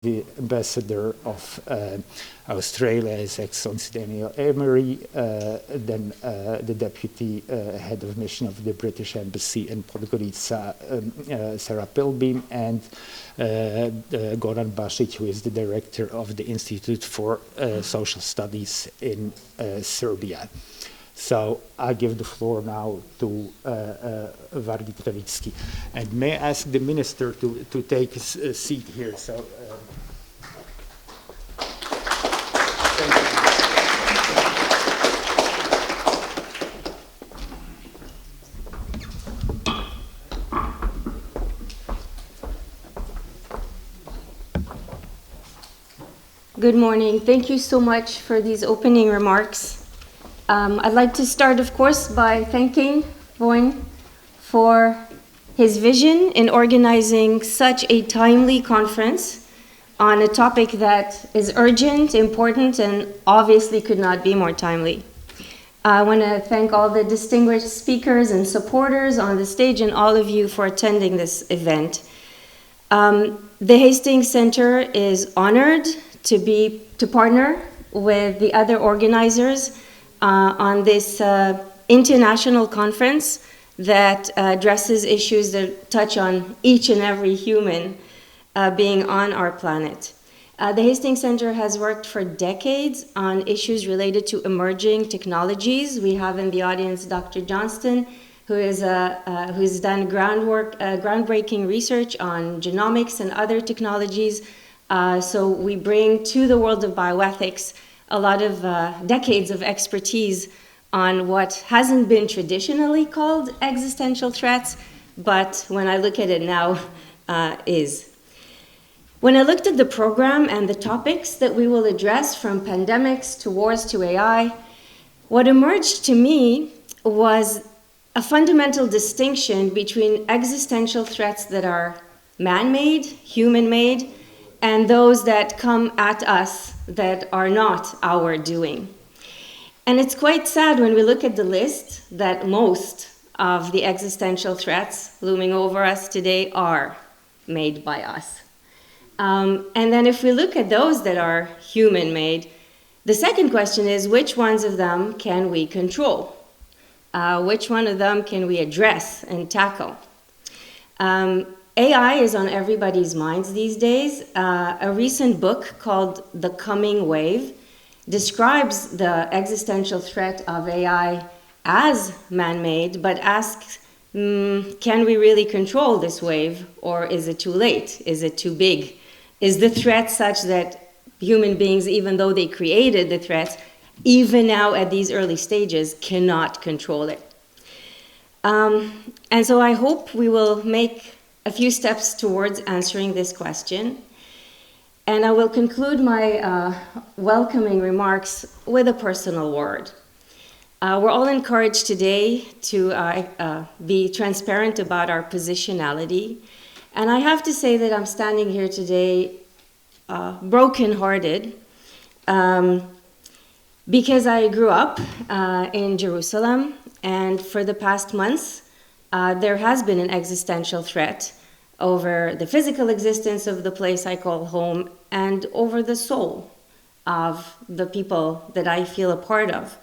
the ambassador of Australia is Excellency Daniel Emery, then the deputy head of mission of the British Embassy in Podgorica, Sarah Pilbeam, and Goran Basic, who is the director of the Institute for Social Studies in Serbia. So I give the floor now to Vargit Revicki. And may I ask the minister to take a seat here? So, thank you. Good morning. Thank you so much for these opening remarks. I'd like to start, of course, by thanking Voin for his vision in organizing such a timely conference on a topic that is urgent, important, and obviously could not be more timely. I want to thank all the distinguished speakers and supporters on the stage and all of you for attending this event. The Hastings Center is honored to partner with the other organizers on this international conference that addresses issues that touch on each and every human being on our planet. The Hastings Center has worked for decades on issues related to emerging technologies. We have in the audience Dr. Johnston, who's done groundbreaking research on genomics and other technologies. So we bring to the world of bioethics a lot of decades of expertise on what hasn't been traditionally called existential threats, but when I look at it now, is. When I looked at the program and the topics that we will address, from pandemics to wars to AI, what emerged to me was a fundamental distinction between existential threats that are man-made, human-made, and those that come at us that are not our doing. And it's quite sad when we look at the list that most of the existential threats looming over us today are made by us. And then if we look at those that are human-made, the second question is, which ones of them can we control? Which one of them can we address and tackle? AI is on everybody's minds these days. A recent book called The Coming Wave describes the existential threat of AI as man-made, but asks, can we really control this wave, or is it too late? Is it too big? Is the threat such that human beings, even though they created the threats, even now at these early stages, cannot control it? And so I hope we will make a few steps towards answering this question. And I will conclude my welcoming remarks with a personal word. We're all encouraged today to be transparent about our positionality. And I have to say that I'm standing here today brokenhearted because I grew up in Jerusalem, and for the past months, there has been an existential threat over the physical existence of the place I call home and over the soul of the people that I feel a part of.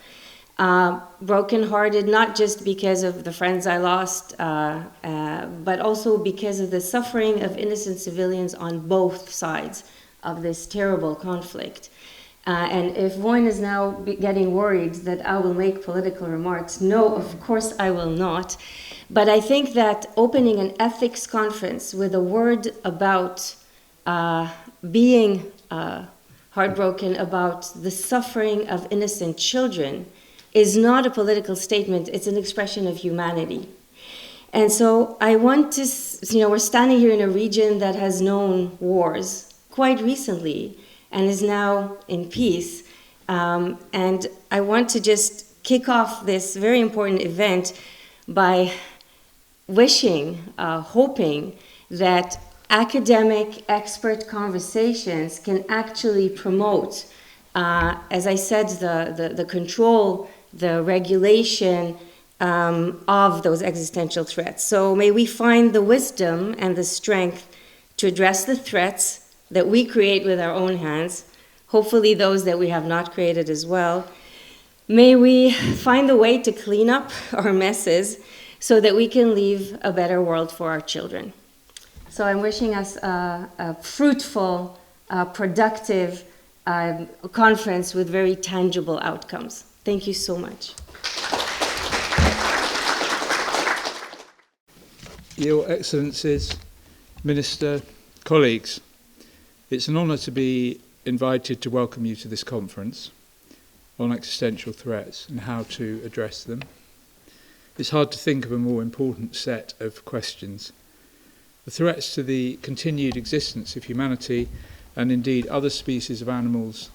Brokenhearted not just because of the friends I lost, but also because of the suffering of innocent civilians on both sides of this terrible conflict. And if Voin is now getting worried that I will make political remarks, no, of course I will not. But I think that opening an ethics conference with a word about being heartbroken about the suffering of innocent children is not a political statement, it's an expression of humanity. And so I want to, we're standing here in a region that has known wars quite recently and is now in peace. And I want to just kick off this very important event by wishing, hoping that academic expert conversations can actually promote, as I said, the control, the regulation of those existential threats. So may we find the wisdom and the strength to address the threats that we create with our own hands, hopefully those that we have not created as well, may we find a way to clean up our messes so that we can leave a better world for our children. So I'm wishing us a fruitful, productive conference with very tangible outcomes. Thank you so much. Your Excellencies, Minister, colleagues, it's an honour to be invited to welcome you to this conference on existential threats and how to address them. It's hard to think of a more important set of questions. The threats to the continued existence of humanity and indeed other species of animals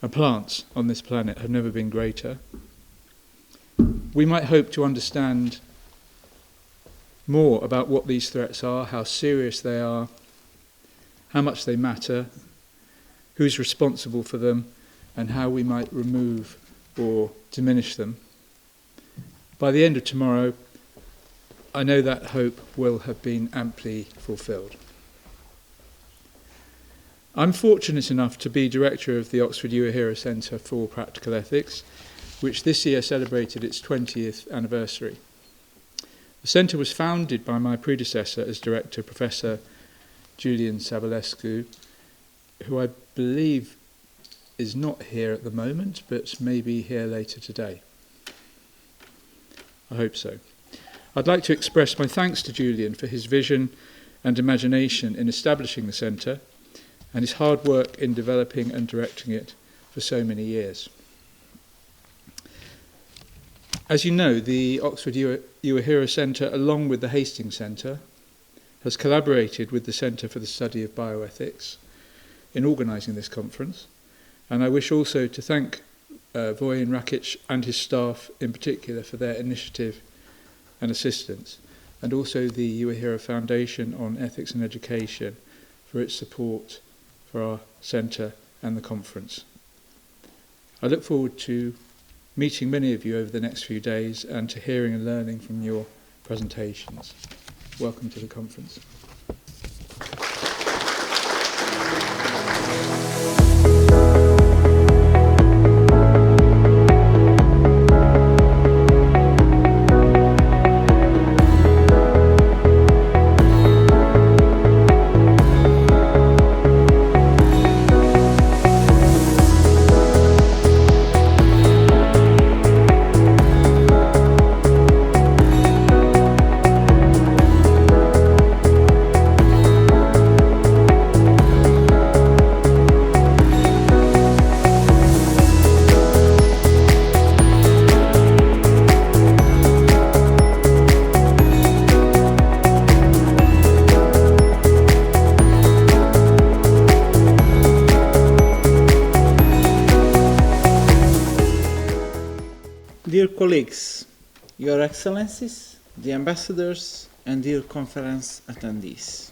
and plants on this planet have never been greater. We might hope to understand more about what these threats are, how serious they are, how much they matter, who's responsible for them, and how we might remove or diminish them. By the end of tomorrow, I know that hope will have been amply fulfilled. I'm fortunate enough to be director of the Oxford Uehiro Centre for Practical Ethics, which this year celebrated its 20th anniversary. The centre was founded by my predecessor as director, Professor Julian Savulescu, who I believe is not here at the moment, but may be here later today. I hope so. I'd like to express my thanks to Julian for his vision and imagination in establishing the centre and his hard work in developing and directing it for so many years. As you know, the Oxford Uehiro Centre, along with the Hastings Centre, has collaborated with the Centre for the Study of Bioethics in organising this conference, and I wish also to thank Voin Rakic and his staff in particular for their initiative and assistance, and also the Uehiro Foundation on Ethics and Education for its support for our centre and the conference. I look forward to meeting many of you over the next few days and to hearing and learning from your presentations. Welcome to the conference. Dear colleagues, Your Excellencies, the ambassadors, and dear conference attendees.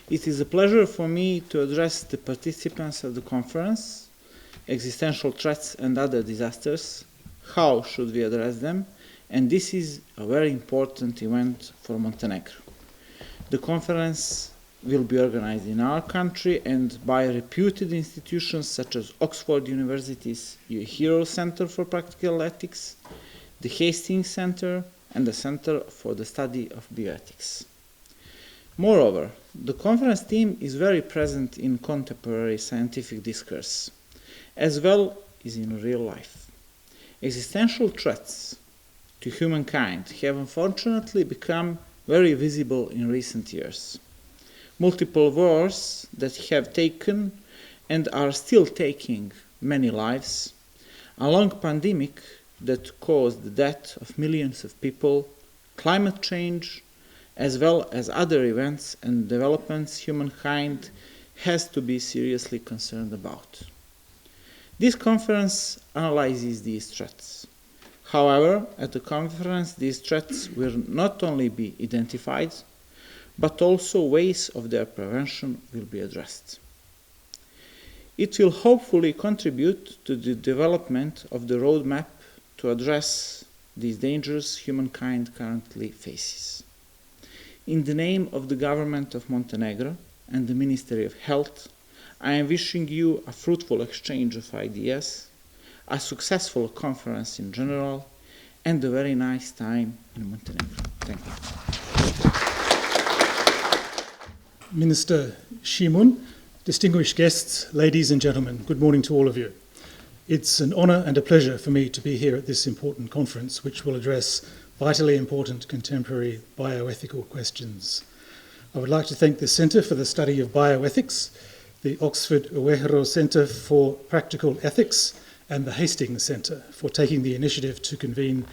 It is a pleasure for me to address the participants of the conference, existential threats and other disasters, how should we address them, and this is a very important event for Montenegro. The conference will be organized in our country and by reputed institutions such as Oxford University's Uehiro Center for Practical Ethics, the Hastings Center, and the Center for the Study of Bioethics. Moreover, the conference theme is very present in contemporary scientific discourse, as well as in real life. Existential threats to humankind have unfortunately become very visible in recent years. Multiple wars that have taken and are still taking many lives, a long pandemic that caused the death of millions of people, climate change, as well as other events and developments humankind has to be seriously concerned about. This conference analyzes these threats. However, at the conference, these threats will not only be identified, but also ways of their prevention will be addressed. It will hopefully contribute to the development of the roadmap to address these dangers humankind currently faces. In the name of the government of Montenegro, and the Ministry of Health, I am wishing you a fruitful exchange of ideas, a successful conference in general, and a very nice time in Montenegro. Thank you. Minister Shimun, distinguished guests, ladies and gentlemen, good morning to all of you. It's an honour and a pleasure for me to be here at this important conference, which will address vitally important contemporary bioethical questions. I would like to thank the Centre for the Study of Bioethics, the Oxford Uehiro Centre for Practical Ethics, and the Hastings Centre for taking the initiative to convene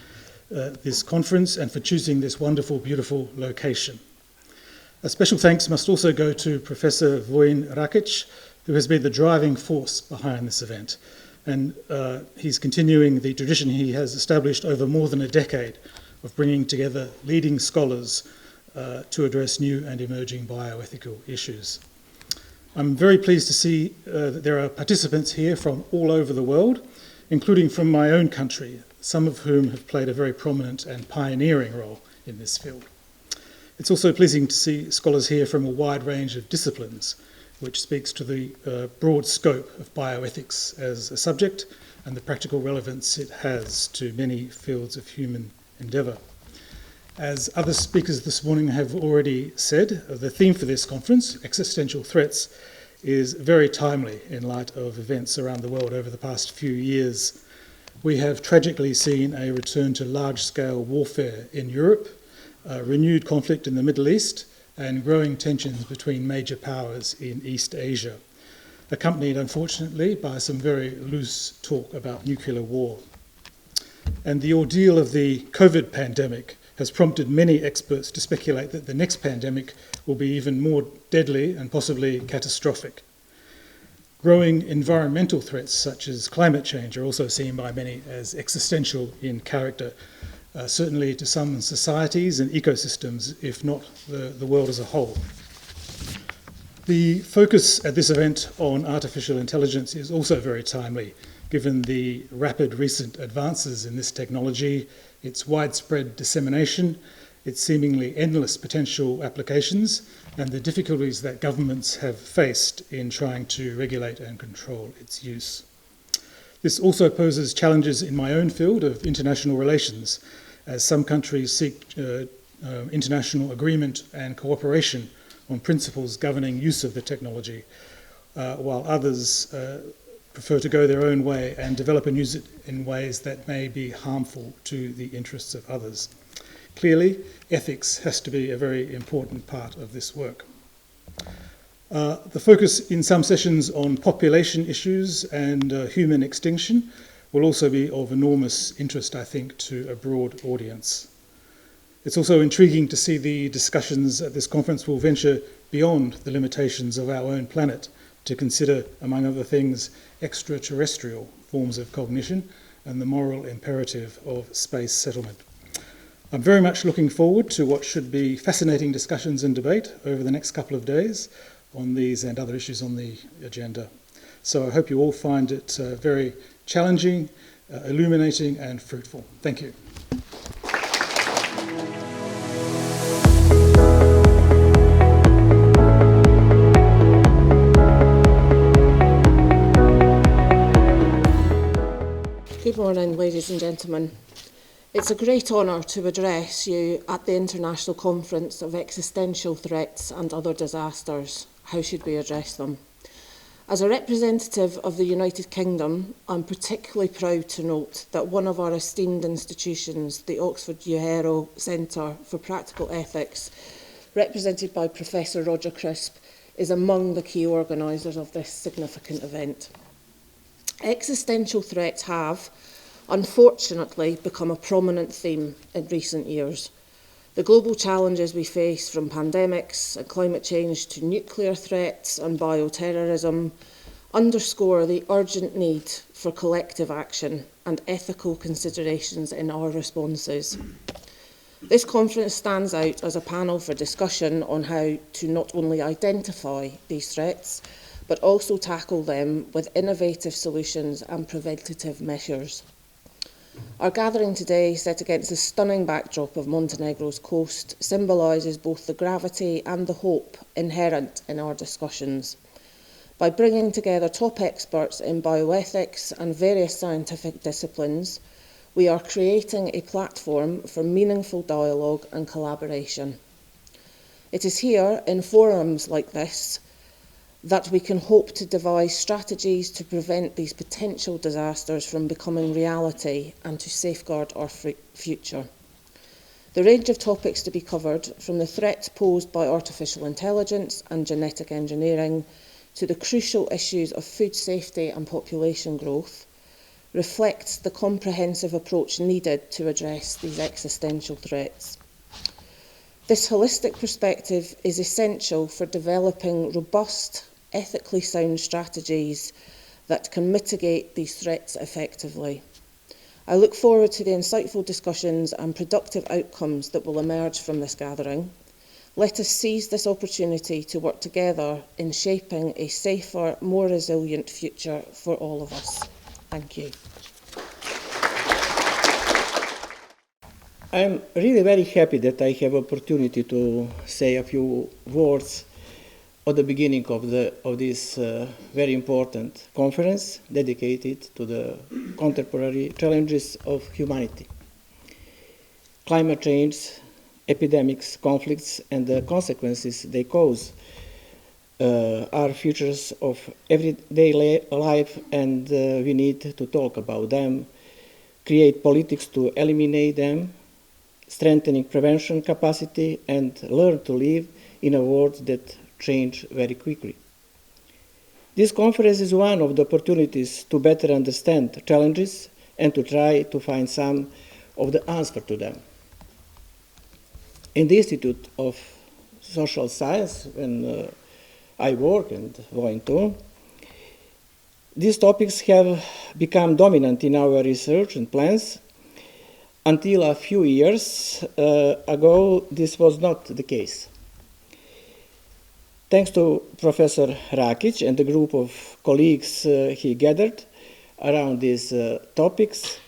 this conference and for choosing this wonderful, beautiful location. A special thanks must also go to Professor Vojin Rakic, who has been the driving force behind this event. And he's continuing the tradition he has established over more than a decade of bringing together leading scholars to address new and emerging bioethical issues. I'm very pleased to see that there are participants here from all over the world, including from my own country, some of whom have played a very prominent and pioneering role in this field. It's also pleasing to see scholars here from a wide range of disciplines, which speaks to the broad scope of bioethics as a subject and the practical relevance it has to many fields of human endeavour. As other speakers this morning have already said, the theme for this conference, Existential Threats, is very timely in light of events around the world over the past few years. We have tragically seen a return to large-scale warfare in Europe, renewed conflict in the Middle East, and growing tensions between major powers in East Asia, accompanied, unfortunately, by some very loose talk about nuclear war. And the ordeal of the COVID pandemic has prompted many experts to speculate that the next pandemic will be even more deadly and possibly catastrophic. Growing environmental threats such as climate change are also seen by many as existential in character, certainly to some societies and ecosystems, if not the world as a whole. The focus at this event on artificial intelligence is also very timely, given the rapid recent advances in this technology, its widespread dissemination, its seemingly endless potential applications, and the difficulties that governments have faced in trying to regulate and control its use. This also poses challenges in my own field of international relations, as some countries seek international agreement and cooperation on principles governing use of the technology, while others prefer to go their own way and develop and use it in ways that may be harmful to the interests of others. Clearly, ethics has to be a very important part of this work. The focus in some sessions on population issues and human extinction will also be of enormous interest, I think, to a broad audience. It's also intriguing to see the discussions at this conference will venture beyond the limitations of our own planet to consider, among other things, extraterrestrial forms of cognition and the moral imperative of space settlement. I'm very much looking forward to what should be fascinating discussions and debate over the next couple of days on these and other issues on the agenda. So I hope you all find it very challenging, illuminating and fruitful. Thank you. Good morning, ladies and gentlemen. It's a great honour to address you at the International Conference of Existential Threats and Other Disasters. How should we address them? As a representative of the United Kingdom, I'm particularly proud to note that one of our esteemed institutions, the Oxford Uehiro Centre for Practical Ethics, represented by Professor Roger Crisp, is among the key organisers of this significant event. Existential threats have, unfortunately, become a prominent theme in recent years. The global challenges we face, from pandemics and climate change to nuclear threats and bioterrorism, underscore the urgent need for collective action and ethical considerations in our responses. This conference stands out as a panel for discussion on how to not only identify these threats, but also tackle them with innovative solutions and preventative measures. Our gathering today, set against the stunning backdrop of Montenegro's coast, symbolises both the gravity and the hope inherent in our discussions. By bringing together top experts in bioethics and various scientific disciplines, we are creating a platform for meaningful dialogue and collaboration. It is here, in forums like this, that we can hope to devise strategies to prevent these potential disasters from becoming reality and to safeguard our future. The range of topics to be covered, from the threats posed by artificial intelligence and genetic engineering to the crucial issues of food safety and population growth, reflects the comprehensive approach needed to address these existential threats. This holistic perspective is essential for developing robust, ethically sound strategies that can mitigate these threats effectively. I look forward to the insightful discussions and productive outcomes that will emerge from this gathering. Let us seize this opportunity to work together in shaping a safer, more resilient future for all of us. Thank you. I'm really very happy that I have opportunity to say a few words at the beginning of this very important conference dedicated to the contemporary challenges of humanity. Climate change, epidemics, conflicts, and the consequences they cause are features of everyday life, and we need to talk about them, create politics to eliminate them, strengthening prevention capacity, and learn to live in a world that change very quickly. This conference is one of the opportunities to better understand challenges and to try to find some of the answer to them. In the Institute of Social Science, when I work and volunteer, these topics have become dominant in our research and plans. Until a few years ago, this was not the case. Thanks to Professor Rakic and the group of colleagues he gathered around these topics,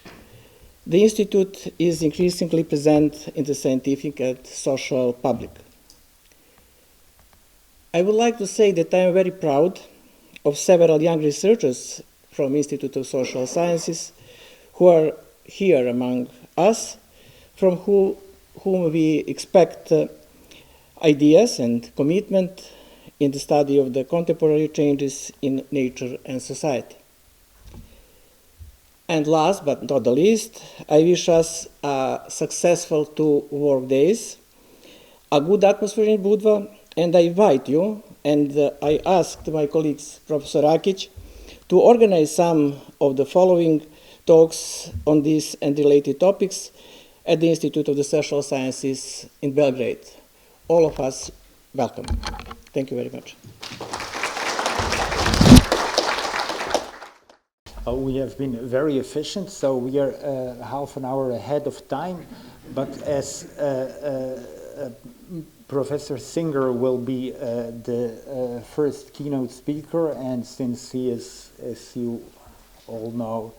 the Institute is increasingly present in the scientific and social public. I would like to say that I am very proud of several young researchers from Institute of Social Sciences who are here among us, from whom we expect ideas and commitment in the study of the contemporary changes in nature and society. And last but not the least, I wish us a successful 2 work days, a good atmosphere in Budva, and I invite you, and I asked my colleagues, Professor Rakic, to organize some of the following talks on these and related topics at the Institute of the Social Sciences in Belgrade. All of us welcome. Thank you very much. We have been very efficient, so we are half an hour ahead of time, but as Professor Singer will be the first keynote speaker, and since he is, as you all know,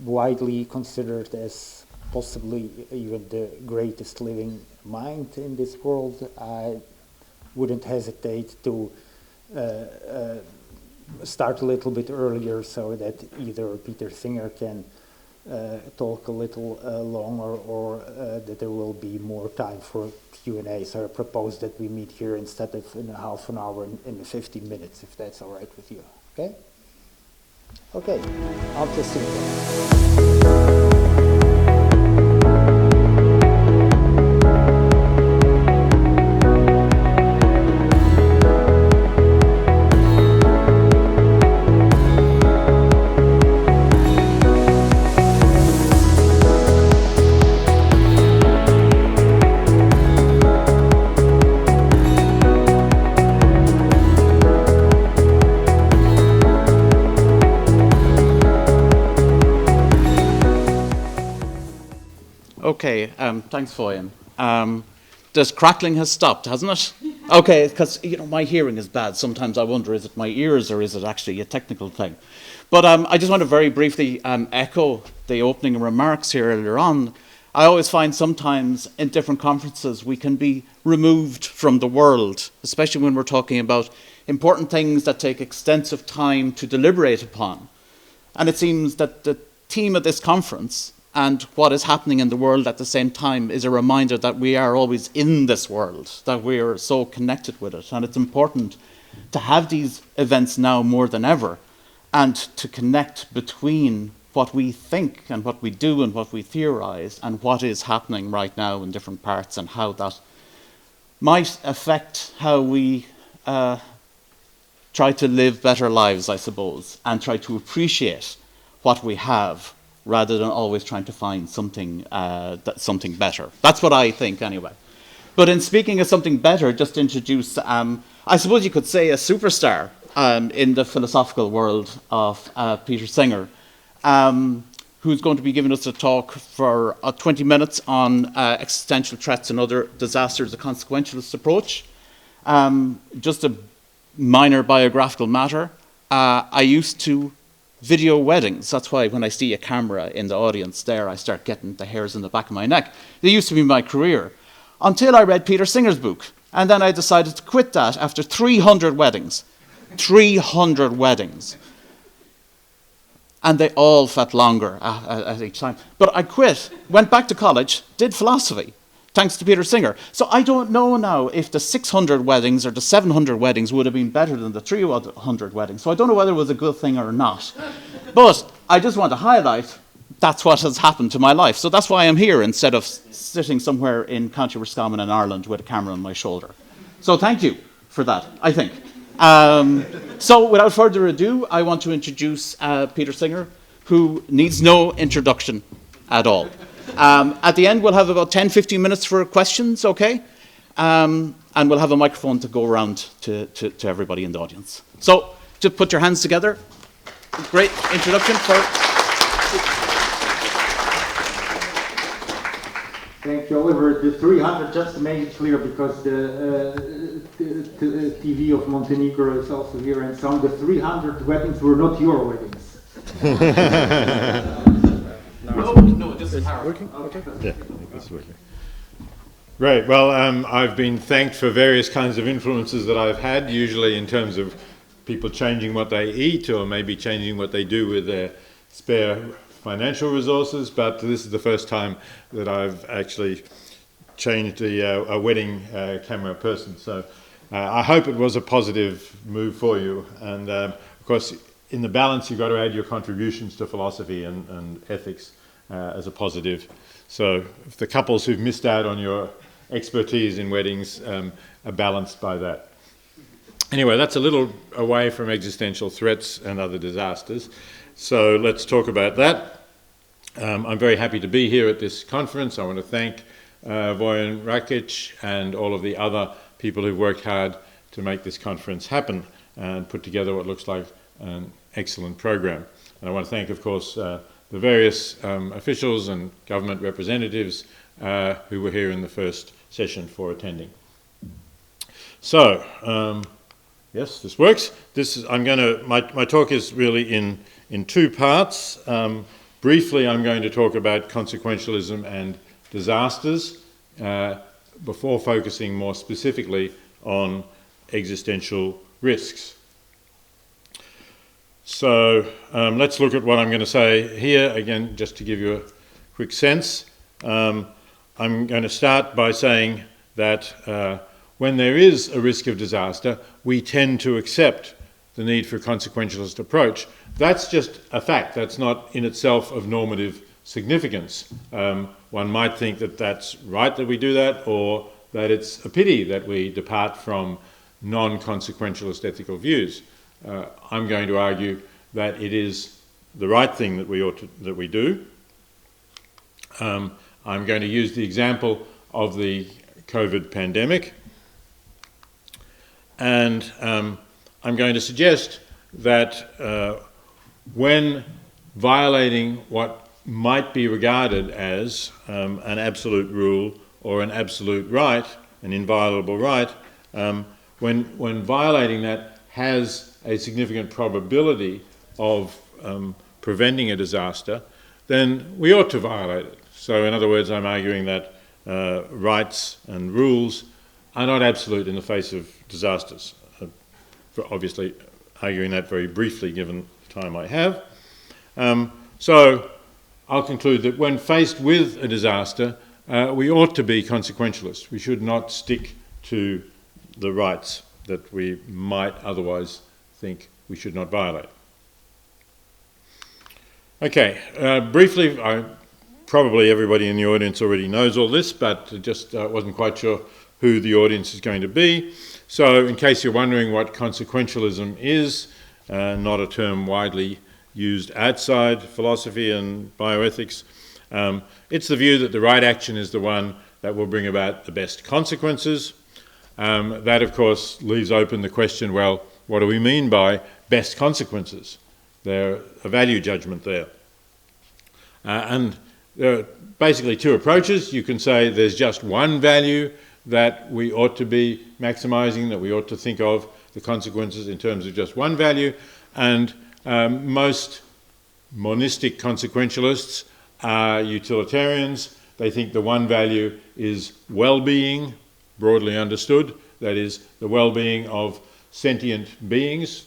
widely considered as possibly even the greatest living mind in this world, I wouldn't hesitate to start a little bit earlier so that either Peter Singer can talk a little longer or that there will be more time for Q&A. So I propose that we meet here instead of in a half an hour in 15 minutes, if that's all right with you. Okay? Okay, I'll just see you. Okay, thanks, Foyen. The crackling has stopped, hasn't it? Okay, because my hearing is bad. Sometimes I wonder, is it my ears or is it actually a technical thing? But I just want to very briefly echo the opening remarks here earlier on. I always find sometimes in different conferences we can be removed from the world, especially when we're talking about important things that take extensive time to deliberate upon. And it seems that the theme of this conference and what is happening in the world at the same time is a reminder that we are always in this world, that we are so connected with it. And it's important to have these events now more than ever, and to connect between what we think and what we do and what we theorize and what is happening right now in different parts, and how that might affect how we try to live better lives, I suppose, and try to appreciate what we have rather than always trying to find something something better. That's what I think anyway. But in speaking of something better, just to introduce, I suppose you could say, a superstar in the philosophical world of Peter Singer, who's going to be giving us a talk for 20 minutes on existential threats and other disasters, a consequentialist approach. Just a minor biographical matter. I used to video weddings. That's why when I see a camera in the audience there, I start getting the hairs in the back of my neck. They used to be my career, until I read Peter Singer's book. And then I decided to quit that after 300 weddings. 300 weddings. And they all felt longer at each time. But I quit, went back to college, did philosophy, thanks to Peter Singer. So I don't know now if the 600 weddings or the 700 weddings would have been better than the 300 weddings. So I don't know whether it was a good thing or not. But I just want to highlight that's what has happened to my life. So that's why I'm here instead of sitting somewhere in County Roscommon in Ireland with a camera on my shoulder. So thank you for that, I think. So without further ado, I want to introduce Peter Singer, who needs no introduction at all. At the end, we'll have about 10-15 minutes for questions, okay? And we'll have a microphone to go around to everybody in the audience. So just put your hands together. Great introduction for... Thank you, Oliver. The 300, just to make it clear, because the TV of Montenegro is also here and so on. The 300 weddings were not your weddings. No, this is working? Okay. Yeah, I think it's working. Right. Well, I've been thanked for various kinds of influences that I've had, usually in terms of people changing what they eat or maybe changing what they do with their spare financial resources, but this is the first time that I've actually changed a wedding camera person. So I hope it was a positive move for you. And of course, in the balance, you've got to add your contributions to philosophy and ethics as a positive. So if the couples who've missed out on your expertise in weddings are balanced by that. Anyway, that's a little away from existential threats and other disasters. So let's talk about that. I'm very happy to be here at this conference. I want to thank Vojan Rakic and all of the other people who've worked hard to make this conference happen and put together what looks like an excellent program. And I want to thank, of course, the various officials and government representatives who were here in the first session for attending. So, yes, this works. My talk is really in two parts. Briefly, I'm going to talk about consequentialism and disasters before focusing more specifically on existential risks. So let's look at what I'm going to say here. Again, just to give you a quick sense, I'm going to start by saying that when there is a risk of disaster, we tend to accept the need for a consequentialist approach. That's just a fact. That's not in itself of normative significance. One might think that that's right that we do that, or that it's a pity that we depart from non-consequentialist ethical views. I'm going to argue that it is the right thing that we do. I'm going to use the example of the COVID pandemic, and I'm going to suggest that when violating what might be regarded as an absolute rule or an absolute right, an inviolable right, When violating that has a significant probability of preventing a disaster, then we ought to violate it. So in other words, I'm arguing that rights and rules are not absolute in the face of disasters. Obviously arguing that very briefly given the time I have. So I'll conclude that when faced with a disaster, we ought to be consequentialist. We should not stick to the rights that we might otherwise think we should not violate. Okay, briefly, probably everybody in the audience already knows all this, but just wasn't quite sure who the audience is going to be. So in case you're wondering what consequentialism is, not a term widely used outside philosophy and bioethics, it's the view that the right action is the one that will bring about the best consequences. That, of course, leaves open the question, well, what do we mean by best consequences? There's a value judgment there. And there are basically two approaches. You can say there's just one value that we ought to be maximising, that we ought to think of the consequences in terms of just one value. And most monistic consequentialists are utilitarians. They think the one value is well-being, broadly understood. That is, the well-being of sentient beings,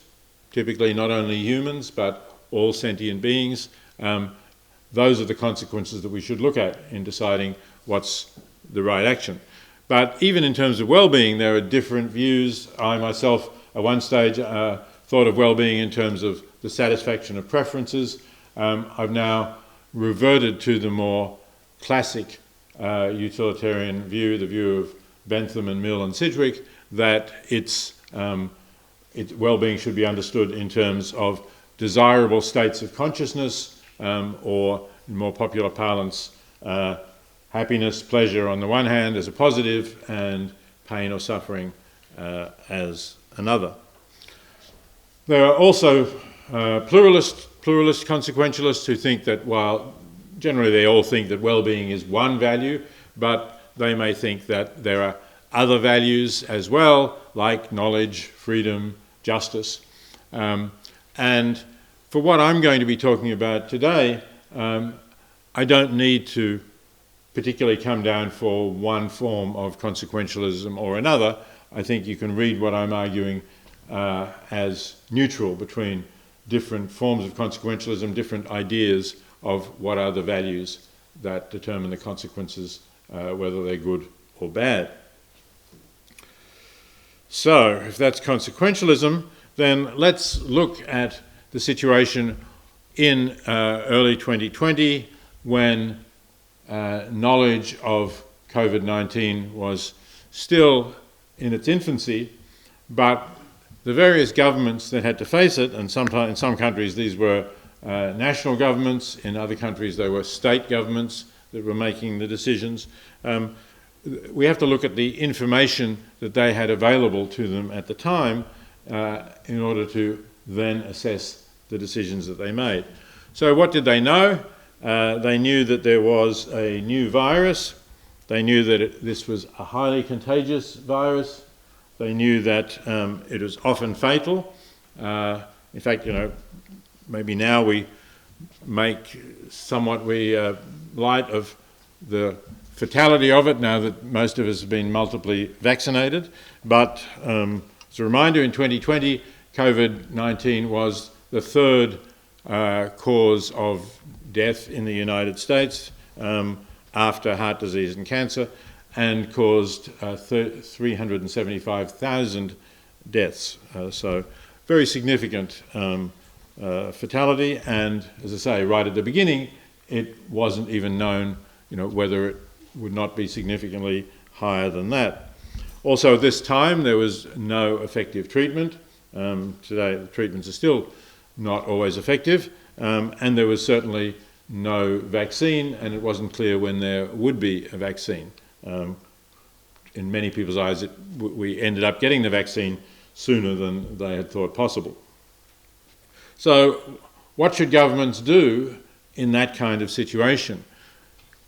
typically not only humans, but all sentient beings. Those are the consequences that we should look at in deciding what's the right action. But even in terms of well-being, there are different views. I myself, at one stage, thought of well-being in terms of the satisfaction of preferences. I've now reverted to the more classic utilitarian view, the view of Bentham and Mill and Sidgwick, that well-being should be understood in terms of desirable states of consciousness, or in more popular parlance, happiness, pleasure on the one hand as a positive, and pain or suffering as another. There are also pluralist consequentialists who think that, while generally they all think that well-being is one value, but they may think that there are other values as well, like knowledge, freedom, justice. And for what I'm going to be talking about today, I don't need to particularly come down for one form of consequentialism or another. I think you can read what I'm arguing as neutral between different forms of consequentialism, different ideas of what are the values that determine the consequences, whether they're good or bad. So, if that's consequentialism, then let's look at the situation in early 2020 when knowledge of COVID-19 was still in its infancy, but the various governments that had to face it, and sometimes in some countries these were national governments, in other countries they were state governments that were making the decisions. We have to look at the information that they had available to them at the time in order to then assess the decisions that they made. So what did they know? They knew that there was a new virus. They knew that this was a highly contagious virus. They knew that it was often fatal. In fact, maybe now we make somewhat light of the fatality of it now that most of us have been multiply vaccinated. But as a reminder, in 2020, COVID-19 was the third cause of death in the United States after heart disease and cancer, and caused 375,000 deaths. So very significant fatality, and as I say, right at the beginning, it wasn't even known whether it would not be significantly higher than that. Also, at this time, there was no effective treatment. Today, the treatments are still not always effective, and there was certainly no vaccine, and it wasn't clear when there would be a vaccine. In many people's eyes, we ended up getting the vaccine sooner than they had thought possible. So, what should governments do in that kind of situation?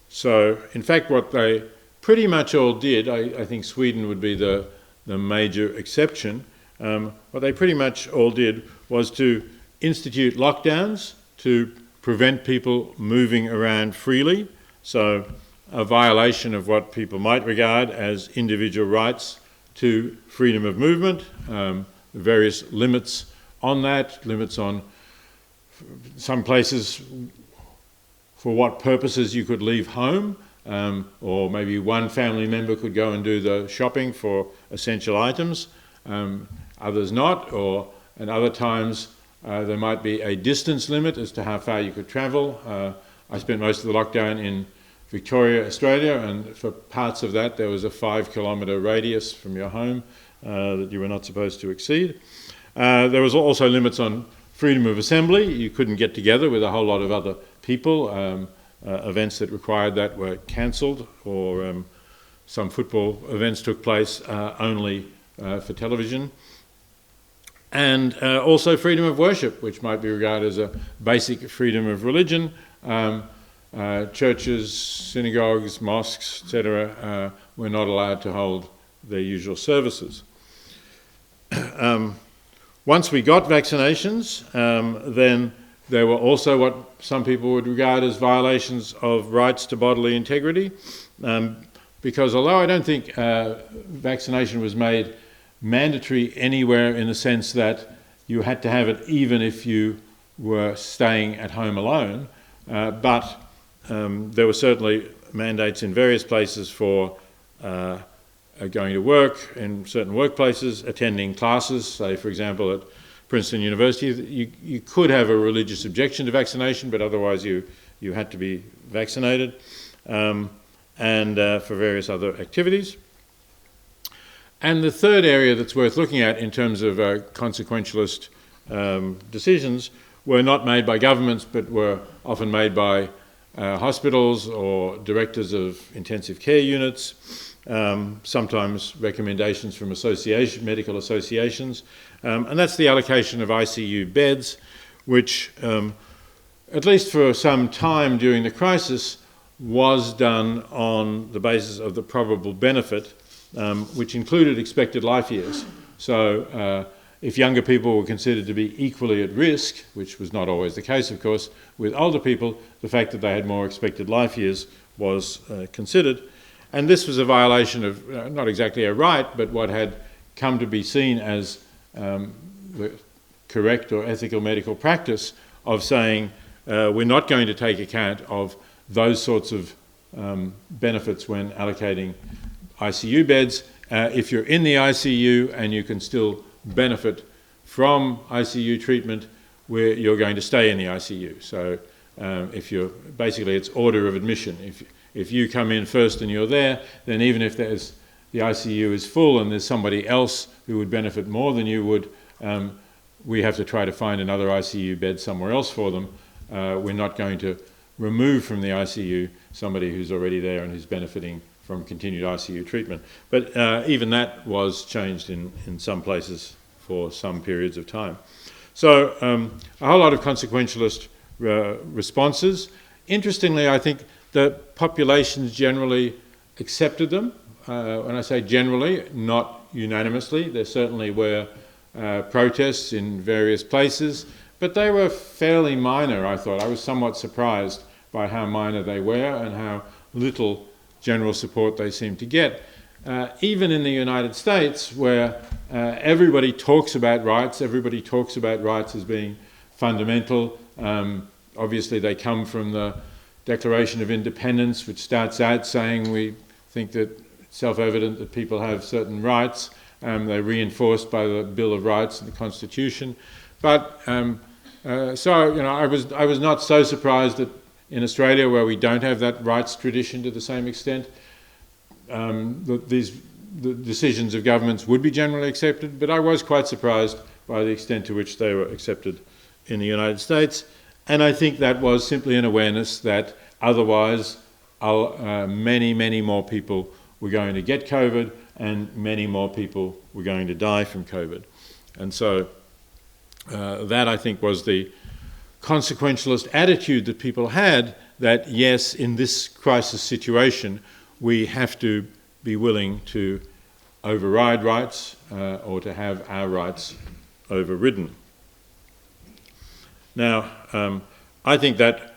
So, in fact, what they pretty much all did, I think Sweden would be the the major exception. What they pretty much all did was to institute lockdowns to prevent people moving around freely, so a violation of what people might regard as individual rights to freedom of movement, various limits on that, limits on some places for what purposes you could leave home, or maybe one family member could go and do the shopping for essential items, others not, and other times there might be a distance limit as to how far you could travel. I spent most of the lockdown in Victoria, Australia, and for parts of that there was a 5-kilometre radius from your home that you were not supposed to exceed. There was also limits on freedom of assembly. You couldn't get together with a whole lot of other people. Events that required that were cancelled, or some football events took place only for television. And also freedom of worship, which might be regarded as a basic freedom of religion. Churches, synagogues, mosques, etc. Were not allowed to hold their usual services. Once we got vaccinations, then there were also what some people would regard as violations of rights to bodily integrity, because although I don't think vaccination was made mandatory anywhere in the sense that you had to have it even if you were staying at home alone, but there were certainly mandates in various places for going to work in certain workplaces, attending classes, say for example at Princeton University. You could have a religious objection to vaccination, but otherwise you had to be vaccinated, and for various other activities. And the third area that's worth looking at in terms of consequentialist decisions were not made by governments, but were often made by hospitals or directors of intensive care units, sometimes recommendations from medical associations, and that's the allocation of ICU beds, which, at least for some time during the crisis, was done on the basis of the probable benefit, which included expected life years. So if younger people were considered to be equally at risk, which was not always the case, of course, with older people, the fact that they had more expected life years was considered. And this was a violation of, not exactly a right, but what had come to be seen as the correct or ethical medical practice of saying we're not going to take account of those sorts of benefits when allocating ICU beds. If you're in the ICU and you can still benefit from ICU treatment, where you're going to stay in the ICU. So if you're, basically it's order of admission. If you come in first and you're there, then even if the ICU is full and there's somebody else who would benefit more than you would, we have to try to find another ICU bed somewhere else for them. We're not going to remove from the ICU somebody who's already there and who's benefiting from continued ICU treatment. But even that was changed in some places for some periods of time. So a whole lot of consequentialist responses. Interestingly, I think the populations generally accepted them. When I say generally, not unanimously. There certainly were protests in various places, but they were fairly minor, I thought. I was somewhat surprised by how minor they were and how little general support they seemed to get. Even in the United States, where everybody talks about rights as being fundamental. Obviously they come from the Declaration of Independence, which starts out saying we think that it's self-evident that people have certain rights. They're reinforced by the Bill of Rights and the Constitution. But so, I was not so surprised that in Australia, where we don't have that rights tradition to the same extent, the decisions of governments would be generally accepted, but I was quite surprised by the extent to which they were accepted in the United States. And I think that was simply an awareness that otherwise many, many more people were going to get COVID and many more people were going to die from COVID. And so that, I think, was the consequentialist attitude that people had, that yes, in this crisis situation, we have to be willing to override rights or to have our rights overridden. Now, I think that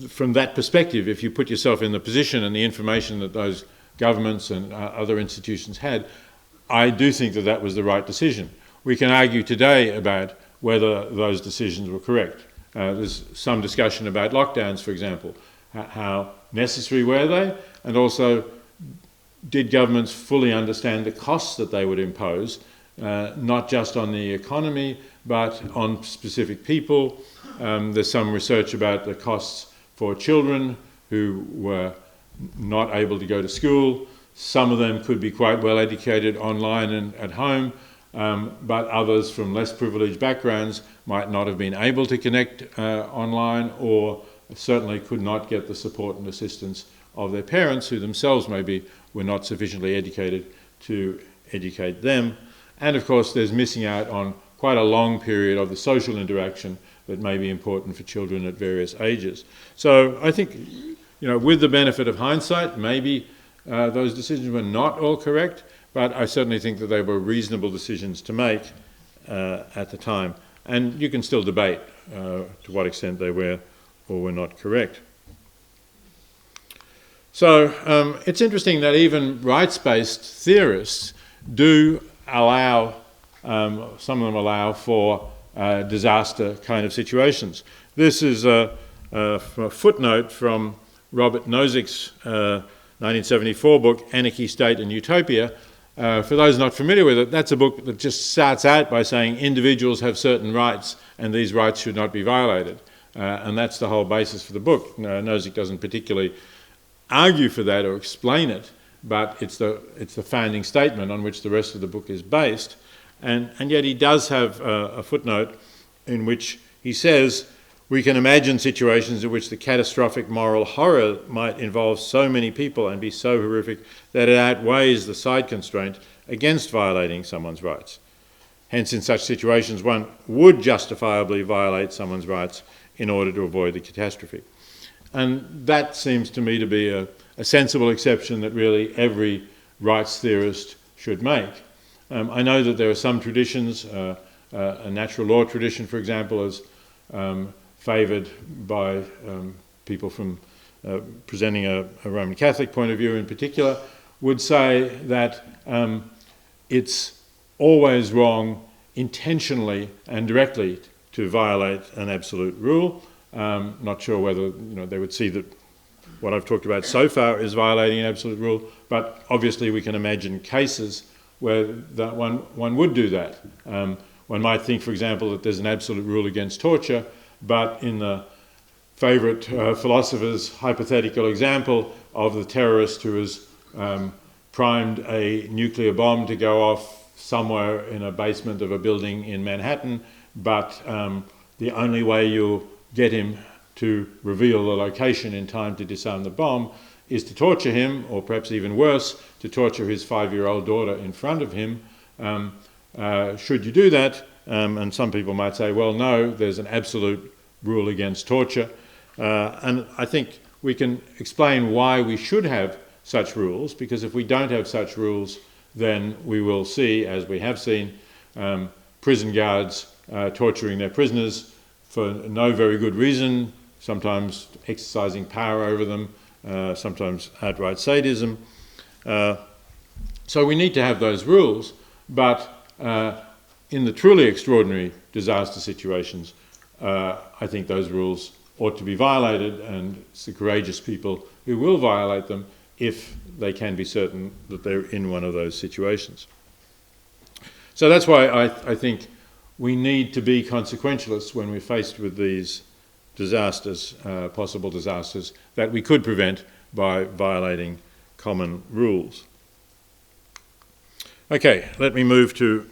from that perspective, if you put yourself in the position and the information that those governments and other institutions had, I do think that that was the right decision. We can argue today about whether those decisions were correct. There's some discussion about lockdowns, for example. How necessary were they? And also, did governments fully understand the costs that they would impose, not just on the economy, but on specific people? There's some research about the costs for children who were not able to go to school. Some of them could be quite well educated online and at home, but others from less privileged backgrounds might not have been able to connect online, or certainly could not get the support and assistance of their parents, who themselves maybe were not sufficiently educated to educate them. And of course there's missing out on quite a long period of the social interaction that may be important for children at various ages. So I think, with the benefit of hindsight, maybe those decisions were not all correct, but I certainly think that they were reasonable decisions to make at the time. And you can still debate to what extent they were or were not correct. So it's interesting that even rights-based theorists do allow, some of them allow for disaster kind of situations. This is a footnote from Robert Nozick's 1974 book, Anarchy, State and Utopia. For those not familiar with it, that's a book that just starts out by saying individuals have certain rights and these rights should not be violated. And that's the whole basis for the book. Nozick doesn't particularly argue for that or explain it, but it's the founding statement on which the rest of the book is based. And yet he does have a footnote in which he says, we can imagine situations in which the catastrophic moral horror might involve so many people and be so horrific that it outweighs the side constraint against violating someone's rights. Hence, in such situations, one would justifiably violate someone's rights in order to avoid the catastrophe. And that seems to me to be a sensible exception that really every rights theorist should make. I know that there are some traditions, a natural law tradition, for example, is favoured by people from presenting a Roman Catholic point of view in particular, would say that it's always wrong intentionally and directly to violate an absolute rule. Not sure whether they would see that what I've talked about so far is violating an absolute rule, but obviously we can imagine cases where that one would do that. One might think, for example, that there's an absolute rule against torture, but in the favourite philosopher's hypothetical example of the terrorist who has primed a nuclear bomb to go off somewhere in a basement of a building in Manhattan, but the only way you'll get him to reveal the location in time to disarm the bomb is to torture him, or perhaps even worse, to torture his 5-year-old daughter in front of him. Should you do that? And some people might say, well, no, there's an absolute rule against torture. And I think we can explain why we should have such rules, because if we don't have such rules, then we will see, as we have seen, prison guards torturing their prisoners for no very good reason, sometimes exercising power over them, sometimes outright sadism. So we need to have those rules, but in the truly extraordinary disaster situations, I think those rules ought to be violated, and it's the courageous people who will violate them if they can be certain that they're in one of those situations. So that's why I think we need to be consequentialists when we're faced with these disasters, possible disasters, that we could prevent by violating common rules. Okay, let me move to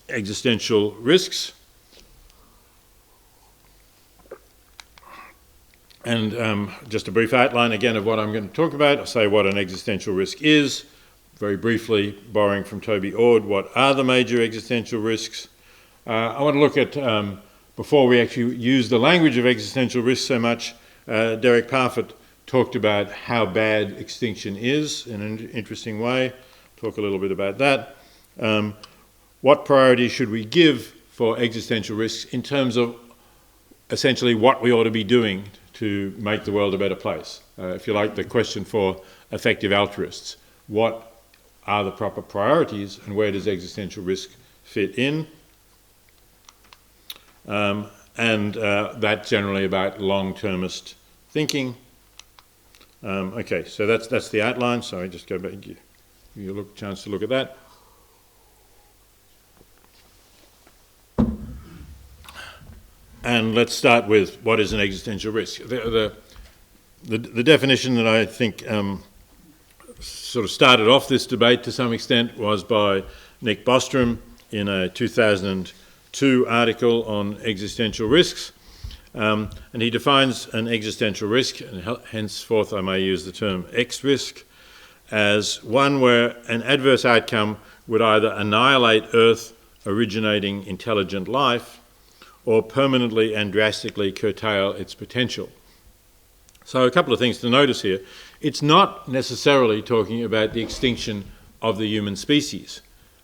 existential risks. And just a brief outline again of what I'm going to talk about. I'll say what an existential risk is. Very briefly, borrowing from Toby Ord, what are the major existential risks? I want to look at, before we actually use the language of existential risk so much, Derek Parfit talked about how bad extinction is in an interesting way. Talk a little bit about that. What priority should we give for existential risks in terms of essentially what we ought to be doing to make the world a better place? If you like, the question for effective altruists. What are the proper priorities and where does existential risk fit in? And that's generally about long-termist thinking. Okay, so that's the outline. Sorry, just go back and give you a chance to look at that. And let's start with what is an existential risk. The definition that I think sort of started off this debate to some extent was by Nick Bostrom in a 2002 article on existential risks. And he defines an existential risk, and henceforth I may use the term X risk, as one where an adverse outcome would either annihilate Earth originating intelligent life or permanently and drastically curtail its potential. So a couple of things to notice here. It's not necessarily talking about the extinction of the human species,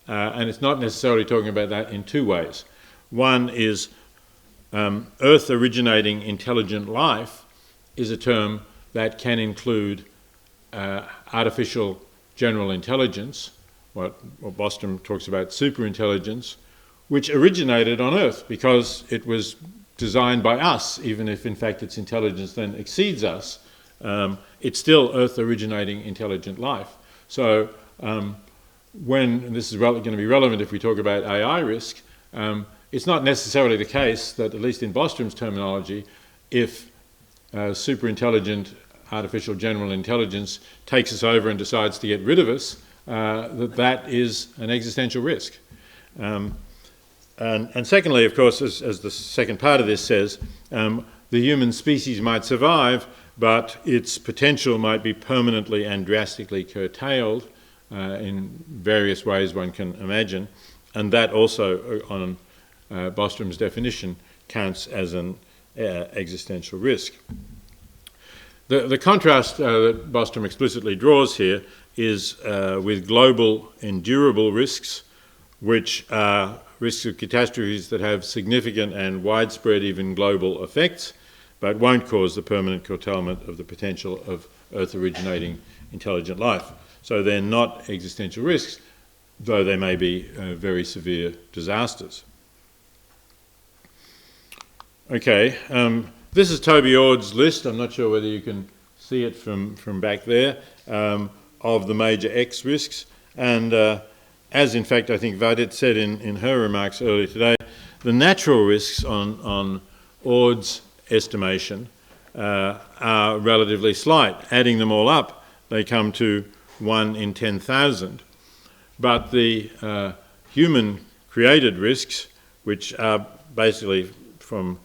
and it's not necessarily talking about that in two ways. One is Earth originating intelligent life is a term that can include artificial general intelligence, what Bostrom talks about superintelligence, which originated on Earth because it was designed by us, even if in fact its intelligence then exceeds us. It's still Earth originating intelligent life. So and this is going to be relevant if we talk about AI risk, it's not necessarily the case that, at least in Bostrom's terminology, if superintelligent artificial general intelligence takes us over and decides to get rid of us, that is an existential risk. And secondly, of course, as the second part of this says, the human species might survive, but its potential might be permanently and drastically curtailed in various ways one can imagine, and that also, on Bostrom's definition, counts as an existential risk. The contrast that Bostrom explicitly draws here is with global endurable risks, which are risks of catastrophes that have significant and widespread, even global effects, but won't cause the permanent curtailment of the potential of Earth-originating intelligent life. So they're not existential risks, though they may be very severe disasters. Okay, this is Toby Ord's list. I'm not sure whether you can see it from back there, of the major X risks. And as in fact I think Vadet said in her remarks earlier today, the natural risks on Ord's estimation are relatively slight. Adding them all up, they come to 1 in 10,000. But the human-created risks, which are basically from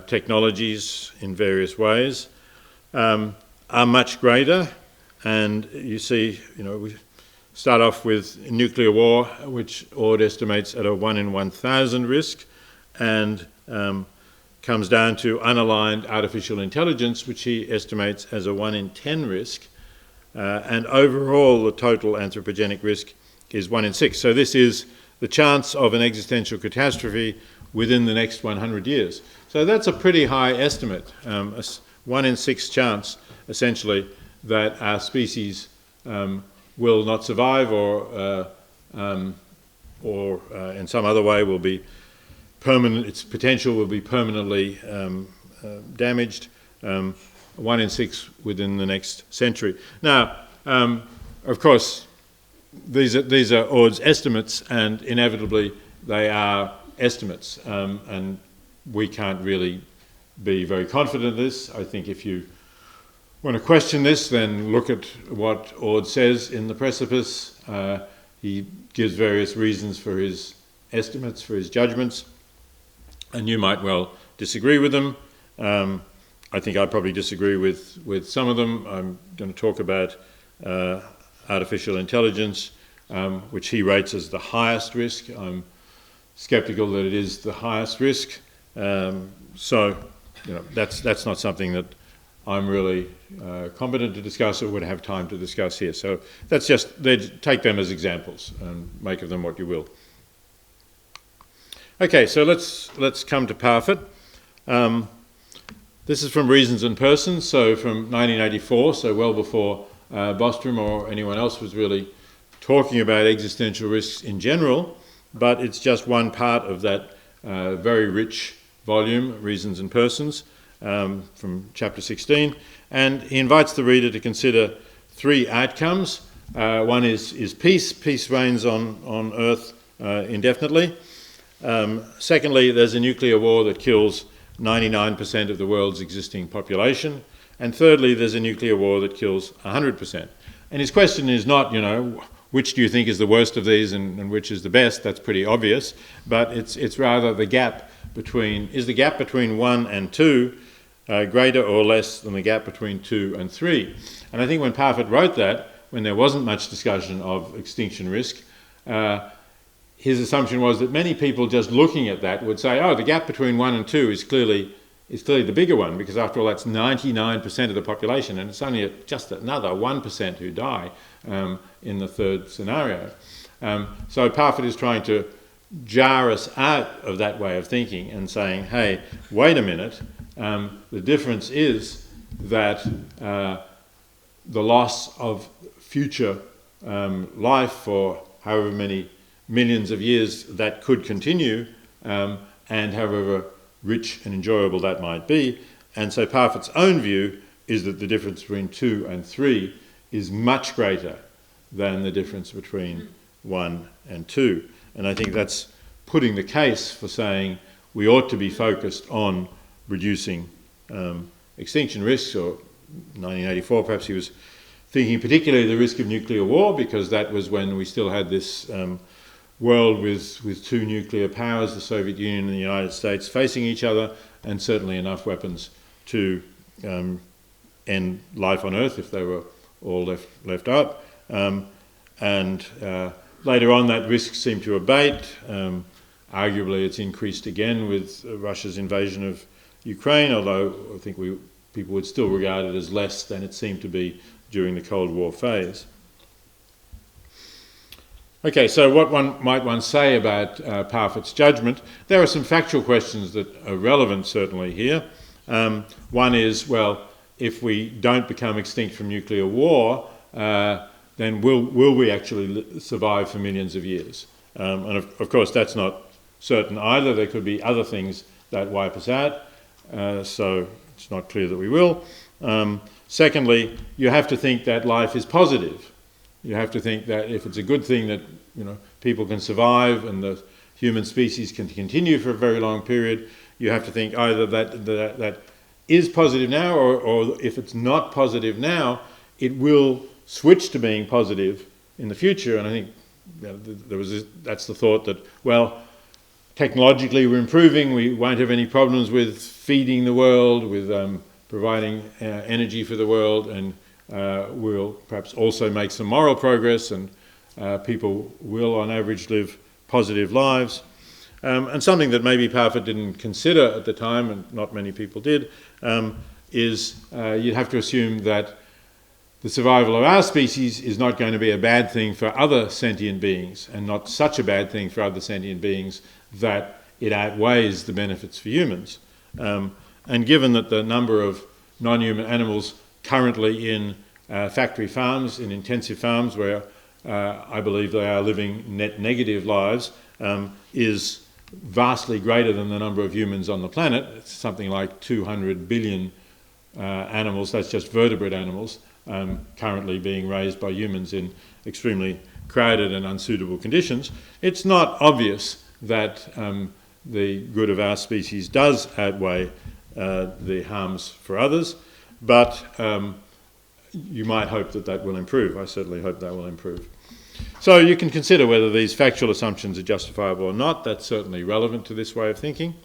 technologies in various ways, are much greater. And you see, we start off with nuclear war, which Ord estimates at a 1 in 1,000 risk, and comes down to unaligned artificial intelligence, which he estimates as a 1 in 10 risk. And overall, the total anthropogenic risk is 1 in 6. So this is the chance of an existential catastrophe within the next 100 years. So that's a pretty high estimate, a 1 in 6 chance, essentially, that our species will not survive or in some other way will be permanent, its potential will be permanently damaged, 1 in 6 within the next century. Now, of course, these are Ord's estimates, and inevitably they are estimates, and we can't really be very confident of this. I think if you want to question this, then look at what Ord says in the Precipice. He gives various reasons for his estimates, for his judgments, and you might well disagree with them. I think I probably disagree with some of them. I'm going to talk about artificial intelligence, which he rates as the highest risk. I'm sceptical that it is the highest risk. So, that's not something that I'm really competent to discuss or would have time to discuss here. So that's just, take them as examples and make of them what you will. Okay, so let's come to Parfit. This is from Reasons and Persons, so from 1984, so well before Bostrom or anyone else was really talking about existential risks in general, but it's just one part of that very rich volume, Reasons and Persons, from chapter 16. And he invites the reader to consider three outcomes. One is peace. Peace reigns on Earth indefinitely. Secondly, there's a nuclear war that kills 99% of the world's existing population. And thirdly, there's a nuclear war that kills 100%. And his question is not, which do you think is the worst of these and which is the best? That's pretty obvious. But it's rather the gap between, is the gap between 1 and 2 greater or less than the gap between 2 and 3? And I think when Parfit wrote that, when there wasn't much discussion of extinction risk, his assumption was that many people just looking at that would say, oh, the gap between 1 and 2 is clearly the bigger one, because after all, that's 99% of the population, and it's only just another 1% who die in the third scenario. So Parfit is trying to jar us out of that way of thinking and saying, hey, wait a minute, the difference is that the loss of future life for however many millions of years that could continue, and however rich and enjoyable that might be. And so Parfit's own view is that the difference between 2 and 3 is much greater than the difference between 1 and 2. And I think that's putting the case for saying we ought to be focused on reducing extinction risks, or 1984 perhaps he was thinking particularly the risk of nuclear war, because that was when we still had this world with two nuclear powers, the Soviet Union and the United States, facing each other, and certainly enough weapons to end life on Earth if they were all left out. And later on that risk seemed to abate. Arguably it's increased again with Russia's invasion of Ukraine, although I think people would still regard it as less than it seemed to be during the Cold War phase. Okay, so what might one say about Parfit's judgment? There are some factual questions that are relevant certainly here. One is, well, if we don't become extinct from nuclear war, then will we actually survive for millions of years? And of course that's not certain either. There could be other things that wipe us out, so it's not clear that we will. Secondly, you have to think that life is positive. You have to think that if it's a good thing that people can survive and the human species can continue for a very long period, you have to think either that is positive now, or if it's not positive now, it will switch to being positive in the future. And I think that's the thought that, well, technologically we're improving, we won't have any problems with feeding the world, with providing energy for the world, and we'll perhaps also make some moral progress, and people will on average live positive lives. And something that maybe Parfit didn't consider at the time, and not many people did, is you'd have to assume that the survival of our species is not going to be a bad thing for other sentient beings, and not such a bad thing for other sentient beings that it outweighs the benefits for humans. And given that the number of non-human animals currently in factory farms, in intensive farms where I believe they are living net negative lives, is vastly greater than the number of humans on the planet. It's something like 200 billion animals, that's just vertebrate animals, currently being raised by humans in extremely crowded and unsuitable conditions. It's not obvious that the good of our species does outweigh the harms for others, but you might hope that will improve. I certainly hope that will improve. So you can consider whether these factual assumptions are justifiable or not. That's certainly relevant to this way of thinking.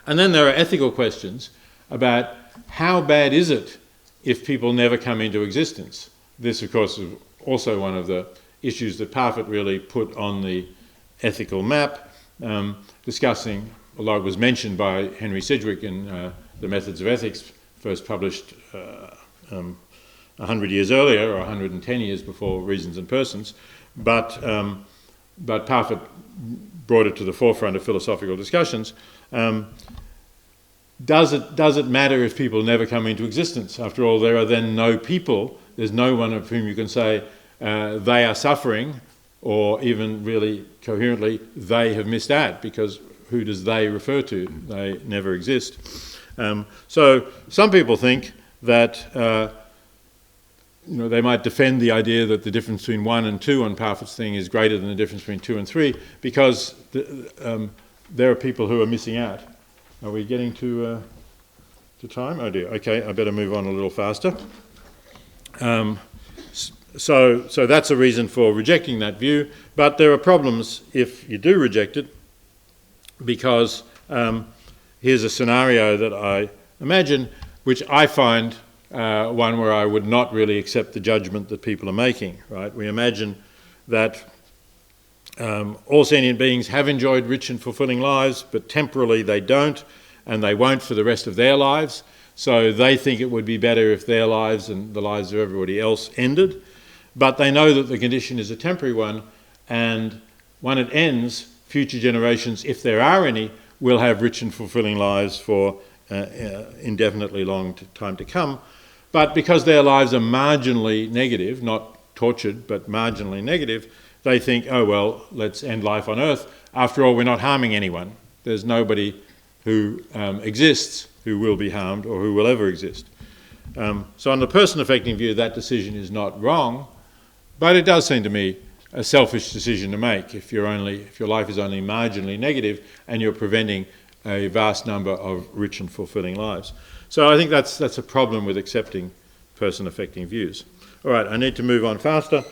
And then there are ethical questions about how bad is it if people never come into existence. This, of course, is also one of the issues that Parfit really put on the ethical map, discussing, although it was mentioned by Henry Sidgwick in The Methods of Ethics first published 100 years earlier, or 110 years before Reasons and Persons, but Parfit brought it to the forefront of philosophical discussions. Does it matter if people never come into existence? After all, there are then no people. There's no one of whom you can say they are suffering, or even really coherently, they have missed out, because who does they refer to? They never exist. So some people think that they might defend the idea that the difference between 1 and 2 on Parfit's thing is greater than the difference between 2 and 3, because there are people who are missing out. Are we getting to time? Oh dear. Okay, I better move on a little faster. So that's a reason for rejecting that view, but there are problems if you do reject it, because here's a scenario that I imagine, which I find one where I would not really accept the judgment that people are making, right? We imagine that all sentient beings have enjoyed rich and fulfilling lives, but temporally they don't, and they won't for the rest of their lives. So they think it would be better if their lives and the lives of everybody else ended. But they know that the condition is a temporary one, and when it ends, future generations, if there are any, will have rich and fulfilling lives for indefinitely long time to come. But because their lives are marginally negative, not tortured, but marginally negative, they think, oh well, let's end life on Earth. After all, we're not harming anyone. There's nobody who exists who will be harmed or who will ever exist. So on the person-affecting view, that decision is not wrong, but it does seem to me a selfish decision to make if your life is only marginally negative and you're preventing a vast number of rich and fulfilling lives. So I think that's a problem with accepting person-affecting views. All right, I need to move on faster.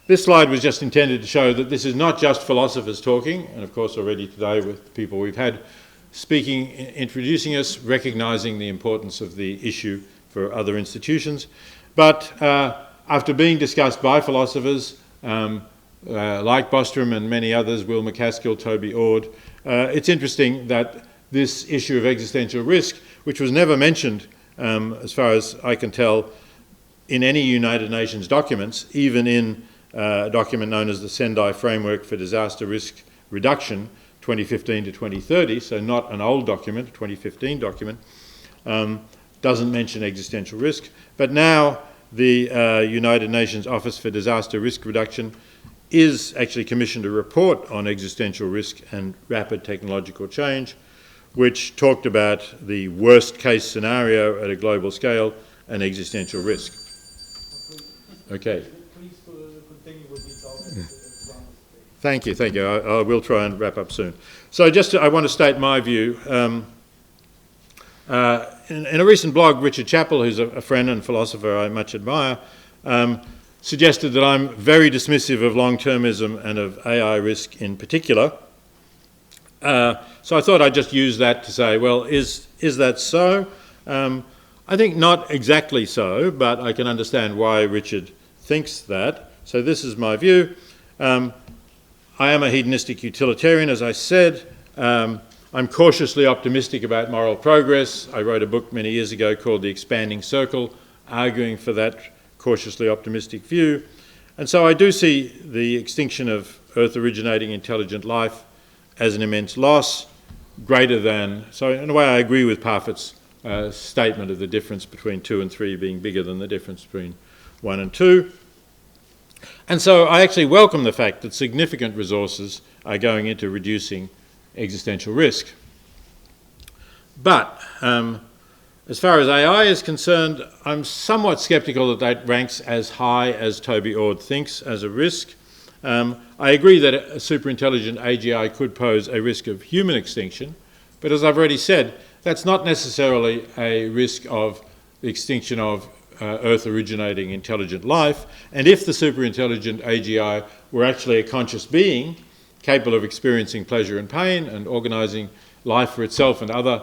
This slide was just intended to show that this is not just philosophers talking, and of course already today with the people we've had speaking, introducing us, recognising the importance of the issue for other institutions, but after being discussed by philosophers like Bostrom and many others, Will MacAskill, Toby Ord, it's interesting that this issue of existential risk, which was never mentioned, as far as I can tell, in any United Nations documents, even in a document known as the Sendai Framework for Disaster Risk Reduction, 2015 to 2030, so not an old document, a 2015 document, doesn't mention existential risk. But now the United Nations Office for Disaster Risk Reduction is actually commissioned a report on existential risk and rapid technological change, which talked about the worst case scenario at a global scale and existential risk. Okay. Please continue with the Thank you. I will try and wrap up soon. So I want to state my view. In a recent blog, Richard Chappell, who's a friend and philosopher I much admire, suggested that I'm very dismissive of long-termism and of AI risk in particular. So I thought I'd just use that to say, well, is that so? I think not exactly so, but I can understand why Richard thinks that. So this is my view. I am a hedonistic utilitarian, as I said. I'm cautiously optimistic about moral progress. I wrote a book many years ago called The Expanding Circle, arguing for that cautiously optimistic view. And so I do see the extinction of Earth-originating intelligent life as an immense loss, greater than... So in a way I agree with Parfit's statement of the difference between 2 and 3 being bigger than the difference between 1 and 2. And so I actually welcome the fact that significant resources are going into reducing existential risk. But as far as AI is concerned, I'm somewhat sceptical that ranks as high as Toby Ord thinks as a risk. I agree that a superintelligent AGI could pose a risk of human extinction, but as I've already said, that's not necessarily a risk of the extinction of Earth-originating intelligent life. And if the superintelligent AGI were actually a conscious being, capable of experiencing pleasure and pain and organising life for itself and other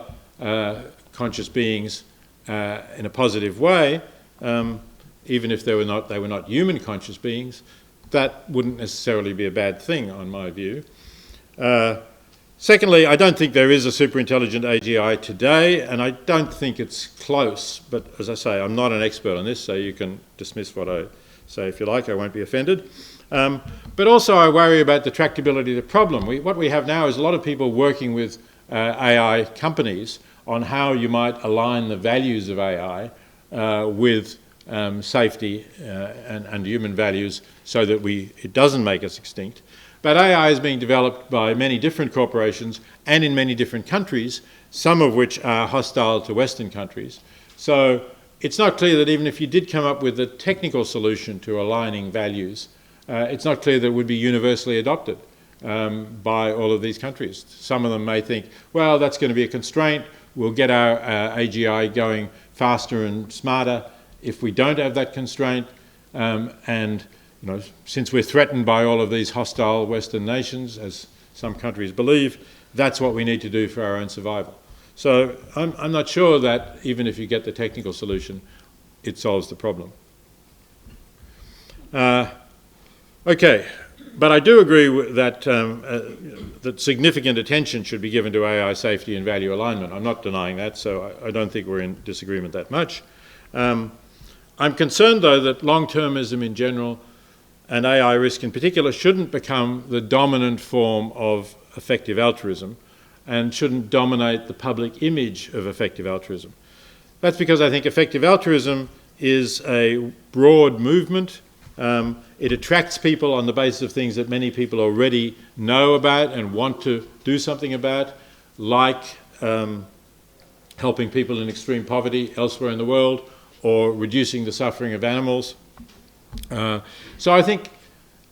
conscious beings in a positive way, even if they were not human conscious beings, that wouldn't necessarily be a bad thing, on my view. Secondly, I don't think there is a superintelligent AGI today, and I don't think it's close. But as I say, I'm not an expert on this, so you can dismiss what I say if you like. I won't be offended. But also I worry about the tractability of the problem. What we have now is a lot of people working with AI companies on how you might align the values of AI with safety and human values so that it doesn't make us extinct. But AI is being developed by many different corporations and in many different countries, some of which are hostile to Western countries. So it's not clear that even if you did come up with a technical solution to aligning values, it's not clear that it would be universally adopted by all of these countries. Some of them may think, well, that's going to be a constraint. We'll get our AGI going faster and smarter if we don't have that constraint. And since we're threatened by all of these hostile Western nations, as some countries believe, that's what we need to do for our own survival. So I'm not sure that even if you get the technical solution, it solves the problem. Okay, but I do agree that that significant attention should be given to AI safety and value alignment. I'm not denying that, so I don't think we're in disagreement that much. I'm concerned, though, that long-termism in general and AI risk in particular shouldn't become the dominant form of effective altruism and shouldn't dominate the public image of effective altruism. That's because I think effective altruism is a broad movement. It attracts people on the basis of things that many people already know about and want to do something about, like helping people in extreme poverty elsewhere in the world or reducing the suffering of animals. So I think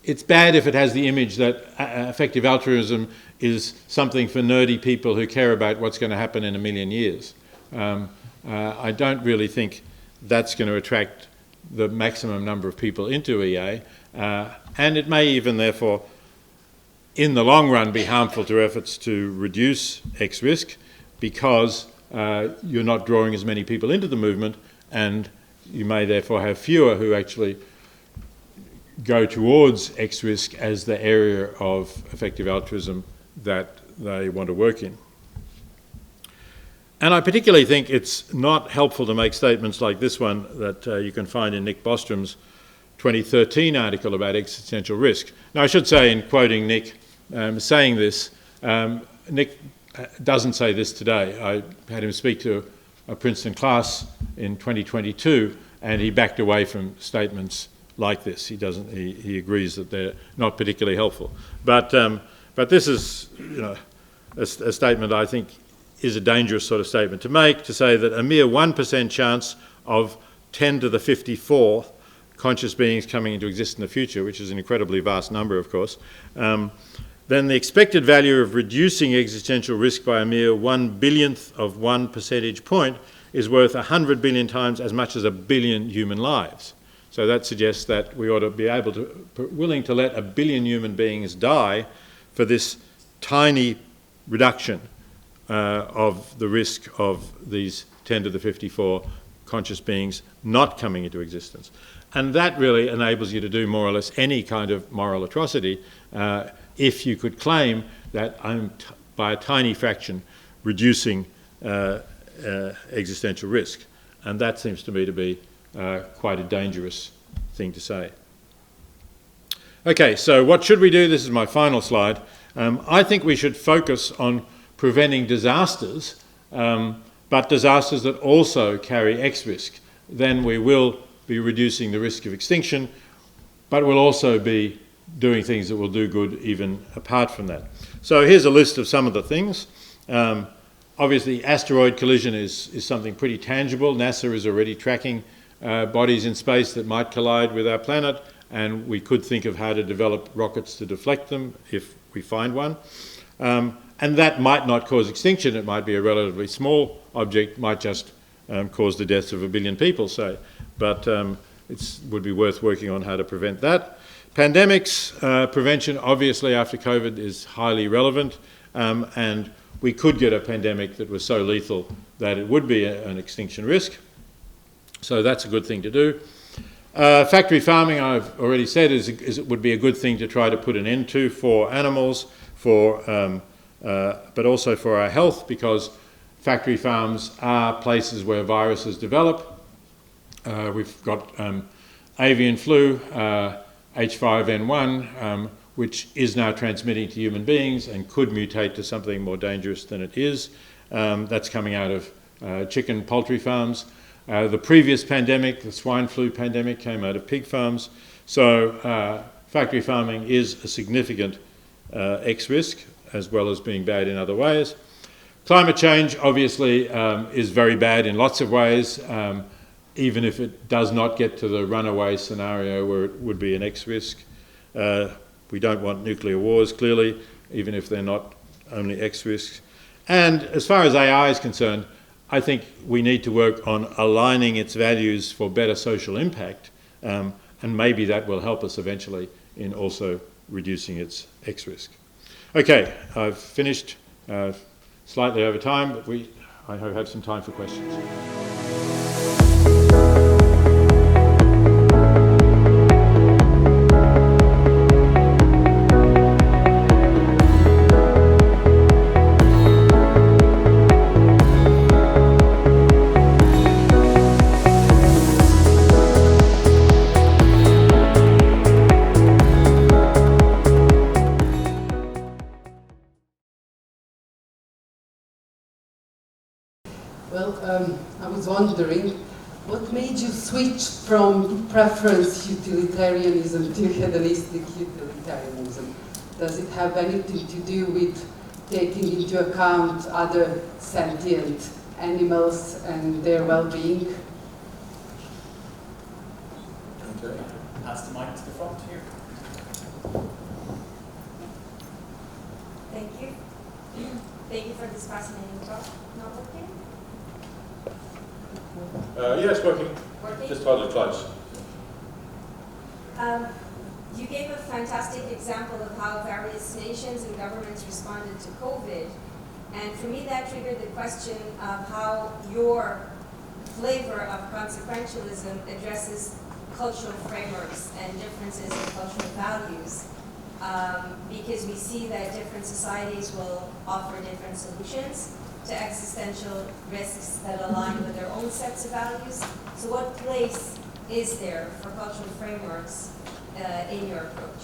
it's bad if it has the image that effective altruism is something for nerdy people who care about what's going to happen in a million years. I don't really think that's going to attract the maximum number of people into EA, and it may even therefore in the long run be harmful to efforts to reduce X risk because you're not drawing as many people into the movement, and you may therefore have fewer who actually go towards X risk as the area of effective altruism that they want to work in. And I particularly think it's not helpful to make statements like this one that you can find in Nick Bostrom's 2013 article about existential risk. Now, I should say, in quoting Nick saying this, Nick doesn't say this today. I had him speak to a Princeton class in 2022, and he backed away from statements like this. He agrees that they're not particularly helpful. But this is, a statement I think is a dangerous sort of statement to make, to say that a mere 1% chance of 10 to the 54 conscious beings coming into existence in the future, which is an incredibly vast number, of course, then the expected value of reducing existential risk by a mere 1/1000th of 1 percentage point is worth 100 billion times as much as 1 billion human lives. So that suggests that we ought to be willing to let 1 billion human beings die for this tiny reduction of the risk of these 10 to the 54 conscious beings not coming into existence. And that really enables you to do more or less any kind of moral atrocity if you could claim that I'm, by a tiny fraction, reducing existential risk. And that seems to me to be quite a dangerous thing to say. Okay, so what should we do? This is my final slide. I think we should focus on preventing disasters, but disasters that also carry X risk. Then we will be reducing the risk of extinction, but we'll also be doing things that will do good even apart from that. So here's a list of some of the things. Obviously, asteroid collision is something pretty tangible. NASA is already tracking bodies in space that might collide with our planet, and we could think of how to develop rockets to deflect them if we find one. And that might not cause extinction. It might be a relatively small object, might just cause the deaths of 1 billion people, say. But it would be worth working on how to prevent that. Pandemics prevention, obviously, after COVID is highly relevant. And we could get a pandemic that was so lethal that it would be an extinction risk. So that's a good thing to do. Factory farming, I've already said, would be a good thing to try to put an end to for animals, for but also for our health, because factory farms are places where viruses develop. We've got avian flu, H5N1, which is now transmitting to human beings and could mutate to something more dangerous than it is. That's coming out of chicken poultry farms. The previous pandemic, the swine flu pandemic, came out of pig farms. So factory farming is a significant X risk, as well as being bad in other ways. Climate change, obviously, is very bad in lots of ways, even if it does not get to the runaway scenario where it would be an X risk. We don't want nuclear wars, clearly, even if they're not only X risks. And as far as AI is concerned, I think we need to work on aligning its values for better social impact, and maybe that will help us eventually in also reducing its X risk. Okay, I've finished slightly over time, but I have some time for questions. Well, I was wondering, what made you switch from preference utilitarianism to hedonistic utilitarianism? Does it have anything to do with taking into account other sentient animals and their well-being? Okay, pass the mic to the front here. Thank you. Thank you for this fascinating talk. Not working? Yeah, it's working. Working? Just hold it close. You gave a fantastic example of how various nations and governments responded to COVID. And for me, that triggered the question of how your flavor of consequentialism addresses cultural frameworks and differences in cultural values. Because we see that different societies will offer different solutions to existential risks that align with their own sets of values. So what place is there for cultural frameworks in your approach?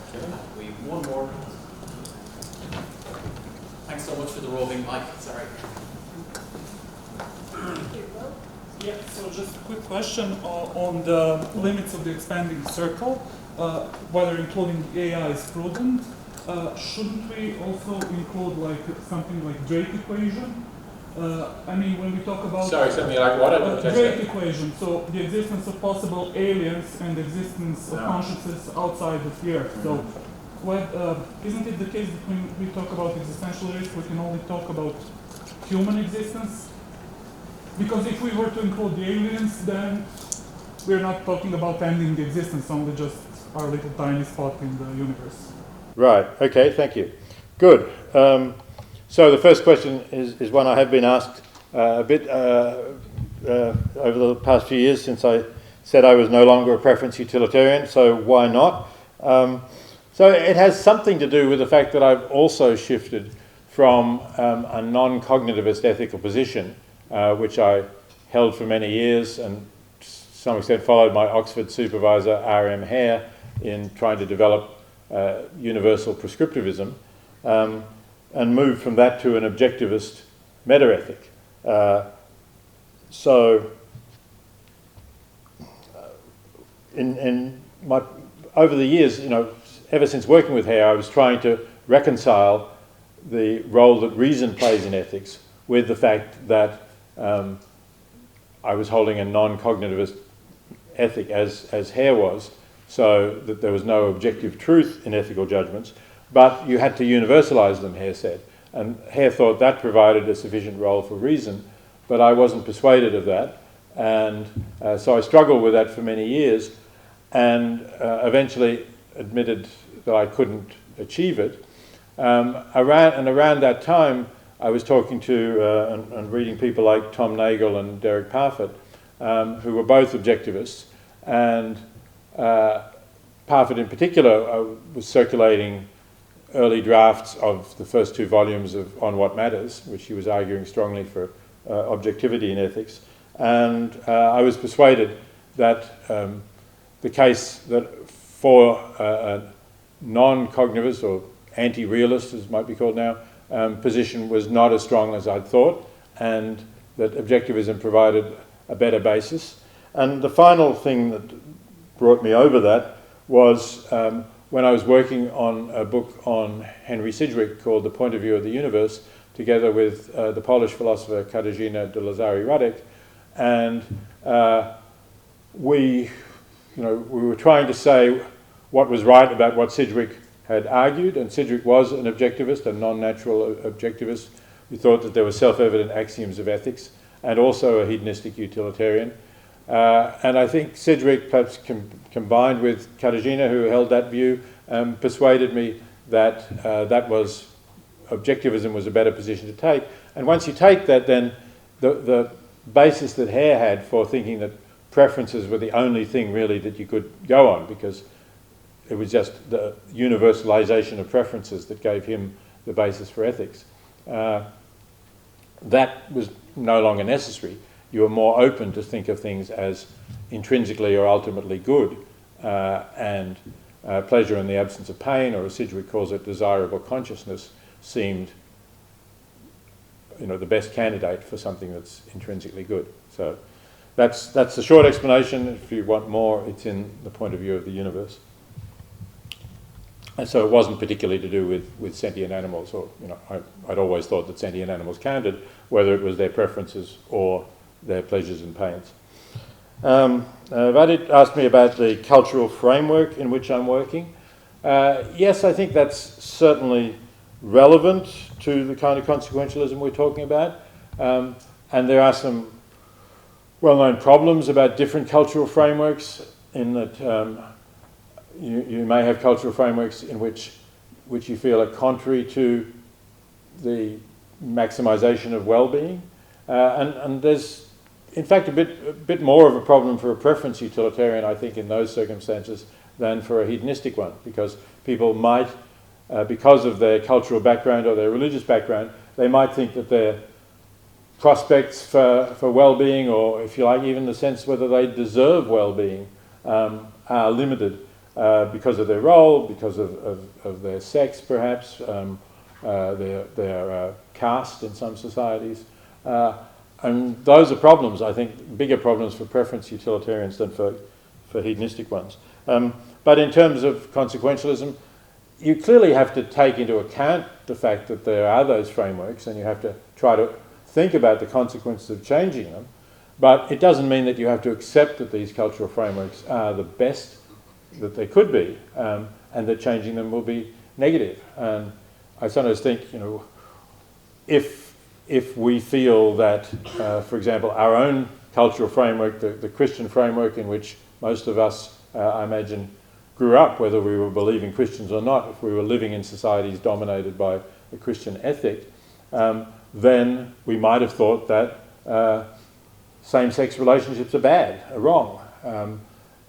Okay, we have one more. Thanks so much for the roving mic. Sorry. Yeah, so just a quick question on the limits of the expanding circle, whether including AI is prudent. Shouldn't we also include like something like Drake equation? I mean, when we talk about Something like what? Drake equation, so the existence of possible aliens and the existence of consciousness outside of the Earth. So, isn't it the case that when we talk about existential risk, we can only talk about human existence? Because if we were to include the aliens, then we're not talking about ending the existence, only just our little tiny spot in the universe. Right, okay, thank you. Good. So the first question is one I have been asked a bit over the past few years since I said I was no longer a preference utilitarian, so why not? So it has something to do with the fact that I've also shifted from a non-cognitivist ethical position, which I held for many years and to some extent followed my Oxford supervisor R.M. Hare in trying to develop universal prescriptivism, and moved from that to an objectivist meta-ethic. Over the years, ever since working with Hare, I was trying to reconcile the role that reason plays in ethics with the fact that I was holding a non-cognitivist ethic as Hare was, so that there was no objective truth in ethical judgments, but you had to universalize them, Hare said. And Hare thought that provided a sufficient role for reason, but I wasn't persuaded of that. And so I struggled with that for many years and eventually admitted that I couldn't achieve it. Around that time, I was talking to and reading people like Tom Nagel and Derek Parfit, who were both objectivists, and Parfit in particular was circulating early drafts of the first 2 volumes of On What Matters, which he was arguing strongly for objectivity in ethics. And I was persuaded that the case that for a non-cognitivist or anti-realist, as it might be called now, position was not as strong as I'd thought, and that objectivism provided a better basis. And the final thing that brought me over that was when I was working on a book on Henry Sidgwick called The Point of View of the Universe, together with the Polish philosopher Katarzyna de Lazary-Radek, and we were trying to say what was right about what Sidgwick had argued, and Sidgwick was an objectivist, a non-natural objectivist, who thought that there were self-evident axioms of ethics, and also a hedonistic utilitarian. And I think Sidgwick, perhaps combined with Katarzyna, who held that view, persuaded me that objectivism was a better position to take. And once you take that, then the basis that Hare had for thinking that preferences were the only thing really that you could go on, because it was just the universalization of preferences that gave him the basis for ethics. That was no longer necessary. You were more open to think of things as intrinsically or ultimately good, and pleasure in the absence of pain, or as Sidgwick calls it, desirable consciousness, seemed the best candidate for something that's intrinsically good. So that's the short explanation. If you want more, it's in The Point of View of the Universe. And so it wasn't particularly to do with sentient animals, or I'd always thought that sentient animals counted, whether it was their preferences or their pleasures and pains. Vadit asked me about the cultural framework in which I'm working. Yes, I think that's certainly relevant to the kind of consequentialism we're talking about. And there are some well-known problems about different cultural frameworks, in that you may have cultural frameworks in which you feel are contrary to the maximization of well-being. And there's, in fact, a bit more of a problem for a preference utilitarian, I think, in those circumstances than for a hedonistic one, because people might, because of their cultural background or their religious background, they might think that their prospects for well-being, or if you like, even the sense whether they deserve well-being, are limited because of their role, because of their sex, perhaps, their caste in some societies. And those are problems, I think, bigger problems for preference utilitarians than for hedonistic ones. But in terms of consequentialism, you clearly have to take into account the fact that there are those frameworks, and you have to try to think about the consequences of changing them. But it doesn't mean that you have to accept that these cultural frameworks are the best that they could be, and that changing them will be negative. And I sometimes think, if we feel that, for example, our own cultural framework, the Christian framework in which most of us, I imagine, grew up, whether we were believing Christians or not, if we were living in societies dominated by a Christian ethic, then we might have thought that same-sex relationships are bad, are wrong.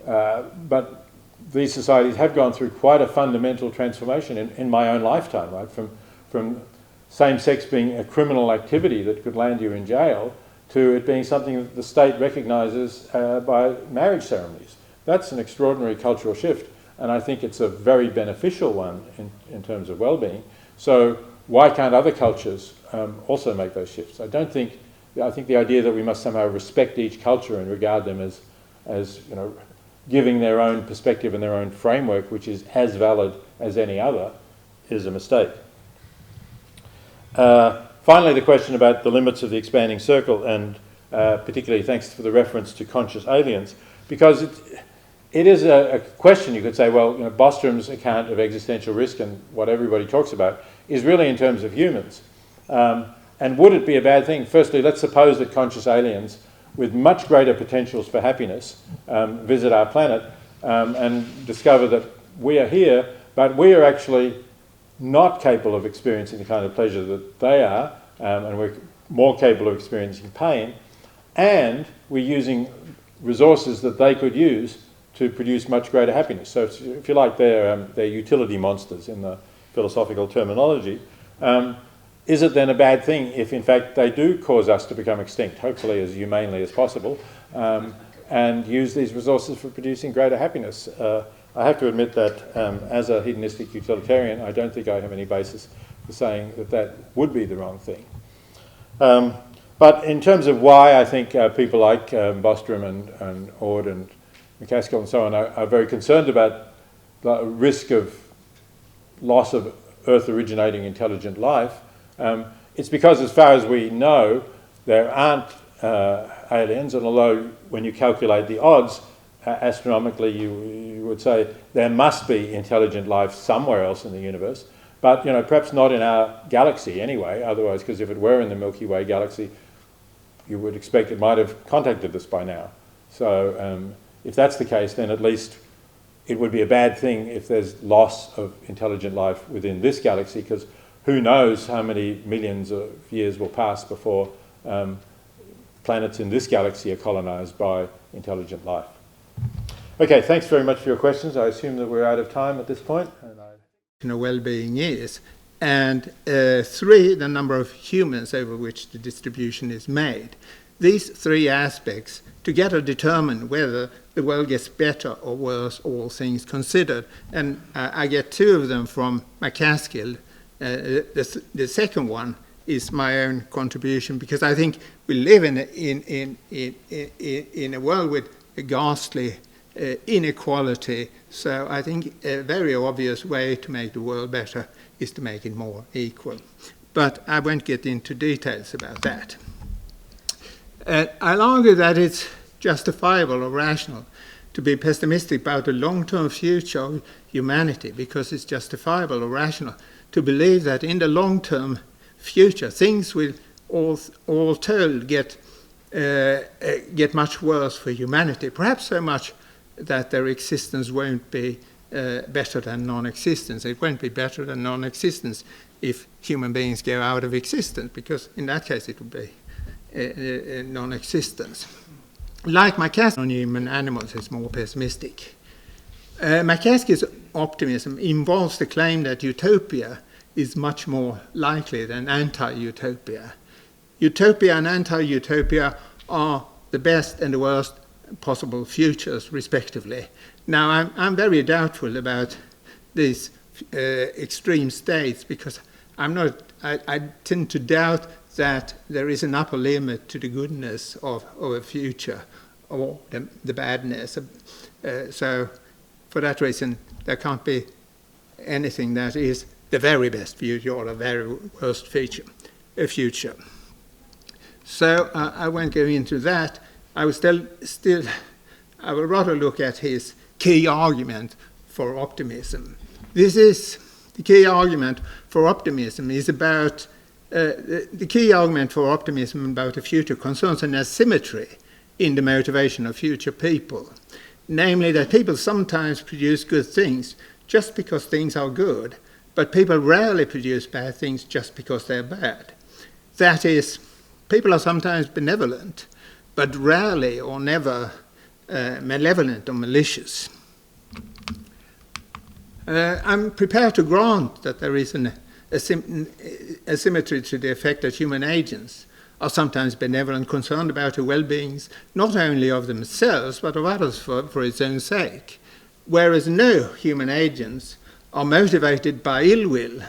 But these societies have gone through quite a fundamental transformation in my own lifetime, right? From same-sex being a criminal activity that could land you in jail to it being something that the state recognises by marriage ceremonies. That's an extraordinary cultural shift, and I think it's a very beneficial one in terms of well-being. So why can't other cultures also make those shifts? I think the idea that we must somehow respect each culture and regard them as giving their own perspective and their own framework, which is as valid as any other, is a mistake. Finally, the question about the limits of the expanding circle, and particularly thanks for the reference to conscious aliens, because it is a question. You could say, well, Bostrom's account of existential risk and what everybody talks about is really in terms of humans. And would it be a bad thing? Firstly, let's suppose that conscious aliens with much greater potentials for happiness visit our planet and discover that we are here, but we are actually not capable of experiencing the kind of pleasure that they are, and we're more capable of experiencing pain, and we're using resources that they could use to produce much greater happiness. So if you like, they're utility monsters in philosophical terminology, is it then a bad thing if in fact they do cause us to become extinct, hopefully as humanely as possible, and use these resources for producing greater happiness? I have to admit that as a hedonistic utilitarian, I don't think I have any basis for saying that that would be the wrong thing. But in terms of why I think people like Bostrom and Ord and McCaskill and so on are very concerned about the risk of loss of Earth-originating intelligent life, it's because as far as we know, there aren't aliens, and although when you calculate the odds, astronomically you would say there must be intelligent life somewhere else in the universe, but perhaps not in our galaxy anyway, otherwise, because if it were in the Milky Way galaxy, you would expect it might have contacted us by now. So if that's the case, then at least it would be a bad thing if there's loss of intelligent life within this galaxy, because who knows how many millions of years will pass before planets in this galaxy are colonized by intelligent life. Okay, thanks very much for your questions. I assume that we're out of time at this point. Well-being is, and 3, the number of humans over which the distribution is made. These 3 aspects together determine whether the world gets better or worse, all things considered. And I get 2 of them from McCaskill. The second one is my own contribution, because I think we live in a world with a ghastly inequality. So I think a very obvious way to make the world better is to make it more equal. But I won't get into details about that. I'll argue that it's justifiable or rational to be pessimistic about the long-term future of humanity, because it's justifiable or rational to believe that in the long-term future things will all told get much worse for humanity, perhaps so much that their existence won't be better than non-existence. It won't be better than non-existence if human beings go out of existence, because in that case it would be non-existence. Like McCaskill on human animals, it's more pessimistic. McCaskill's optimism involves the claim that utopia is much more likely than anti-utopia. Utopia and anti-utopia are the best and the worst possible futures, respectively. Now, I'm very doubtful about these extreme states, because I tend to doubt that there is an upper limit to the goodness of a future or the badness. So, for that reason, there can't be anything that is the very best future or the very worst future. So I won't go into that. I will rather look at his key argument for optimism. The key argument for optimism about the future concerns an asymmetry in the motivation of future people, namely that people sometimes produce good things just because things are good, but people rarely produce bad things just because they're bad. That is, people are sometimes benevolent, but rarely or never malevolent or malicious. I'm prepared to grant that there is a symmetry to the effect that human agents are sometimes benevolent, concerned about the well-beings not only of themselves but of others for its own sake, whereas no human agents are motivated by ill will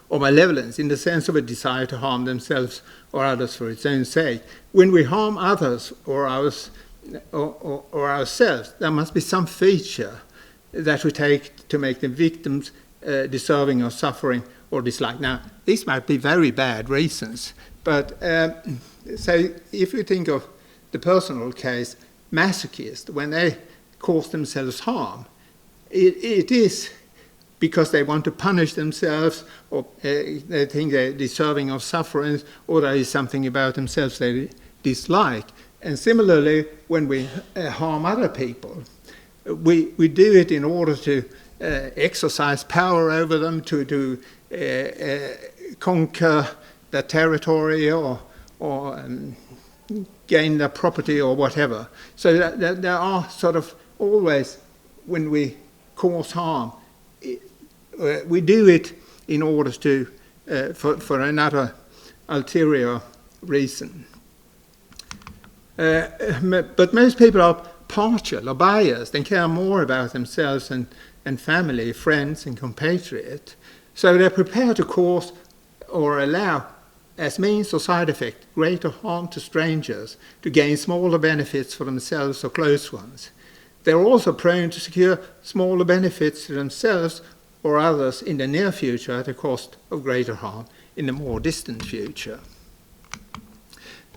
or malevolence in the sense of a desire to harm themselves or others for its own sake. When we harm others or ourselves, there must be some feature that we take to make the victims deserving of suffering or dislike. Now, these might be very bad reasons, but so if you think of the personal case, masochists, when they cause themselves harm, it is because they want to punish themselves, or they think they're deserving of suffering, or there is something about themselves they dislike. And similarly, when we harm other people, we do it in order to exercise power over them, to conquer their territory or gain their property or whatever. So that there are sort of always, when we cause harm, we do it in order to for another ulterior reason. But most people are partial or biased and care more about themselves and family, friends and compatriots. So they're prepared to cause or allow, as means or side effect, greater harm to strangers to gain smaller benefits for themselves or close ones. They're also prone to secure smaller benefits to themselves or others in the near future at the cost of greater harm in the more distant future.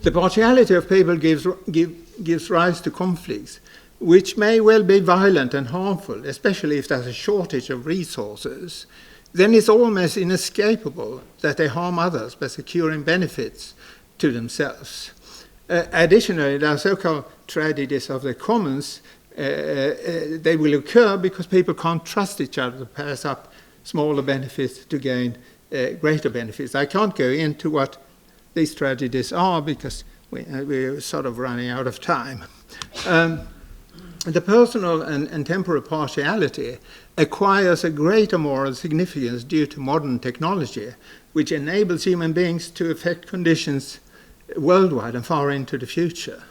The partiality of people gives rise to conflicts, which may well be violent and harmful, especially if there's a shortage of resources. Then it's almost inescapable that they harm others by securing benefits to themselves. Additionally, there are so-called tragedies of the commons. They will occur because people can't trust each other to pass up smaller benefits to gain greater benefits. I can't go into what these tragedies are because we're sort of running out of time. The personal and temporal partiality acquires a greater moral significance due to modern technology, which enables human beings to affect conditions worldwide and far into the future.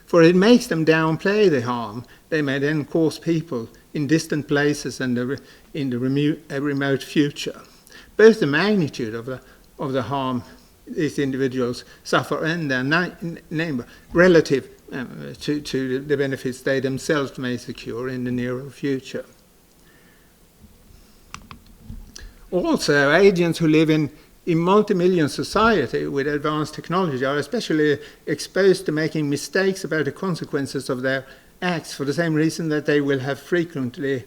For it makes them downplay the harm they may then cause people in distant places and in the remote future. Both the magnitude of the harm these individuals suffer and their neighbor relative to the benefits they themselves may secure in the nearer future. Also, agents who live in multi-million society with advanced technology are especially exposed to making mistakes about the consequences of their acts for the same reason that they will have frequently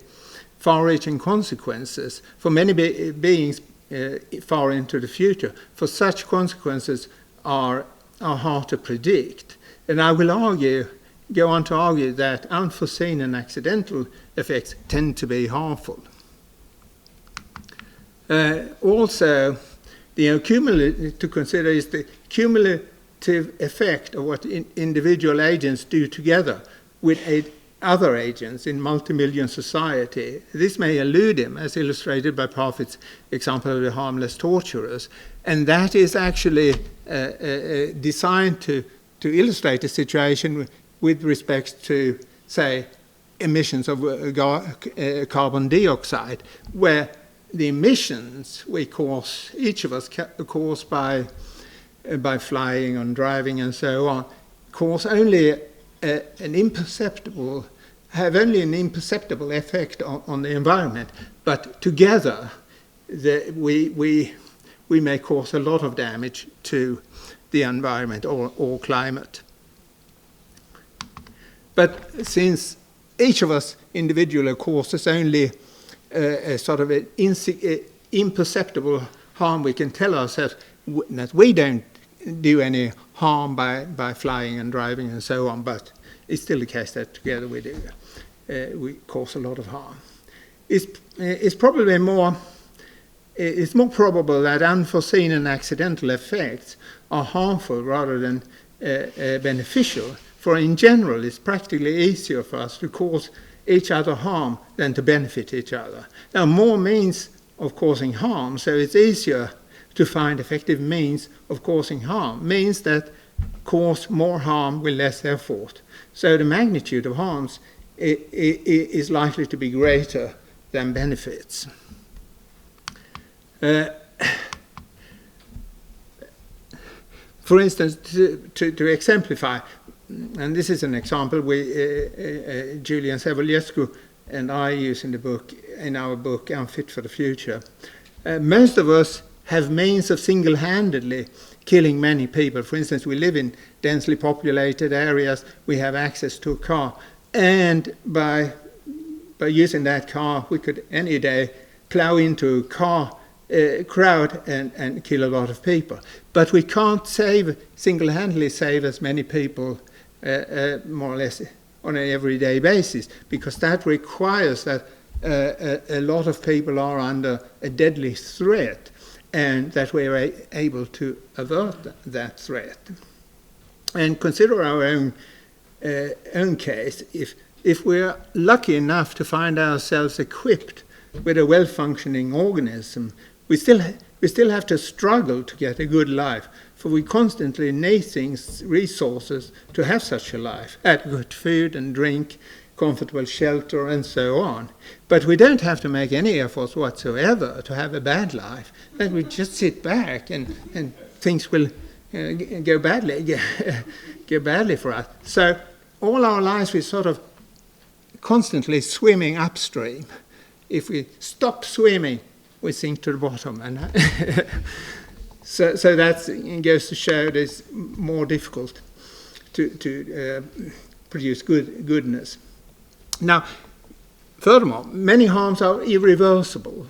far-reaching consequences for many beings far into the future. For such consequences are hard to predict. And I will go on to argue that unforeseen and accidental effects tend to be harmful. Also, to consider is the cumulative effect of what individual agents do together with other agents in multi-million society. This may elude him, as illustrated by Parfit's example of the harmless torturers, and that is actually designed to illustrate the situation with respect to, say, emissions of carbon dioxide, where the emissions we cause, each of us cause by flying and driving and so on, cause only an imperceptible effect on the environment, but together we may cause a lot of damage to the environment or climate. But since each of us individually causes only a sort of an imperceptible harm, we can tell ourselves that we don't do any harm by flying and driving and so on, but it's still the case that together we cause a lot of harm. It's probably more probable that unforeseen and accidental effects are harmful rather than beneficial, for in general it's practically easier for us to cause each other harm than to benefit each other. There are more means of causing harm, so it's easier to find effective means of causing harm, means that cause more harm with less effort. So the magnitude of harms is likely to be greater than benefits. For instance, to exemplify, and this is an example Julian Sevoliescu and I use in our book Unfit for the Future. Most of us have means of single-handedly killing many people. For instance, we live in densely populated areas, we have access to a car, and by using that car we could any day plow into a crowd and kill a lot of people. But we can't single-handedly save as many people more or less on an everyday basis, because that requires that a lot of people are under a deadly threat, and that we are able to avert that threat. And consider our own case. If we are lucky enough to find ourselves equipped with a well-functioning organism we still have to struggle to get a good life, for we constantly need things, resources to have such a life, adequate food and drink, comfortable shelter, and so on. But we don't have to make any efforts whatsoever to have a bad life. Then we just sit back and things will go badly for us. So all our lives we're sort of constantly swimming upstream. If we stop swimming, we sink to the bottom. And so that goes to show it is more difficult to produce goodness. Now, furthermore, many harms are irreversible.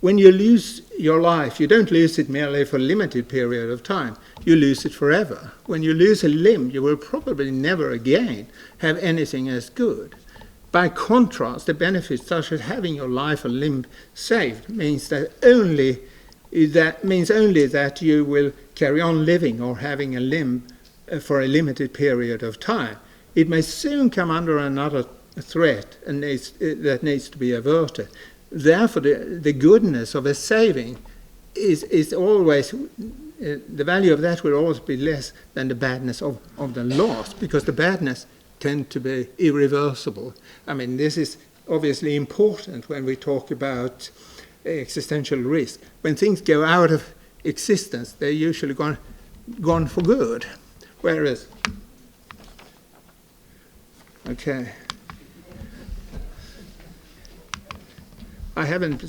When you lose your life, you don't lose it merely for a limited period of time. You lose it forever. When you lose a limb, you will probably never again have anything as good. By contrast, the benefits such as having your life or limb saved means only that you will carry on living or having a limb for a limited period of time. It may soon come under another threat and that needs to be averted. Therefore, the goodness of a saving is always, the value of that will always be less than the badness of the loss, because the badness tend to be irreversible. I mean, this is obviously important when we talk about existential risk. When things go out of existence, they're usually gone for good. Whereas, okay, I haven't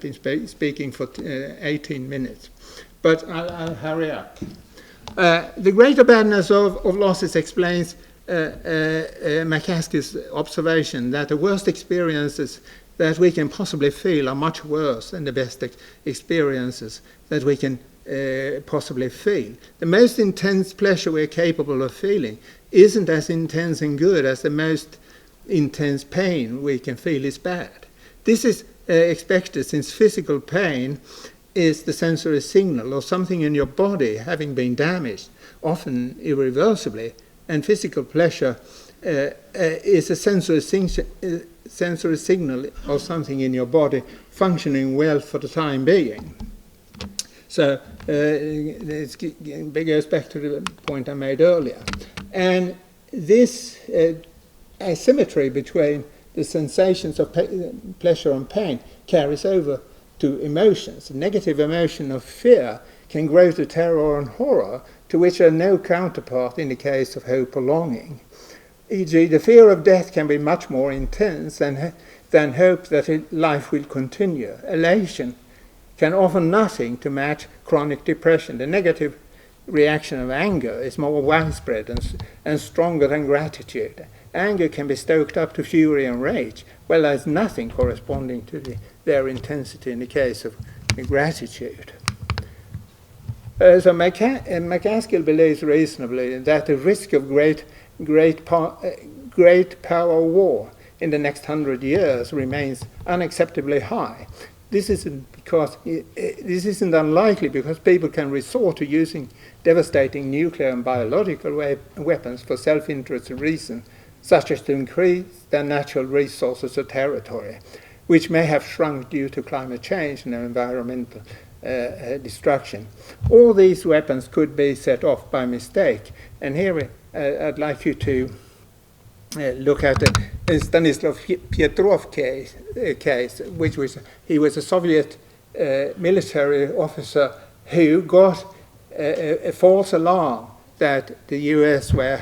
been speaking for 18 minutes, but I'll hurry up. The greater badness of losses explains McCaskill's observation that the worst experiences that we can possibly feel are much worse than the best experiences that we can possibly feel. The most intense pleasure we're capable of feeling isn't as intense and good as the most intense pain we can feel is bad. This is expected, since physical pain is the sensory signal of something in your body having been damaged, often irreversibly, and physical pleasure is a sensory signal of something in your body functioning well for the time being. So it goes back to the point I made earlier. And this asymmetry between the sensations of pleasure and pain carries over to emotions. The negative emotion of fear can grow to terror and horror, to which are no counterpart in the case of hope or longing. E.g., the fear of death can be much more intense than hope that life will continue. Elation can offer nothing to match chronic depression. The negative reaction of anger is more widespread and stronger than gratitude. Anger can be stoked up to fury and rage, well, there's nothing corresponding to their intensity in the case of gratitude. So McCaskill believes reasonably that the risk of great power war in the next 100 years remains unacceptably high. This isn't unlikely because people can resort to using devastating nuclear and biological weapons for self-interest reasons, such as to increase their natural resources or territory, which may have shrunk due to climate change and environmental destruction. All these weapons could be set off by mistake. And here I'd like you to look at the Stanislav Pietrov case, which he was a Soviet military officer who got a false alarm that the US were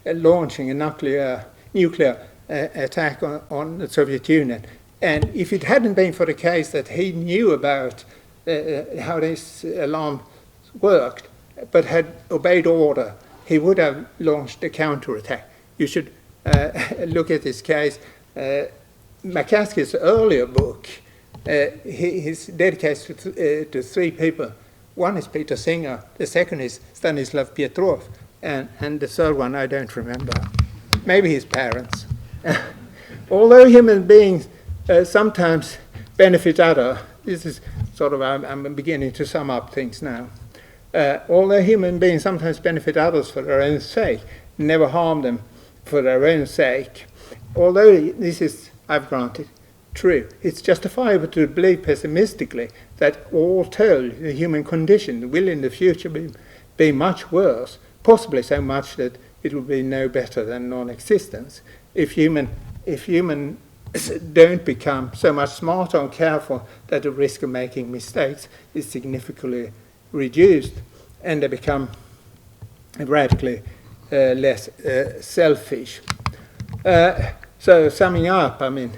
launching a nuclear attack on the Soviet Union. And if it hadn't been for the case that he knew about how this alarm worked, but had obeyed order, he would have launched a counterattack. You should look at this case. McCaskill's earlier book, he's dedicated to three people. One is Peter Singer, the second is Stanislav Pietrov, and the third one I don't remember. Maybe his parents. Although human beings sometimes benefit others, this is sort of, I'm beginning to sum up things now. Although human beings sometimes benefit others for their own sake, never harm them for their own sake. Although this is, I've granted, true. It's justifiable to believe pessimistically that all told, the human condition will in the future be much worse, possibly so much that it will be no better than non-existence. If humans don't become so much smarter and careful that the risk of making mistakes is significantly reduced, and they become radically less selfish. So summing up, I mean,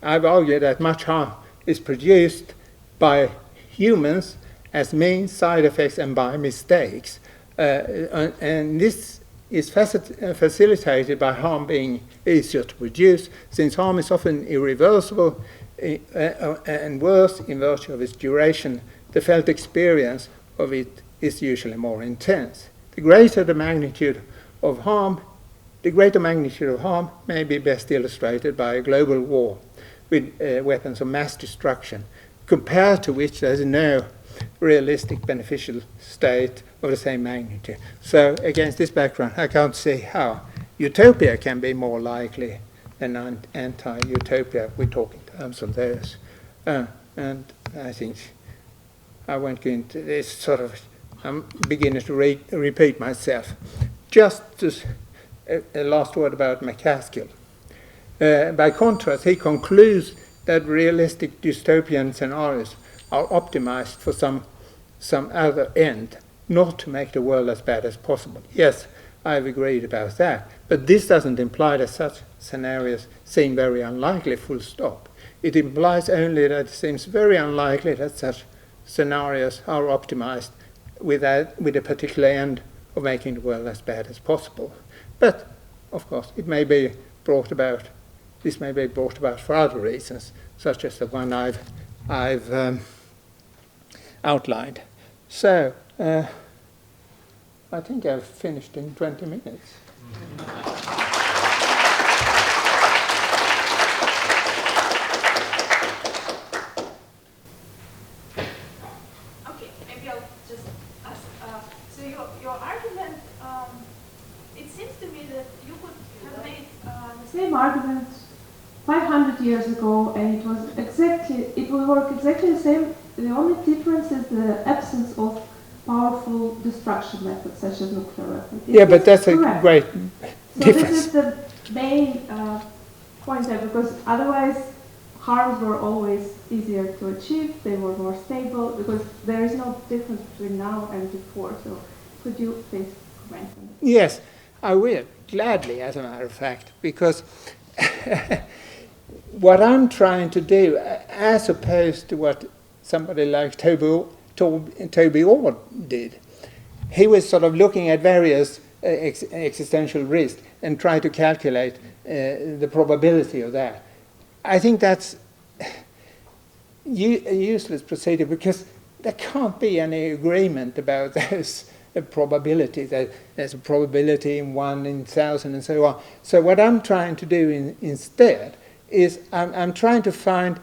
I've argued that much harm is produced by humans as means, side effects, and by mistakes. And this is facilitated by harm being easier to produce, since harm is often irreversible and worse in virtue of its duration. The felt experience of it is usually more intense. The greater the magnitude of harm may be best illustrated by a global war with weapons of mass destruction, compared to which there is no realistic beneficial state of the same magnitude. So against this background, I can't see how utopia can be more likely than anti-utopia. We talk in terms of those. And I think I won't go into this sort of, I'm beginning to repeat myself. Just a last word about McCaskill. By contrast, he concludes that realistic dystopian scenarios are optimized for some other end, not to make the world as bad as possible. Yes, I've agreed about that, but this doesn't imply that such scenarios seem very unlikely, full stop. It implies only that it seems very unlikely that such scenarios are optimized with a particular end of making the world as bad as possible. But, of course, this may be brought about for other reasons, such as the one I've outlined. So, I think I've finished in 20 minutes. Okay, maybe I'll just ask. So your argument, it seems to me that you could have made the same argument 500 years ago, and it will work exactly the same. The only difference is the absence of powerful destruction methods such as nuclear weapons. Yeah, but that's correct. A great difference. So this is the main point there, because otherwise harms were always easier to achieve, they were more stable, because there is no difference between now and before. So could you please comment on that? Yes, I will, gladly, as a matter of fact, because what I'm trying to do, as opposed to what somebody like Toby Ord did, he was sort of looking at various existential risks and trying to calculate the probability of that. I think that's a useless procedure, because there can't be any agreement about those probabilities. There's a probability in 1 in 1,000 and so on. So what I'm trying to do instead is I'm trying to find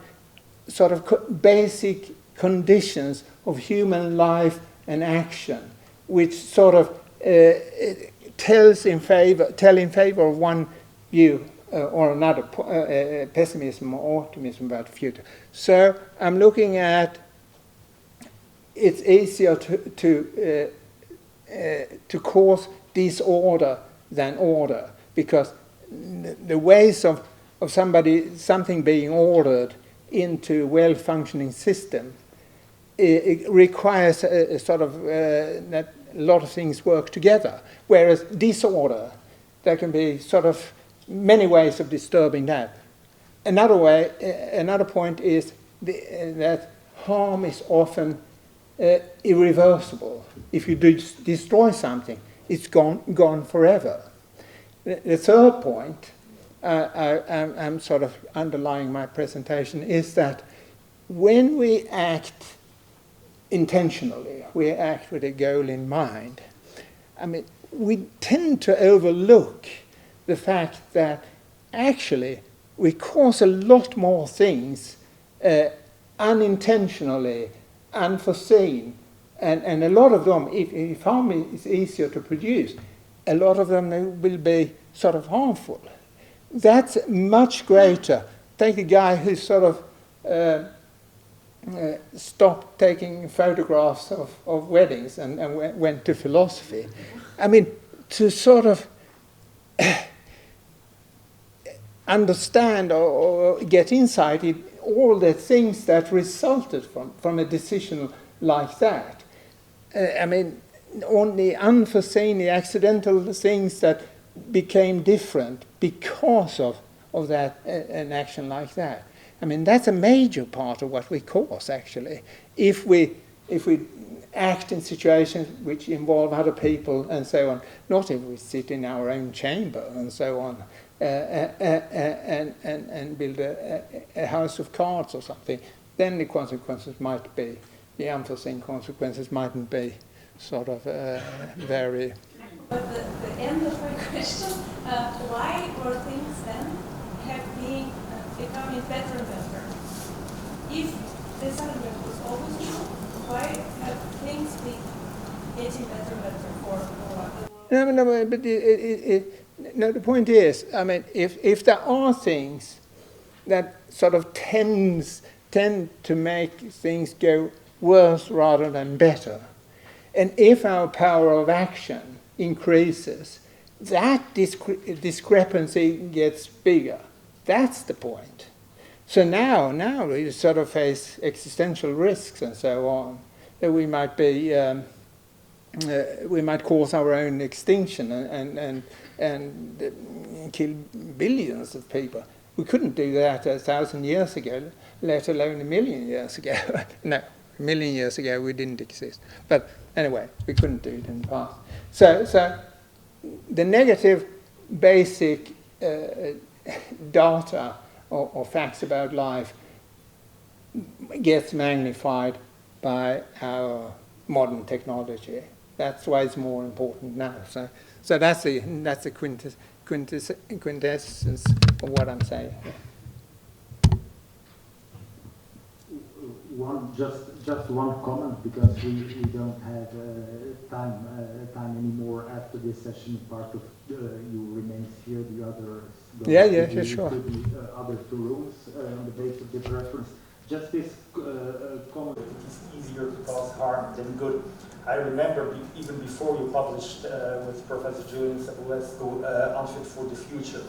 sort of basic conditions of human life and action, which sort of tell in favor of one view or another, pessimism or optimism about the future. So I'm looking at it's easier to cause disorder than order, because the ways of something being ordered into a well-functioning system, it requires a sort of that a lot of things work together. Whereas disorder, there can be sort of many ways of disturbing that. Another point is that harm is often irreversible. If you destroy something, it's gone forever. The third point, I'm sort of underlying my presentation, is that when we act intentionally, we act with a goal in mind, I mean, we tend to overlook the fact that actually we cause a lot more things unintentionally, unforeseen, and a lot of them, if harm is easier to produce, a lot of them will be sort of harmful. That's much greater take a guy who sort of stopped taking photographs of weddings and went to philosophy. I mean, to sort of understand or get insight in all the things that resulted from a decision like that. I mean, only unforeseen, the accidental things that became different because of that, an action like that. I mean, that's a major part of what we cause, actually. If we act in situations which involve other people and so on, not if we sit in our own chamber and so on, and build a house of cards or something, then the consequences might be, the unforeseen consequences mightn't be sort of very... But the end of my question, why were things then becoming better and better? If this argument was always true, why have things been getting better and better for the world? No, but no, the point is, I mean, if there are things that sort of tend to make things go worse rather than better, and if our power of action increases, that discrepancy gets bigger. That's the point. So now we sort of face existential risks and so on. That we might be, we might cause our own extinction and kill billions of people. We couldn't do that 1,000 years ago, let alone 1,000,000 years ago. No, 1,000,000 years ago we didn't exist. But anyway, we couldn't do it in the past. So the negative basic data or facts about life gets magnified by our modern technology. That's why it's more important now. So that's the quintessence of what I'm saying. Just one comment, because we don't have time anymore after this session. Part of you remains here, the others go sure. to the other two rooms on the basis of the reference. Just this comment. It's easier to cause harm than good. I remember even before you published with Professor Julian Sabulescu Unfit for the Future.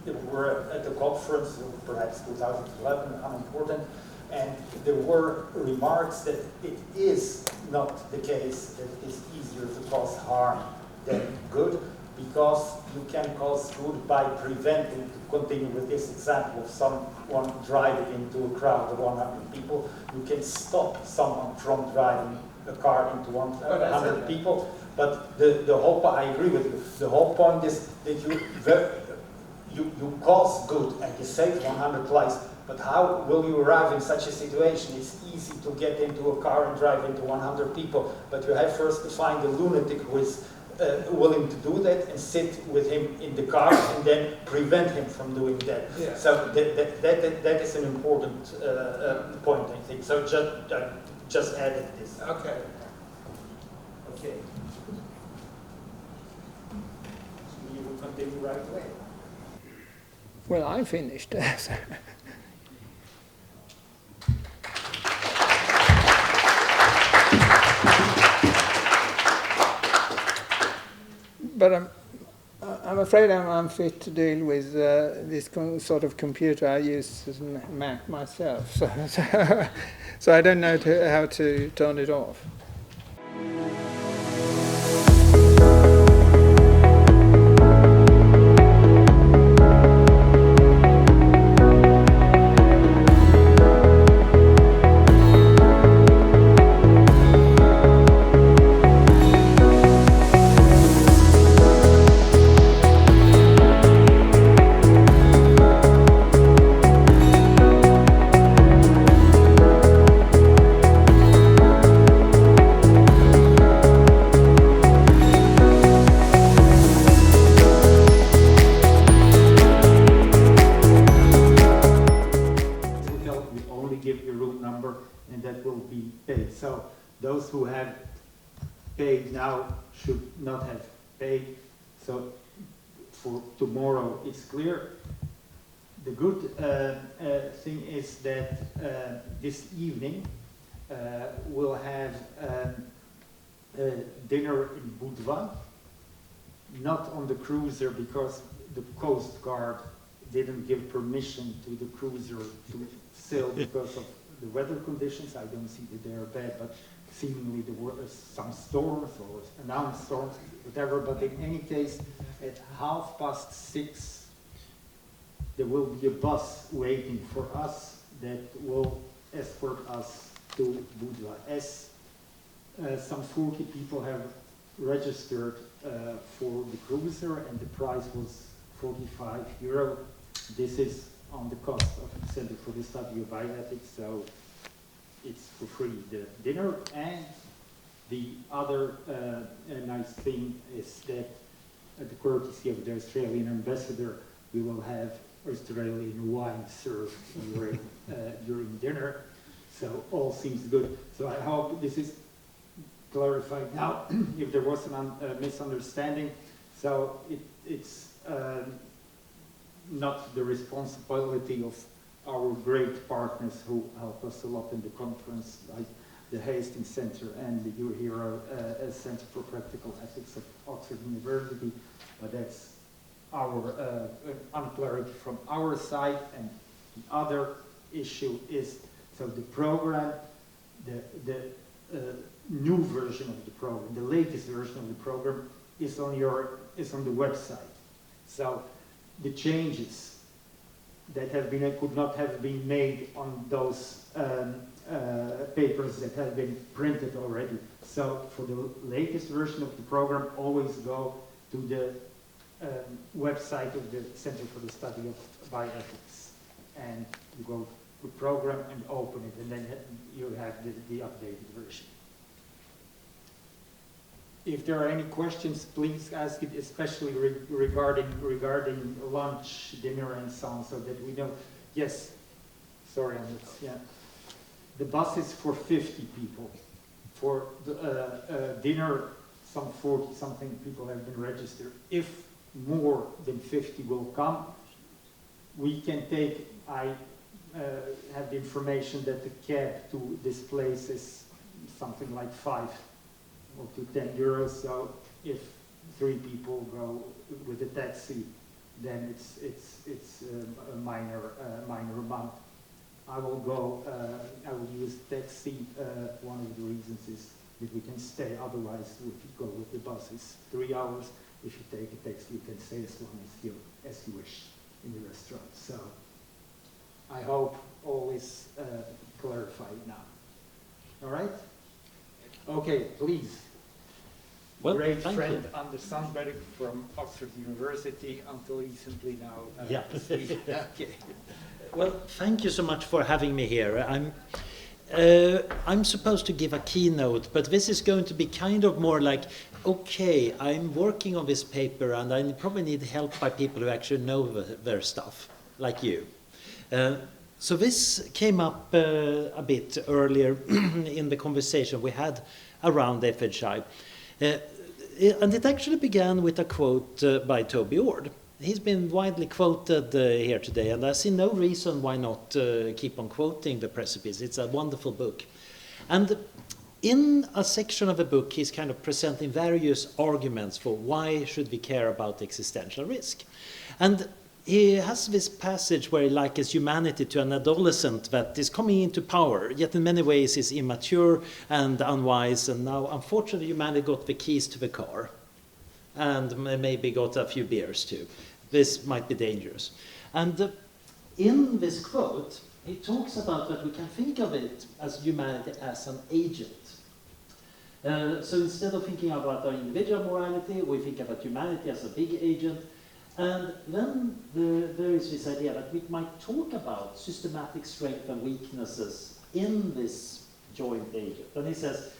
We were at the conference, perhaps 2011, unimportant, and there were remarks that it is not the case that it is easier to cause harm than good, because you can cause good by preventing, to continue with this example of someone driving into a crowd of 100 people, you can stop someone from driving a car into 100 people. But the whole point, I agree with you, the whole point is that you cause good and you save 100 lives, but how will you arrive in such a situation? It's easy to get into a car and drive into 100 people, but you have first to find a lunatic who is willing to do that and sit with him in the car and then prevent him from doing that. Yeah. So that is an important point, I think. So just added this. Okay. Okay. You will continue right away. Well, I finished. But I'm afraid I'm unfit to deal with this sort of computer. I use as Mac myself, so I don't know how to turn it off. Who have paid now should not have paid. So for tomorrow it's clear. The good thing is that this evening we'll have dinner in Budva, not on the cruiser because the Coast Guard didn't give permission to the cruiser to sail because of the weather conditions. I don't see that they are bad, but seemingly there were some storms or announced storms, whatever. But in any case, at 6:30, there will be a bus waiting for us that will escort us to Budva. As some 40 people have registered for the cruiser and the price was €45. This is on the cost of the Center for the Study of Bioethics, so it's for free, the dinner. And the other nice thing is that at the courtesy of the Australian ambassador, we will have Australian wine served during dinner. So all seems good. So I hope this is clarified now. If there was a misunderstanding, so it's not the responsibility of our great partners who help us a lot in the conference, like the Hastings Center and the Hero Center for Practical Ethics of Oxford University, but that's our unclarity from our side. And the other issue is, so the program, the new version of the program, the latest version of the program is on the website. So the changes that have been could not have been made on those papers that have been printed already. So for the latest version of the program, always go to the website of the Center for the Study of Bioethics, and you go to program and open it, and then you have the updated version. If there are any questions, please ask it, especially regarding lunch, dinner, and so on, so that we know. Yes, sorry, yeah. The bus is for 50 people. For the dinner, some 40-something people have been registered. If more than 50 will come, we can take, I have the information that the cab to this place is something like 5 or to 10 euros. So if 3 people go with a taxi, then it's a minor amount. I will use taxi. One of the reasons is that we can stay. Otherwise, if you go with the bus, it's 3 hours. If you take a taxi, you can stay as long as you wish in the restaurant. So I hope all is clarified now. All right? Okay, please. Well, Great friend Anders Sandberg from Oxford University, until recently now. Yeah. Okay. Well, thank you so much for having me here. I'm supposed to give a keynote, but this is going to be kind of more like, okay, I'm working on this paper and I probably need help by people who actually know their stuff, like you. So this came up a bit earlier in the conversation we had around FHI. And it actually began with a quote by Toby Ord. He's been widely quoted here today, and I see no reason why not keep on quoting The Precipice. It's a wonderful book. And in a section of the book, he's kind of presenting various arguments for why should we care about existential risk. And he has this passage where he likens humanity to an adolescent that is coming into power, yet in many ways is immature and unwise, and now unfortunately humanity got the keys to the car and maybe got a few beers too. This might be dangerous. And in this quote, he talks about that we can think of it as humanity as an agent. So instead of thinking about our individual morality, we think about humanity as a big agent. And then there is this idea that we might talk about systematic strengths and weaknesses in this joint agent. And he says,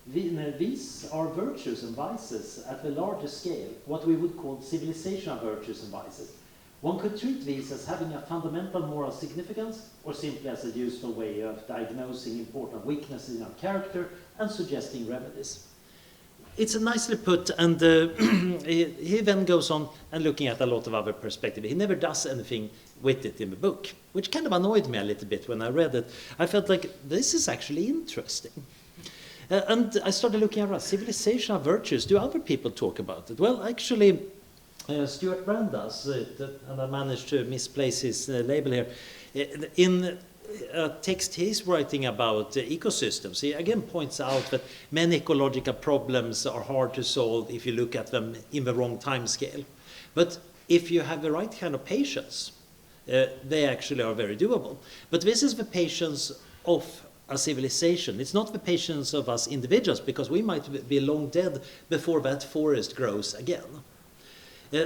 these are virtues and vices at the larger scale, what we would call civilizational virtues and vices. One could treat these as having a fundamental moral significance, or simply as a useful way of diagnosing important weaknesses in our character and suggesting remedies. it's nicely put, and he then goes on and looking at a lot of other perspectives. He never does anything with it in the book, which kind of annoyed me a little bit when I read it. I felt like this is actually interesting. And I started looking around, civilization of virtues, do other people talk about it? Well, actually, Stuart Brand does it, and I managed to misplace his label here. In a text he's writing about ecosystems, he again points out that many ecological problems are hard to solve if you look at them in the wrong time scale. But if you have the right kind of patience, they actually are very doable. But this is the patience of a civilization. It's not the patience of us individuals, because we might be long dead before that forest grows again.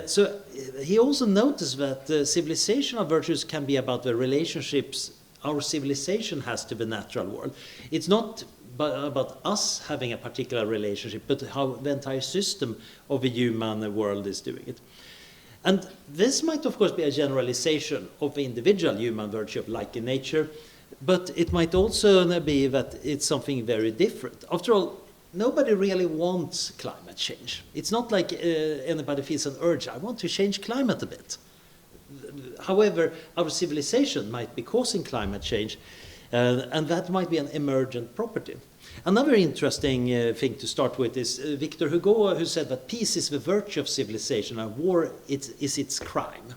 So he also noticed that the civilization of virtues can be about the relationships our civilization has to the natural world. It's not about us having a particular relationship, but how the entire system of the human world is doing it. And this might, of course, be a generalization of the individual human virtue of like in nature, but it might also be that it's something very different. After all, nobody really wants climate change. It's not like anybody feels an urge, I want to change climate a bit. However, our civilization might be causing climate change, and that might be an emergent property. Another interesting thing to start with is Victor Hugo, who said that peace is the virtue of civilization and war is its crime.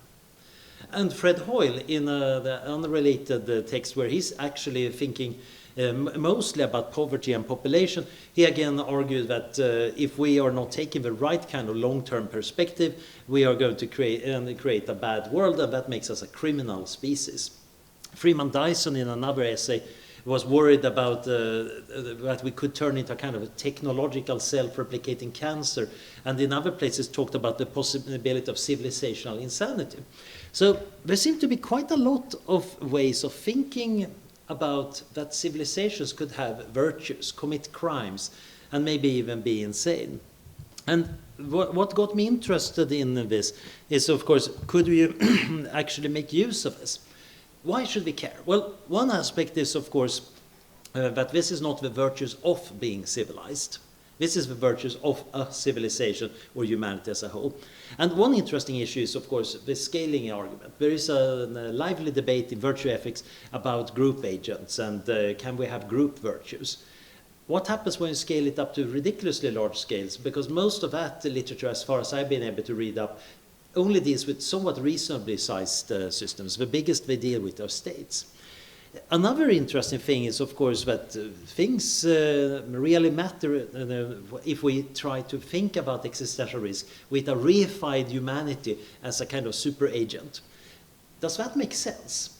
And Fred Hoyle, in the unrelated text where he's actually thinking mostly about poverty and population, he again argued that if we are not taking the right kind of long-term perspective, we are going to create a bad world, and that makes us a criminal species. Freeman Dyson, in another essay, was worried about that we could turn into a kind of a technological self-replicating cancer, and in other places talked about the possibility of civilizational insanity. So there seem to be quite a lot of ways of thinking about that civilizations could have virtues, commit crimes, and maybe even be insane. And what got me interested in this is, of course, could we actually make use of this? Why should we care? Well, one aspect is, of course, that this is not the virtues of being civilized. This is the virtues of a civilization or humanity as a whole. And one interesting issue is, of course, the scaling argument. There is a lively debate in virtue ethics about group agents and can we have group virtues. What happens when you scale it up to ridiculously large scales? Because most of that literature, as far as I've been able to read up, only deals with somewhat reasonably sized systems. The biggest they deal with are states. Another interesting thing is, of course, that things really matter if we try to think about existential risk with a reified humanity as a kind of super agent. Does that make sense?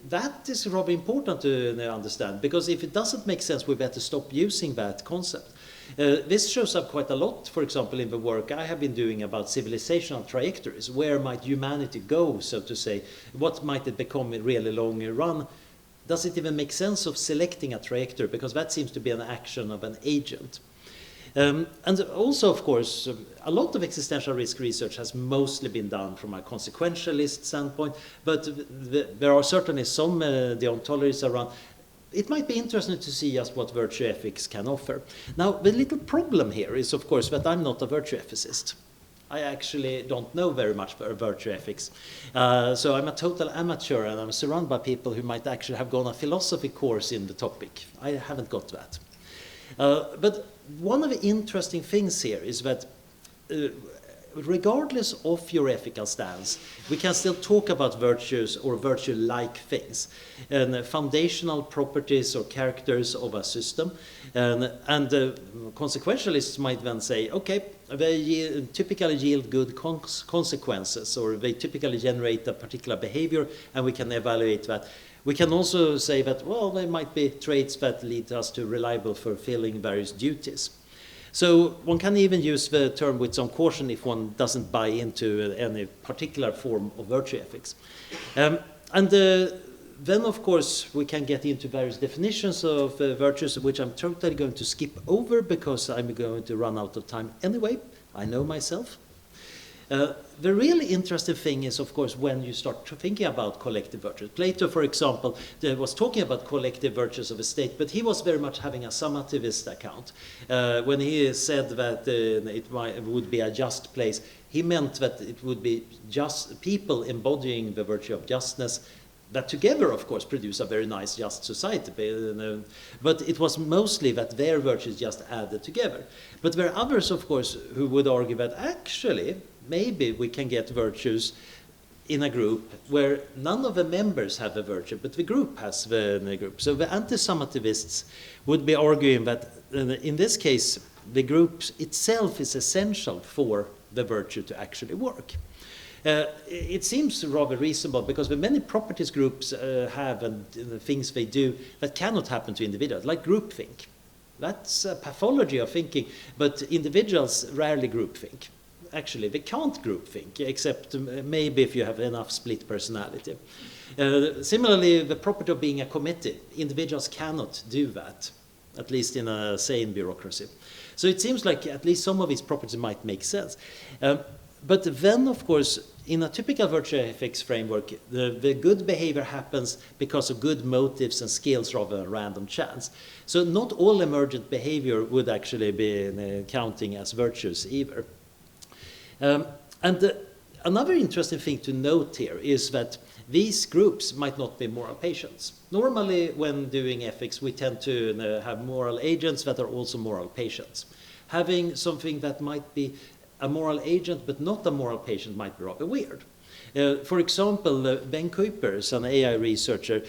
That is rather important to understand, because if it doesn't make sense, we better stop using that concept. This shows up quite a lot, for example, in the work I have been doing about civilizational trajectories. Where might humanity go, so to say? What might it become in really long run? Does it even make sense of selecting a trajectory? Because that seems to be an action of an agent. And also, of course, a lot of existential risk research has mostly been done from a consequentialist standpoint, but there are certainly some deontologies around. It might be interesting to see just what virtue ethics can offer. Now, the little problem here is, of course, that I'm not a virtue ethicist. I actually don't know very much about virtue ethics. So I'm a total amateur, and I'm surrounded by people who might actually have gone a philosophy course in the topic. I haven't got that. But one of the interesting things here is that regardless of your ethical stance, we can still talk about virtues or virtue-like things, and foundational properties or characters of a system. And consequentialists might then say, okay, they typically yield good consequences, or they typically generate a particular behavior, and we can evaluate that. We can also say that, well, there might be traits that lead us to reliable fulfilling various duties. So one can even use the term with some caution if one doesn't buy into any particular form of virtue ethics. Then, of course, we can get into various definitions of virtues, which I'm totally going to skip over because I'm going to run out of time anyway. I know myself. The really interesting thing is, of course, when you start thinking about collective virtues. Plato, for example, was talking about collective virtues of a state, but he was very much having a summativist account. When he said that it would be a just place, he meant that it would be just people embodying the virtue of justness that together, of course, produce a very nice, just society. But it was mostly that their virtues just added together. But there are others, of course, who would argue that actually, maybe we can get virtues in a group where none of the members have a virtue, but the group has the group. So the anti-summativists would be arguing that in this case, the group itself is essential for the virtue to actually work. It seems rather reasonable because the many properties groups have and the things they do that cannot happen to individuals, like groupthink. That's a pathology of thinking, but individuals rarely groupthink. Actually, they can't groupthink, except maybe if you have enough split personality. Similarly, the property of being a committee, individuals cannot do that, at least in a sane bureaucracy. So it seems like at least some of these properties might make sense. But then, of course, in a typical virtue ethics framework, the good behavior happens because of good motives and skills rather than random chance. So not all emergent behavior would actually be counting as virtues either. Another interesting thing to note here is that these groups might not be moral patients. Normally, when doing ethics, we tend to have moral agents that are also moral patients. Having something that might be a moral agent but not a moral patient might be rather weird. For example, Ben Kuipers, an AI researcher,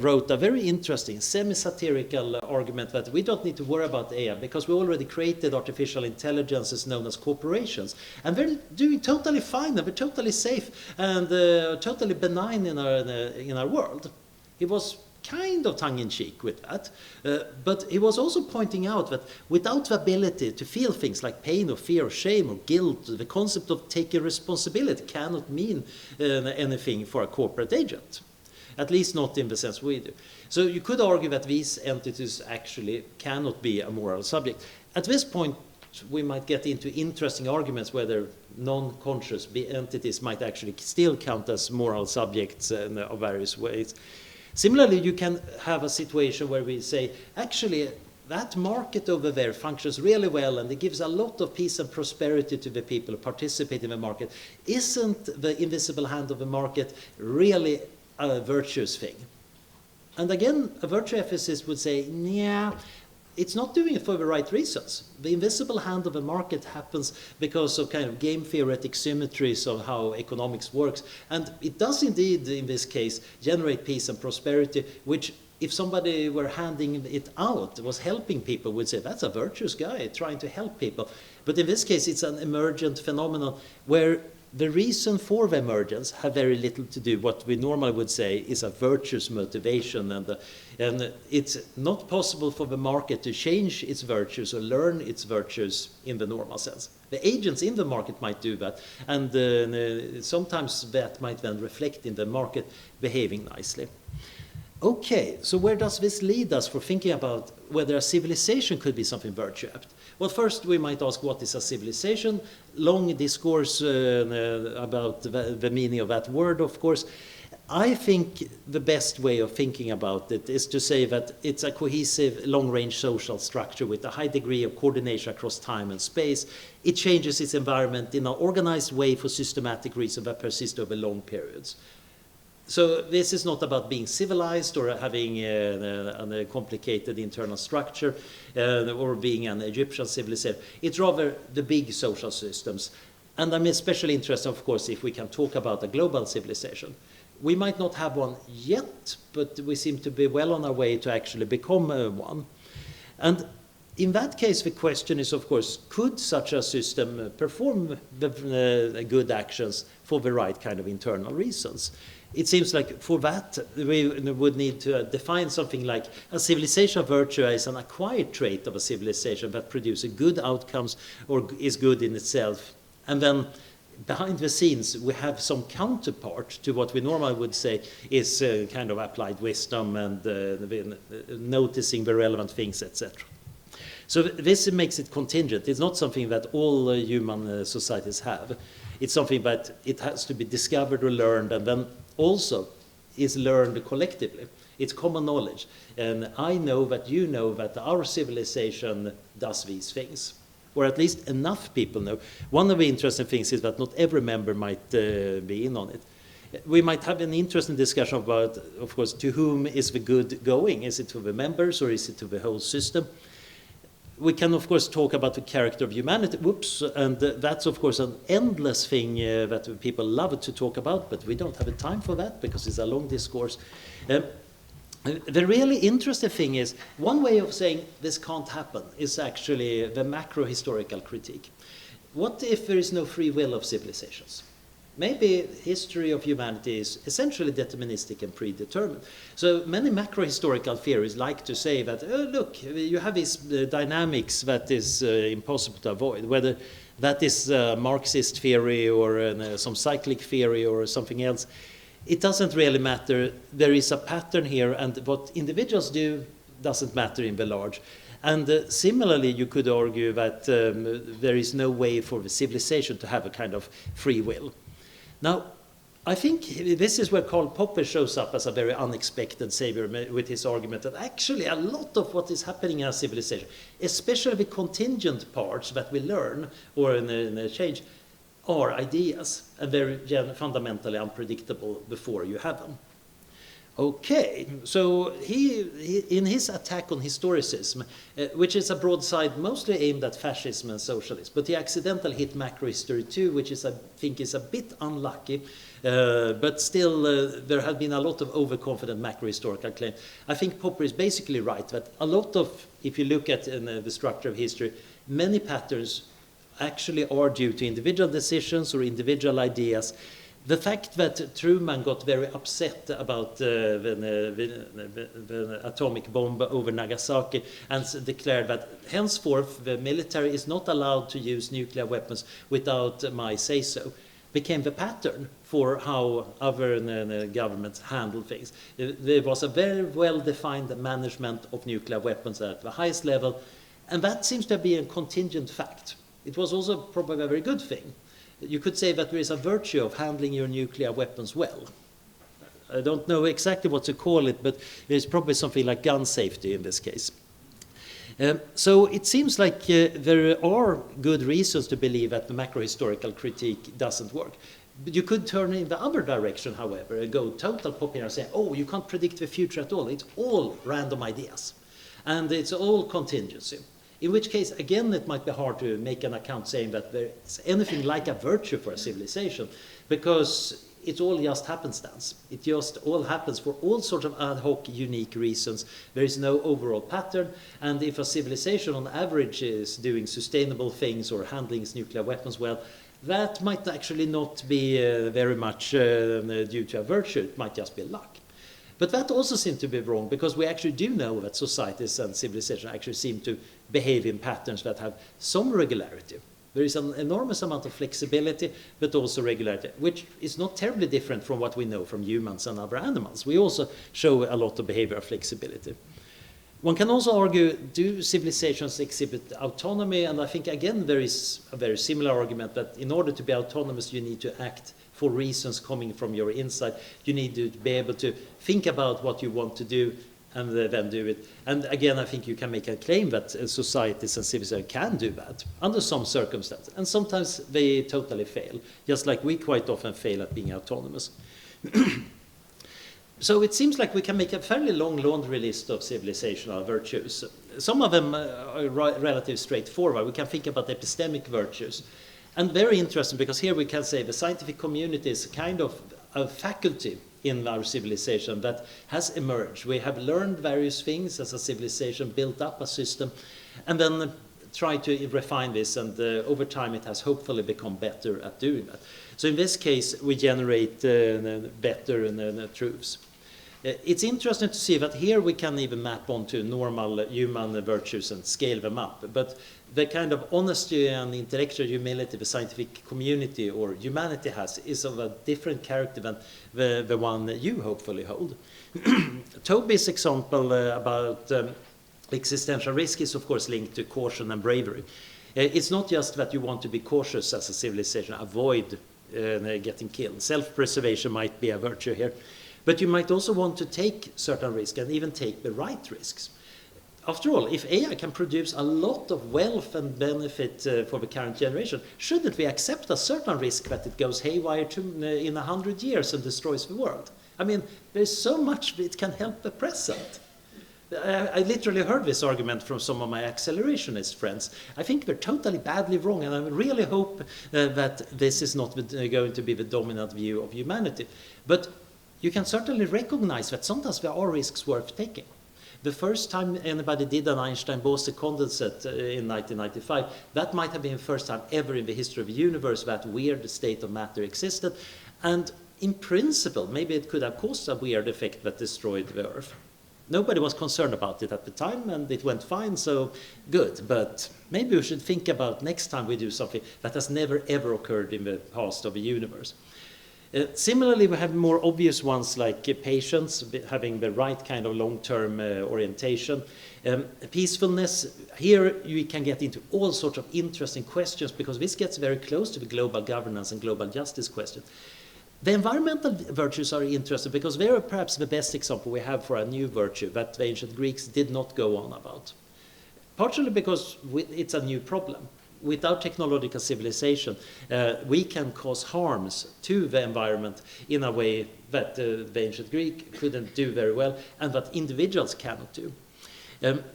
wrote a very interesting semi-satirical argument that we don't need to worry about AI because we already created artificial intelligences known as corporations. And they're doing totally fine, and they're totally safe and totally benign in our world. He was kind of tongue-in-cheek with that, but he was also pointing out that without the ability to feel things like pain or fear or shame or guilt, the concept of taking responsibility cannot mean anything for a corporate agent, at least not in the sense we do. So you could argue that these entities actually cannot be a moral subject. At this point, we might get into interesting arguments whether non-conscious entities might actually still count as moral subjects in various ways. Similarly, you can have a situation where we say, actually, that market over there functions really well and it gives a lot of peace and prosperity to the people who participate in the market. Isn't the invisible hand of the market really a virtuous thing? And again, a virtue ethicist would say, yeah, it's not doing it for the right reasons. The invisible hand of the market happens because of kind of game theoretic symmetries of how economics works. And it does indeed, in this case, generate peace and prosperity, which if somebody were handing it out, was helping people, would say, that's a virtuous guy trying to help people. But in this case, it's an emergent phenomenon where the reason for the emergence have very little to do what we normally would say is a virtuous motivation, and it's not possible for the market to change its virtues or learn its virtues in the normal sense. The agents in the market might do that, and sometimes that might then reflect in the market behaving nicely. Okay, so where does this lead us for thinking about whether a civilization could be something virtuous? Well, first we might ask, what is a civilization? Long discourse about the meaning of that word, of course. I think the best way of thinking about it is to say that it's a cohesive, long-range social structure with a high degree of coordination across time and space. It changes its environment in an organized way for systematic reasons that persist over long periods. So this is not about being civilized or having a complicated internal structure or being an Egyptian civilization. It's rather the big social systems. And I'm especially interested, of course, if we can talk about a global civilization. We might not have one yet, but we seem to be well on our way to actually become one. And in that case, the question is, of course, could such a system perform the good actions for the right kind of internal reasons? It seems like for that, we would need to define something like a civilization of virtue is an acquired trait of a civilization that produces good outcomes or is good in itself. And then behind the scenes, we have some counterpart to what we normally would say is kind of applied wisdom and noticing the relevant things, etc. So this makes it contingent. It's not something that all human societies have. It's something that it has to be discovered or learned, and then also is learned collectively. It's common knowledge. And I know that our civilization does these things, or at least enough people know. One of the interesting things is that not every member might be in on it. We might have an interesting discussion about, of course, to whom is the good going? Is it to the members or is it to the whole system? We can, of course, talk about the character of humanity. Whoops, and that's, of course, an endless thing that people love to talk about, but we don't have the time for that because it's a long discourse. The really interesting thing is, one way of saying this can't happen is actually the macro-historical critique. What if there is no free will of civilizations? Maybe history of humanity is essentially deterministic and predetermined. So many macro-historical theories like to say that, oh, look, you have these dynamics that is impossible to avoid, whether that is Marxist theory or some cyclic theory or something else. It doesn't really matter. There is a pattern here, and what individuals do doesn't matter in the large. And similarly, you could argue that there is no way for the civilization to have a kind of free will. Now, I think this is where Karl Popper shows up as a very unexpected savior with his argument that actually a lot of what is happening in our civilization, especially the contingent parts that we learn or in a change, are ideas, and they're fundamentally unpredictable before you have them. Okay, so he in his attack on historicism, which is a broadside mostly aimed at fascism and socialism, but he accidentally hit macrohistory too, which is, I think, is a bit unlucky, but still there have been a lot of overconfident macrohistorical claims. I think Popper is basically right that a lot of, if you look at the structure of history, many patterns actually are due to individual decisions or individual ideas. The fact that Truman got very upset about the atomic bomb over Nagasaki and declared that henceforth the military is not allowed to use nuclear weapons without my say-so became the pattern for how other governments handle things. There was a very well-defined management of nuclear weapons at the highest level, and that seems to be a contingent fact. It was also probably a very good thing. You could say that there is a virtue of handling your nuclear weapons well. I don't know exactly what to call it, but there's probably something like gun safety in this case. So it seems like there are good reasons to believe that the macrohistorical critique doesn't work. But you could turn in the other direction, however, and go total popular and say, oh, you can't predict the future at all. It's all random ideas. And it's all contingency. In which case, again, it might be hard to make an account saying that there's anything like a virtue for a civilization, because it's all just happenstance. It just all happens for all sorts of ad hoc, unique reasons. There is no overall pattern, and if a civilization on average is doing sustainable things or handling its nuclear weapons well, that might actually not be very much due to a virtue. It might just be luck. But that also seems to be wrong, because we actually do know that societies and civilizations actually seem to behave in patterns that have some regularity. There is an enormous amount of flexibility, but also regularity, which is not terribly different from what we know from humans and other animals. We also show a lot of behavioral flexibility. One can also argue, do civilizations exhibit autonomy? And I think, again, there is a very similar argument that in order to be autonomous, you need to act for reasons coming from your inside. You need to be able to think about what you want to do and then do it. And again, I think you can make a claim that societies and civilizations can do that under some circumstances. And sometimes they totally fail, just like we quite often fail at being autonomous. So it seems like we can make a fairly long laundry list of civilizational virtues. Some of them are relatively straightforward. We can think about epistemic virtues. And very interesting, because here we can say the scientific community is kind of a faculty in our civilization that has emerged. We have learned various things as a civilization, built up a system, and then try to refine this, and over time it has hopefully become better at doing that. So in this case, we generate better truths. It's interesting to see that here we can even map onto normal human virtues and scale them up. But the kind of honesty and intellectual humility the scientific community or humanity has is of a different character than the one that you hopefully hold. Toby's example about existential risk is of course linked to caution and bravery. It's not just that you want to be cautious as a civilization, avoid getting killed. Self-preservation might be a virtue here. But you might also want to take certain risks and even take the right risks. After all, if AI can produce a lot of wealth and benefit for the current generation, shouldn't we accept a certain risk that it goes haywire in 100 years and destroys the world? I mean, there's so much it can help the present. I literally heard this argument from some of my accelerationist friends. I think they're totally badly wrong, and I really hope that this is not going to be the dominant view of humanity. But you can certainly recognize that sometimes there are risks worth taking. The first time anybody did an Einstein-Bose condensate in 1995, that might have been the first time ever in the history of the universe that weird state of matter existed. And in principle, maybe it could have caused a weird effect that destroyed the Earth. Nobody was concerned about it at the time, and it went fine, so good. But maybe we should think about next time we do something that has never ever occurred in the past of the universe. Similarly, we have more obvious ones like patience, having the right kind of long-term orientation. Peacefulness, here you can get into all sorts of interesting questions because this gets very close to the global governance and global justice question. The environmental virtues are interesting because they are perhaps the best example we have for a new virtue that the ancient Greeks did not go on about. Partially because it's a new problem. Without technological civilization, we can cause harms to the environment in a way that the ancient Greek couldn't do very well and that individuals cannot do.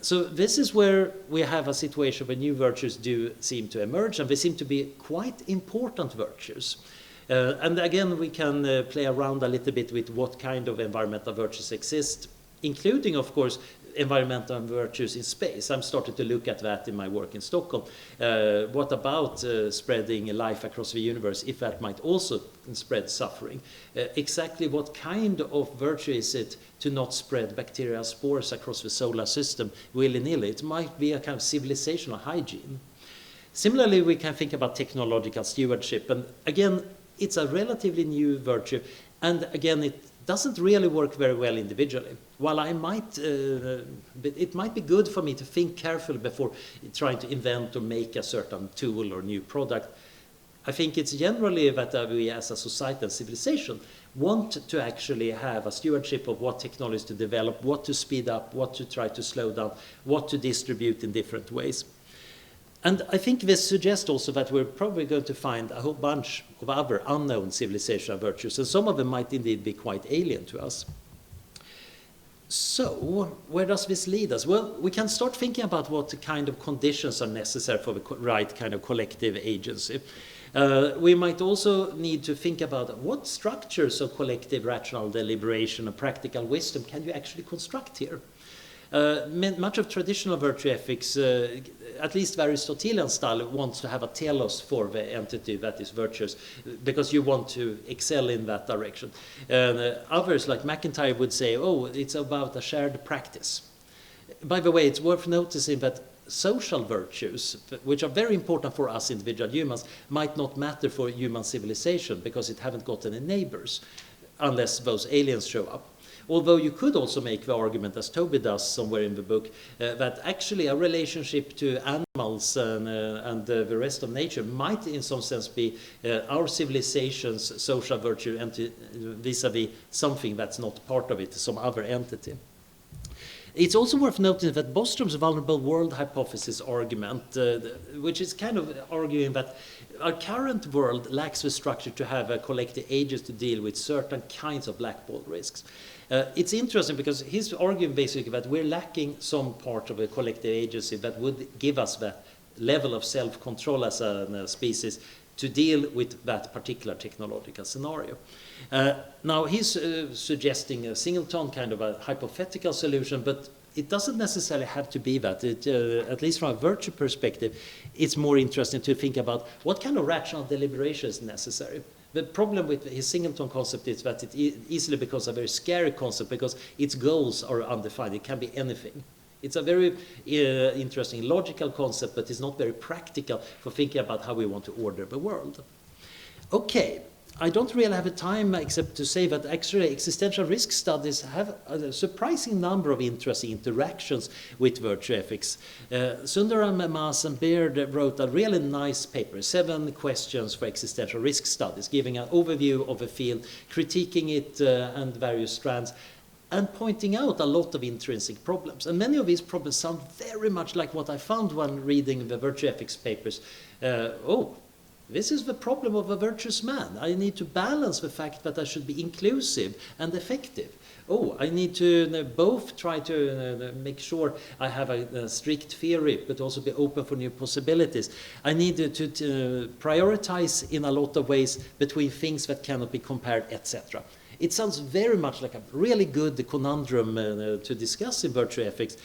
So this is where we have a situation where new virtues do seem to emerge, and they seem to be quite important virtues. And again, we can play around a little bit with what kind of environmental virtues exist, including, of course, environmental virtues in space. I'm starting to look at that in my work in Stockholm. What about spreading life across the universe, if that might also spread suffering? Exactly what kind of virtue is it to not spread bacterial spores across the solar system willy-nilly? It might be a kind of civilizational hygiene. Similarly, we can think about technological stewardship. And again, it's a relatively new virtue. And again, it doesn't really work very well individually. While I might, it might be good for me to think carefully before trying to invent or make a certain tool or new product. I think it's generally that we as a society and civilization want to actually have a stewardship of what technologies to develop, what to speed up, what to try to slow down, what to distribute in different ways. And I think this suggests also that we're probably going to find a whole bunch of other unknown civilizational virtues, and some of them might indeed be quite alien to us. So, where does this lead us? Well, we can start thinking about what kind of conditions are necessary for the right kind of collective agency. We might also need to think about what structures of collective rational deliberation and practical wisdom can you actually construct here. Much of traditional virtue ethics, at the Aristotelian style, wants to have a telos for the entity that is virtuous, because you want to excel in that direction. Others, like McIntyre, would say, oh, it's about a shared practice. By the way, it's worth noticing that social virtues, which are very important for us individual humans, might not matter for human civilization because it haven't got any neighbors, unless those aliens show up. Although you could also make the argument, as Toby does somewhere in the book, that actually a relationship to animals and the rest of nature might in some sense be our civilization's social virtue vis-a-vis something that's not part of it, some other entity. It's also worth noting that Bostrom's vulnerable world hypothesis argument, which is kind of arguing that our current world lacks the structure to have a collective agents to deal with certain kinds of blackball risks. It's interesting because he's arguing basically that we're lacking some part of a collective agency that would give us the level of self-control as a species to deal with that particular technological scenario. Now he's suggesting a singleton kind of a hypothetical solution, but it doesn't necessarily have to be that. At least from a virtue perspective, it's more interesting to think about what kind of rational deliberation is necessary. The problem with his singleton concept is that it easily becomes a very scary concept because its goals are undefined. It can be anything. It's a very interesting logical concept, but it's not very practical for thinking about how we want to order the world. Okay, I don't really have a time except to say that actually existential risk studies have a surprising number of interesting interactions with virtue ethics. Sundaram, Maas and Beard wrote a really nice paper, 7 questions for existential risk studies, giving an overview of a field, critiquing it and various strands, and pointing out a lot of intrinsic problems. And many of these problems sound very much like what I found when reading the virtue ethics papers. This is the problem of a virtuous man. I need to balance the fact that I should be inclusive and effective. I need to both try to make sure I have a strict theory, but also be open for new possibilities. I need to prioritize in a lot of ways between things that cannot be compared, etc. It sounds very much like a really good conundrum to discuss in virtue ethics.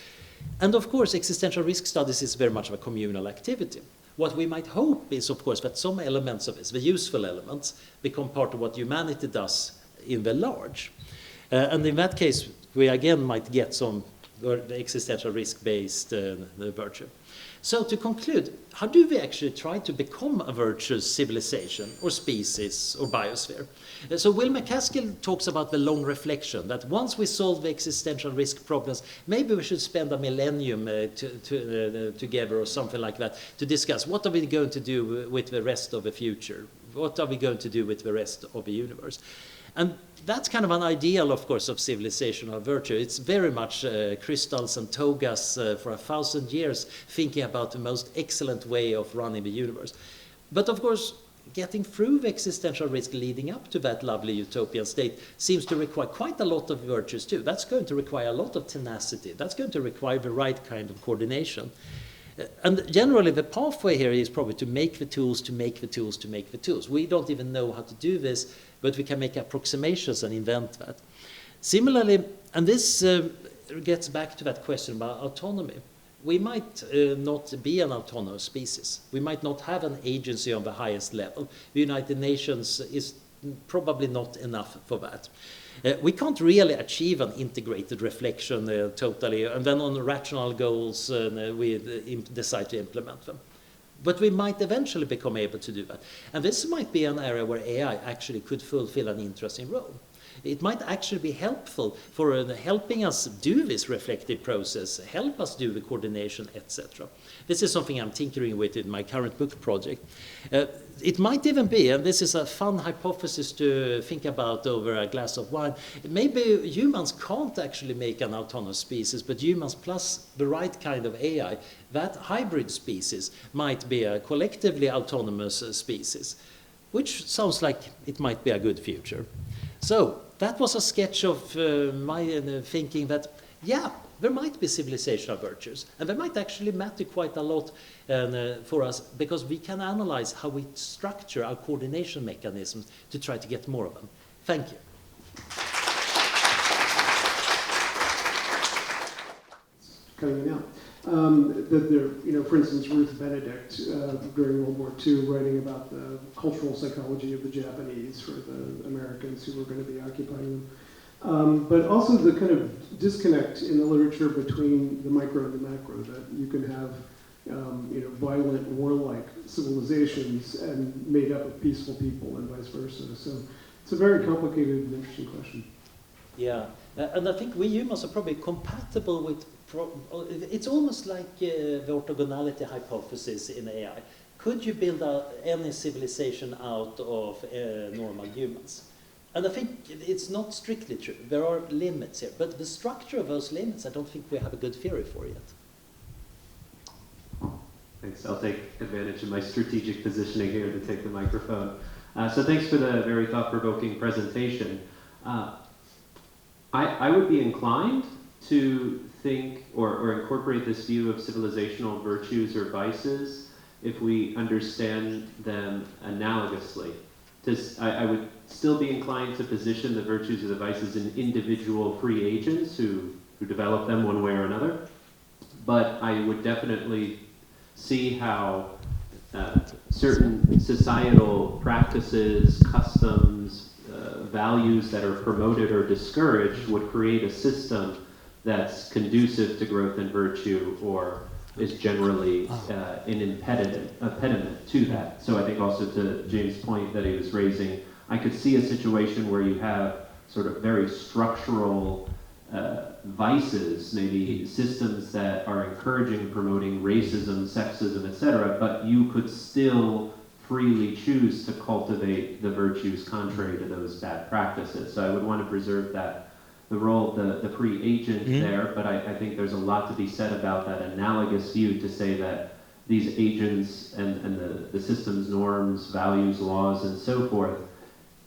And of course, existential risk studies is very much of a communal activity. What we might hope is, of course, that some elements of this, the useful elements, become part of what humanity does in the large. And in that case, we again might get some existential risk-based virtue. So to conclude, how do we actually try to become a virtuous civilization or species or biosphere? So Will MacAskill talks about the long reflection, that once we solve the existential risk problems, maybe we should spend a millennium together or something like that to discuss what are we going to do with the rest of the future? What are we going to do with the rest of the universe? And that's kind of an ideal, of course, of civilizational virtue. It's very much crystals and togas for 1,000 years thinking about the most excellent way of running the universe. But of course, getting through the existential risk leading up to that lovely utopian state seems to require quite a lot of virtues too. That's going to require a lot of tenacity. That's going to require the right kind of coordination. And generally, the pathway here is probably to make the tools, to make the tools, to make the tools. We don't even know how to do this, but we can make approximations and invent that. Similarly, and this gets back to that question about autonomy. We might not be an autonomous species. We might not have an agency on the highest level. The United Nations is probably not enough for that. We can't really achieve an integrated reflection totally, and then on the rational goals, we decide to implement them. But we might eventually become able to do that. And this might be an area where AI actually could fulfill an interesting role. It might actually be helpful for helping us do this reflective process, help us do the coordination, etc. This is something I'm tinkering with in my current book project. It might even be, and this is a fun hypothesis to think about over a glass of wine, maybe humans can't actually make an autonomous species, but humans plus the right kind of AI, that hybrid species might be a collectively autonomous species, which sounds like it might be a good future. So that was a sketch of my thinking that, yeah, there might be civilizational virtues, and they might actually matter quite a lot for us, because we can analyze how we structure our coordination mechanisms to try to get more of them. Thank you. Coming in now. For instance, Ruth Benedict during World War II, writing about the cultural psychology of the Japanese for the Americans who were going to be occupying them. But also the kind of disconnect in the literature between the micro and the macro, that you can have violent, warlike civilizations and made up of peaceful people and vice versa. So it's a very complicated and interesting question. Yeah, and I think we humans are probably compatible with, it's almost like the orthogonality hypothesis in AI. Could you build any civilization out of normal humans? And I think it's not strictly true. There are limits here, but the structure of those limits, I don't think we have a good theory for yet. Thanks. I'll take advantage of my strategic positioning here to take the microphone. So thanks for the very thought-provoking presentation. I would be inclined to think or incorporate this view of civilizational virtues or vices if we understand them analogously. I would still be inclined to position the virtues or the vices in individual free agents who develop them one way or another. But I would definitely see how certain societal practices, customs, values that are promoted or discouraged would create a system that's conducive to growth and virtue, or is generally an impediment to that. So I think also to James' point that he was raising I could see a situation where you have sort of very structural vices, maybe systems that are encouraging, promoting racism, sexism, etc., but you could still freely choose to cultivate the virtues contrary to those bad practices. So I would want to preserve that, the role of the free agent there, but I think there's a lot to be said about that analogous view to say that these agents and the system's norms, values, laws, and so forth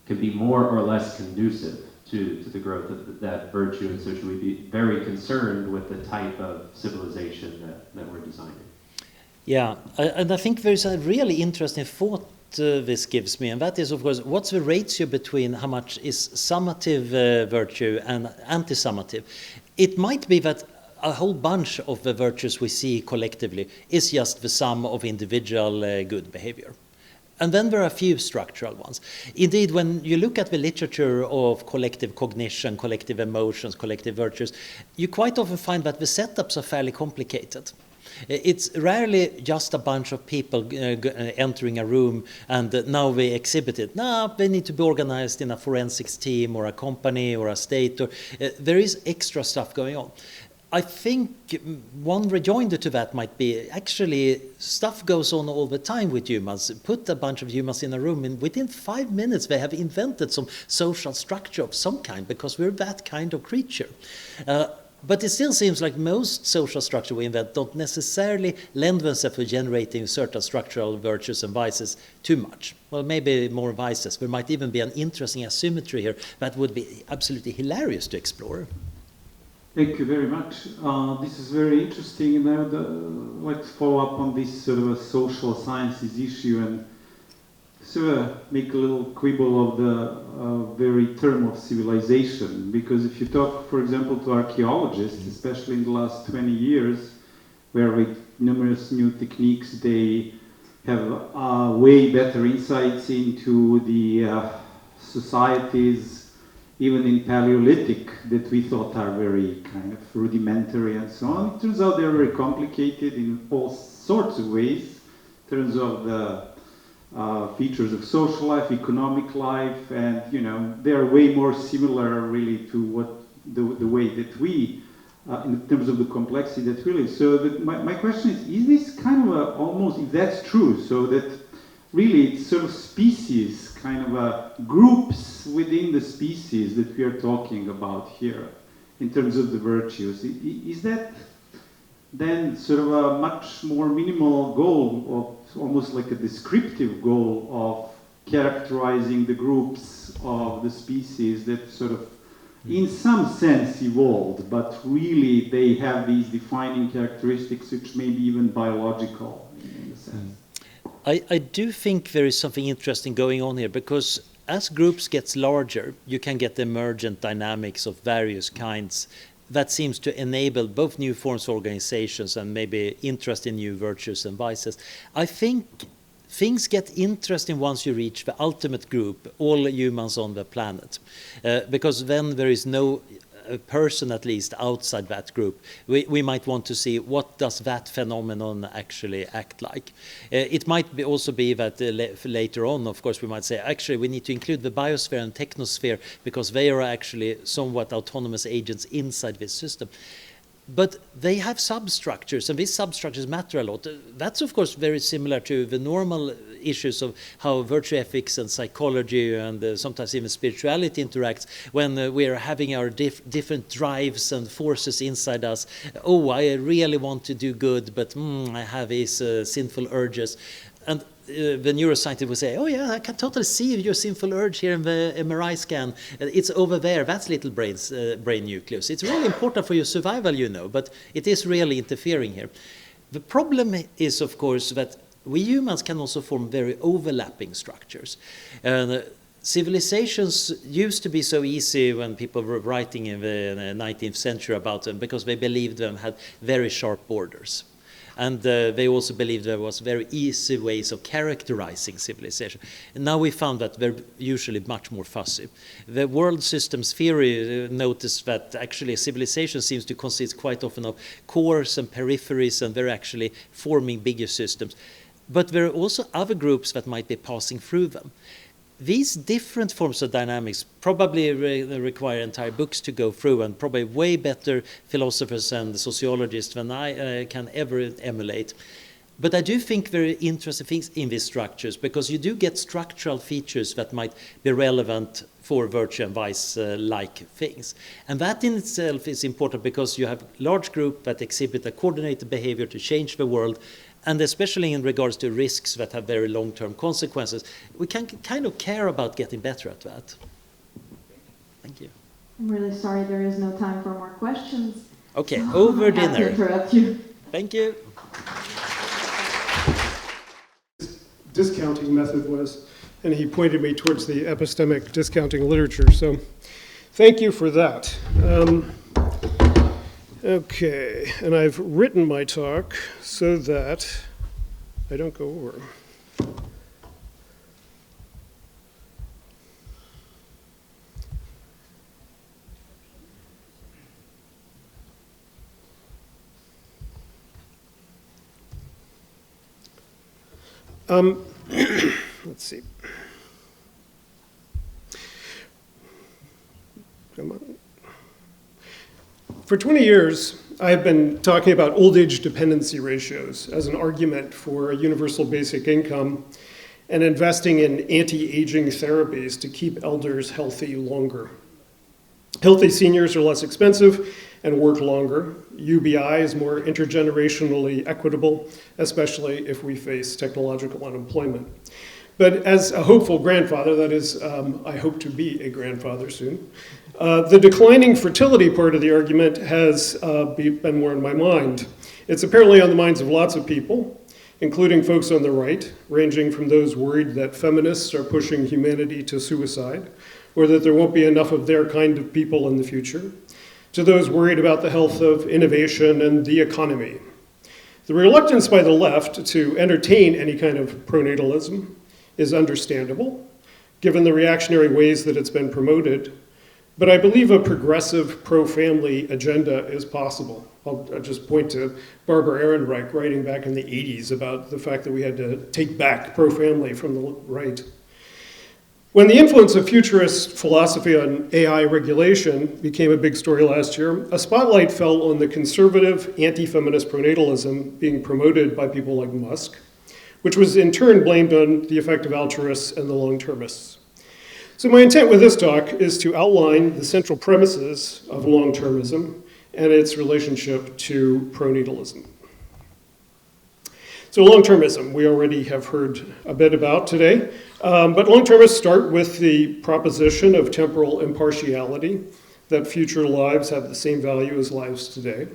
can be more or less conducive to the growth of that virtue, and so should we be very concerned with the type of civilization that we're designing? Yeah, and I think there's a really interesting thought this gives me, and that is, of course, what's the ratio between how much is summative virtue and anti-summative? It might be that a whole bunch of the virtues we see collectively is just the sum of individual good behavior. And then there are a few structural ones. Indeed, when you look at the literature of collective cognition, collective emotions, collective virtues, you quite often find that the setups are fairly complicated. It's rarely just a bunch of people entering a room and now they exhibit it. No, they need to be organized in a forensics team or a company or a state. Or there is extra stuff going on. I think one rejoinder to that might be actually stuff goes on all the time with humans. Put a bunch of humans in a room and within 5 minutes they have invented some social structure of some kind because we're that kind of creature. But it still seems like most social structure we invent don't necessarily lend themselves to generating certain structural virtues and vices too much. Well, maybe more vices. There might even be an interesting asymmetry here that would be absolutely hilarious to explore. Thank you very much. This is very interesting, and I would like to follow up on this sort of a social sciences issue and sort of make a little quibble of the very term of civilization. Because if you talk, for example, to archaeologists, especially in the last 20 years, where with numerous new techniques they have way better insights into the societies, even in Paleolithic, that we thought are very kind of rudimentary and so on. It turns out they're very complicated in all sorts of ways, in terms of the features of social life, economic life, and they are way more similar really to what the way that we, in terms of the complexity that really. So my question is this kind of almost, if that's true, so that really it's sort of species, kind of groups within the species that we are talking about here in terms of the virtues. Is that then sort of a much more minimal goal, of almost like a descriptive goal of characterizing the groups of the species that sort of in some sense evolved, but really they have these defining characteristics which may be even biological in a sense? I do think there is something interesting going on here, because as groups get larger, you can get emergent dynamics of various kinds that seems to enable both new forms of organizations and maybe interest in new virtues and vices. I think things get interesting once you reach the ultimate group, all humans on the planet, because then there is no person, at least outside that group. We might want to see what does that phenomenon actually act like. It might also be that later on, of course, we might say actually we need to include the biosphere and technosphere because they are actually somewhat autonomous agents inside this system. But they have substructures, and these substructures matter a lot. That's, of course, very similar to the normal issues of how virtue ethics and psychology and sometimes even spirituality interacts when we are having our different drives and forces inside us. Oh, I really want to do good, but I have these sinful urges. And the neuroscientist will say, oh yeah, I can totally see your sinful urge here in the MRI scan. It's over there, that's little brain nucleus. It's really important for your survival, but it is really interfering here. The problem is, of course, that we humans can also form very overlapping structures. Civilizations used to be so easy when people were writing in the 19th century about them because they believed them had very sharp borders. And they also believed there was very easy ways of characterizing civilization. And now we found that they're usually much more fuzzy. The world systems theory noticed that actually civilization seems to consist quite often of cores and peripheries, and they're actually forming bigger systems. But there are also other groups that might be passing through them. these different forms of dynamics probably require entire books to go through, and probably way better philosophers and sociologists than I can ever emulate. But I do think very interesting things in these structures, because you do get structural features that might be relevant for virtue and vice-like things. And that in itself is important, because you have a large group that exhibit a coordinated behavior to change the world, and especially in regards to risks that have very long-term consequences. We can kind of care about getting better at that. Thank you. I'm really sorry there is no time for more questions. Okay, so over I have dinner. to interrupt you. Thank you. Discounting method was, and he pointed me towards the epistemic discounting literature, so thank you for that. Okay, and I've written my talk so that I don't go over. Let's see. Come on. For 20 years, I've been talking about old age dependency ratios as an argument for a universal basic income and investing in anti-aging therapies to keep elders healthy longer. Healthy seniors are less expensive and work longer. UBI is more intergenerationally equitable, especially if we face technological unemployment. But as a hopeful grandfather, that is, I hope to be a grandfather soon, the declining fertility part of the argument has been more in my mind. It's apparently on the minds of lots of people, including folks on the right, ranging from those worried that feminists are pushing humanity to suicide, or that there won't be enough of their kind of people in the future, to those worried about the health of innovation and the economy. The reluctance by the left to entertain any kind of pronatalism is understandable, given the reactionary ways that it's been promoted, but I believe a progressive pro-family agenda is possible. I'll just point to Barbara Ehrenreich writing back in the 80s about the fact that we had to take back pro-family from the right. When the influence of futurist philosophy on AI regulation became a big story last year, a spotlight fell on the conservative anti-feminist pronatalism being promoted by people like Musk, which was in turn blamed on the effective altruists and the long-termists. So my intent with this talk is to outline the central premises of long-termism and its relationship to pronatalism. So long-termism, we already have heard a bit about today, but long-termists start with the proposition of temporal impartiality, that future lives have the same value as lives today,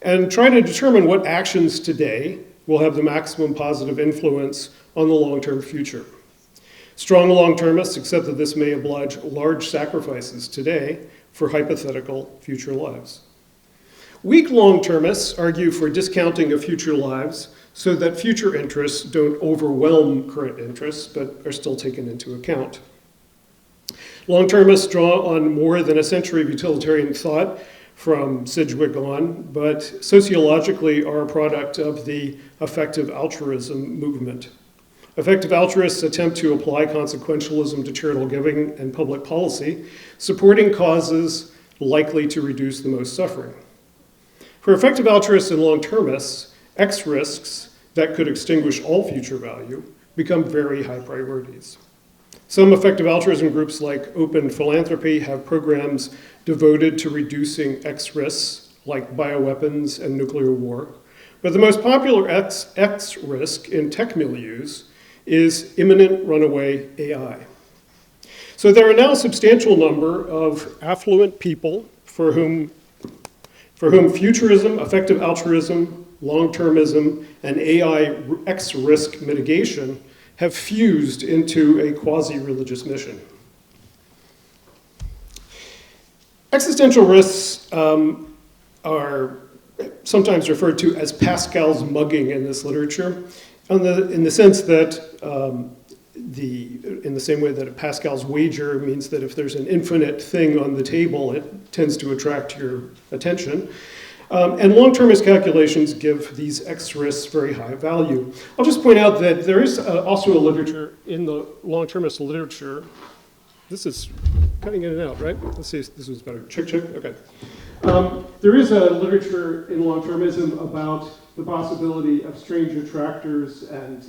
and try to determine what actions today will have the maximum positive influence on the long-term future. Strong long-termists accept that this may oblige large sacrifices today for hypothetical future lives. Weak long-termists argue for discounting of future lives so that future interests don't overwhelm current interests, but are still taken into account. Long-termists draw on more than a century of utilitarian thought from Sidgwick on, but sociologically are a product of the effective altruism movement. Effective altruists attempt to apply consequentialism to charitable giving and public policy, supporting causes likely to reduce the most suffering. For effective altruists and long-termists, X risks that could extinguish all future value become very high priorities. Some effective altruism groups like Open Philanthropy have programs devoted to reducing X risks like bioweapons and nuclear war. But the most popular X risk in tech milieus is imminent runaway AI. So there are now a substantial number of affluent people for whom futurism, effective altruism, long-termism, and AI X risk mitigation have fused into a quasi-religious mission. Existential risks are sometimes referred to as Pascal's mugging in this literature, in the sense that in the same way that a Pascal's wager means that if there's an infinite thing on the table, it tends to attract your attention. And long-termist calculations give these X risks very high value. I'll just point out that there is also a literature in the long-termist literature. This is cutting in and out, right? Let's see if this was better. Check, check, okay. There is a literature in long-termism about the possibility of strange attractors and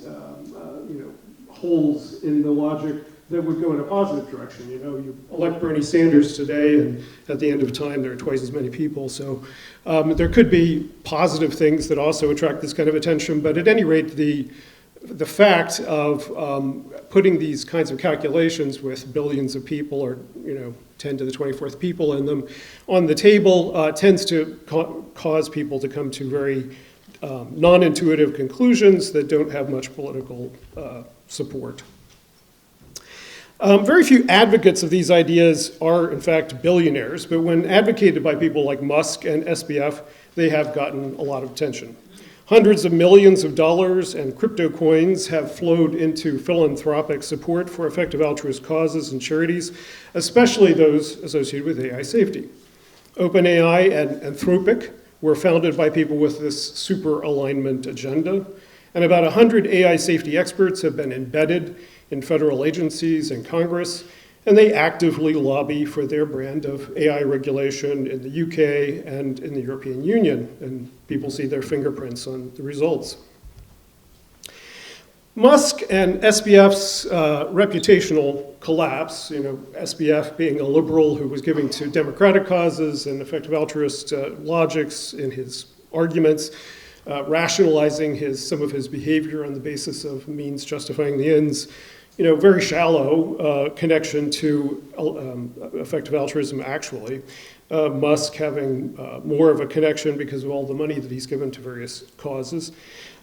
holes in the logic that would go in a positive direction. You know, you elect Bernie Sanders today, and at the end of time, there are twice as many people. So there could be positive things that also attract this kind of attention. But at any rate, the fact of putting these kinds of calculations with billions of people, or 10 to the 24th people in them, on the table tends to cause people to come to very non-intuitive conclusions that don't have much political support. Very few advocates of these ideas are, in fact, billionaires, but when advocated by people like Musk and SBF, they have gotten a lot of attention. Hundreds of millions of dollars and crypto coins have flowed into philanthropic support for effective altruist causes and charities, especially those associated with AI safety. OpenAI and Anthropic were founded by people with this super alignment agenda, and about 100 AI safety experts have been embedded in federal agencies and Congress, and they actively lobby for their brand of AI regulation in the UK and in the European Union, and people see their fingerprints on the results. Musk and SBF's reputational collapse, SBF being a liberal who was giving to democratic causes and effective altruist logics in his arguments, rationalizing some of his behavior on the basis of means justifying the ends, very shallow connection to effective altruism, actually. Musk having more of a connection because of all the money that he's given to various causes.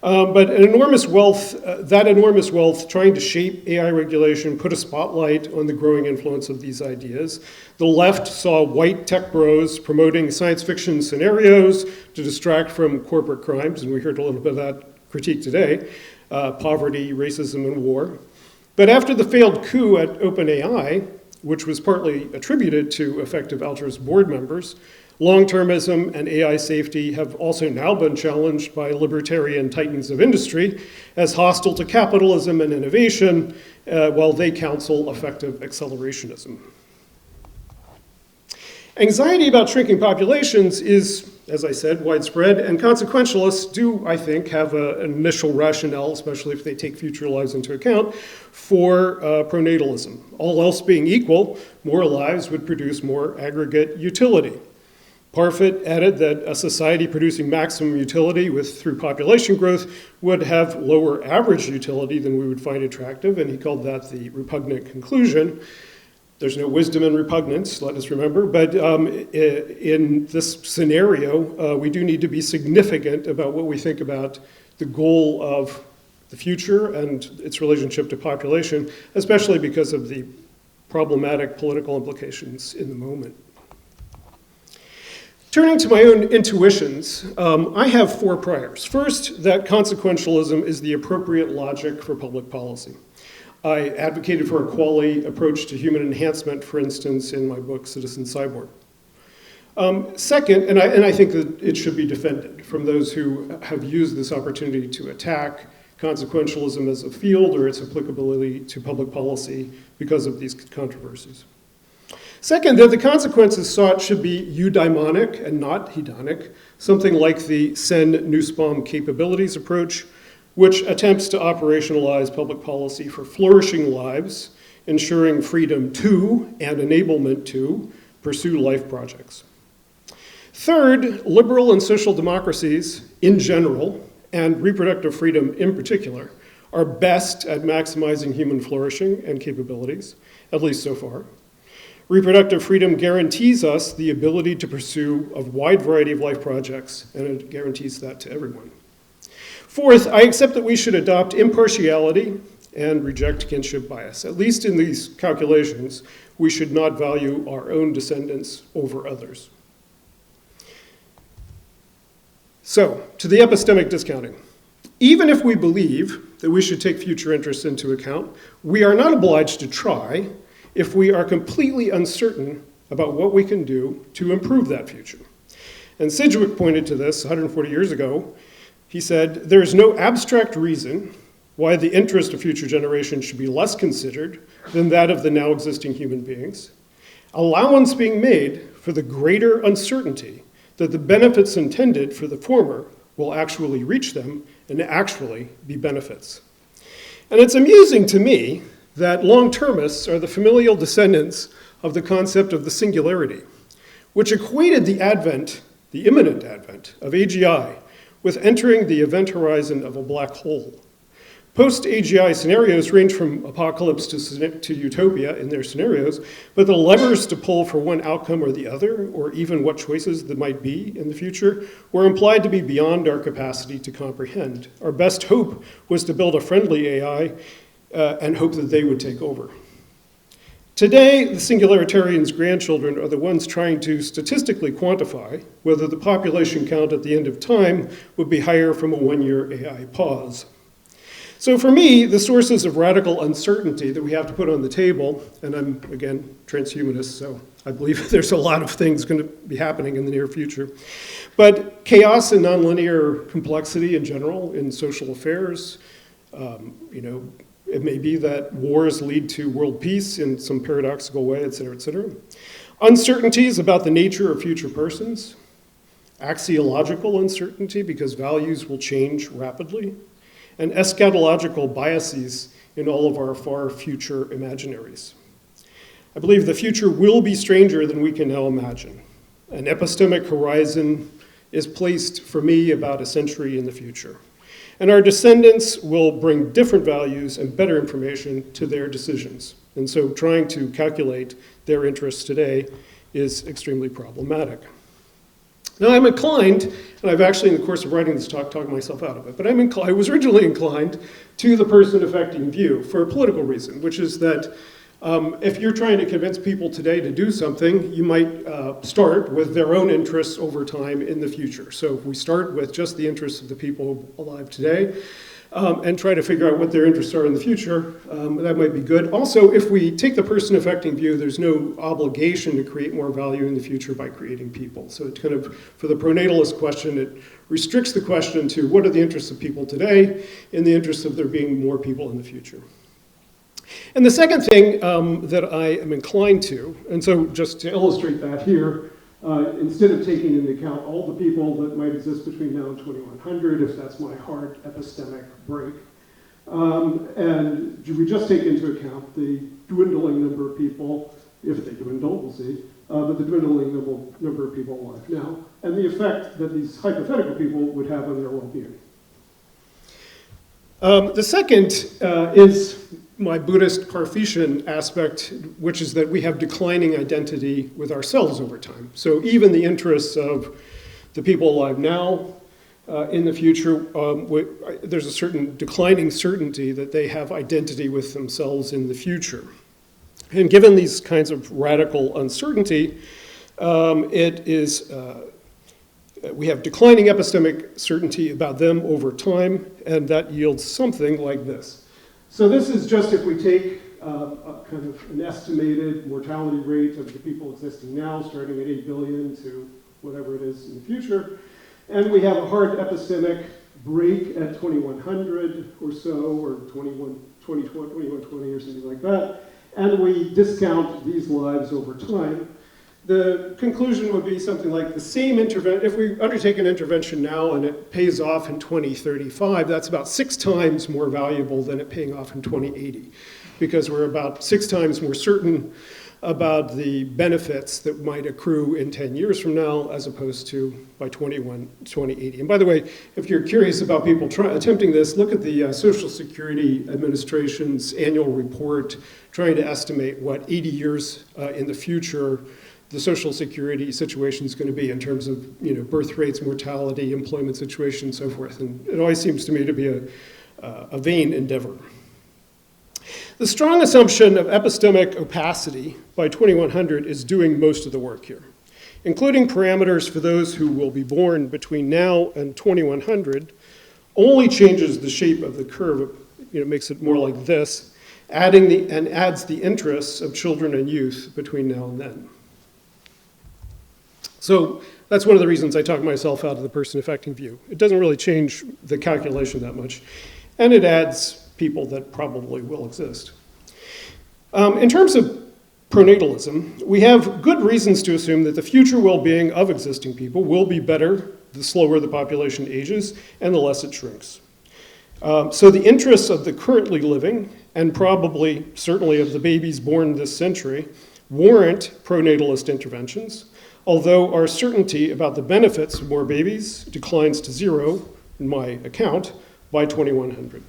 But an enormous wealth, that enormous wealth trying to shape AI regulation put a spotlight on the growing influence of these ideas. The left saw white tech bros promoting science fiction scenarios to distract from corporate crimes, and we heard a little bit of that critique today, poverty, racism, and war. But after the failed coup at OpenAI, which was partly attributed to effective altruist board members, long-termism and AI safety have also now been challenged by libertarian titans of industry as hostile to capitalism and innovation, while they counsel effective accelerationism. Anxiety about shrinking populations is, as I said, widespread, and consequentialists do, I think, have an initial rationale, especially if they take future lives into account, for pronatalism. All else being equal, more lives would produce more aggregate utility. Parfit added that a society producing maximum utility through population growth would have lower average utility than we would find attractive, and he called that the repugnant conclusion. There's no wisdom in repugnance, let us remember, but in this scenario, we do need to be significant about what we think about the goal of the future and its relationship to population, especially because of the problematic political implications in the moment. Turning to my own intuitions, I have 4 priors. First, that consequentialism is the appropriate logic for public policy. I advocated for a quality approach to human enhancement, for instance, in my book, Citizen Cyborg. Second, and I think that it should be defended from those who have used this opportunity to attack consequentialism as a field or its applicability to public policy because of these controversies. Second, that the consequences sought should be eudaimonic and not hedonic, something like the Sen-Nussbaum capabilities approach, which attempts to operationalize public policy for flourishing lives, ensuring freedom to and enablement to pursue life projects. Third, liberal and social democracies in general, and reproductive freedom in particular, are best at maximizing human flourishing and capabilities, at least so far. Reproductive freedom guarantees us the ability to pursue a wide variety of life projects, and it guarantees that to everyone. Fourth, I accept that we should adopt impartiality and reject kinship bias. At least in these calculations, we should not value our own descendants over others. So, to the epistemic discounting. Even if we believe that we should take future interests into account, we are not obliged to try if we are completely uncertain about what we can do to improve that future. And Sidgwick pointed to this 140 years ago. He said, "There is no abstract reason why the interest of future generations should be less considered than that of the now existing human beings, allowance being made for the greater uncertainty that the benefits intended for the former will actually reach them and actually be benefits." And it's amusing to me that long-termists are the familial descendants of the concept of the singularity, which equated the imminent advent of AGI with entering the event horizon of a black hole. Post-AGI scenarios range from apocalypse to utopia in their scenarios, but the levers to pull for one outcome or the other, or even what choices there might be in the future, were implied to be beyond our capacity to comprehend. Our best hope was to build a friendly AI and hope that they would take over. Today, the singularitarians' grandchildren are the ones trying to statistically quantify whether the population count at the end of time would be higher from a one-year AI pause. So for me, the sources of radical uncertainty that we have to put on the table, and I'm, again, transhumanist, so I believe there's a lot of things going to be happening in the near future, but chaos and nonlinear complexity in general in social affairs, it may be that wars lead to world peace in some paradoxical way, et cetera, et cetera. Uncertainties about the nature of future persons, axiological uncertainty because values will change rapidly, and eschatological biases in all of our far future imaginaries. I believe the future will be stranger than we can now imagine. An epistemic horizon is placed for me about a century in the future. And our descendants will bring different values and better information to their decisions. And so trying to calculate their interests today is extremely problematic. Now I'm inclined, and I've actually in the course of writing this talk talked myself out of it, but I was originally inclined to the person affecting view for a political reason, which is that if you're trying to convince people today to do something, you might start with their own interests over time in the future. So if we start with just the interests of the people alive today and try to figure out what their interests are in the future, that might be good. Also, if we take the person affecting view, there's no obligation to create more value in the future by creating people. So it kind of, for the pronatalist question, it restricts the question to what are the interests of people today in the interest of there being more people in the future. And the second thing that I am inclined to, and so just to illustrate that here, instead of taking into account all the people that might exist between now and 2100, if that's my hard epistemic break, and we just take into account the dwindling number of people, if they dwindle, we'll see, but the dwindling number of people alive now, and the effect that these hypothetical people would have on their well-being. The second is my Buddhist Cartesian aspect, which is that we have declining identity with ourselves over time. So even the interests of the people alive now, in the future, there's a certain declining certainty that they have identity with themselves in the future. And given these kinds of radical uncertainty, we have declining epistemic certainty about them over time, and that yields something like this. So this is just if we take a kind of an estimated mortality rate of the people existing now, starting at 8 billion to whatever it is in the future, and we have a hard epistemic break at 2100 or so, or 2120 or something like that, and we discount these lives over time. The conclusion would be something like the same intervention. If we undertake an intervention now and it pays off in 2035, that's about 6 times more valuable than it paying off in 2080, because we're about 6 times more certain about the benefits that might accrue in 10 years from now as opposed to by 2080. And by the way, if you're curious about people attempting this, look at the Social Security Administration's annual report trying to estimate what 80 years in the future the Social Security situation is going to be in terms of birth rates, mortality, employment situation, and so forth. And it always seems to me to be a vain endeavor. The strong assumption of epistemic opacity by 2100 is doing most of the work here, including parameters for those who will be born between now and 2100 only changes the shape of the curve. It makes it more like this, adds the interests of children and youth between now and then. So That's one of the reasons I talk myself out of the person affecting view. It doesn't really change the calculation that much. And it adds people that probably will exist. In terms of pronatalism, we have good reasons to assume that the future well-being of existing people will be better the slower the population ages and the less it shrinks. So the interests of the currently living, and probably, certainly of the babies born this century, warrant pronatalist interventions, although our certainty about the benefits of more babies declines to 0, in my account, by 2100.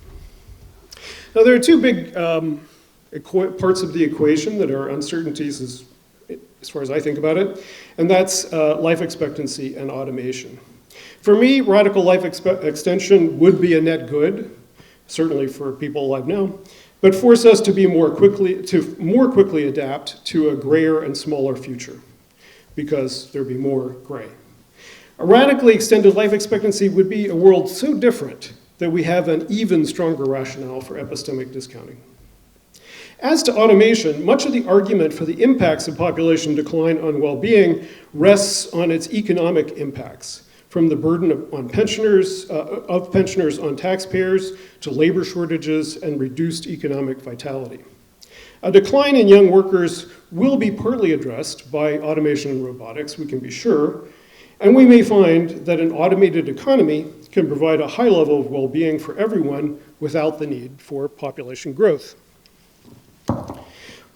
Now there are two big parts of the equation that are uncertainties as far as I think about it, and that's life expectancy and automation. For me, radical life extension would be a net good, certainly for people alive now, but force us to more quickly adapt to a grayer and smaller future, because there'd be more gray. A radically extended life expectancy would be a world so different that we have an even stronger rationale for epistemic discounting. As to automation, much of the argument for the impacts of population decline on well-being rests on its economic impacts, from the burden of pensioners on taxpayers to labor shortages and reduced economic vitality. A decline in young workers will be partly addressed by automation and robotics, we can be sure, and we may find that an automated economy can provide a high level of well-being for everyone without the need for population growth.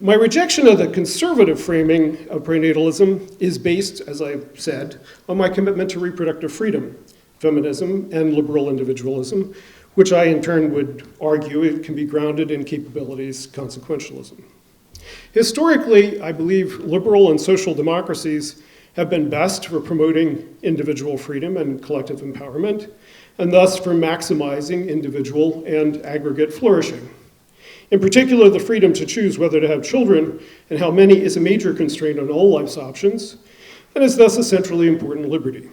My rejection of the conservative framing of prenatalism is based, as I've said, on my commitment to reproductive freedom, feminism, and liberal individualism, which I in turn would argue it can be grounded in capabilities consequentialism. Historically, I believe liberal and social democracies have been best for promoting individual freedom and collective empowerment, and thus for maximizing individual and aggregate flourishing. In particular, the freedom to choose whether to have children and how many is a major constraint on all life's options, and is thus a centrally important liberty.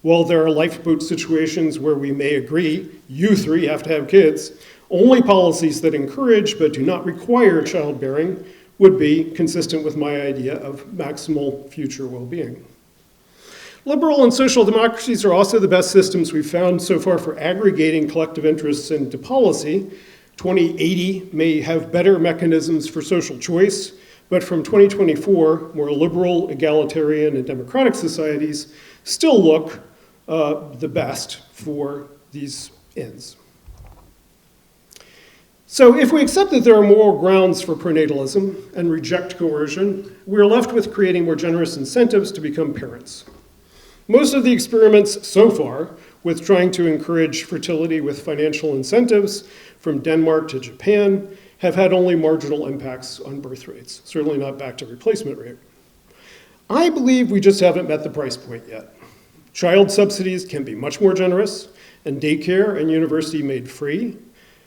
While there are lifeboat situations where we may agree, you three have to have kids, only policies that encourage but do not require childbearing would be consistent with my idea of maximal future well-being. Liberal and social democracies are also the best systems we've found so far for aggregating collective interests into policy. 2080 may have better mechanisms for social choice, but from 2024, more liberal, egalitarian, and democratic societies still look the best for these ends. So if we accept that there are moral grounds for prenatalism and reject coercion, we're left with creating more generous incentives to become parents. Most of the experiments so far with trying to encourage fertility with financial incentives, from Denmark to Japan, have had only marginal impacts on birth rates, certainly not back to replacement rate. I believe we just haven't met the price point yet. Child subsidies can be much more generous, and daycare and university made free.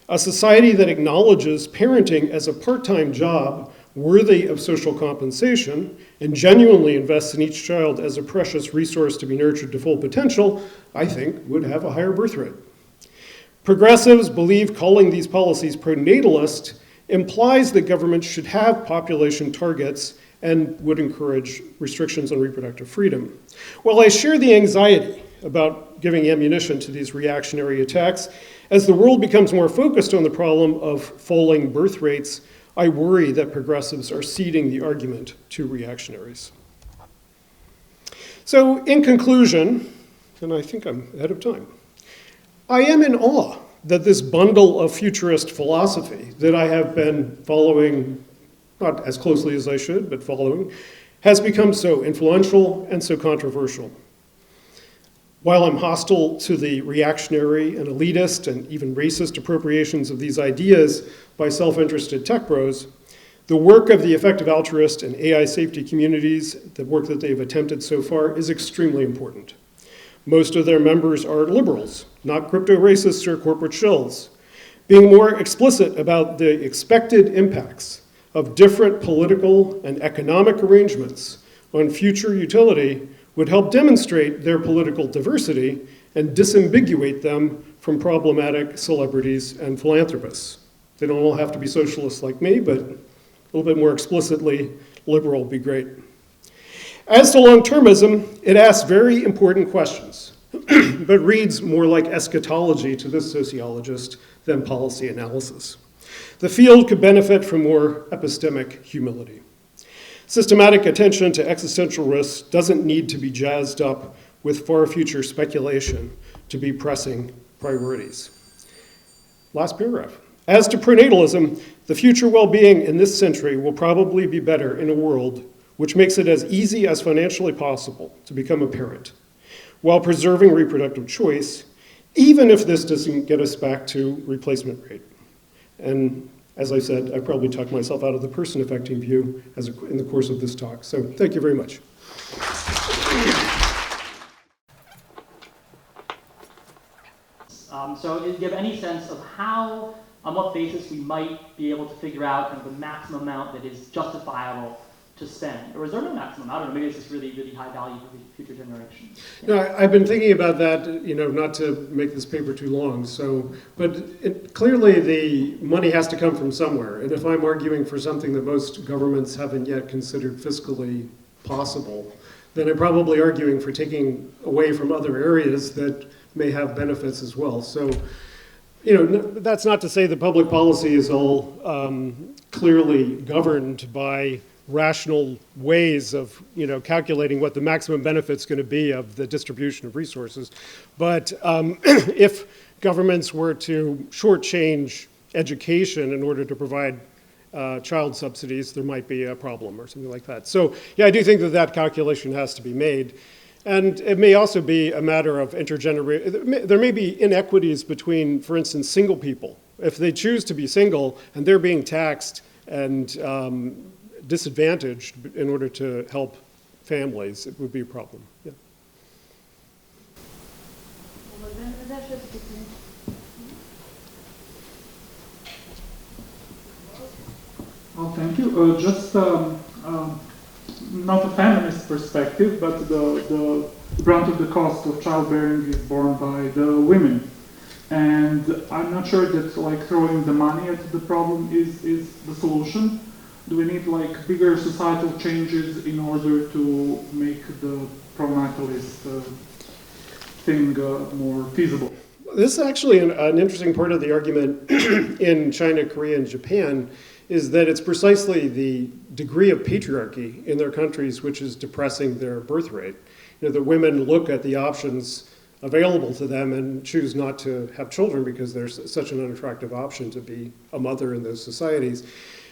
A society that acknowledges parenting as a part-time job worthy of social compensation and genuinely invests in each child as a precious resource to be nurtured to full potential, I think would have a higher birth rate. Progressives believe calling these policies pronatalist implies that governments should have population targets and would encourage restrictions on reproductive freedom. While I share the anxiety about giving ammunition to these reactionary attacks, as the world becomes more focused on the problem of falling birth rates, I worry that progressives are ceding the argument to reactionaries. So in conclusion, and I think I'm out of time, I am in awe that this bundle of futurist philosophy that I have been following, not as closely as I should, but following, has become so influential and so controversial. While I'm hostile to the reactionary and elitist and even racist appropriations of these ideas by self-interested tech bros, the work of the effective altruist and AI safety communities, the work that they've attempted so far, is extremely important. Most of their members are liberals, not crypto racists or corporate shills. Being more explicit about the expected impacts of different political and economic arrangements on future utility would help demonstrate their political diversity and disambiguate them from problematic celebrities and philanthropists. They don't all have to be socialists like me, but a little bit more explicitly liberal would be great. As to long-termism, it asks very important questions, but reads more like eschatology to this sociologist than policy analysis. The field could benefit from more epistemic humility. Systematic attention to existential risks doesn't need to be jazzed up with far future speculation to be pressing priorities. Last paragraph. As to prenatalism, the future well-being in this century will probably be better in a world which makes it as easy as financially possible to become a parent, while preserving reproductive choice, even if this doesn't get us back to replacement rate. And as I said, I probably talked myself out of the person-affecting view in the course of this talk. So thank you very much. So do you have any sense of how, on what basis we might be able to figure out kind of the maximum amount that is justifiable to spend? Or is there no maximum? I don't know, maybe it's just really, really high value for future generations. No, I've been thinking about that, not to make this paper too long, but clearly the money has to come from somewhere. And if I'm arguing for something that most governments haven't yet considered fiscally possible, then I'm probably arguing for taking away from other areas that may have benefits as well. So, that's not to say that public policy is all clearly governed by rational ways of, calculating what the maximum benefit's going to be of the distribution of resources. But if governments were to shortchange education in order to provide child subsidies, there might be a problem or something like that. So, yeah, I do think that calculation has to be made. And it may also be a matter of intergenerational. There may be inequities between, for instance, single people. If they choose to be single and they're being taxed and disadvantaged in order to help families, it would be a problem. Yeah. Oh, thank you. Just not a feminist perspective, but the brunt of the cost of childbearing is borne by the women. And I'm not sure that throwing the money at the problem is the solution. Do we need bigger societal changes in order to make the pronatalist thing more feasible? This is actually an interesting part of the argument in China, Korea, and Japan, is that it's precisely the degree of patriarchy in their countries which is depressing their birth rate. The women look at the options available to them and choose not to have children because there's such an unattractive option to be a mother in those societies.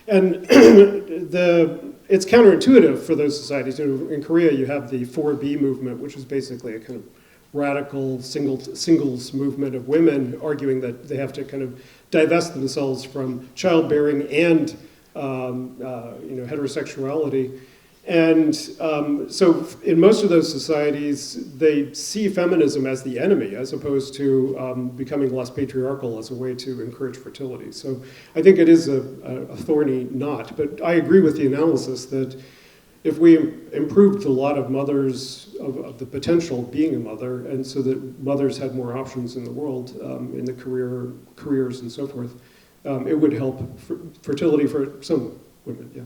And it's counterintuitive for those societies. In Korea, you have the 4B movement, which is basically a kind of radical singles movement of women arguing that they have to kind of divest themselves from childbearing and heterosexuality. And so in most of those societies, they see feminism as the enemy as opposed to becoming less patriarchal as a way to encourage fertility. So I think it is a thorny knot, but I agree with the analysis that if we improved a lot of mothers, of the potential of being a mother, and so that mothers had more options in the world, in the careers and so forth, it would help fertility for some women, yeah.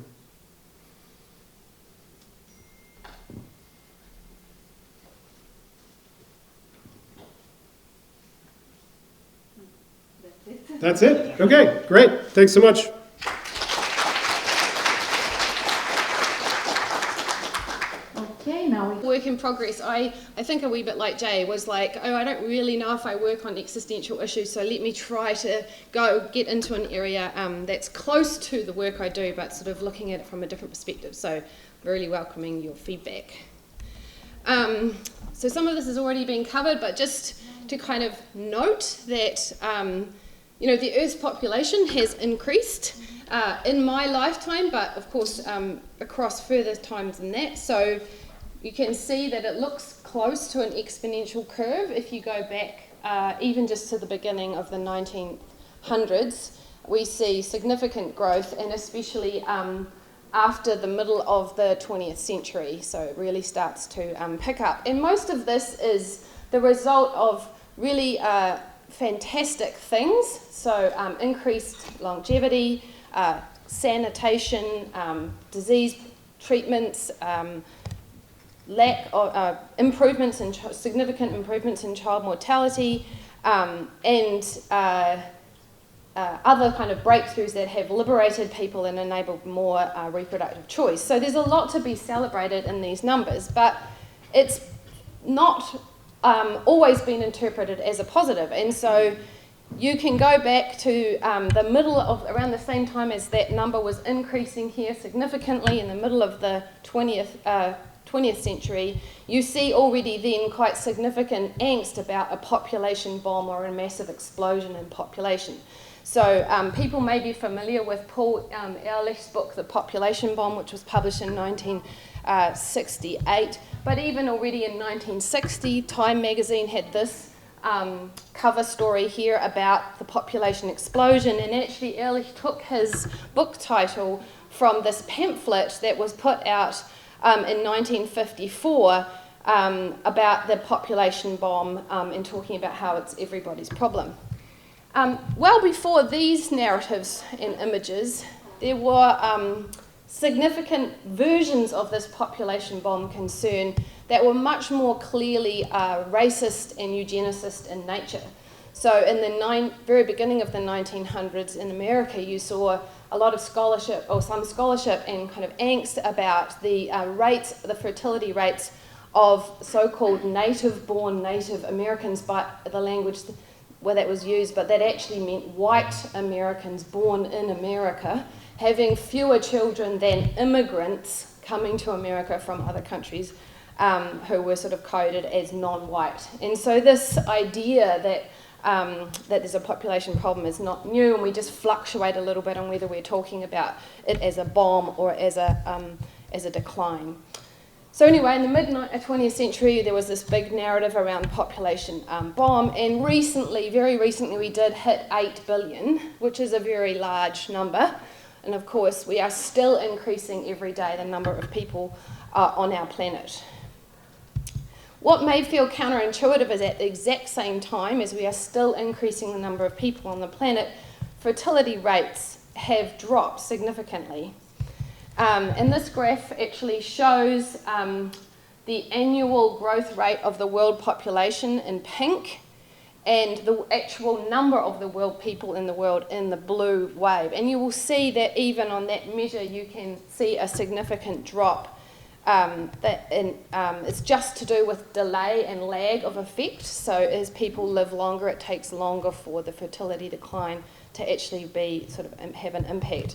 That's it. Okay, great. Thanks so much. Okay, now work in progress. I think a wee bit like Jay was like, I don't really know if I work on existential issues, so let me try to get into an area that's close to the work I do, but sort of looking at it from a different perspective. So really welcoming your feedback. So some of this has already been covered, but just to kind of note that the Earth's population has increased in my lifetime, but of course across further times than that. So you can see that it looks close to an exponential curve if you go back even just to the beginning of the 1900s. We see significant growth, and especially after the middle of the 20th century. So it really starts to pick up. And most of this is the result of really fantastic things. So increased longevity, sanitation, disease treatments, lack of improvements in significant improvements in child mortality, and other kind of breakthroughs that have liberated people and enabled more reproductive choice. So there's a lot to be celebrated in these numbers, but it's not always been interpreted as a positive. And so you can go back to the middle of, around the same time as that number was increasing here significantly in the middle of the 20th century, you see already then quite significant angst about a population bomb or a massive explosion in population. So people may be familiar with Paul Ehrlich's book, The Population Bomb, which was published in 1968. But even already in 1960, Time magazine had this cover story here about the population explosion. And actually Ehrlich took his book title from this pamphlet that was put out in 1954 about the population bomb and talking about how it's everybody's problem. Well before these narratives and images, there were significant versions of this population bomb concern that were much more clearly racist and eugenicist in nature. So in the very beginning of the 1900s in America, you saw a lot of scholarship, or some scholarship, and kind of angst about the rates, the fertility rates of so-called native-born Native Americans, by the language where that was used, but that actually meant white Americans born in America having fewer children than immigrants coming to America from other countries who were sort of coded as non-white. And so this idea that that there's a population problem is not new, and we just fluctuate a little bit on whether we're talking about it as a bomb or as a decline. So anyway, in the mid-20th century, there was this big narrative around population bomb, and recently, very recently, we did hit 8 billion, which is a very large number. And of course, we are still increasing every day the number of people on our planet. What may feel counterintuitive is at the exact same time as we are still increasing the number of people on the planet, fertility rates have dropped significantly. And this graph actually shows the annual growth rate of the world population in pink and the actual number of the world people in the world in the blue wave. And you will see that even on that measure you can see a significant drop. It's just to do with delay and lag of effect. So as people live longer, it takes longer for the fertility decline to actually be have an impact.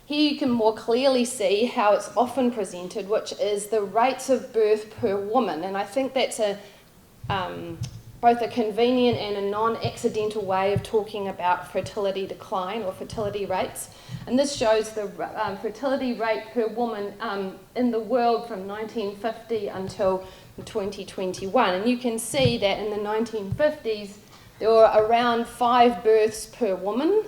Here you can more clearly see how it's often presented, which is the rates of birth per woman. And I think that's both a convenient and a non-accidental way of talking about fertility decline or fertility rates. And this shows the fertility rate per woman in the world from 1950 until 2021. And you can see that in the 1950s, there were around 5 births per woman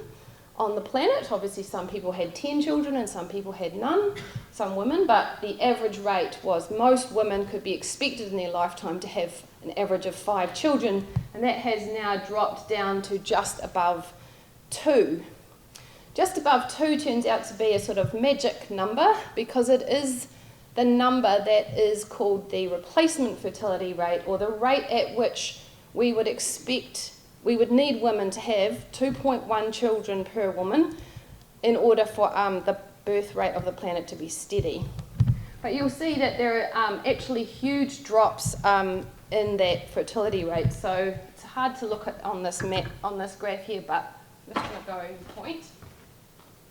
on the planet. Obviously, some people had 10 children and some people had none, some women, but the average rate was most women could be expected in their lifetime to have an average of 5 children, and that has now dropped down to just above 2. Just above 2 turns out to be a sort of magic number because it is the number that is called the replacement fertility rate, or the rate at which we would expect we would need women to have 2.1 children per woman in order for the birth rate of the planet to be steady. But you'll see that there are actually huge drops in that fertility rate. So it's hard to look at on this map, on this graph here, but I'm just going to go point.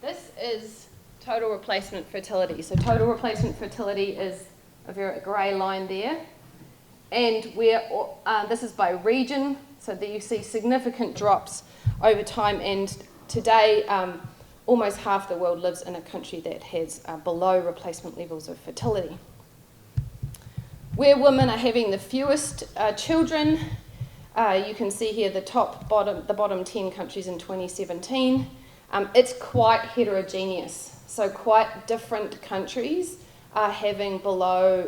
This is total replacement fertility. So total replacement fertility is a very grey line there. And this is by region. So there you see significant drops over time, and today almost half the world lives in a country that has below replacement levels of fertility. Where women are having the fewest children, you can see here the bottom 10 countries in 2017. It's quite heterogeneous, so quite different countries are having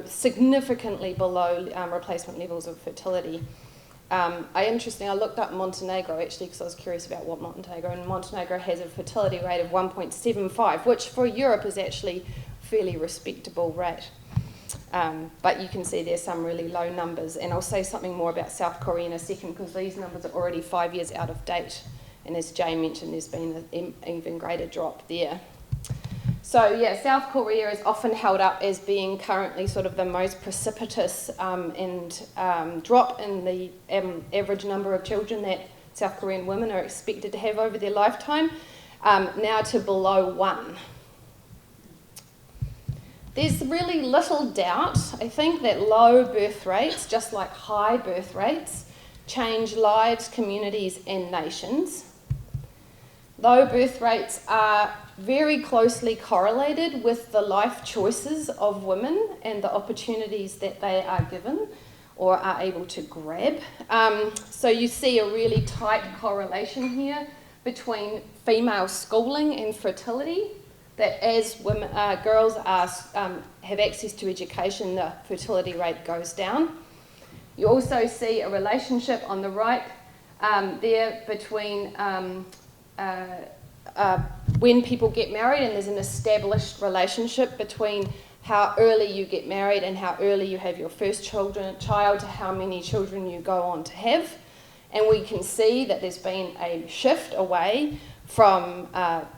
significantly below replacement levels of fertility. I looked up Montenegro actually because I was curious about what Montenegro has a fertility rate of 1.75, which for Europe is actually a fairly respectable rate. But you can see there's some really low numbers. And I'll say something more about South Korea in a second, because these numbers are already 5 years out of date. And as Jay mentioned, there's been an even greater drop there. So yeah, South Korea is often held up as being currently sort of the most precipitous drop in the average number of children that South Korean women are expected to have over their lifetime, now to below 1. There's really little doubt, I think, that low birth rates, just like high birth rates, change lives, communities, and nations. Low birth rates are very closely correlated with the life choices of women and the opportunities that they are given or are able to grab. So you see a really tight correlation here between female schooling and fertility, that as women, girls have access to education, the fertility rate goes down. You also see a relationship on the right there between when people get married, and there's an established relationship between how early you get married and how early you have your first child to how many children you go on to have. And we can see that there's been a shift away from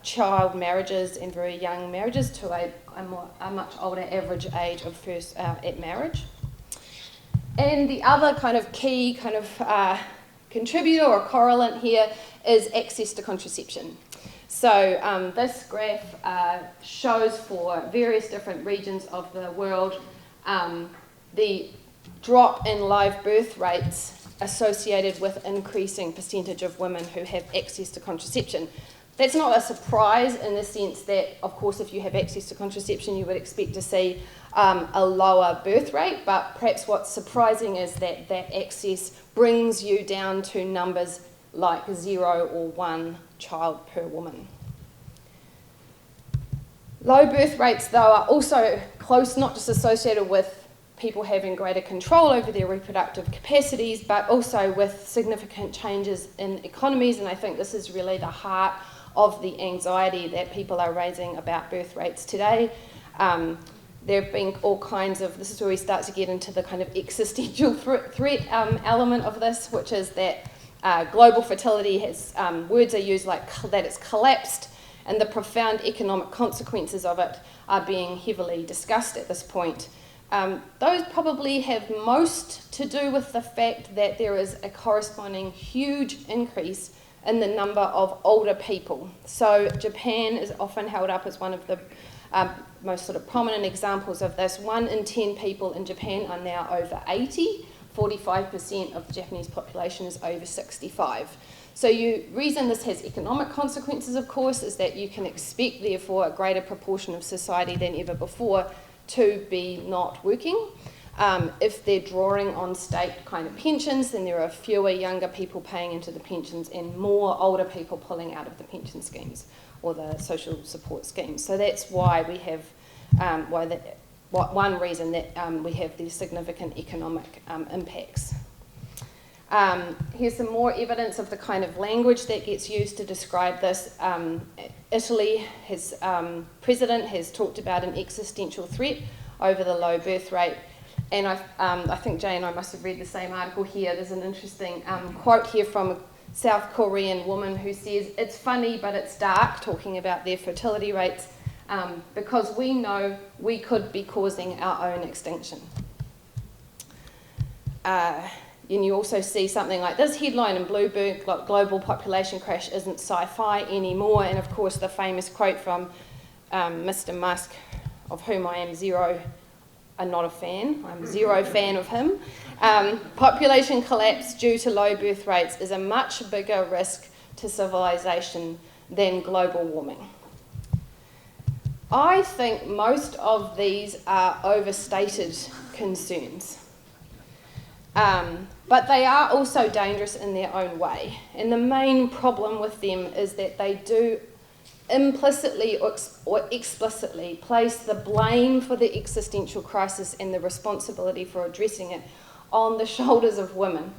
child marriages and very young marriages to a much older average age of first at marriage. And the other kind of key kind of contributor or correlate here is access to contraception. So this graph shows for various different regions of the world the drop in live birth rates associated with increasing percentage of women who have access to contraception. That's not a surprise in the sense that, of course, if you have access to contraception, you would expect to see a lower birth rate, but perhaps what's surprising is that that access brings you down to numbers like 0 or 1 child per woman. Low birth rates, though, are also close, not just associated with people having greater control over their reproductive capacities, but also with significant changes in economies, and I think this is really the heart of the anxiety that people are raising about birth rates today. There have been all kinds of, this is where we start to get into the kind of existential threat element of this, which is that global fertility has, words are used like that it's collapsed, and the profound economic consequences of it are being heavily discussed at this point. Those probably have most to do with the fact that there is a corresponding huge increase in the number of older people. So Japan is often held up as one of the most sort of prominent examples of this. 1 in 10 people in Japan are now over 80. 45% of the Japanese population is over 65. So reason this has economic consequences, of course, is that you can expect, therefore, a greater proportion of society than ever before to be not working. If they're drawing on state kind of pensions, then there are fewer younger people paying into the pensions and more older people pulling out of the pension schemes or the social support schemes. So that's why we have, one reason that we have these significant economic impacts. Here's some more evidence of the kind of language that gets used to describe this. Italy, his president has talked about an existential threat over the low birth rate. And I think Jay and I must have read the same article here. There's an interesting quote here from a South Korean woman who says, "It's funny, but it's dark," talking about their fertility rates, because we know we could be causing our own extinction. And you also see something like this headline in Bloomberg, "Global population crash isn't sci-fi anymore." And of course the famous quote from Mr. Musk, of whom I am not a fan, I'm zero fan of him. Population collapse due to low birth rates is a much bigger risk to civilization than global warming. I think most of these are overstated concerns. But they are also dangerous in their own way. And the main problem with them is that they do implicitly or explicitly place the blame for the existential crisis and the responsibility for addressing it on the shoulders of women.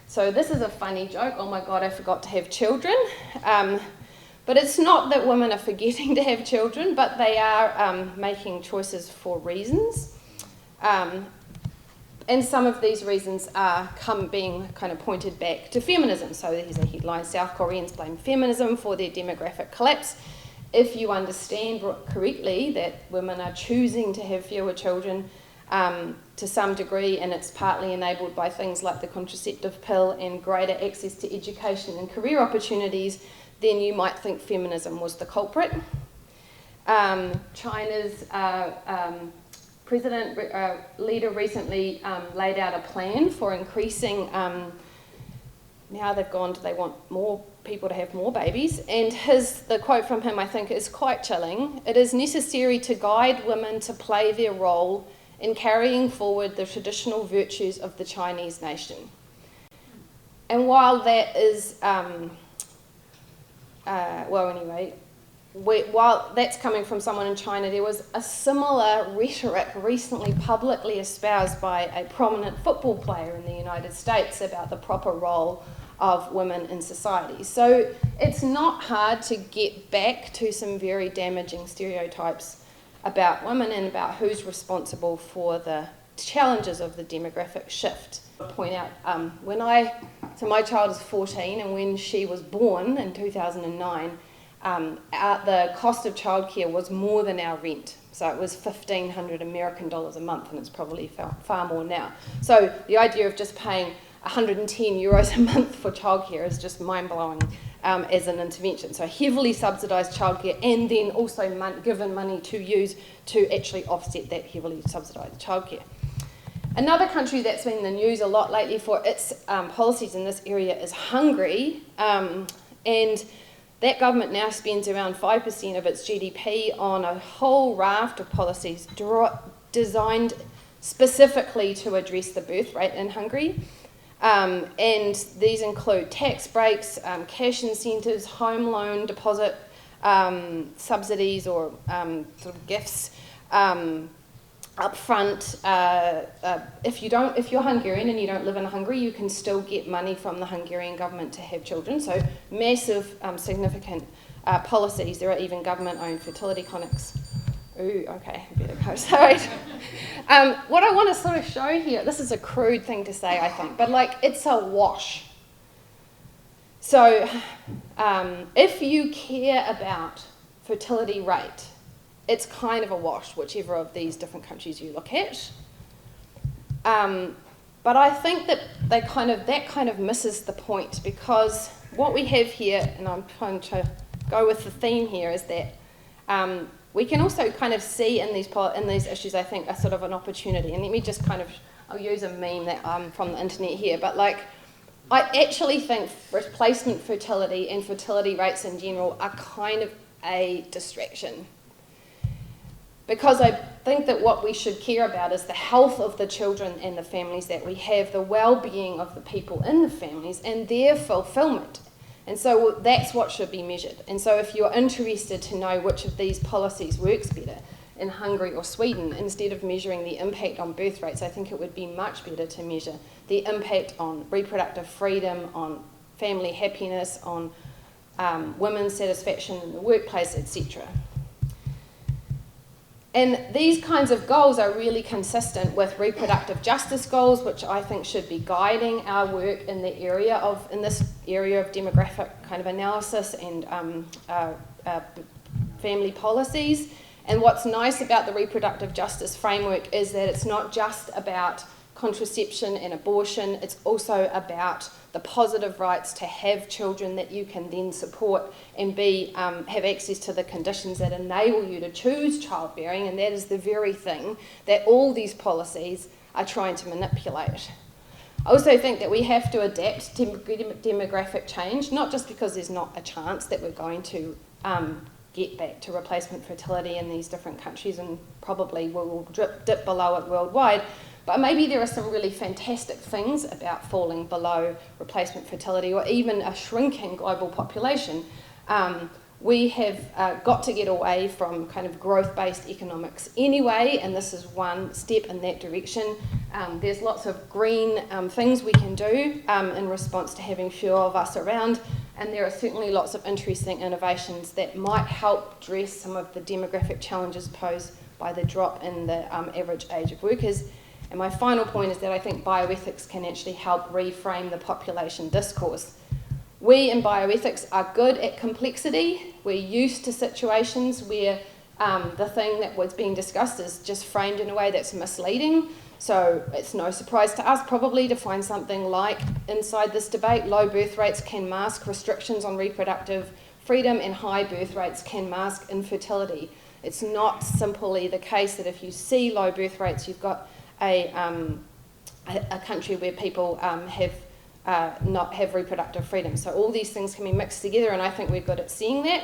So this is a funny joke. Oh my God, I forgot to have children. But it's not that women are forgetting to have children, but they are making choices for reasons. And some of these reasons are being kind of pointed back to feminism. So there's a headline, South Koreans blame feminism for their demographic collapse. If you understand correctly that women are choosing to have fewer children to some degree, and it's partly enabled by things like the contraceptive pill and greater access to education and career opportunities, then you might think feminism was the culprit. China's leader recently laid out a plan for increasing, now they want more people to have more babies, and the quote from him I think is quite chilling. It is necessary to guide women to play their role in carrying forward the traditional virtues of the Chinese nation. And while that is, while that's coming from someone in China, there was a similar rhetoric recently publicly espoused by a prominent football player in the United States about the proper role of women in society. So it's not hard to get back to some very damaging stereotypes about women and about who's responsible for the challenges of the demographic shift. I'll point out, so my child is 14, and when she was born in 2009, the cost of childcare was more than our rent. So it was $1,500 American dollars a month, and it's probably far more now. So the idea of just paying 110 euros a month for childcare is just mind-blowing as an intervention. So heavily subsidised childcare, and then also given money to use to actually offset that heavily subsidised childcare. Another country that's been in the news a lot lately for its policies in this area is Hungary, and that government now spends around 5% of its GDP on a whole raft of policies designed specifically to address the birth rate in Hungary. And these include tax breaks, cash incentives, home loan deposit subsidies or sort of gifts upfront. If you're Hungarian and you don't live in Hungary, you can still get money from the Hungarian government to have children. So massive, significant policies. There are even government-owned fertility clinics. Ooh, okay, I better go. Sorry. What I want to sort of show here, this is a crude thing to say, I think, but like it's a wash. So if you care about fertility rate, it's kind of a wash, whichever of these different countries you look at. But I think that that kind of misses the point, because what we have here, and I'm trying to go with the theme here, is that we can also kind of see in these issues, I think, a sort of an opportunity. And let me just I'll use a meme that from the internet here, but like, I actually think replacement fertility and fertility rates in general are kind of a distraction. Because I think that what we should care about is the health of the children and the families that we have, the well-being of the people in the families, and their fulfilment. And so that's what should be measured. And so if you're interested to know which of these policies works better in Hungary or Sweden, instead of measuring the impact on birth rates, I think it would be much better to measure the impact on reproductive freedom, on family happiness, on women's satisfaction in the workplace, etc. And these kinds of goals are really consistent with reproductive justice goals, which I think should be guiding our work in this area of demographic kind of analysis and family policies. And what's nice about the reproductive justice framework is that it's not just about contraception and abortion, it's also about the positive rights to have children that you can then support and have access to the conditions that enable you to choose childbearing, and that is the very thing that all these policies are trying to manipulate. I also think that we have to adapt to demographic change, not just because there's not a chance that we're going to get back to replacement fertility in these different countries, and probably we'll dip below it worldwide, but maybe there are some really fantastic things about falling below replacement fertility or even a shrinking global population. We have got to get away from kind of growth-based economics anyway, and this is one step in that direction. There's lots of green things we can do in response to having fewer of us around. and there are certainly lots of interesting innovations that might help address some of the demographic challenges posed by the drop in the average age of workers. And my final point is that I think bioethics can actually help reframe the population discourse. We in bioethics are good at complexity. We're used to situations where the thing that was being discussed is just framed in a way that's misleading. So it's no surprise to us probably to find something like inside this debate, low birth rates can mask restrictions on reproductive freedom and high birth rates can mask infertility. It's not simply the case that if you see low birth rates, you've got a country where people not have reproductive freedom. So all these things can be mixed together, and I think we're good at seeing that.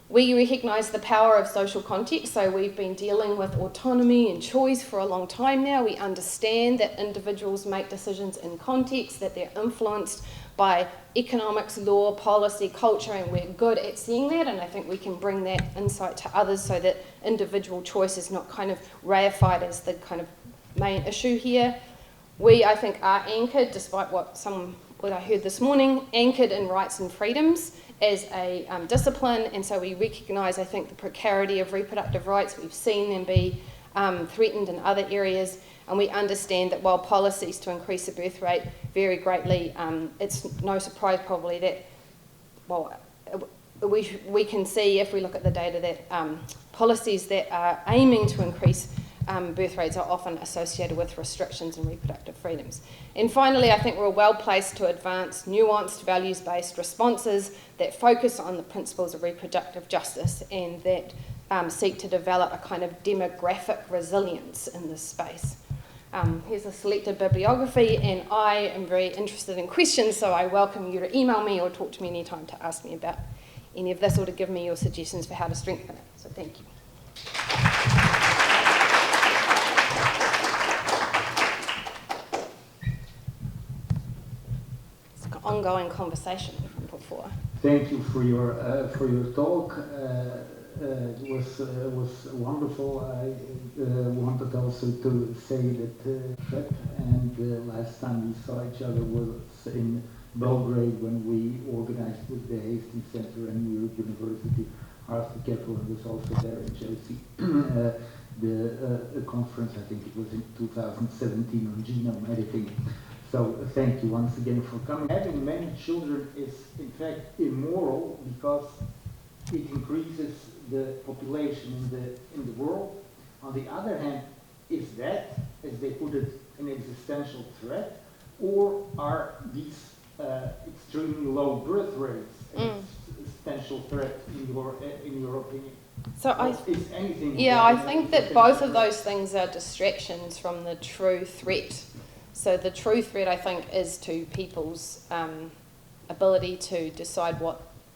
We recognise the power of social context, so we've been dealing with autonomy and choice for a long time now. We understand that individuals make decisions in context, that they're influenced by economics, law, policy, culture, and we're good at seeing that, and I think we can bring that insight to others so that individual choice is not kind of reified as the kind of main issue here. We, I think, are anchored, despite what I heard this morning, anchored in rights and freedoms as a discipline, and so we recognise, I think, the precarity of reproductive rights. We've seen them be threatened in other areas, and we understand that while policies to increase the birth rate vary greatly, it's no surprise probably that, well, we can see if we look at the data that policies that are aiming to increase birth rates are often associated with restrictions in reproductive freedoms. And finally, I think we're well placed to advance nuanced, values-based responses that focus on the principles of reproductive justice and that seek to develop a kind of demographic resilience in this space. Here's a selected bibliography, and I am very interested in questions, so I welcome you to email me or talk to me anytime to ask me about any of this or to give me your suggestions for how to strengthen it. So thank you. Ongoing conversation from before. Thank you for your talk. It was wonderful. I wanted also to say that last time we saw each other was in Belgrade when we organized with the Hastings Center and New York University Arthur Keppel was also there in Chelsea. The conference, I think it was in 2017 on genome editing. So thank you once again for coming. Having many children is in fact immoral because it increases the population in the world. On the other hand, is that, as they put it, an existential threat, or are these extremely low birth rates an existential threat in your opinion? So I think that both of those things are distractions from the true threat. So the true threat, I think, is to people's ability to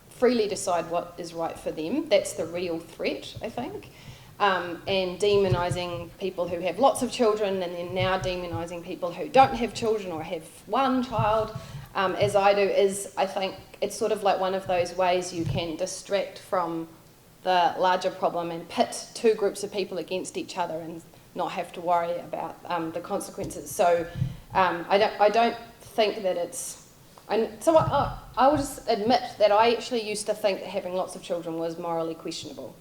freely decide what is right for them. That's the real threat, I think. And demonising people who have lots of children and then now demonising people who don't have children or have one child, as I do, is, I think, it's sort of like one of those ways you can distract from the larger problem and pit two groups of people against each other and not have to worry about the consequences. So I don't think that it's... So I will just admit that I actually used to think that having lots of children was morally questionable.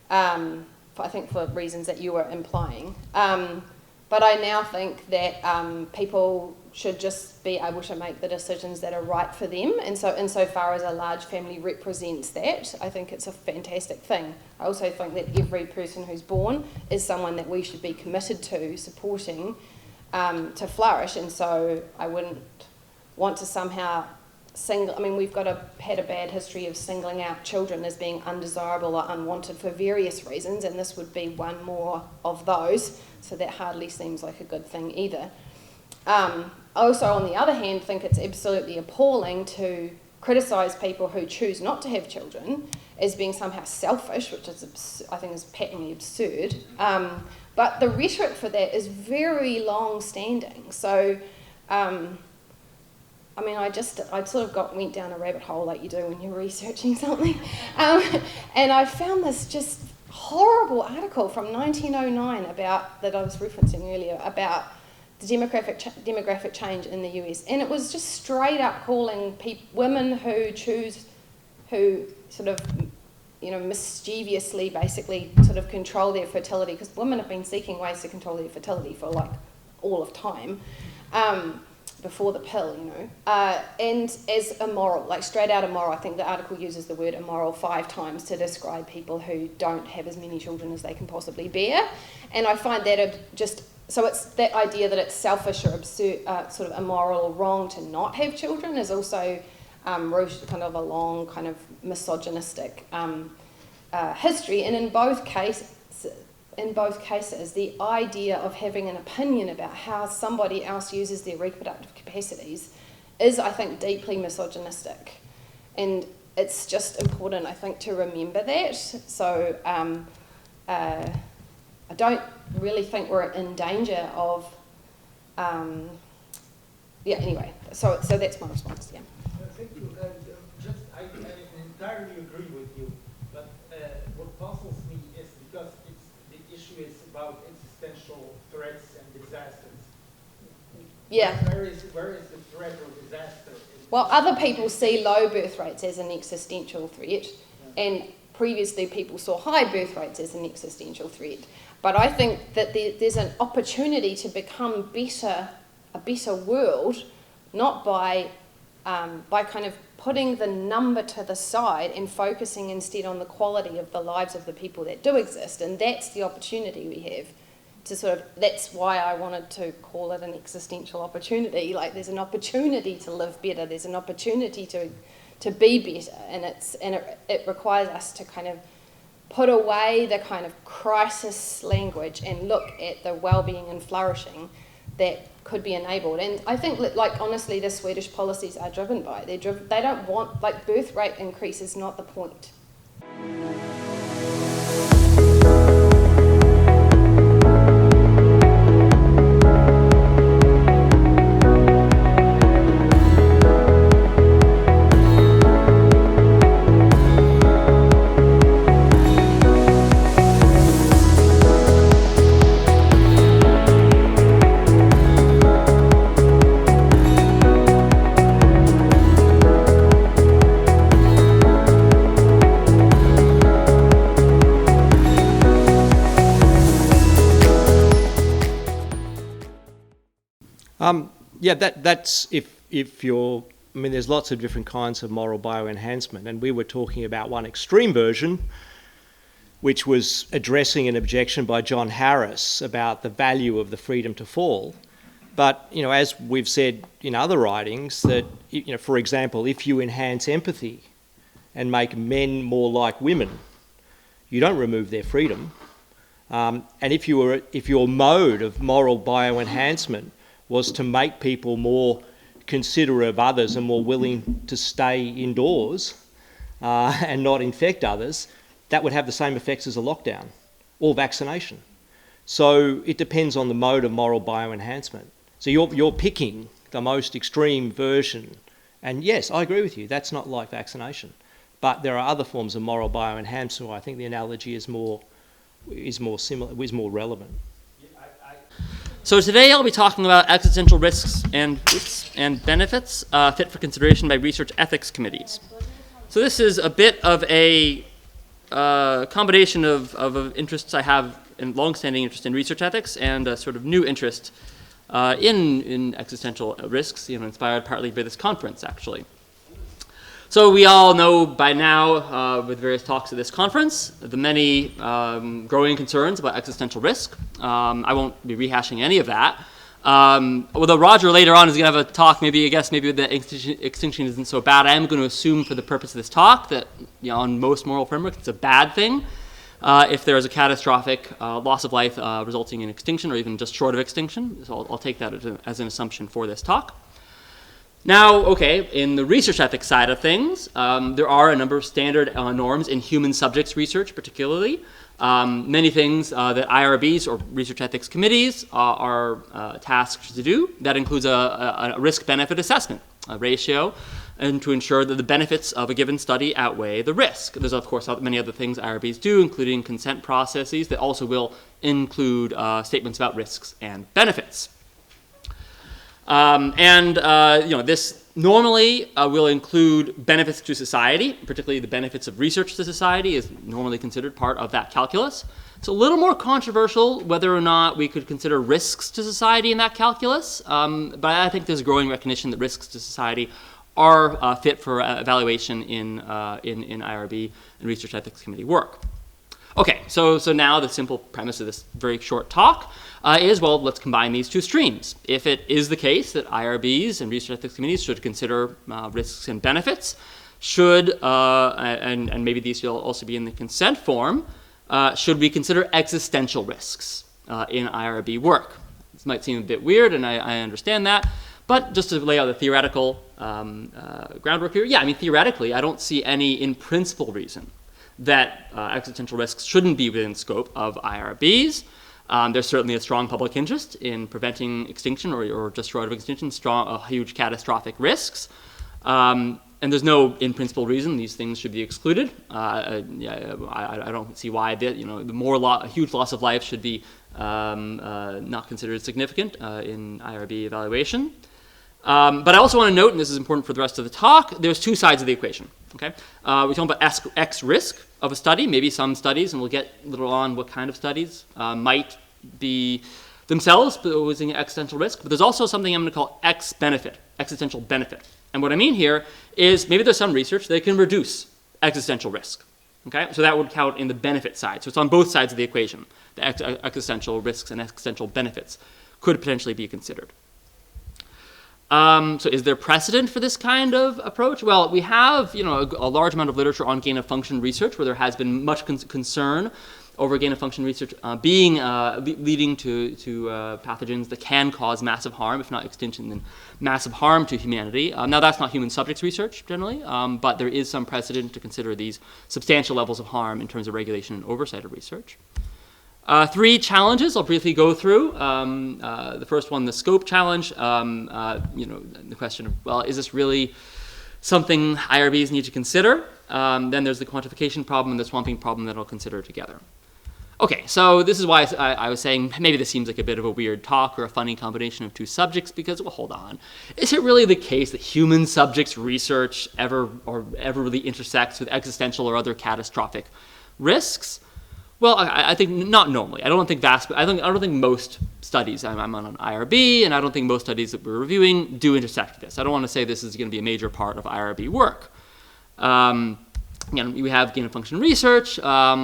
I think for reasons that you were implying. But I now think that people should just be able to make the decisions that are right for them. And so insofar as a large family represents that, I think it's a fantastic thing. I also think that every person who's born is someone that we should be committed to supporting to flourish. And so I wouldn't want to somehow we've had a bad history of singling out children as being undesirable or unwanted for various reasons, and this would be one more of those, so that hardly seems like a good thing either. Also, on the other hand, think it's absolutely appalling to criticise people who choose not to have children as being somehow selfish, which is, I think, is patently absurd. But the rhetoric for that is very long-standing. So, I sort of went down a rabbit hole like you do when you're researching something. And I found this just horrible article from 1909 that I was referencing earlier about demographic change in the US, and it was just straight up calling women who sort of, mischievously basically sort of control their fertility, because women have been seeking ways to control their fertility for like all of time, before the pill, and as immoral, like straight out immoral. I think the article uses the word immoral 5 times to describe people who don't have as many children as they can possibly bear, and I find that so it's that idea that it's selfish or absurd, sort of immoral or wrong to not have children is also rooted kind of a long kind of misogynistic history. And in both cases, the idea of having an opinion about how somebody else uses their reproductive capacities is, I think, deeply misogynistic. And it's just important, I think, to remember that. So I don't really think we're in danger of, anyway, so that's my response, yeah. Thank you. I entirely agree with you, but what puzzles me is because the issue is about existential threats and disasters. Yeah. Where is the threat or disaster? Well, other people see low birth rates as an existential threat, and previously people saw high birth rates as an existential threat. But I think that there's an opportunity to become a better world, not by kind of putting the number to the side and focusing instead on the quality of the lives of the people that do exist. And that's the opportunity we have to sort of, that's why I wanted to call it an existential opportunity. Like, there's an opportunity to live better, there's an opportunity to be better, and it requires us to kind of put away the kind of crisis language and look at the well-being and flourishing that could be enabled. And I think that, like, honestly, the Swedish policies are driven by it. They don't want, like, birth rate increase is not the point. That's if you're, I mean, there's lots of different kinds of moral bioenhancement, and we were talking about one extreme version, which was addressing an objection by John Harris about the value of the freedom to fall. But, as we've said in other writings, that, for example, if you enhance empathy and make men more like women, you don't remove their freedom. And if your mode of moral bioenhancement was to make people more considerate of others and more willing to stay indoors and not infect others, that would have the same effects as a lockdown or vaccination. So it depends on the mode of moral bioenhancement. So you're picking the most extreme version, and yes, I agree with you, that's not like vaccination. But there are other forms of moral bioenhancement where I think the analogy is more similar, is more relevant. So today I'll be talking about existential risks and benefits fit for consideration by research ethics committees. So this is a bit of a combination of interests I have, and long-standing interest in research ethics, and a sort of new interest in existential risks, inspired partly by this conference, actually. So we all know by now, with various talks at this conference, the many growing concerns about existential risk. I won't be rehashing any of that. Although Roger later on is going to have a talk, maybe the extinction isn't so bad. I am going to assume for the purpose of this talk that on most moral frameworks it's a bad thing if there is a catastrophic loss of life resulting in extinction or even just short of extinction. So I'll take that as an assumption for this talk. Now, okay, in the research ethics side of things, there are a number of standard norms in human subjects research, particularly. Many things that IRBs or research ethics committees are tasked to do. That includes a risk-benefit assessment, a ratio, and to ensure that the benefits of a given study outweigh the risk. There's, of course, many other things IRBs do, including consent processes that also will include statements about risks and benefits. This normally will include benefits to society, particularly the benefits of research to society is normally considered part of that calculus. It's a little more controversial whether or not we could consider risks to society in that calculus, but I think there's growing recognition that risks to society are fit for evaluation in IRB and Research Ethics Committee work. Okay, so now the simple premise of this very short talk is, well, let's combine these two streams. If it is the case that IRBs and Research Ethics Committees should consider risks and benefits, and maybe these will also be in the consent form, should we consider existential risks in IRB work? This might seem a bit weird, and I understand that, but just to lay out the theoretical groundwork here, yeah, I mean, theoretically, I don't see any in principle reason that existential risks shouldn't be within scope of IRBs. There's certainly a strong public interest in preventing extinction or just short of extinction, huge catastrophic risks. And there's no in principle reason these things should be excluded. I don't see why a huge loss of life should be not considered significant in IRB evaluation. But I also want to note, and this is important for the rest of the talk, there's two sides of the equation. Okay, we're talking about X risk of a study. Maybe some studies, and we'll get later on what kind of studies might be themselves posing existential risk. But there's also something I'm going to call X benefit, existential benefit. And what I mean here is maybe there's some research that can reduce existential risk. Okay, so that would count in the benefit side. So it's on both sides of the equation. The existential risks and existential benefits could potentially be considered. So is there precedent for this kind of approach? Well, we have a large amount of literature on gain-of-function research where there has been much concern over gain-of-function research leading to pathogens that can cause massive harm, if not extinction, then massive harm to humanity. Now, that's not human subjects research generally, but there is some precedent to consider these substantial levels of harm in terms of regulation and oversight of research. Three challenges I'll briefly go through. The first one, the scope challenge. The question of, well, is this really something IRBs need to consider? Then there's the quantification problem and the swamping problem that I'll consider together. Okay, so this is why I was saying maybe this seems like a bit of a weird talk or a funny combination of two subjects because, well, hold on. Is it really the case that human subjects research ever really intersects with existential or other catastrophic risks? Well, I think not normally. I don't think most studies. I'm on an IRB, and I don't think most studies that we're reviewing do intersect with this. I don't want to say this is going to be a major part of IRB work. We have gain-of-function research,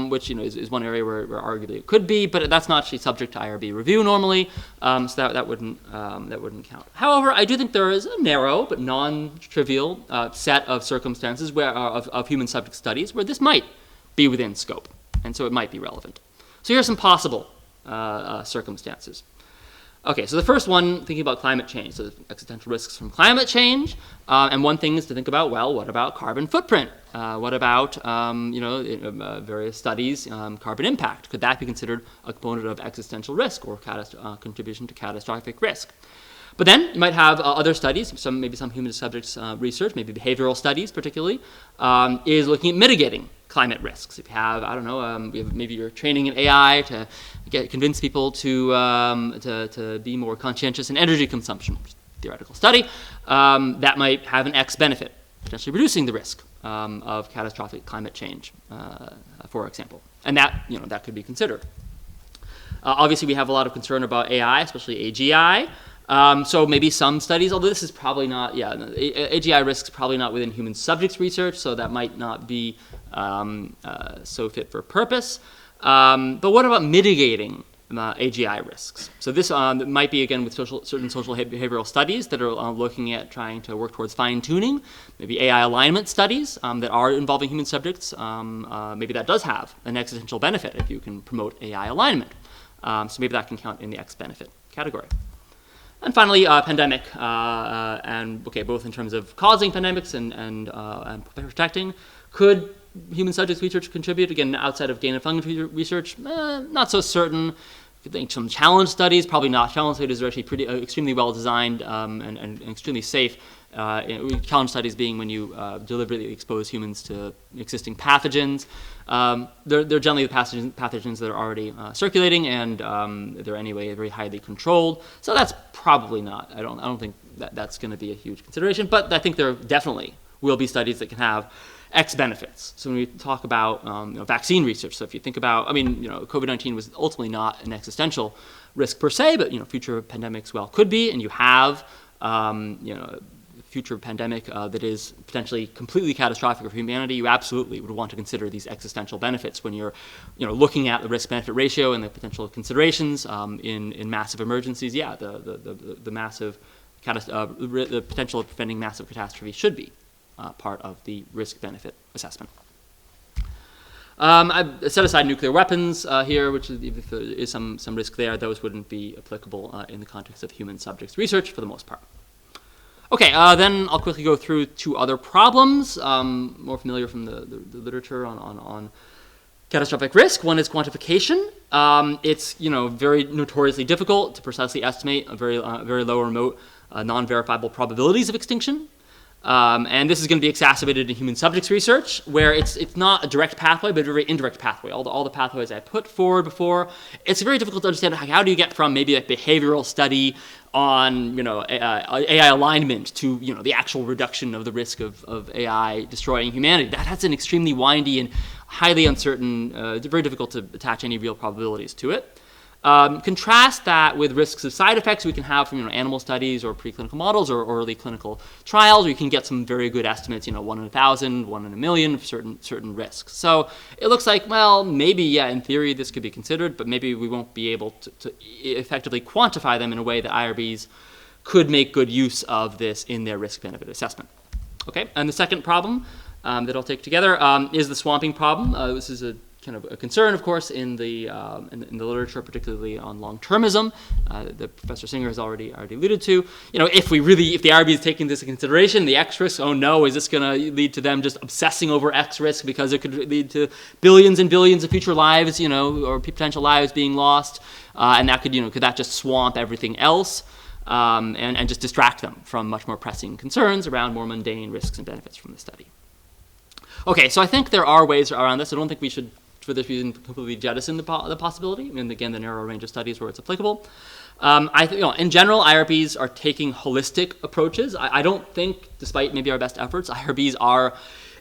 which is one area where arguably it could be, but that's not actually subject to IRB review normally, so that wouldn't count. However, I do think there is a narrow but non-trivial set of circumstances of human subject studies where this might be within scope. And so it might be relevant. So here are some possible circumstances. Okay, so the first one, thinking about climate change, so existential risks from climate change. And one thing is to think about, well, what about carbon footprint? What about, various studies, carbon impact? Could that be considered a component of existential risk or contribution to catastrophic risk? But then you might have other studies, maybe some human subjects research, maybe behavioral studies particularly, is looking at mitigating climate risks. If you have, maybe you're training an AI to convince people to be more conscientious in energy consumption, which is a theoretical study, that might have an X benefit, potentially reducing the risk of catastrophic climate change, for example. And that could be considered. Obviously, we have a lot of concern about AI, especially AGI. So maybe some studies, although this is probably not, AGI risks probably not within human subjects research, so that might not be so fit for purpose. But what about mitigating AGI risks? So this might be, again, with certain social behavioral studies that are looking at trying to work towards fine-tuning, maybe AI alignment studies that are involving human subjects. Maybe that does have an existential benefit if you can promote AI alignment. So maybe that can count in the X benefit category. And finally, pandemic, both in terms of causing pandemics and protecting. Could human subjects research contribute? Again, outside of gain-of-function research, not so certain. I think some challenge studies, probably not. Challenge studies are actually extremely well designed and extremely safe challenge studies being when you deliberately expose humans to existing pathogens. They're generally the pathogens that are already circulating, and they're anyway very highly controlled. So that's probably not. I don't think that's going to be a huge consideration. But I think there definitely will be studies that can have X benefits. So when we talk about vaccine research, so if you think about, COVID-19 was ultimately not an existential risk per se, but future pandemics could be, and you have future pandemic that is potentially completely catastrophic for humanity, you absolutely would want to consider these existential benefits when you're looking at the risk-benefit ratio and the potential considerations in massive emergencies. Yeah, the massive the potential of preventing massive catastrophe should be part of the risk-benefit assessment. I've set aside nuclear weapons here, which is, if there is some risk there, those wouldn't be applicable in the context of human subjects research for the most part. Okay, then I'll quickly go through two other problems, more familiar from the literature on catastrophic risk. One is quantification. It's very notoriously difficult to precisely estimate a very low or remote non-verifiable probabilities of extinction. And this is going to be exacerbated in human subjects research, where it's not a direct pathway, but a very indirect pathway. All the pathways I put forward before, it's very difficult to understand how do you get from maybe a behavioral study on AI alignment to the actual reduction of the risk of AI destroying humanity. That's an extremely windy and highly uncertain, very difficult to attach any real probabilities to it. Contrast that with risks of side effects we can have from animal studies or preclinical models or early clinical trials, where you can get some very good estimates, 1 in 1,000, 1 in a million of certain risks. So it looks like, well, maybe, yeah, in theory this could be considered, but maybe we won't be able to effectively quantify them in a way that IRBs could make good use of this in their risk-benefit assessment. Okay, and the second problem that I'll take together is the swamping problem. This is a kind of a concern, of course, in the literature, particularly on long-termism, that Professor Singer has already alluded to. If the IRB is taking this into consideration, the X risk, oh no, is this going to lead to them just obsessing over X risk because it could lead to billions and billions of future lives, or potential lives being lost, and that could that just swamp everything else, and just distract them from much more pressing concerns around more mundane risks and benefits from the study. Okay, so I think there are ways around this. I don't think we should, for this reason, completely jettison the possibility, and again, the narrow range of studies where it's applicable. In general, IRBs are taking holistic approaches. I don't think, despite maybe our best efforts, IRBs are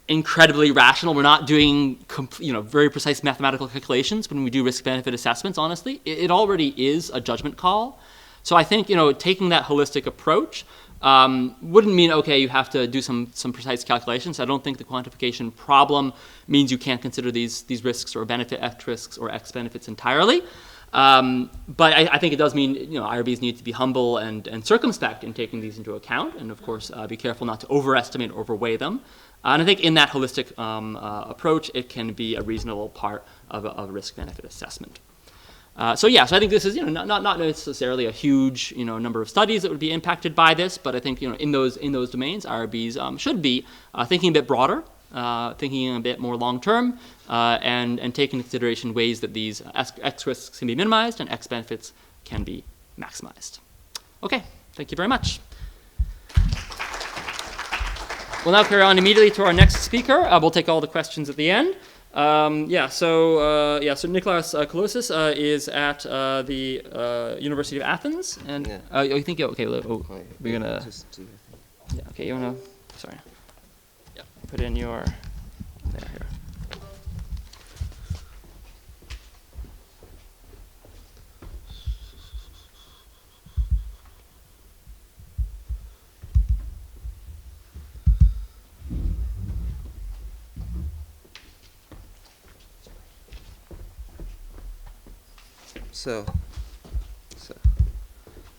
incredibly rational. We're not doing very precise mathematical calculations when we do risk-benefit assessments, honestly. It already is a judgment call. So I think, taking that holistic approach wouldn't mean, okay, you have to do some precise calculations. I don't think the quantification problem means you can't consider these risks or benefit X risks or X benefits entirely. But I think it does mean, IRBs need to be humble and circumspect in taking these into account, and of course be careful not to overestimate or overweigh them. And I think in that holistic approach, it can be a reasonable part of a risk-benefit assessment. So I think this is not necessarily a huge number of studies that would be impacted by this, but I think in those domains, IRBs should be thinking a bit broader, thinking a bit more long term, and taking into consideration ways that these X risks can be minimized and X benefits can be maximized. Okay, thank you very much. We'll now carry on immediately to our next speaker. We'll take all the questions at the end. So Nikolaos Kolosis is at the University of Athens, and you think we're gonna. Yeah, okay, you wanna. Sorry. Yeah, put in your. There, here.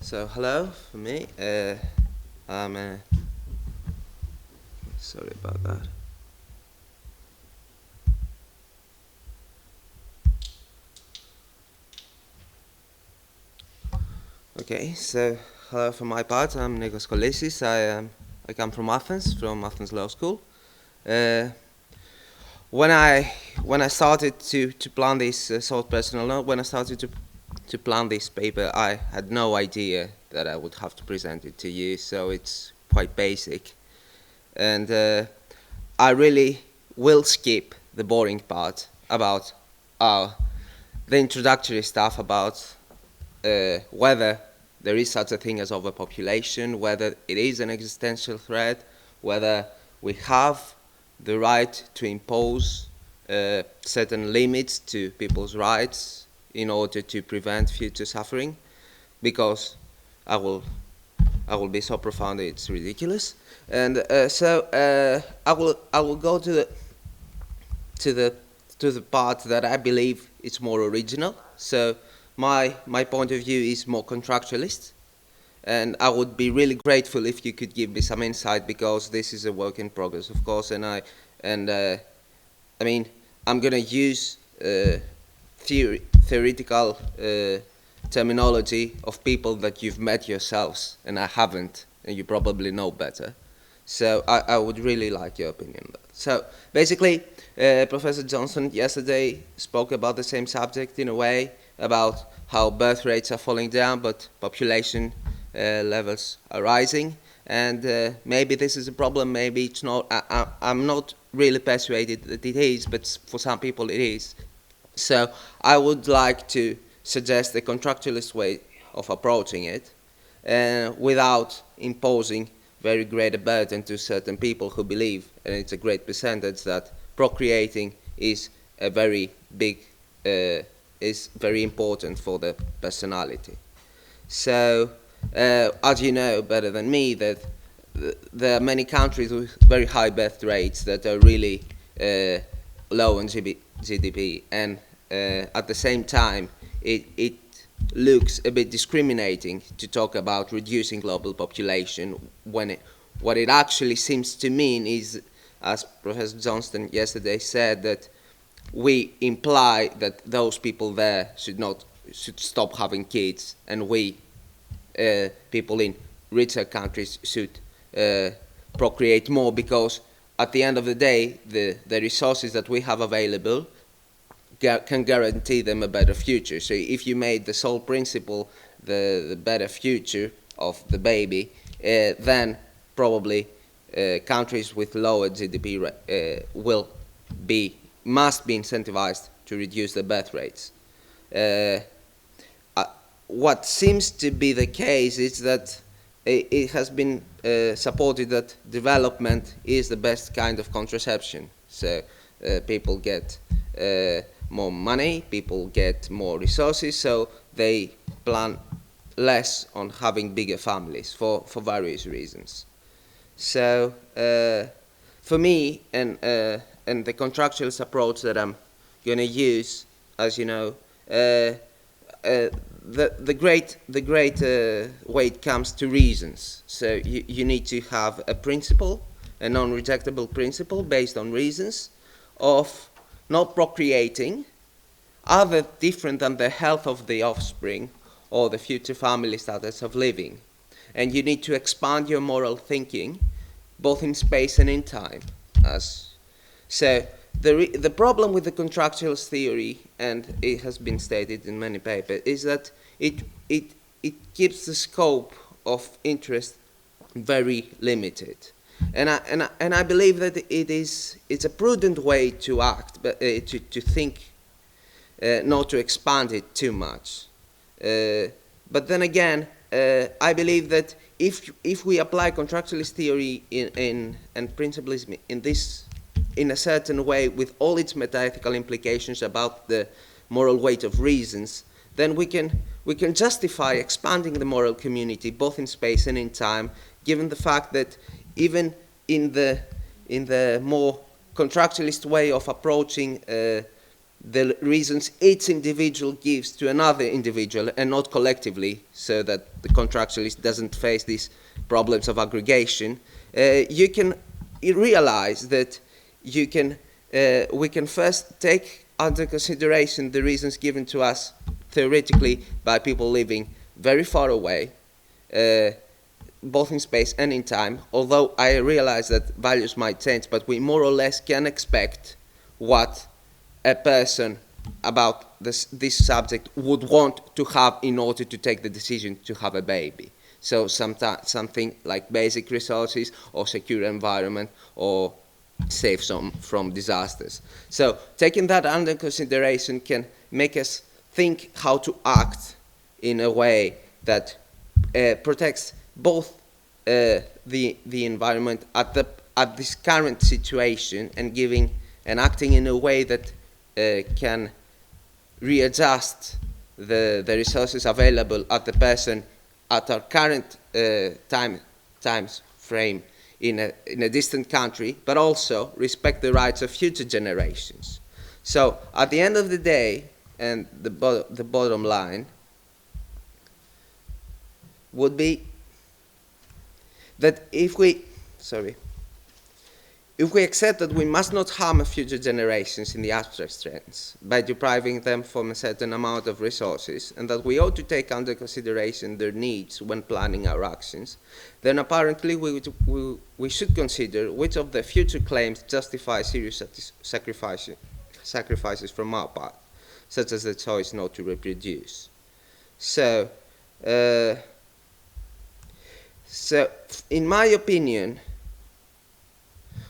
So hello for me. I'm sorry about that. Okay, so hello from my part. I'm Nikos Kolosis. I come from Athens Law School. When I started to plan this short personal note, when I started to plan this paper, I had no idea that I would have to present it to you. So it's quite basic. And I really will skip the boring part about the introductory stuff about whether there is such a thing as overpopulation, whether it is an existential threat, whether we have the right to impose certain limits to people's rights in order to prevent future suffering, because I will be so profound it's ridiculous. And so I will go to the part that I believe is more original. So my point of view is more contractualist, and I would be really grateful if you could give me some insight, because this is a work in progress, of course. And I mean, I'm going to use theoretical terminology of people that you've met yourselves, and I haven't, and you probably know better. So I would really like your opinion on that. So basically, Professor Johnson yesterday spoke about the same subject in a way, about how birth rates are falling down, but population levels are rising. And maybe this is a problem, maybe it's not. I'm not really persuaded that it is, but for some people it is. So I would like to suggest a contractualist way of approaching it, without imposing very great a burden to certain people who believe, and it's a great percentage, that procreating is a very big, is very important for the personality. So, as you know better than me, that there are many countries with very high birth rates that are really low on GDP, and at the same time, it looks a bit discriminating to talk about reducing global population when what it actually seems to mean is, as Professor Johnston yesterday said, that we imply that those people there should stop having kids, and we people in richer countries should procreate more, because at the end of the day, the resources that we have available can guarantee them a better future. So if you made the sole principle the better future of the baby, then probably countries with lower GDP must be incentivized to reduce the birth rates. What seems to be the case is that it has been supported that development is the best kind of contraception. So people get more money, people get more resources, so they plan less on having bigger families for various reasons. So for me, and the contractualist approach that I'm going to use, as you know, the great weight comes to reasons. So you need to have a principle, a non-rejectable principle based on reasons of not procreating, other different than the health of the offspring or the future family status of living. And you need to expand your moral thinking, both in space and in time. So the problem with the contractualist theory, and it has been stated in many papers, is that it keeps the scope of interest very limited. And I believe that it's a prudent way to act, but to think, not to expand it too much. But then again, I believe that if we apply contractualist theory and principalism in a certain way, with all its metaethical implications about the moral weight of reasons, then we can justify expanding the moral community both in space and in time, given the fact that even in the more contractualist way of approaching the reasons each individual gives to another individual and not collectively, so that the contractualist doesn't face these problems of aggregation, you can realize that we can first take under consideration the reasons given to us theoretically by people living very far away, both in space and in time, although I realize that values might change, but we more or less can expect what a person about this subject would want to have in order to take the decision to have a baby. So something like basic resources or secure environment or safe zone from disasters. So taking that under consideration can make us think how to act in a way that protects both the environment at this current situation and acting in a way that can readjust the resources available at the person at our current time frame in a distant country, but also respect the rights of future generations. So at the end of the day, and the bottom line would be that if we accept that we must not harm future generations in the abstract sense by depriving them from a certain amount of resources, and that we ought to take under consideration their needs when planning our actions, then apparently we should consider which of the future claims justify serious sacrifices from our part, such as the choice not to reproduce. So in my opinion,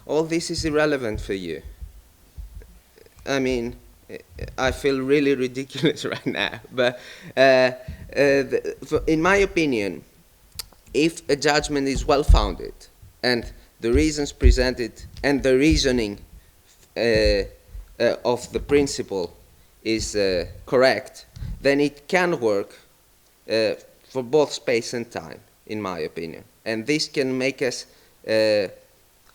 all this is irrelevant for you. I mean, I feel really ridiculous right now, but in my opinion, if a judgment is well-founded and the reasons presented and the reasoning of the principle is correct, then it can work for both space and time, in my opinion. And this can make us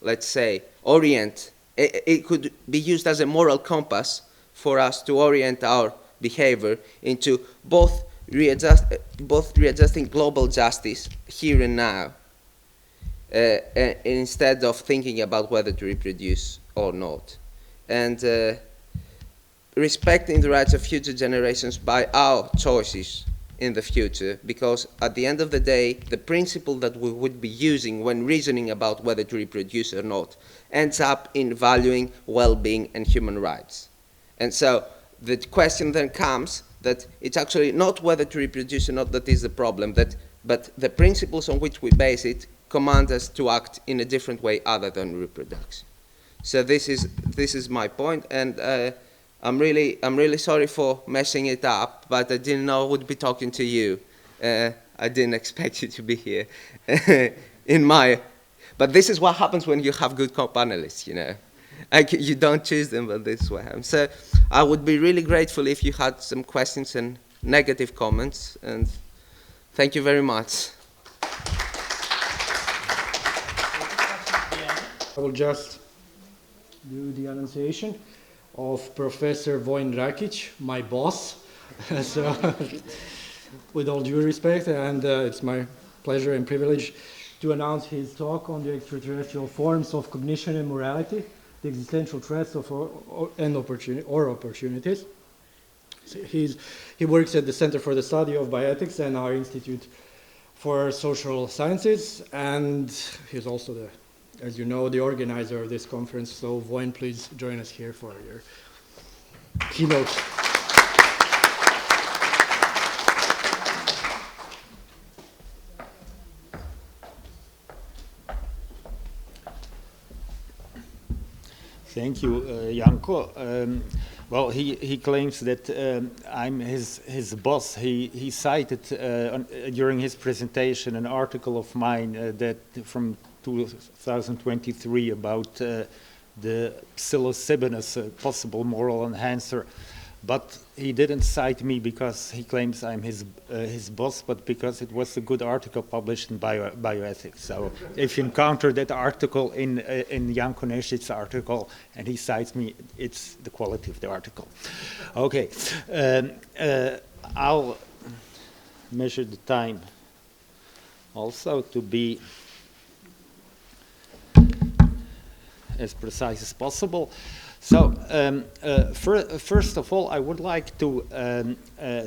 let's say, orient. It could be used as a moral compass for us to orient our behavior into both readjusting global justice here and now, instead of thinking about whether to reproduce or not, and respecting the rights of future generations by our choices in the future, because at the end of the day, the principle that we would be using when reasoning about whether to reproduce or not ends up in valuing well-being and human rights. And so the question then comes that it's actually not whether to reproduce or not that is the problem, but the principles on which we base it command us to act in a different way other than reproduction. So this is my point, and I'm really sorry for messing it up, but I didn't know I would be talking to you. I didn't expect you to be here. But this is what happens when you have good co-panelists, you know. You don't choose them, but this is what happens. So I would be really grateful if you had some questions and negative comments, and thank you very much. I will just do the annunciation of Professor Vojin Rakic, my boss. So, with all due respect, and it's my pleasure and privilege to announce his talk on the extraterrestrial forms of cognition and morality, the existential threats of opportunities. So he works at the Center for the Study of Bioethics and our Institute for Social Sciences, and he's also as you know, the organizer of this conference. So Vojin, please join us here for your keynote. Thank you, Janko. Well, he claims that I'm his boss. He cited during his presentation an article of mine that from 2023 about the psilocybin as a possible moral enhancer, but he didn't cite me because he claims I'm his boss, but because it was a good article published in Bioethics. So if you encounter that article in Jan Konešic's article and he cites me, it's the quality of the article. Okay, I'll measure the time also to be as precise as possible. So first of all, I would like to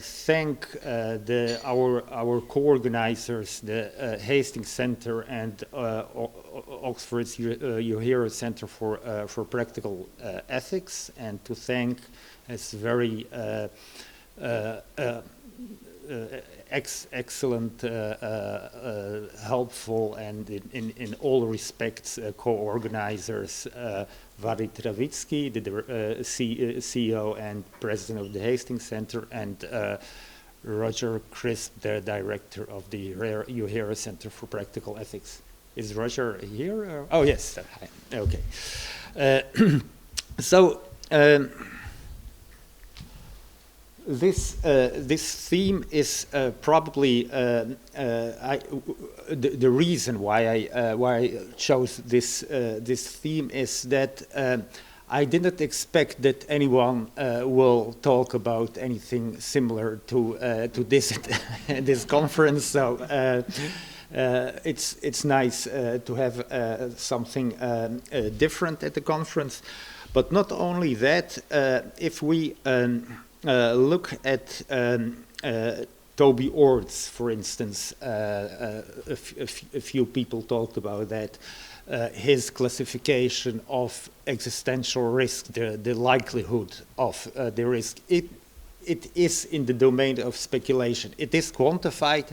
thank our co-organizers, the Hastings Center and Oxford's Uehiro Center for Practical Ethics, and to thank as very excellent, helpful, and in all respects co-organizers, Varit Ravitsky, the CEO and president of the Hastings Center, and Roger Crisp, the director of the Uehara Center for Practical Ethics. Is Roger here? Or? Oh, yes. Okay. So this theme is probably the reason why I chose this theme is that I didn't expect that anyone will talk about anything similar to this this conference. So it's nice to have something different at the conference. But not only that, if we look at Toby Ords, for instance, a few people talked about that. His classification of existential risk, the likelihood of the risk, it is in the domain of speculation. It is quantified,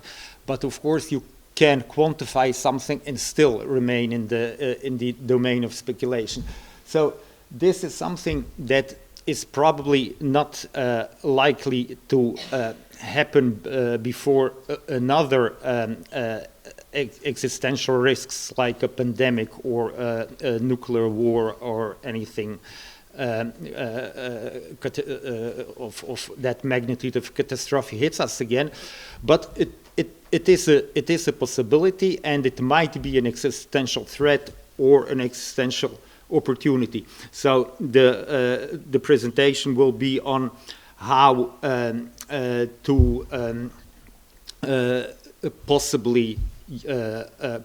but of course you can quantify something and still remain in the domain of speculation. So this is something that is probably not likely to happen before another existential risks like a pandemic or a nuclear war or anything of that magnitude of catastrophe hits us again. But it is a possibility, and it might be an existential threat or an existential opportunity. So the presentation will be on how to possibly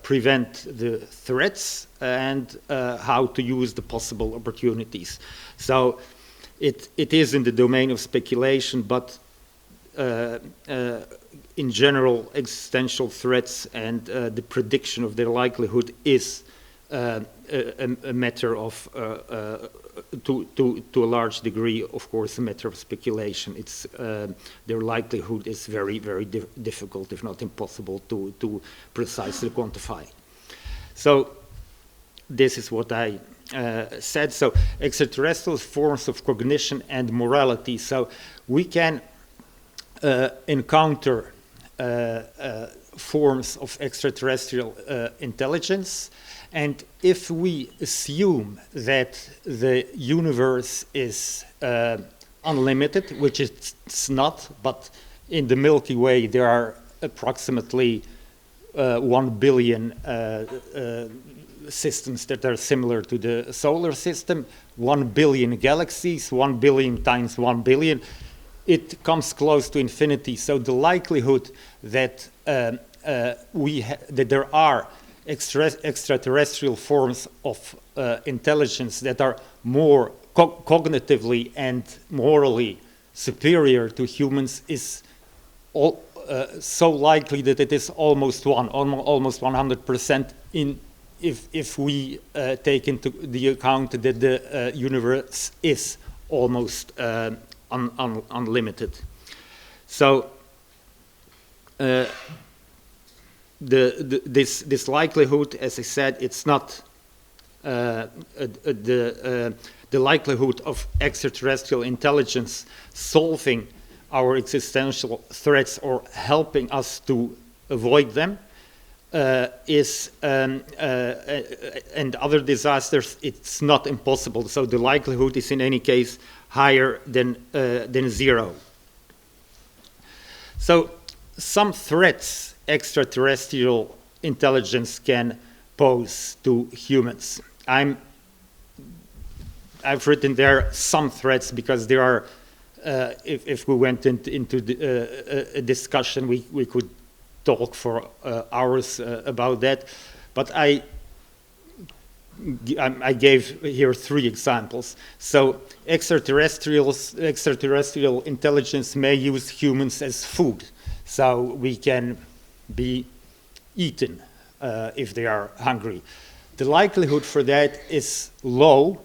prevent the threats and how to use the possible opportunities. So it is in the domain of speculation, but in general, existential threats and the prediction of their likelihood is a matter of, to a large degree, of course, a matter of speculation. It's their likelihood is very, very difficult, if not impossible, to precisely quantify. So this is what I said. So extraterrestrial forms of cognition and morality. So we can encounter forms of extraterrestrial intelligence. And if we assume that the universe is unlimited, which it's not, but in the Milky Way there are approximately 1 billion systems that are similar to the solar system, 1 billion galaxies, 1 billion times 1 billion, it comes close to infinity. So the likelihood that that there are extraterrestrial forms of intelligence that are more cognitively and morally superior to humans is so likely that it is almost 100% if we take into the account that the universe is almost unlimited. So this likelihood, as I said, it's not the likelihood of extraterrestrial intelligence solving our existential threats or helping us to avoid them and other disasters. It's not impossible. So the likelihood is in any case higher than zero. So some threats extraterrestrial intelligence can pose to humans. I've written there some threats because there are, if we went into a discussion, we could talk for hours about that. But I gave here 3 examples. So extraterrestrial intelligence may use humans as food. So we can be eaten if they are hungry. The likelihood for that is low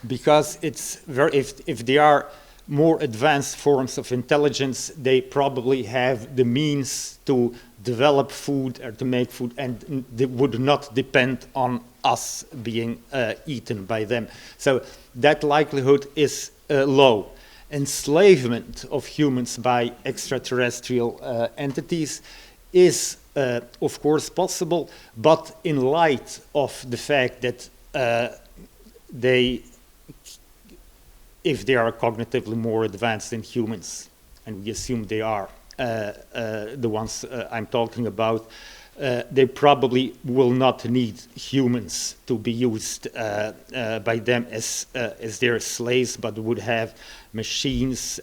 because it's if they are more advanced forms of intelligence, they probably have the means to develop food or to make food, and they would not depend on us being eaten by them. So that likelihood is low. Enslavement of humans by extraterrestrial entities is, of course, possible, but in light of the fact that if they are cognitively more advanced than humans, and we assume they are the ones I'm talking about, they probably will not need humans to be used by them as their slaves, but would have machines,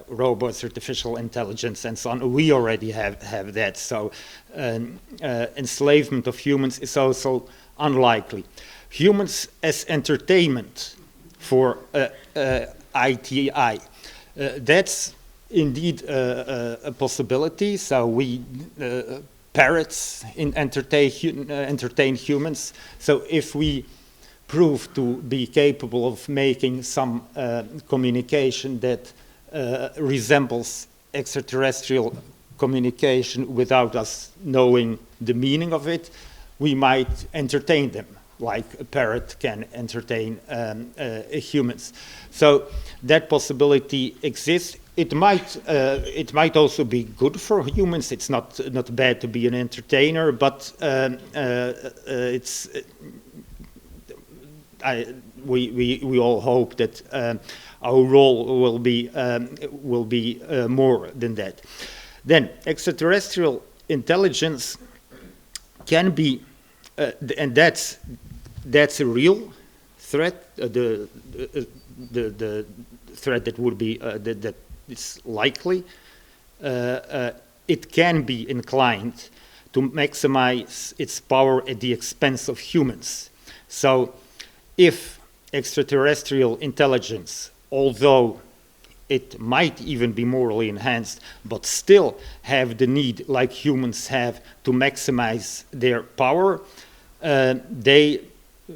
robots, artificial intelligence, and so on. We already have that, so enslavement of humans is also unlikely. Humans as entertainment for ITI, that's indeed a possibility. So parrots entertain humans. So if we prove to be capable of making some communication that resembles extraterrestrial communication without us knowing the meaning of it, we might entertain them, like a parrot can entertain humans. So that possibility exists. It might also be good for humans. It's not bad to be an entertainer, but we all hope that our role will be more than that. Then extraterrestrial intelligence can be, and that's a real threat. The threat that would be that is likely. It can be inclined to maximize its power at the expense of humans. So, if extraterrestrial intelligence, although it might even be morally enhanced, but still have the need, like humans have, to maximize their power,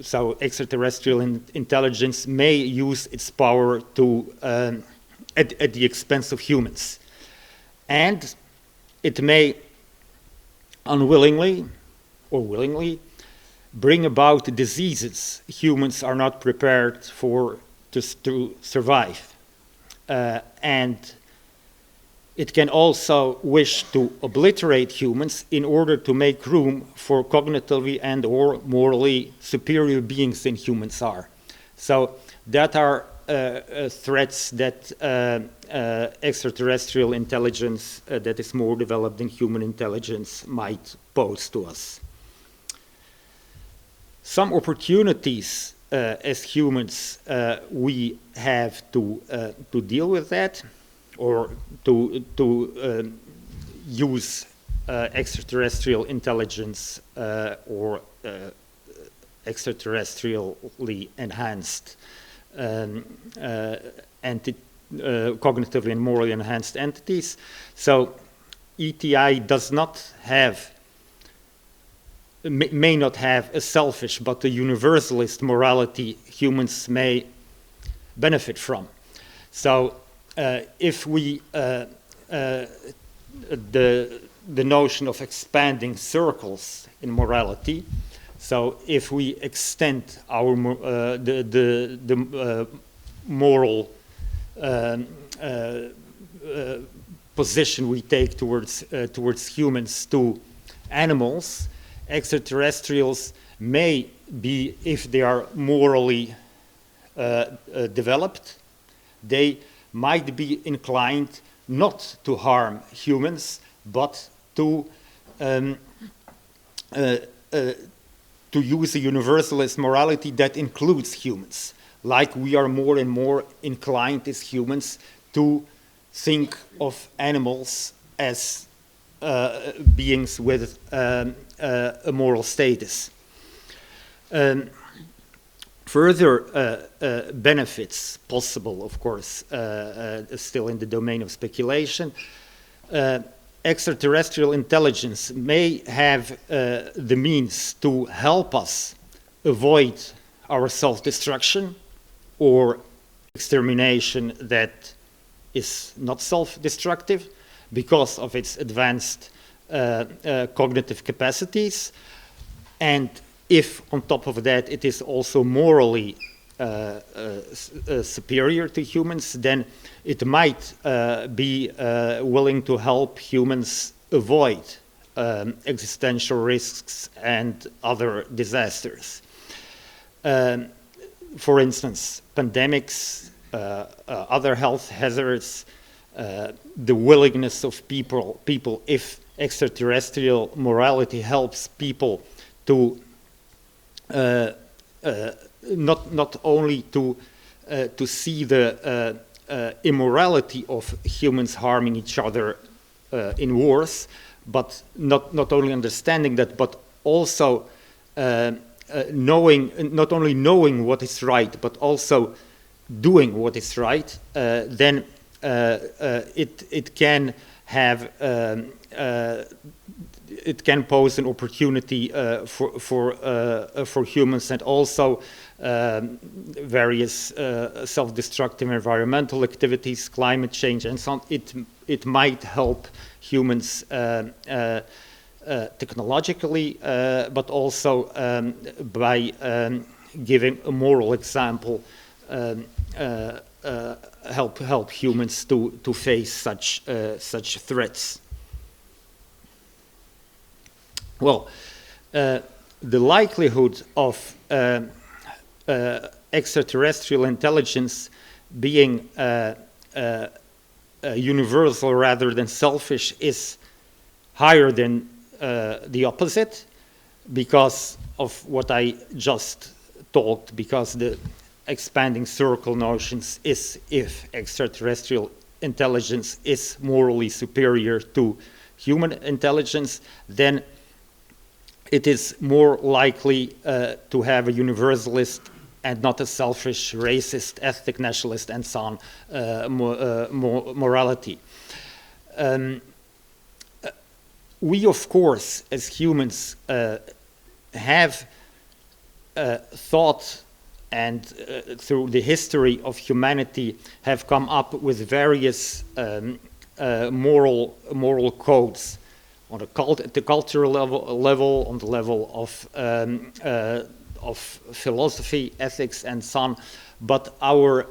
so extraterrestrial intelligence may use its power to at the expense of humans, and it may unwillingly or willingly bring about diseases humans are not prepared for to survive, and it can also wish to obliterate humans in order to make room for cognitively and or morally superior beings than humans are. So that are threats that extraterrestrial intelligence that is more developed than human intelligence might pose to us. Some opportunities as humans we have to deal with that, or to use extraterrestrial intelligence or extraterrestrially enhanced cognitively and morally enhanced entities. So ETI does not have, may not have a selfish but a universalist morality humans may benefit from. So if we, the notion of expanding circles in morality, so if we extend our the moral position we take towards humans to animals, extraterrestrials may be, if they are morally developed, they might be inclined not to harm humans, but to use a universalist morality that includes humans. Like we are more and more inclined as humans to think of animals as beings with a moral status. Further benefits possible, of course, still in the domain of speculation. Extraterrestrial intelligence may have the means to help us avoid our self-destruction or extermination that is not self-destructive because of its advanced cognitive capacities, and if on top of that it is also morally superior to humans, then it might be willing to help humans avoid existential risks and other disasters. For instance, pandemics, other health hazards, the willingness of people, if extraterrestrial morality helps people to not only to see the immorality of humans harming each other in wars, but not only understanding that, but also not only knowing what is right, but also doing what is right, then it can have it can pose an opportunity for humans, and also various self-destructive environmental activities, climate change, and so on. It might help humans technologically, but also by giving a moral example, help humans to face such threats. Well, the likelihood of extraterrestrial intelligence being universal rather than selfish is higher than the opposite, because of what I just talked, because the expanding circle notions is if extraterrestrial intelligence is morally superior to human intelligence, then it is more likely to have a universalist and not a selfish, racist, ethnic nationalist, and so on morality. We, of course, as humans, have thought and through the history of humanity have come up with various moral codes on the cultural level, on the level of philosophy, ethics, and so on. But our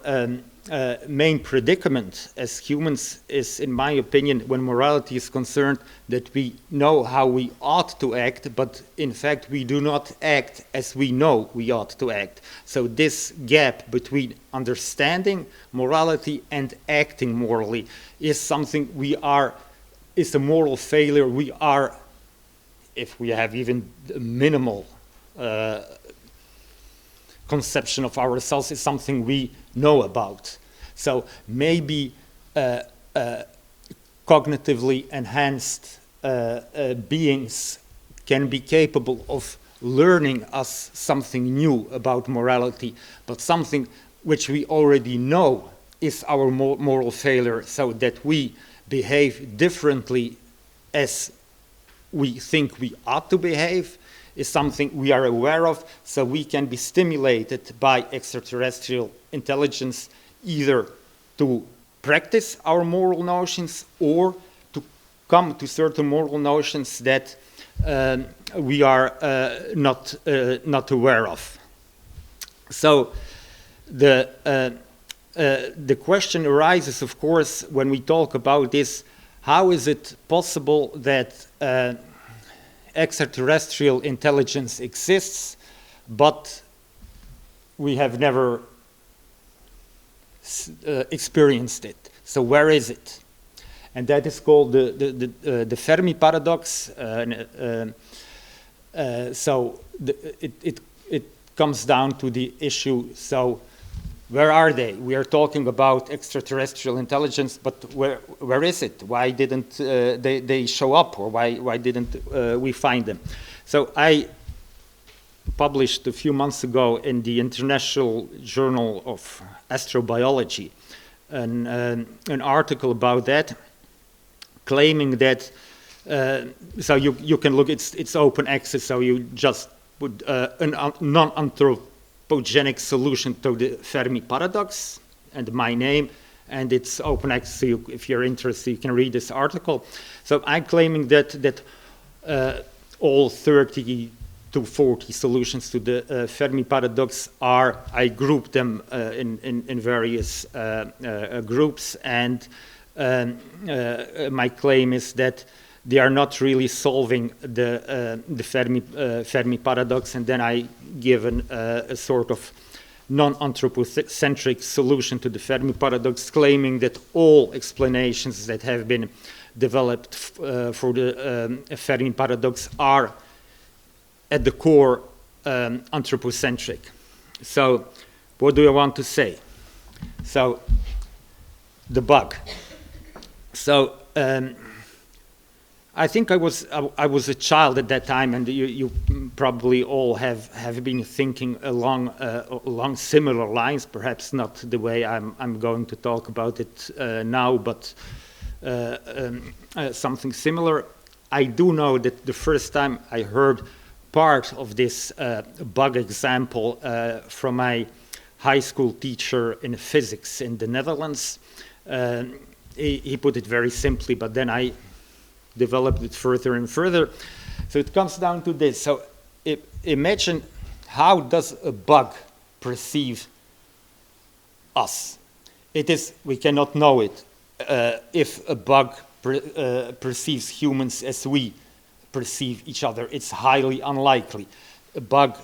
main predicament as humans is, in my opinion, when morality is concerned, that we know how we ought to act, but in fact we do not act as we know we ought to act. So this gap between understanding morality and acting morally is something is a moral failure. We are, if we have even minimal conception of ourselves, is something we know about. So maybe cognitively enhanced beings can be capable of learning us something new about morality, but something which we already know is our moral failure, so that we behave differently as we think we ought to behave, is something we are aware of, so we can be stimulated by extraterrestrial intelligence either to practice our moral notions or to come to certain moral notions that we are not aware of. So the question arises, of course, when we talk about this: how is it possible that extraterrestrial intelligence exists, but we have never experienced it? So where is it? And that is called the Fermi paradox. So it comes down to the issue, so where are they? We are talking about extraterrestrial intelligence, but where is it? Why didn't they show up, or why didn't we find them? So I published a few months ago in the International Journal of Astrobiology an article about that, claiming that so you can look, it's open access, so you just put a non-anthropogenic solution to the Fermi paradox and my name, and it's open access, so if you're interested, you can read this article. So I'm claiming that all 30 to 40 solutions to the Fermi paradox are, I group them in various groups, and my claim is that they are not really solving the Fermi paradox, and then I give a sort of non-anthropocentric solution to the Fermi paradox, claiming that all explanations that have been developed for the Fermi paradox are at the core anthropocentric. So what do I want to say? So the bug. So I think I was a child at that time, and you probably all have been thinking along similar lines, perhaps not the way I'm going to talk about it now, but something similar. I do know that the first time I heard part of this bug example from my high school teacher in physics in the Netherlands. He put it very simply, but then I developed it further and further. So it comes down to this. So imagine, how does a bug perceive us? We cannot know it. If a bug perceives humans as we perceive each other, it's highly unlikely. A bug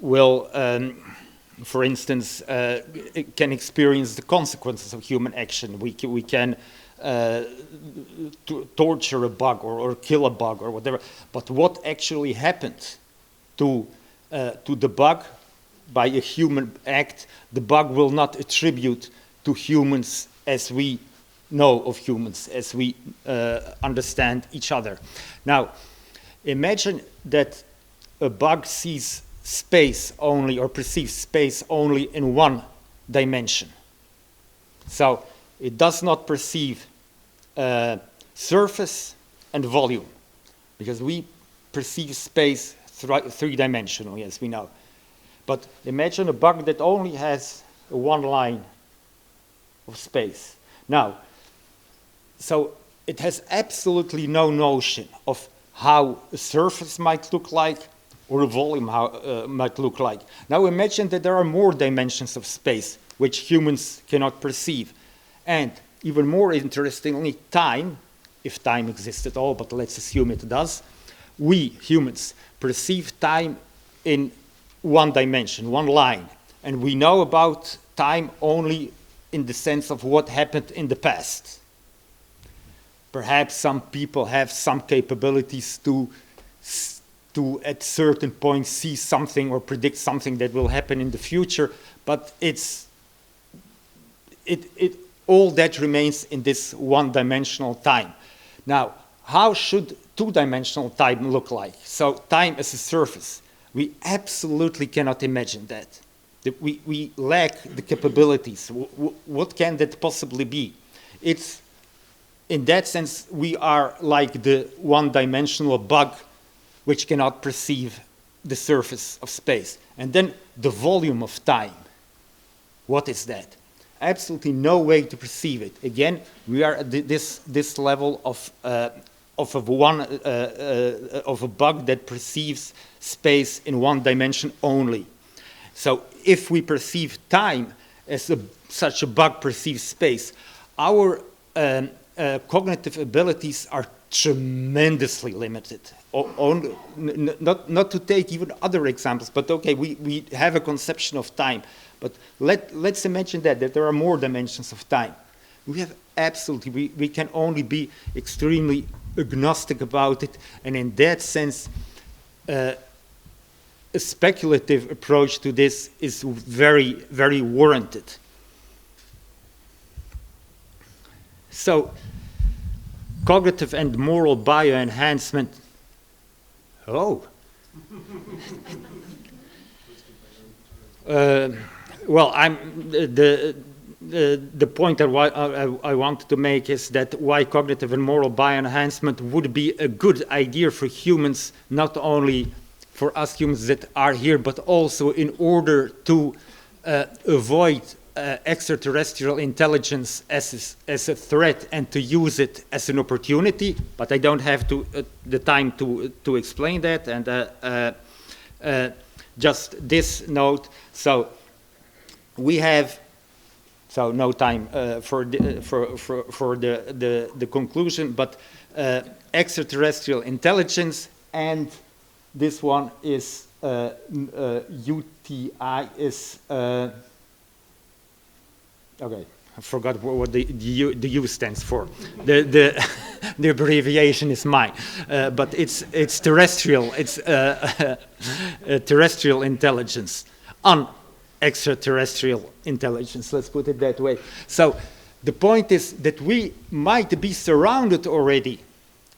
will, for instance, can experience the consequences of human action. We can torture a bug or kill a bug or whatever. But what actually happened to the bug by a human act, the bug will not attribute to humans as we know of humans, as we understand each other. Now, imagine that a bug sees space only, or perceives space only in one dimension. So it does not perceive surface and volume, because we perceive space three-dimensionally, as we know. But imagine a bug that only has one line of space. Now, so it has absolutely no notion of how a surface might look like or a volume might look like. Now imagine that there are more dimensions of space which humans cannot perceive. And even more interestingly, time, if time exists at all, but let's assume it does, we humans perceive time in one dimension, one line. And we know about time only in the sense of what happened in the past. Perhaps some people have some capabilities to at certain points see something or predict something that will happen in the future, but all that remains in this one-dimensional time. Now, how should two-dimensional time look like? So time as a surface. We absolutely cannot imagine that. We lack the capabilities. What can that possibly be? It's, in that sense, we are like the one-dimensional bug which cannot perceive the surface of space. And then the volume of time. What is that? Absolutely no way to perceive it. Again, we are at this level of a bug that perceives space in one dimension only. So if we perceive time as such a bug perceives space, our cognitive abilities are tremendously limited. Not to take even other examples, but okay, we have a conception of time, but let's imagine that there are more dimensions of time. We have absolutely, we can only be extremely agnostic about it, and in that sense, a speculative approach to this is very, very warranted. So, cognitive and moral bioenhancement. Oh. Well, the point that I wanted to make is that why cognitive and moral bioenhancement would be a good idea for humans, not only for us humans that are here, but also in order to avoid extraterrestrial intelligence as a threat and to use it as an opportunity, but I don't have the time to explain that. And just this note. So we have. So no time for the conclusion, but extraterrestrial intelligence, and this one is UTI is. Okay, I forgot what the U stands for. The abbreviation is mine, but it's terrestrial. It's terrestrial intelligence, extraterrestrial intelligence. Let's put it that way. So the point is that we might be surrounded already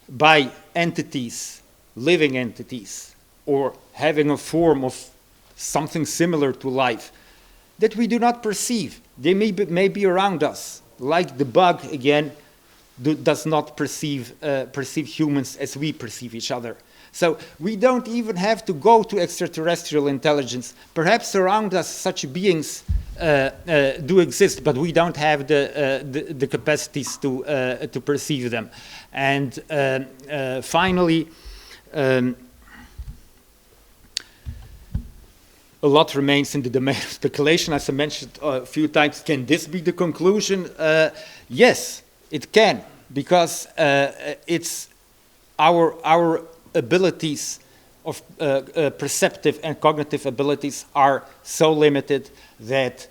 by entities, living entities, or having a form of something similar to life that we do not perceive. They may be around us, like the bug, again, does not perceive humans as we perceive each other. So we don't even have to go to extraterrestrial intelligence. Perhaps around us such beings do exist, but we don't have the capacities to perceive them. And finally, a lot remains in the domain of speculation. As I mentioned a few times, can this be the conclusion? Yes, it can, because it's our abilities of perceptive and cognitive abilities are so limited that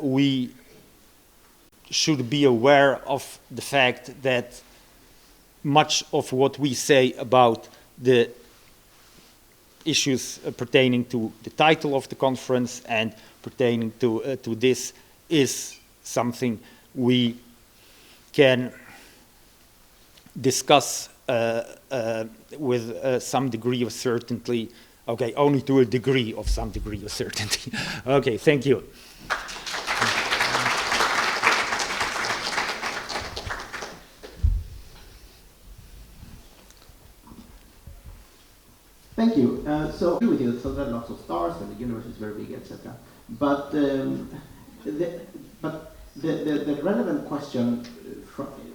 we should be aware of the fact that much of what we say about the issues pertaining to the title of the conference and pertaining to this is something we can discuss with some degree of certainty. Okay, only to a degree of some degree of certainty. Okay, thank you. Thank you. So I agree with you. So there are lots of stars, and the universe is very big, etc. But the relevant question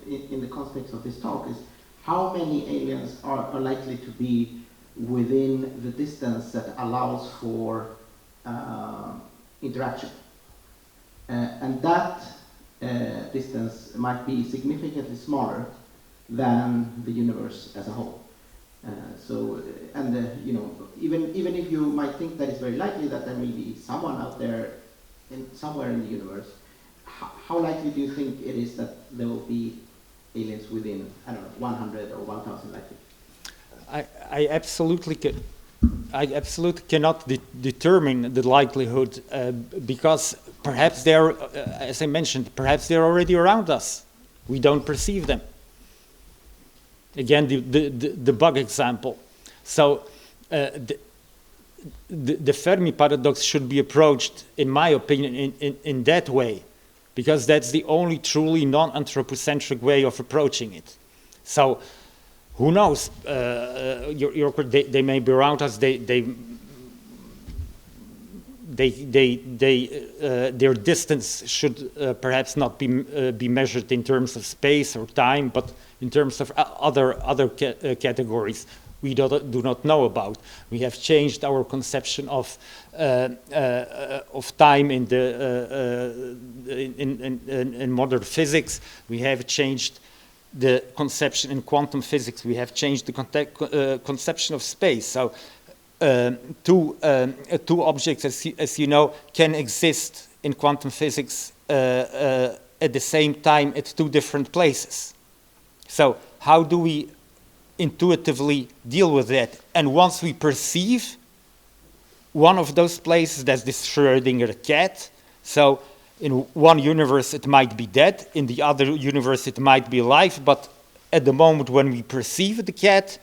in the context of this talk is how many aliens are likely to be within the distance that allows for interaction, and that distance might be significantly smaller than the universe as a whole. You know, even if you might think that it's very likely that there may be someone out there, somewhere in the universe, how likely do you think it is that there will be aliens within, I don't know, 100 or 1,000 likely? I absolutely cannot determine the likelihood because perhaps they're, as I mentioned, perhaps they're already around us. We don't perceive them. Again, the bug example. So the Fermi paradox should be approached, in my opinion, in that way, because that's the only truly non-anthropocentric way of approaching it. So who knows? They may be around us. Their distance should perhaps not be measured in terms of space or time, but in terms of other categories we do not know about. We have changed our conception of time in modern physics. We have changed the conception in quantum physics. We have changed the conception of space. So two objects, as you know, can exist in quantum physics at the same time at two different places. So how do we intuitively deal with that? And once we perceive one of those places, that's this Schrödinger cat. So in one universe it might be dead, in the other universe it might be alive, but at the moment when we perceive the cat,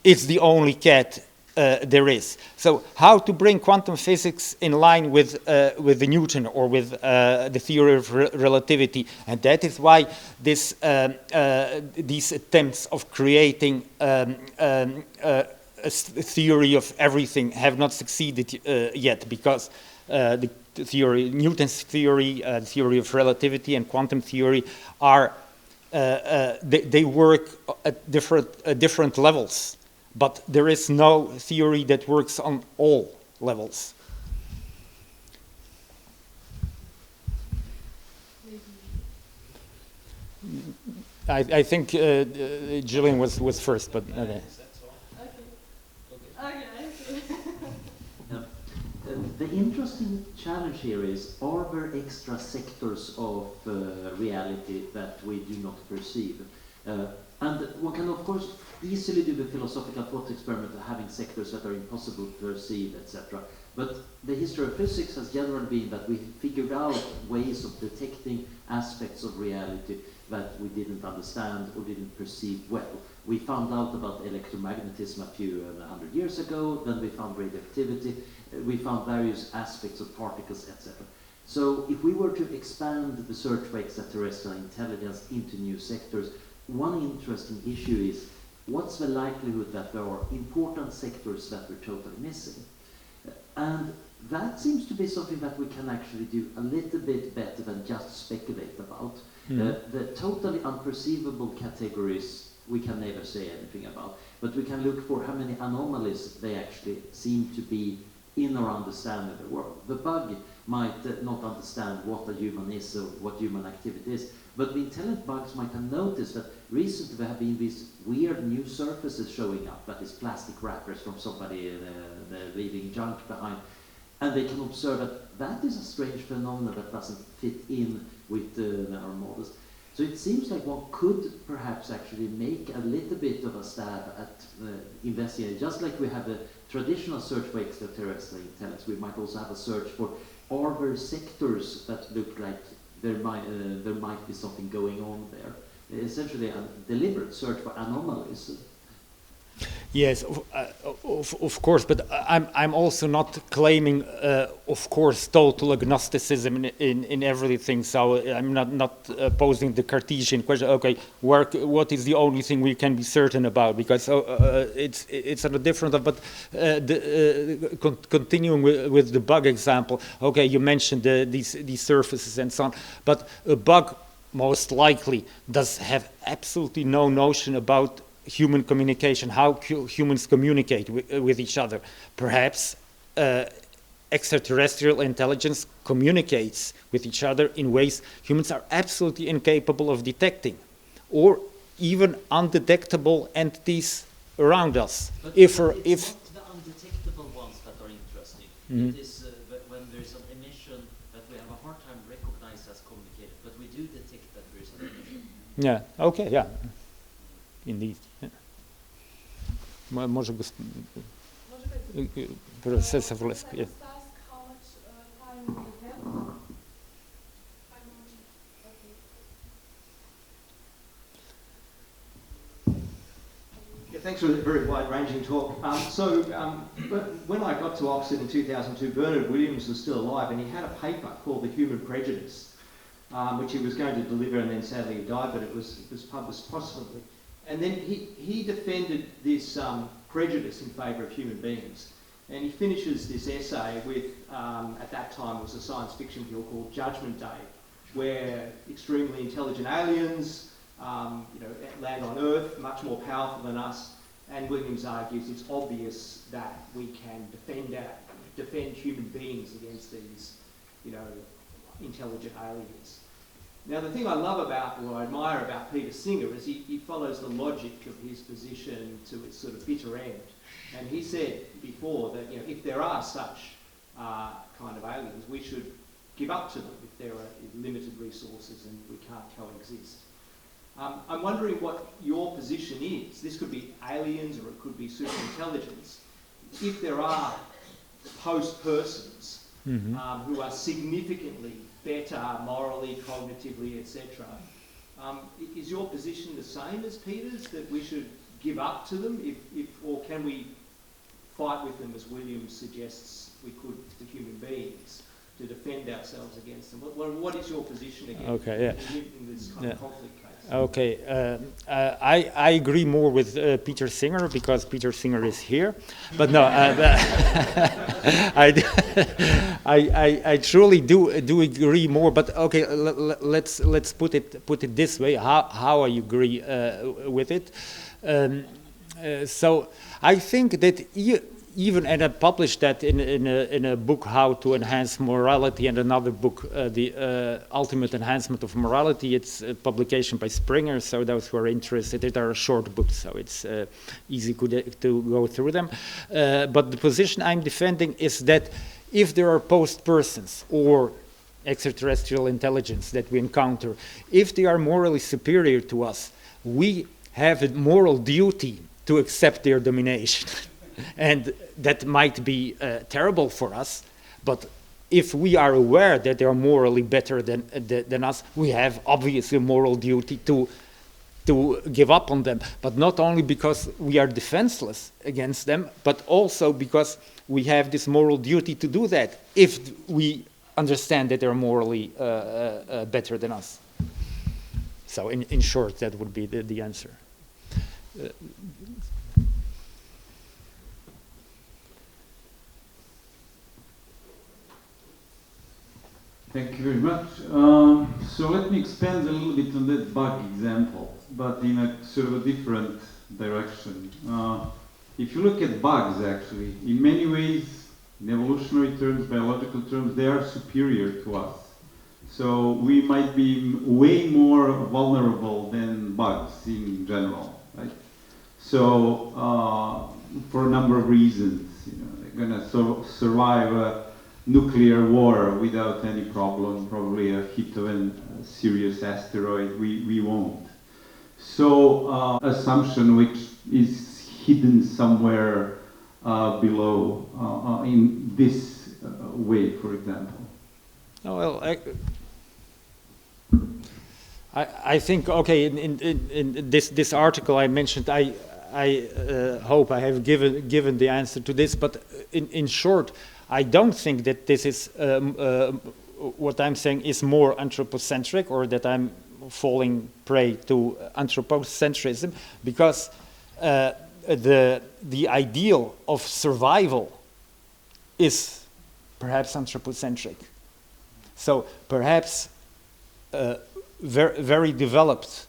it's the only cat there is. So how to bring quantum physics in line with the Newton or with the theory of relativity? And that is why these attempts of creating a theory of everything have not succeeded yet, because the theory, Newton's theory, theory of relativity, and quantum theory are they work at different levels, but there is no theory that works on all levels. I think Gillian was first, but okay. The interesting challenge here is, are there extra sectors of reality that we do not perceive? And one can, of course, easily do the philosophical thought experiment of having sectors that are impossible to perceive, etc. But the history of physics has generally been that we figured out ways of detecting aspects of reality that we didn't understand or didn't perceive well. We found out about electromagnetism a few hundred years ago, then we found radioactivity, we found various aspects of particles, etc. So if we were to expand the search for extraterrestrial intelligence into new sectors, one interesting issue is, what's the likelihood that there are important sectors that we're totally missing? And that seems to be something that we can actually do a little bit better than just speculate about. The totally unperceivable categories we can never say anything about, but we can look for how many anomalies they actually seem to be in our understanding of the world. The bug might not understand what a human is or what human activity is, but the intelligent bugs might have noticed that recently there have been these weird new surfaces showing up, that is plastic wrappers from somebody leaving junk behind, and they can observe that that is a strange phenomenon that doesn't fit in with our models. So it seems like one could perhaps actually make a little bit of a stab at investigating, just like we have a traditional search for extraterrestrial intelligence, we might also have a search for, are there sectors that look like there might be something going on there? Essentially a deliberate search for anomalies. Yes, of course, but I'm also not claiming, of course, total agnosticism in everything. So I'm not posing the Cartesian question. Okay, what is the only thing we can be certain about? Because it's on a different. But continuing with the bug example. Okay, you mentioned these surfaces and so on, but a bug most likely does have absolutely no notion about human communication, how humans communicate with each other. Perhaps extraterrestrial intelligence communicates with each other in ways humans are absolutely incapable of detecting, or even undetectable entities around us. But it's not the undetectable ones that are interesting. It is when there's an emission that we have a hard time recognizing as communicated, but we do detect that there is an emission. Yeah, okay, yeah. Indeed. Może professor Waleski. Yeah. Yeah, thanks for a very wide-ranging talk. When I got to Oxford in 2002, Bernard Williams was still alive, and he had a paper called The Human Prejudice, which he was going to deliver, and then sadly he died, but it was published posthumously. And then he defended this prejudice in favour of human beings. And he finishes this essay with, at that time, it was a science fiction book called Judgment Day, where extremely intelligent aliens land on Earth, much more powerful than us. And Williams argues it's obvious that we can defend human beings against these, intelligent aliens. Now, the thing I love about, or I admire about Peter Singer, is he follows the logic of his position to its sort of bitter end. And he said before that, if there are such kind of aliens, we should give up to them if there are limited resources and we can't coexist. I'm wondering what your position is. This could be aliens or it could be superintelligence. If there are post-persons who are significantly better morally, cognitively, etc. Is your position the same as Peter's, that we should give up to them, or can we fight with them, as Williams suggests we could to human beings, to defend ourselves against them? What is your position again in this kind of conflict case? Okay, I agree more with Peter Singer because Peter Singer is here, but no, I truly do agree more. But okay, let's put it this way: how I agree with it. So I think that even, and I published that in a book, How to Enhance Morality, and another book, The Ultimate Enhancement of Morality. It's a publication by Springer, so those who are interested, they are short books, so it's easy to go through them. But the position I'm defending is that if there are post persons or extraterrestrial intelligence that we encounter, if they are morally superior to us, we have a moral duty to accept their domination. And that might be terrible for us, but if we are aware that they are morally better than us, we have obviously a moral duty to give up on them. But not only because we are defenseless against them, but also because we have this moral duty to do that if we understand that they're morally better than us. So in short, that would be the answer. Thank you very much. So let me expand a little bit on that bug example, but in a sort of a different direction. If you look at bugs, actually, in many ways, in evolutionary terms, biological terms, they are superior to us. So we might be way more vulnerable than bugs in general, right? So for a number of reasons, they're going to survive a nuclear war without any problem, probably a hit of a serious asteroid, we won't. So assumption which is hidden somewhere below in this way, for example. Oh, well, I think, okay, in this article I mentioned, I hope I have given the answer to this, but in short, I don't think that this is what I'm saying is more anthropocentric, or that I'm falling prey to anthropocentrism, because the ideal of survival is perhaps anthropocentric. So perhaps very developed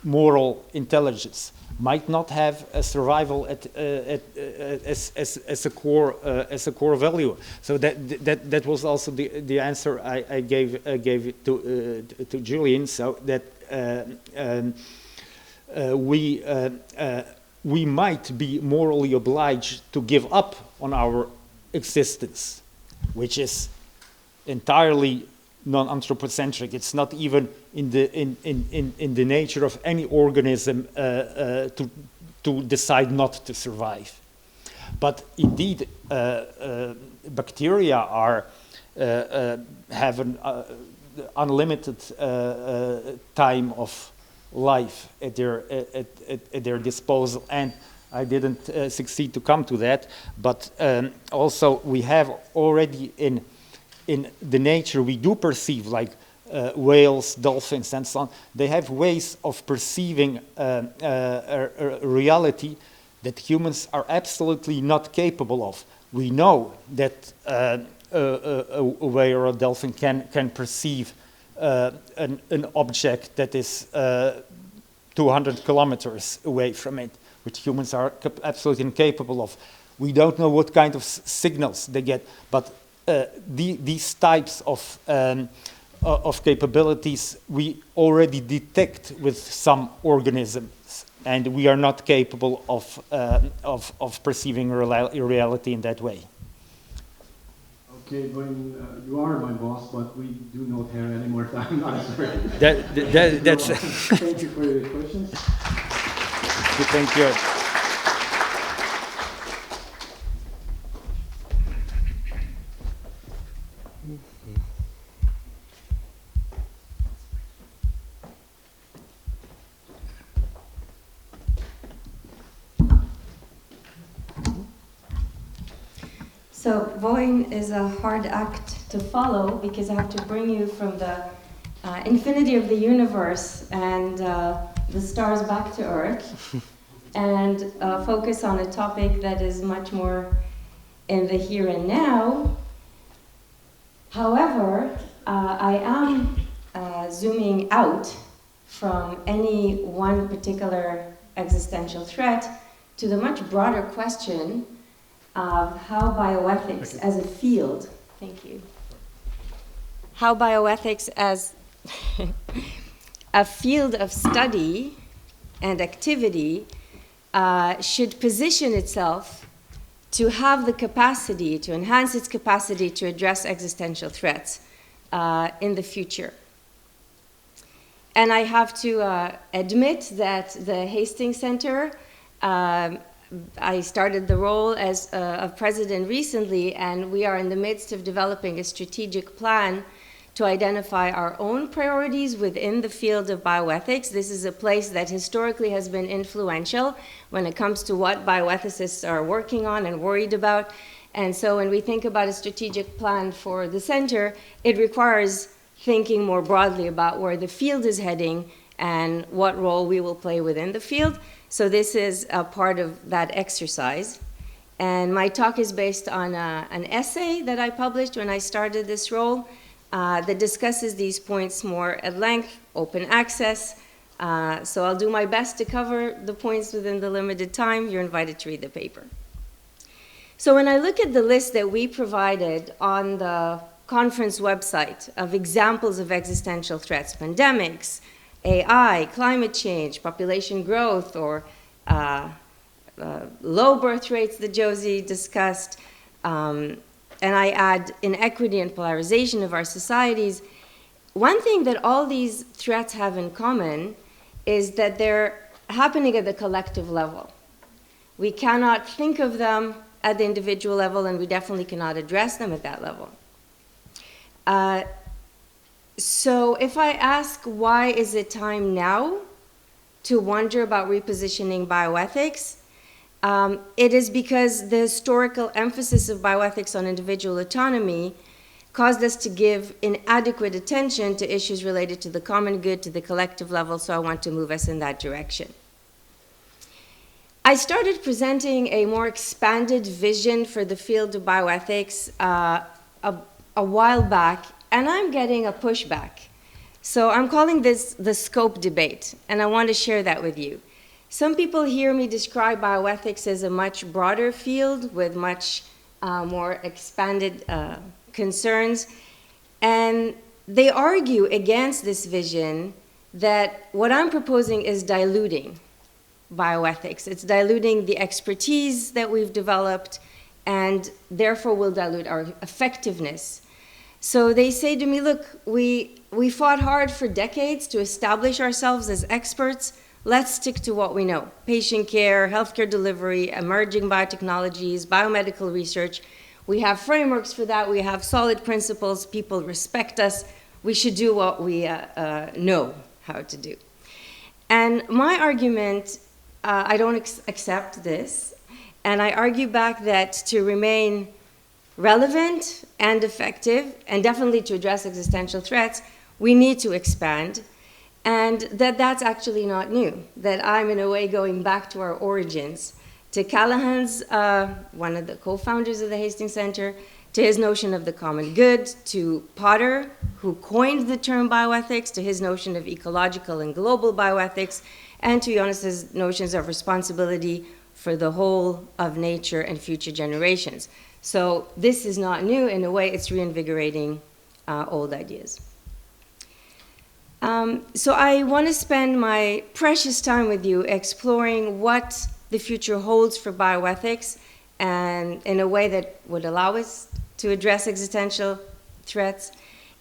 moral intelligence might not have a survival as a core value. So that was also the answer I gave to Julian. So that we might be morally obliged to give up on our existence, which is entirely non-anthropocentric. It's not even in the nature of any organism to decide not to survive. But indeed, bacteria have an unlimited time of life at their disposal, and I didn't succeed to come to that. But also we have already in the nature we do perceive, like whales, dolphins, and so on, they have ways of perceiving a reality that humans are absolutely not capable of. We know that a whale or a dolphin can perceive an object that is 200 kilometers away from it, which humans are absolutely incapable of. We don't know what kind of signals they get, but these types of capabilities we already detect with some organisms, and we are not capable of perceiving reality in that way. Okay, when you are my boss, but we do not have any more time. I'm sorry. That's. Thank you for your questions. Thank you. So Voin is a hard act to follow because I have to bring you from the infinity of the universe and the stars back to Earth, and focus on a topic that is much more in the here and now. However, I am zooming out from any one particular existential threat to the much broader question of how bioethics as a field, thank you, how bioethics as a field of study and activity should position itself to have the capacity, to enhance its capacity to address existential threats in the future. And I have to admit that the Hastings Center, I started the role as of president recently, and we are in the midst of developing a strategic plan to identify our own priorities within the field of bioethics. This is a place that historically has been influential when it comes to what bioethicists are working on and worried about. And so when we think about a strategic plan for the center, it requires thinking more broadly about where the field is heading and what role we will play within the field. So this is a part of that exercise. And my talk is based on an essay that I published when I started this role that discusses these points more at length, open access. So I'll do my best to cover the points within the limited time. You're invited to read the paper. So when I look at the list that we provided on the conference website of examples of existential threats, pandemics, AI, climate change, population growth, or low birth rates that Josie discussed, and I add inequity and polarization of our societies, one thing that all these threats have in common is that they're happening at the collective level. We cannot think of them at the individual level, and we definitely cannot address them at that level. So if I ask why is it time now to wonder about repositioning bioethics, it is because the historical emphasis of bioethics on individual autonomy caused us to give inadequate attention to issues related to the common good, to the collective level, so I want to move us in that direction. I started presenting a more expanded vision for the field of bioethics a while back, and I'm getting a pushback. So I'm calling this the scope debate, and I want to share that with you. Some people hear me describe bioethics as a much broader field with much more expanded concerns, and they argue against this vision that what I'm proposing is diluting bioethics. It's diluting the expertise that we've developed, and therefore will dilute our effectiveness. So they say to me, look, we fought hard for decades to establish ourselves as experts. Let's stick to what we know. Patient care, healthcare delivery, emerging biotechnologies, biomedical research. We have frameworks for that. We have solid principles. People respect us. We should do what we know how to do. And my argument, I don't accept this. And I argue back that to remain relevant and effective, and definitely to address existential threats, we need to expand, and that's actually not new, that I'm in a way going back to our origins, to Callahan's, one of the co-founders of the Hastings Center, to his notion of the common good, to Potter, who coined the term bioethics, to his notion of ecological and global bioethics, and to Jonas's notions of responsibility for the whole of nature and future generations. So this is not new. In a way, it's reinvigorating old ideas. So I want to spend my precious time with you exploring what the future holds for bioethics, and in a way that would allow us to address existential threats,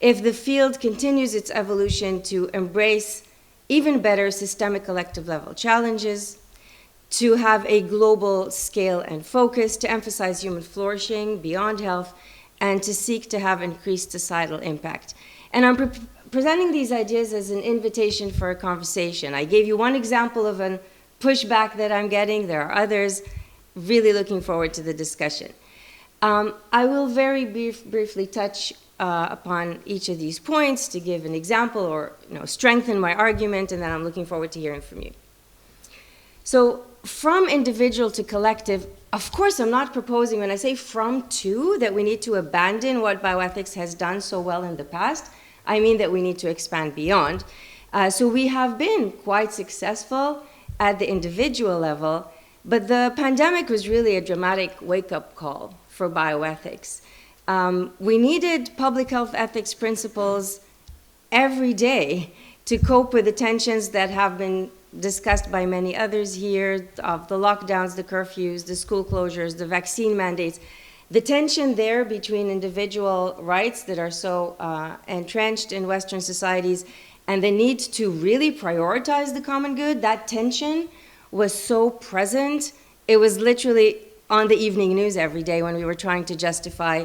if the field continues its evolution to embrace even better systemic collective level challenges, to have a global scale and focus, to emphasize human flourishing beyond health, and to seek to have increased societal impact. And I'm presenting these ideas as an invitation for a conversation. I gave you one example of a pushback that I'm getting. There are others. Really looking forward to the discussion. I will very briefly touch upon each of these points to give an example or strengthen my argument, and then I'm looking forward to hearing from you. So from individual to collective, of course, I'm not proposing, when I say from to, that we need to abandon what bioethics has done so well in the past. I mean that we need to expand beyond. So we have been quite successful at the individual level, but the pandemic was really a dramatic wake-up call for bioethics. We needed public health ethics principles every day to cope with the tensions that have been discussed by many others here, of the lockdowns, the curfews, the school closures, the vaccine mandates. The tension there between individual rights that are so entrenched in Western societies and the need to really prioritize the common good, that tension was so present. It was literally on the evening news every day when we were trying to justify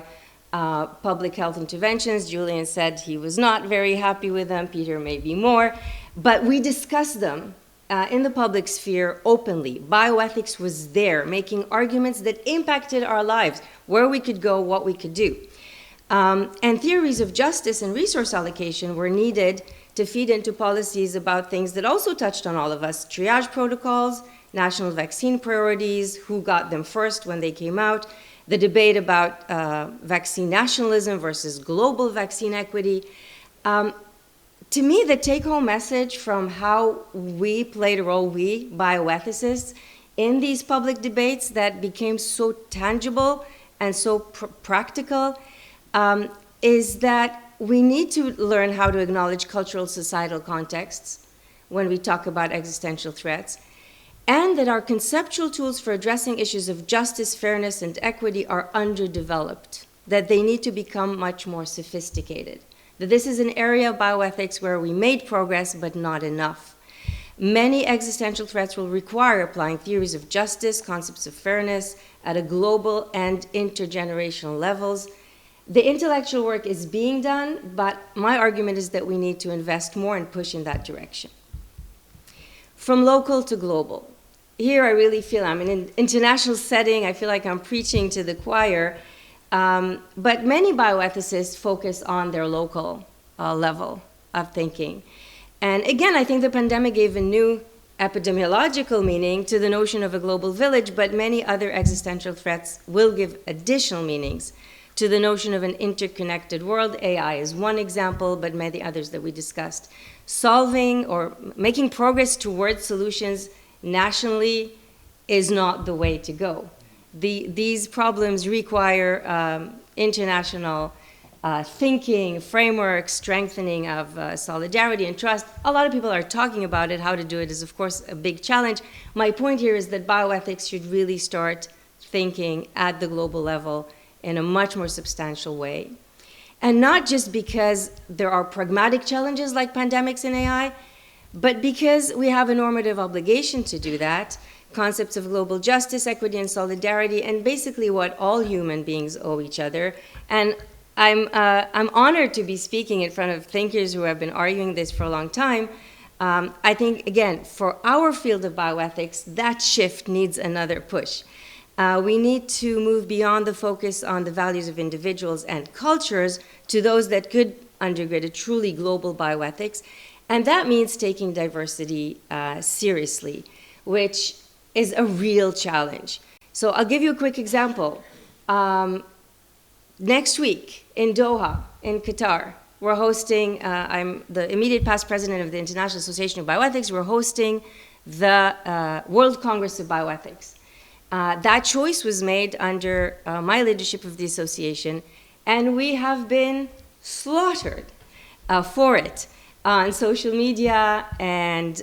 public health interventions. Julian said he was not very happy with them, Peter maybe more, but we discussed them in the public sphere openly. Bioethics was there, making arguments that impacted our lives, where we could go, what we could do. And theories of justice and resource allocation were needed to feed into policies about things that also touched on all of us: triage protocols, national vaccine priorities, who got them first when they came out, the debate about vaccine nationalism versus global vaccine equity. To me, the take-home message from how we played a role, we bioethicists, in these public debates that became so tangible and so practical, is that we need to learn how to acknowledge cultural societal contexts when we talk about existential threats, and that our conceptual tools for addressing issues of justice, fairness, and equity are underdeveloped, that they need to become much more sophisticated. That this is an area of bioethics where we made progress, but not enough. Many existential threats will require applying theories of justice, concepts of fairness at a global and intergenerational levels. The intellectual work is being done, but my argument is that we need to invest more and push in that direction. From local to global. Here I really feel I'm in an international setting. I feel like I'm preaching to the choir. But many bioethicists focus on their local level of thinking. And again, I think the pandemic gave a new epidemiological meaning to the notion of a global village, but many other existential threats will give additional meanings to the notion of an interconnected world. AI is one example, but many others that we discussed. Solving or making progress towards solutions nationally is not the way to go. These problems require international thinking, framework, strengthening of solidarity and trust. A lot of people are talking about it. How to do it is, of course, a big challenge. My point here is that bioethics should really start thinking at the global level in a much more substantial way. And not just because there are pragmatic challenges like pandemics and AI, but because we have a normative obligation to do that. Concepts of global justice, equity, and solidarity, and basically what all human beings owe each other. And I'm honored to be speaking in front of thinkers who have been arguing this for a long time. I think, again, for our field of bioethics, that shift needs another push. We need to move beyond the focus on the values of individuals and cultures to those that could undergird a truly global bioethics. And that means taking diversity seriously, which is a real challenge. So I'll give you a quick example. Next week in Doha, in Qatar, we're hosting, I'm the immediate past president of the International Association of Bioethics, we're hosting the World Congress of Bioethics. That choice was made under my leadership of the association, and we have been slaughtered for it on social media and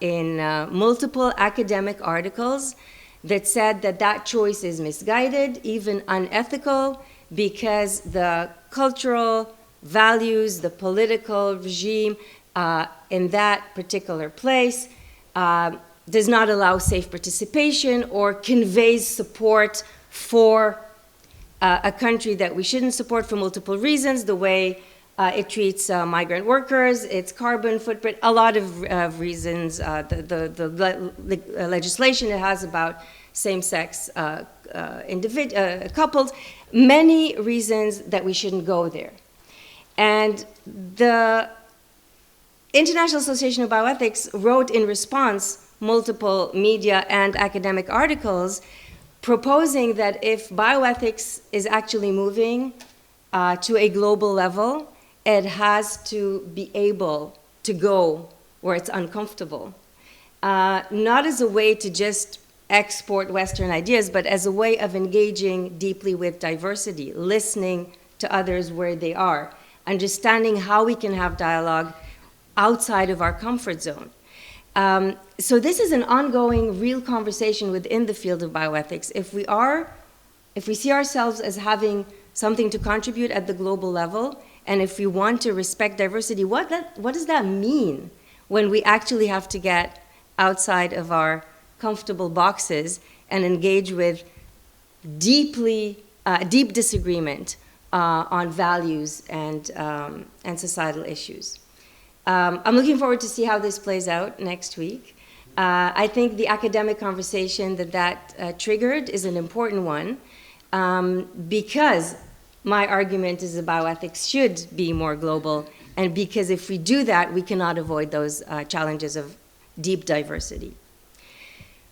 in multiple academic articles that said that that choice is misguided, even unethical, because the cultural values, the political regime in that particular place does not allow safe participation or conveys support for a country that we shouldn't support for multiple reasons, the way it treats migrant workers, its carbon footprint, a lot of reasons, the legislation it has about same-sex couples, many reasons that we shouldn't go there. And the International Association of Bioethics wrote in response multiple media and academic articles proposing that if bioethics is actually moving to a global level, it has to be able to go where it's uncomfortable. Not as a way to just export Western ideas, but as a way of engaging deeply with diversity, listening to others where they are, understanding how we can have dialogue outside of our comfort zone. So this is an ongoing, real conversation within the field of bioethics. If we see ourselves as having something to contribute at the global level, and if we want to respect diversity, what does that mean when we actually have to get outside of our comfortable boxes and engage with deep disagreement on values and societal issues? I'm looking forward to see how this plays out next week. I think the academic conversation that triggered is an important one because my argument is that bioethics should be more global, and because if we do that, we cannot avoid those challenges of deep diversity.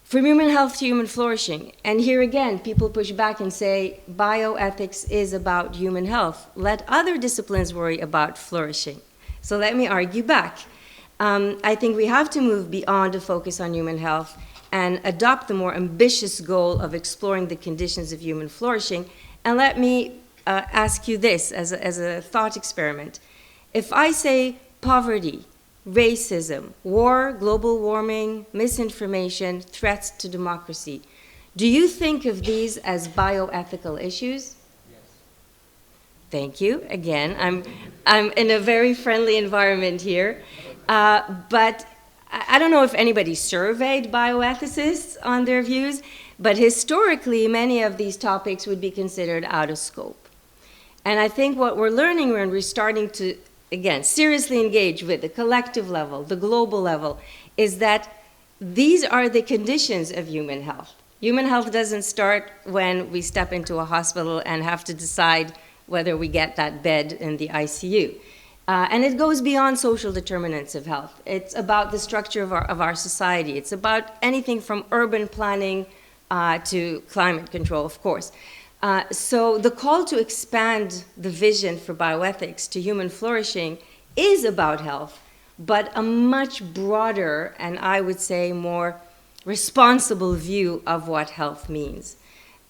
From human health to human flourishing, and here again, people push back and say bioethics is about human health. Let other disciplines worry about flourishing. So let me argue back. I think we have to move beyond a focus on human health and adopt the more ambitious goal of exploring the conditions of human flourishing. And let me ask you this as a thought experiment. If I say poverty, racism, war, global warming, misinformation, threats to democracy, do you think of these as bioethical issues? Thank you. Again, I'm in a very friendly environment here. But I don't know if anybody surveyed bioethicists on their views, but historically, many of these topics would be considered out of scope. And I think what we're learning when we're starting to, again, seriously engage with the collective level, the global level, is that these are the conditions of human health. Human health doesn't start when we step into a hospital and have to decide whether we get that bed in the ICU. And it goes beyond social determinants of health. It's about the structure of our society. It's about anything from urban planning to climate control, of course. So the call to expand the vision for bioethics to human flourishing is about health, but a much broader and I would say more responsible view of what health means.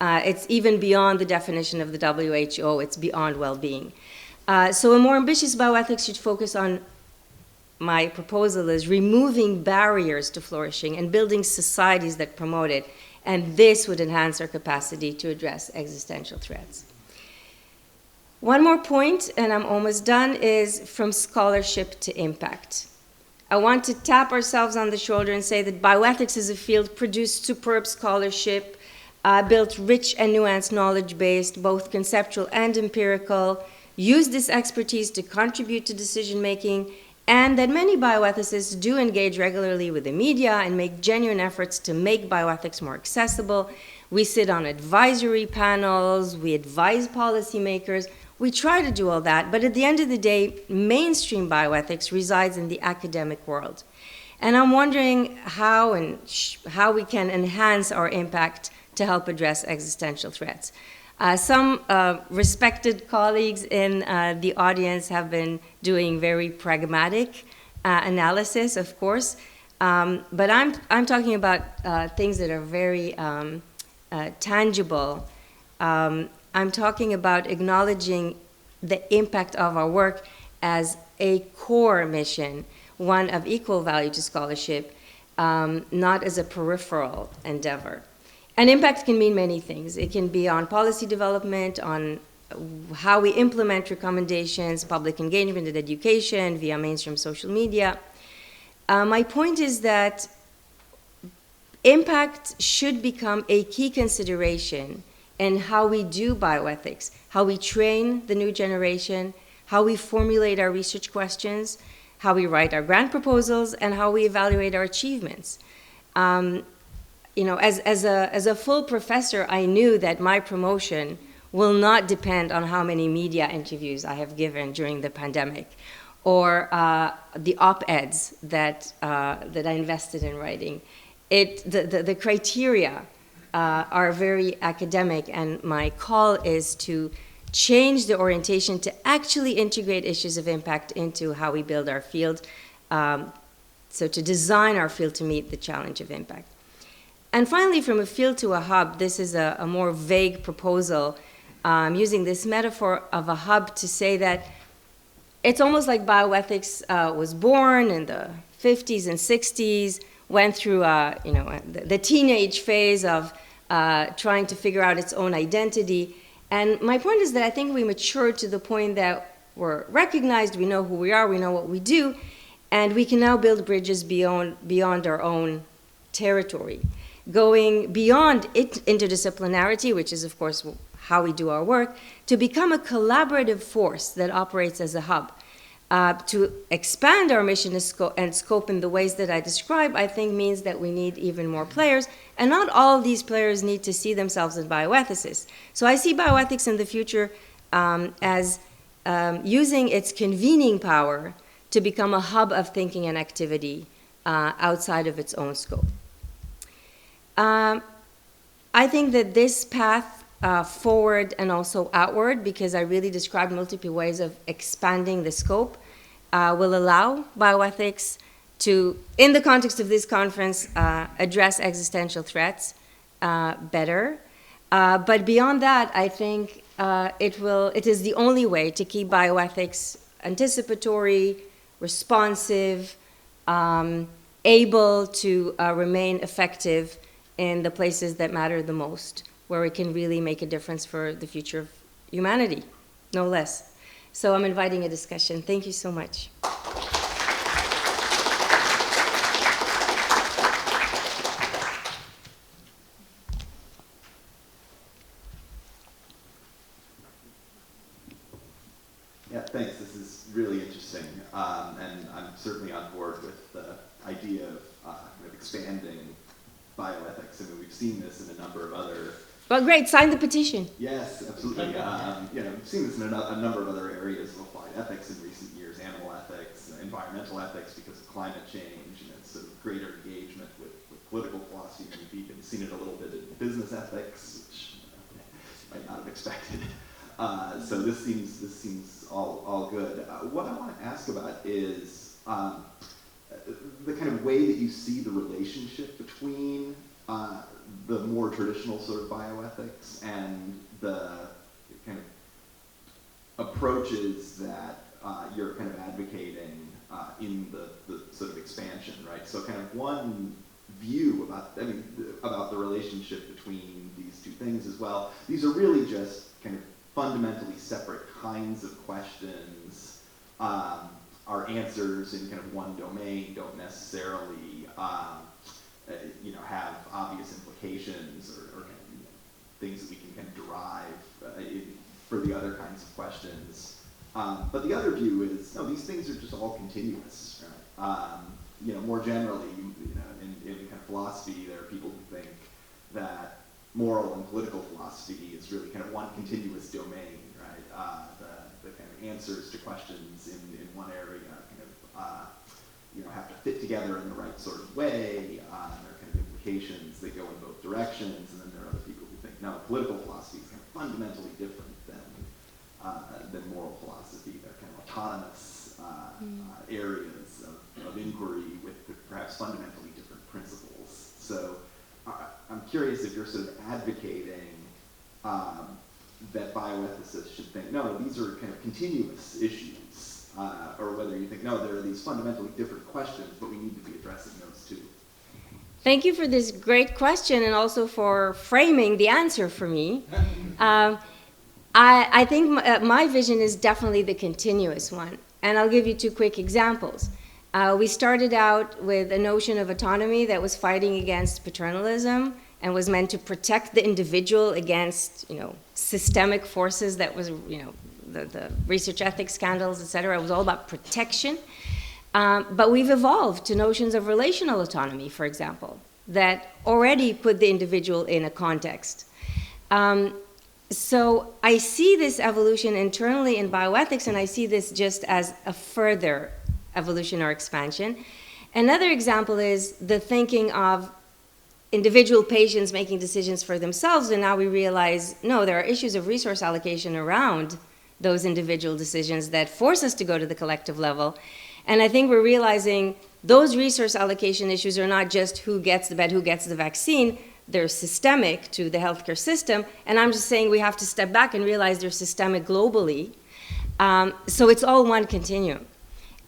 It's even beyond the definition of the WHO, it's beyond well-being. So a more ambitious bioethics should focus on, my proposal is removing barriers to flourishing and building societies that promote it. And this would enhance our capacity to address existential threats. One more point, and I'm almost done, is from scholarship to impact. I want to tap ourselves on the shoulder and say that bioethics as a field produced superb scholarship, built rich and nuanced knowledge base, both conceptual and empirical, used this expertise to contribute to decision making, and that many bioethicists do engage regularly with the media and make genuine efforts to make bioethics more accessible. We sit on advisory panels, we advise policymakers, we try to do all that, but at the end of the day, mainstream bioethics resides in the academic world. And I'm wondering how we can enhance our impact to help address existential threats. Some respected colleagues in the audience have been doing very pragmatic analysis, of course, but I'm talking about things that are very tangible. I'm talking about acknowledging the impact of our work as a core mission, one of equal value to scholarship, not as a peripheral endeavor. And impact can mean many things. It can be on policy development, on how we implement recommendations, public engagement and education via mainstream social media. My point is that impact should become a key consideration in how we do bioethics, how we train the new generation, how we formulate our research questions, how we write our grant proposals, and how we evaluate our achievements. You know, as a full professor, I knew that my promotion will not depend on how many media interviews I have given during the pandemic, or the op-eds that I invested in writing. The criteria are very academic, and my call is to change the orientation to actually integrate issues of impact into how we build our field, so to design our field to meet the challenge of impact. And finally, from a field to a hub, this is a more vague proposal. I'm using this metaphor of a hub to say that it's almost like bioethics was born in the 50s and 60s, went through the teenage phase of trying to figure out its own identity. And my point is that I think we matured to the point that we're recognized, we know who we are, we know what we do, and we can now build bridges beyond our own territory, going beyond interdisciplinarity, which is, of course, how we do our work, to become a collaborative force that operates as a hub. To expand our mission and scope in the ways that I describe, I think means that we need even more players, and not all of these players need to see themselves as bioethicists. So I see bioethics in the future as using its convening power to become a hub of thinking and activity outside of its own scope. I think that this path forward and also outward, because I really described multiple ways of expanding the scope, will allow bioethics to, in the context of this conference, address existential threats better. But beyond that, I think it is the only way to keep bioethics anticipatory, responsive, able to remain effective in the places that matter the most, where it can really make a difference for the future of humanity, no less. So I'm inviting a discussion. Thank you so much. Yeah, thanks. This is really interesting. And I'm certainly on board with the idea of kind of expanding bioethics. I mean, we've seen this in a number of other... Well, great. Sign the petition. Yes, absolutely. We've seen this in a number of other areas of applied ethics in recent years, animal ethics, environmental ethics because of climate change, sort of greater engagement with political philosophy. And we've even seen it a little bit in business ethics, which might not have expected. So this seems all good. What I want to ask about is the kind of way that you see the relationship between the more traditional sort of bioethics and the kind of approaches that you're kind of advocating in the sort of expansion, right? So kind of one view about the relationship between these two things as well. These are really just kind of fundamentally separate kinds of questions. Our answers in kind of one domain don't necessarily have obvious implications or kind of, things that we can kind of derive for the other kinds of questions. But the other view is, no, these things are just all continuous. Right? More generally, in kind of philosophy, there are people who think that moral and political philosophy is really kind of one continuous domain, right? The kind of answers to questions in one area kind of have to fit together in the right sort of way. There are kind of implications that go in both directions, and then there are other people who think, no, political philosophy is kind of fundamentally different than moral philosophy. They're kind of autonomous areas of inquiry with perhaps fundamentally different principles. So I'm curious if you're sort of advocating that bioethicists should think, no, these are kind of continuous issues, or whether you think, no, there are these fundamentally different questions, but we need to be addressing those too. Thank you for this great question and also for framing the answer for me. I think my vision is definitely the continuous one, and I'll give you two quick examples. We started out with a notion of autonomy that was fighting against paternalism and was meant to protect the individual against, systemic forces that was, the research ethics scandals, et cetera. It was all about protection. But we've evolved to notions of relational autonomy, for example, that already put the individual in a context. So I see this evolution internally in bioethics, and I see this just as a further evolution or expansion. Another example is the thinking of individual patients making decisions for themselves, and now we realize, no, there are issues of resource allocation around those individual decisions that force us to go to the collective level. And I think we're realizing those resource allocation issues are not just who gets the bed, who gets the vaccine, they're systemic to the healthcare system, and I'm just saying we have to step back and realize they're systemic globally. So it's all one continuum.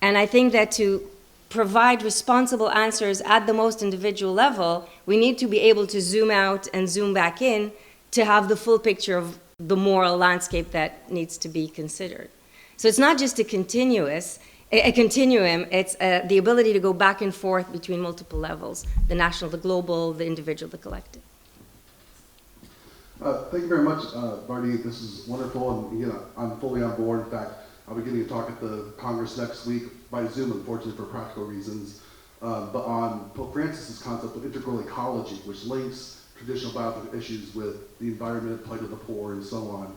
And I think that to provide responsible answers at the most individual level, we need to be able to zoom out and zoom back in to have the full picture of the moral landscape that needs to be considered. So it's not just a continuum, it's the ability to go back and forth between multiple levels, the national, the global, the individual, the collective. Thank you very much, Bardi. This is wonderful, and I'm fully on board. In fact, I'll be giving a talk at the Congress next week by Zoom, unfortunately for practical reasons, but on Pope Francis's concept of integral ecology, which links traditional bioethics issues with the environment, plight of the poor, and so on.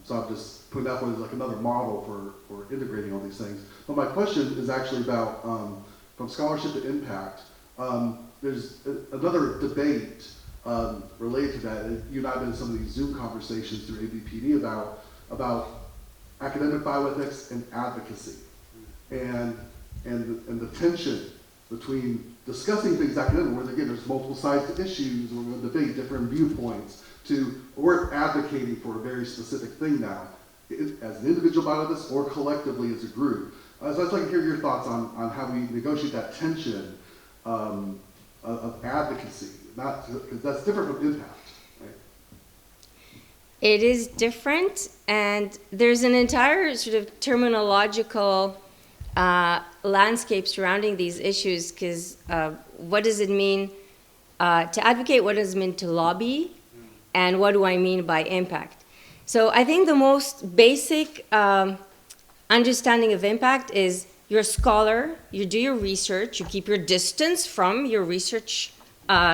So I'm just putting that one as like another model for integrating all these things. But my question is actually about, from scholarship to impact, there's another debate related to that. You and I have been in some of these Zoom conversations through ABPD about academic bioethics and advocacy, and the tension between discussing things academically, where again there's multiple sides to issues, we're going to debate different viewpoints, to we're advocating for a very specific thing now, as an individual bioethicist or collectively as a group. So I'd like to hear your thoughts on how we negotiate that tension of advocacy, because that's different from impact. It is different, and there's an entire sort of terminological landscape surrounding these issues, because what does it mean to advocate, what does it mean to lobby, and what do I mean by impact? So I think the most basic understanding of impact is you're a scholar, you do your research, you keep your distance from your research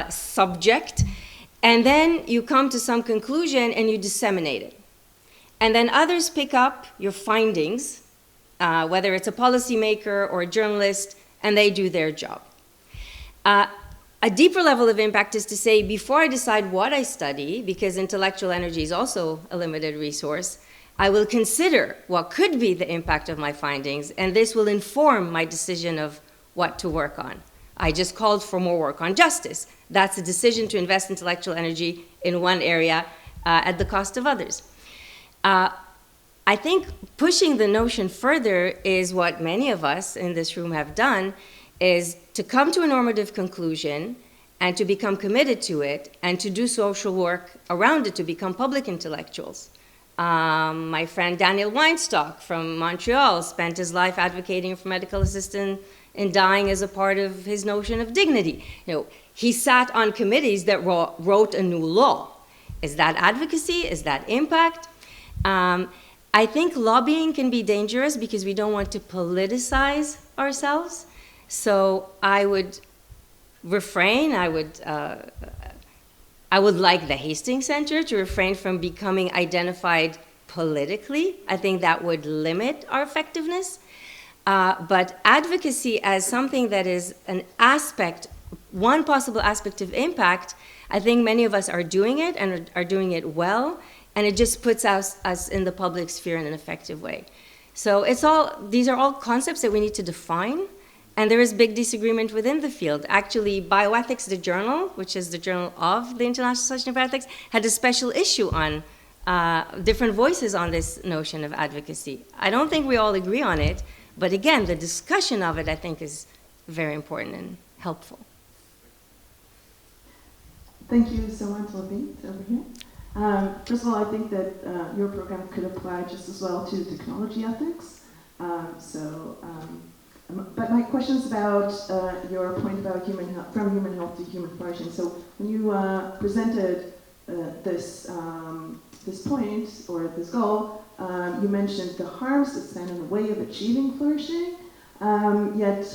subject, and then you come to some conclusion and you disseminate it. And then others pick up your findings, whether it's a policymaker or a journalist, and they do their job. A deeper level of impact is to say, before I decide what I study, because intellectual energy is also a limited resource, I will consider what could be the impact of my findings, and this will inform my decision of what to work on. I just called for more work on justice. That's a decision to invest intellectual energy in one area at the cost of others. I think pushing the notion further is what many of us in this room have done, is to come to a normative conclusion and to become committed to it and to do social work around it, to become public intellectuals. My friend Daniel Weinstock from Montreal spent his life advocating for medical assistance in dying as a part of his notion of dignity. He sat on committees that wrote a new law. Is that advocacy? Is that impact? I think lobbying can be dangerous because we don't want to politicize ourselves. So I would refrain, I would like the Hastings Center to refrain from becoming identified politically. I think that would limit our effectiveness. But advocacy as something that is an aspect, one possible aspect of impact, I think many of us are doing it and are doing it well, and it just puts us in the public sphere in an effective way. So these are all concepts that we need to define, and there is big disagreement within the field. Actually, Bioethics, the journal, which is the journal of the International Association of Bioethics, had a special issue on different voices on this notion of advocacy. I don't think we all agree on it, but again, the discussion of it, I think, is very important and helpful. Thank you so much, Libby. It's over here. First of all, I think that your program could apply just as well to technology ethics. But my question is about your point about from human health to human flourishing. So when you presented this point or this goal, you mentioned the harms that stand in the way of achieving flourishing. Yet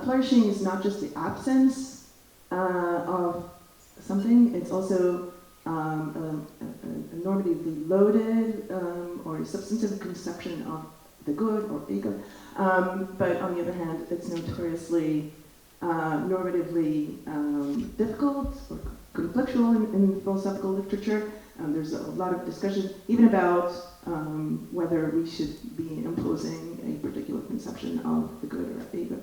flourishing is not just the absence of something; it's also a normatively loaded or substantive conception of the good or a good, but on the other hand, it's notoriously normatively difficult or conflictual in philosophical literature. There's a lot of discussion even about whether we should be imposing a particular conception of the good or a good.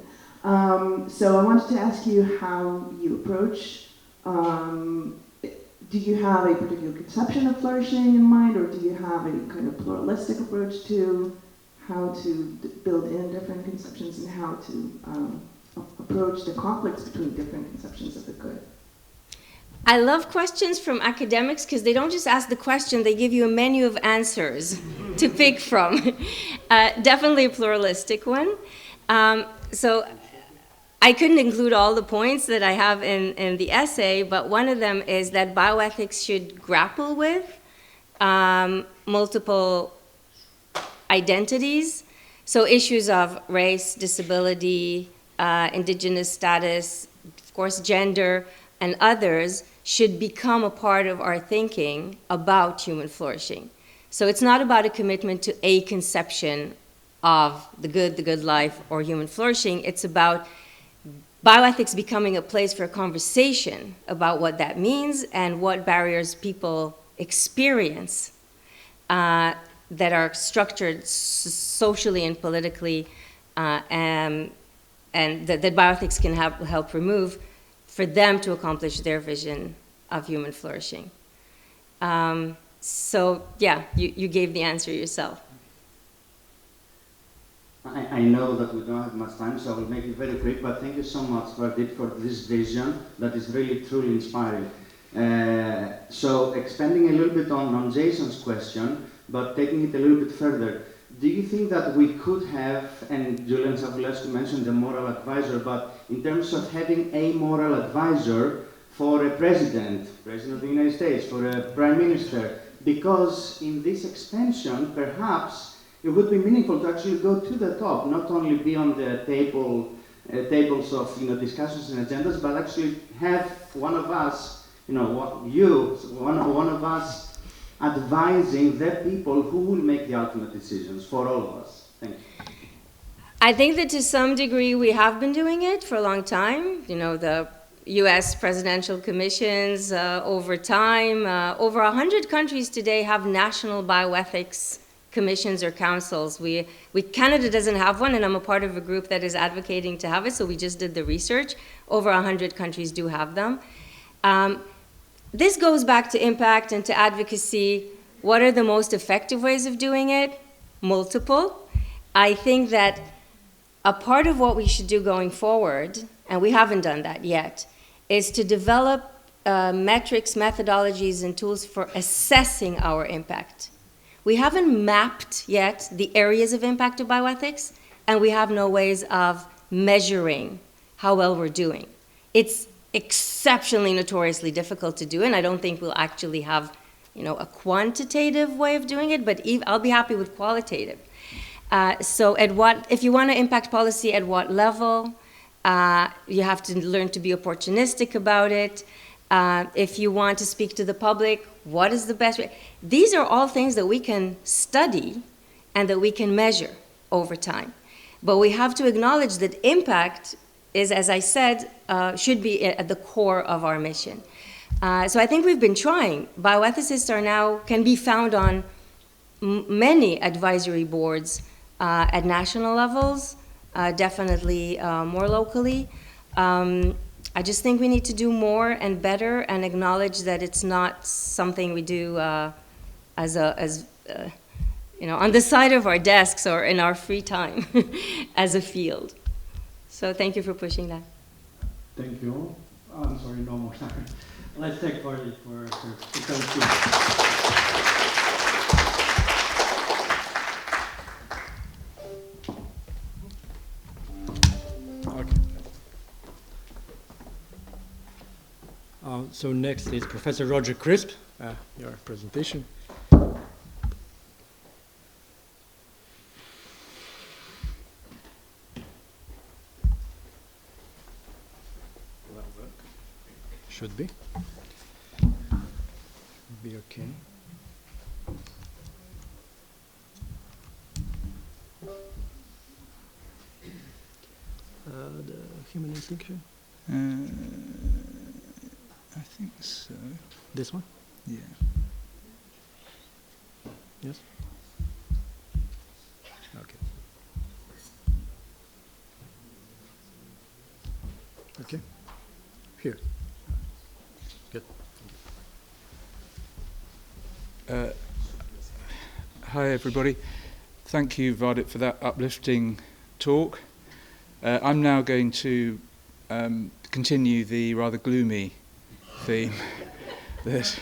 So I wanted to ask you how you approach, do you have a particular conception of flourishing in mind, or do you have a kind of pluralistic approach to how to build in different conceptions and how to approach the conflicts between different conceptions of the good? I love questions from academics because they don't just ask the question, they give you a menu of answers to pick from. Definitely a pluralistic one. So I couldn't include all the points that I have in the essay, but one of them is that bioethics should grapple with multiple identities. So issues of race, disability, indigenous status, of course, gender, and others should become a part of our thinking about human flourishing. So it's not about a commitment to a conception of the good life, or human flourishing. It's about bioethics becoming a place for a conversation about what that means and what barriers people experience that are structured socially and politically, and that bioethics can help remove for them to accomplish their vision of human flourishing. So yeah, you gave the answer yourself. I know that we don't have much time, so I will make it very quick, but thank you so much for this vision that is really, truly inspiring. So expanding a little bit on Jason's question, but taking it a little bit further, do you think that we could have, and Julian Savulescu mentioned the moral advisor, but in terms of having a moral advisor for a president of the United States, for a prime minister, because in this expansion, perhaps it would be meaningful to actually go to the top, not only be on the tables of discussions and agendas, but actually have one of us, one of us advising the people who will make the ultimate decisions for all of us. Thank you. I think that to some degree we have been doing it for a long time. The US presidential commissions over time. Over 100 countries today have national bioethics commissions or councils. Canada doesn't have one, and I'm a part of a group that is advocating to have it, so we just did the research. Over 100 countries do have them. This goes back to impact and to advocacy. What are the most effective ways of doing it? Multiple. I think that a part of what we should do going forward, and we haven't done that yet, is to develop metrics, methodologies, and tools for assessing our impact. We haven't mapped yet the areas of impact of bioethics, and we have no ways of measuring how well we're doing. It's exceptionally notoriously difficult to do, and I don't think we'll actually have a quantitative way of doing it, but I'll be happy with qualitative. So if you want to impact policy, at what level? You have to learn to be opportunistic about it. If you want to speak to the public, what is the best way? These are all things that we can study and that we can measure over time. But we have to acknowledge that impact is, as I said, should be at the core of our mission. So I think we've been trying. Bioethicists can be found on many advisory boards at national levels, definitely more locally. I just think we need to do more and better and acknowledge that it's not something we do on the side of our desks or in our free time as a field. So thank you for pushing that. Thank you. I'm sorry, no more time. Let's take Barney for So next is Professor Roger Crisp, your presentation. Should be. be okay. The human extinction? I think so. This one? Yeah. Yes? Okay. Okay. Here. Good. Hi everybody. Thank you, Vardit, for that uplifting talk. I'm now going to continue the rather gloomy theme that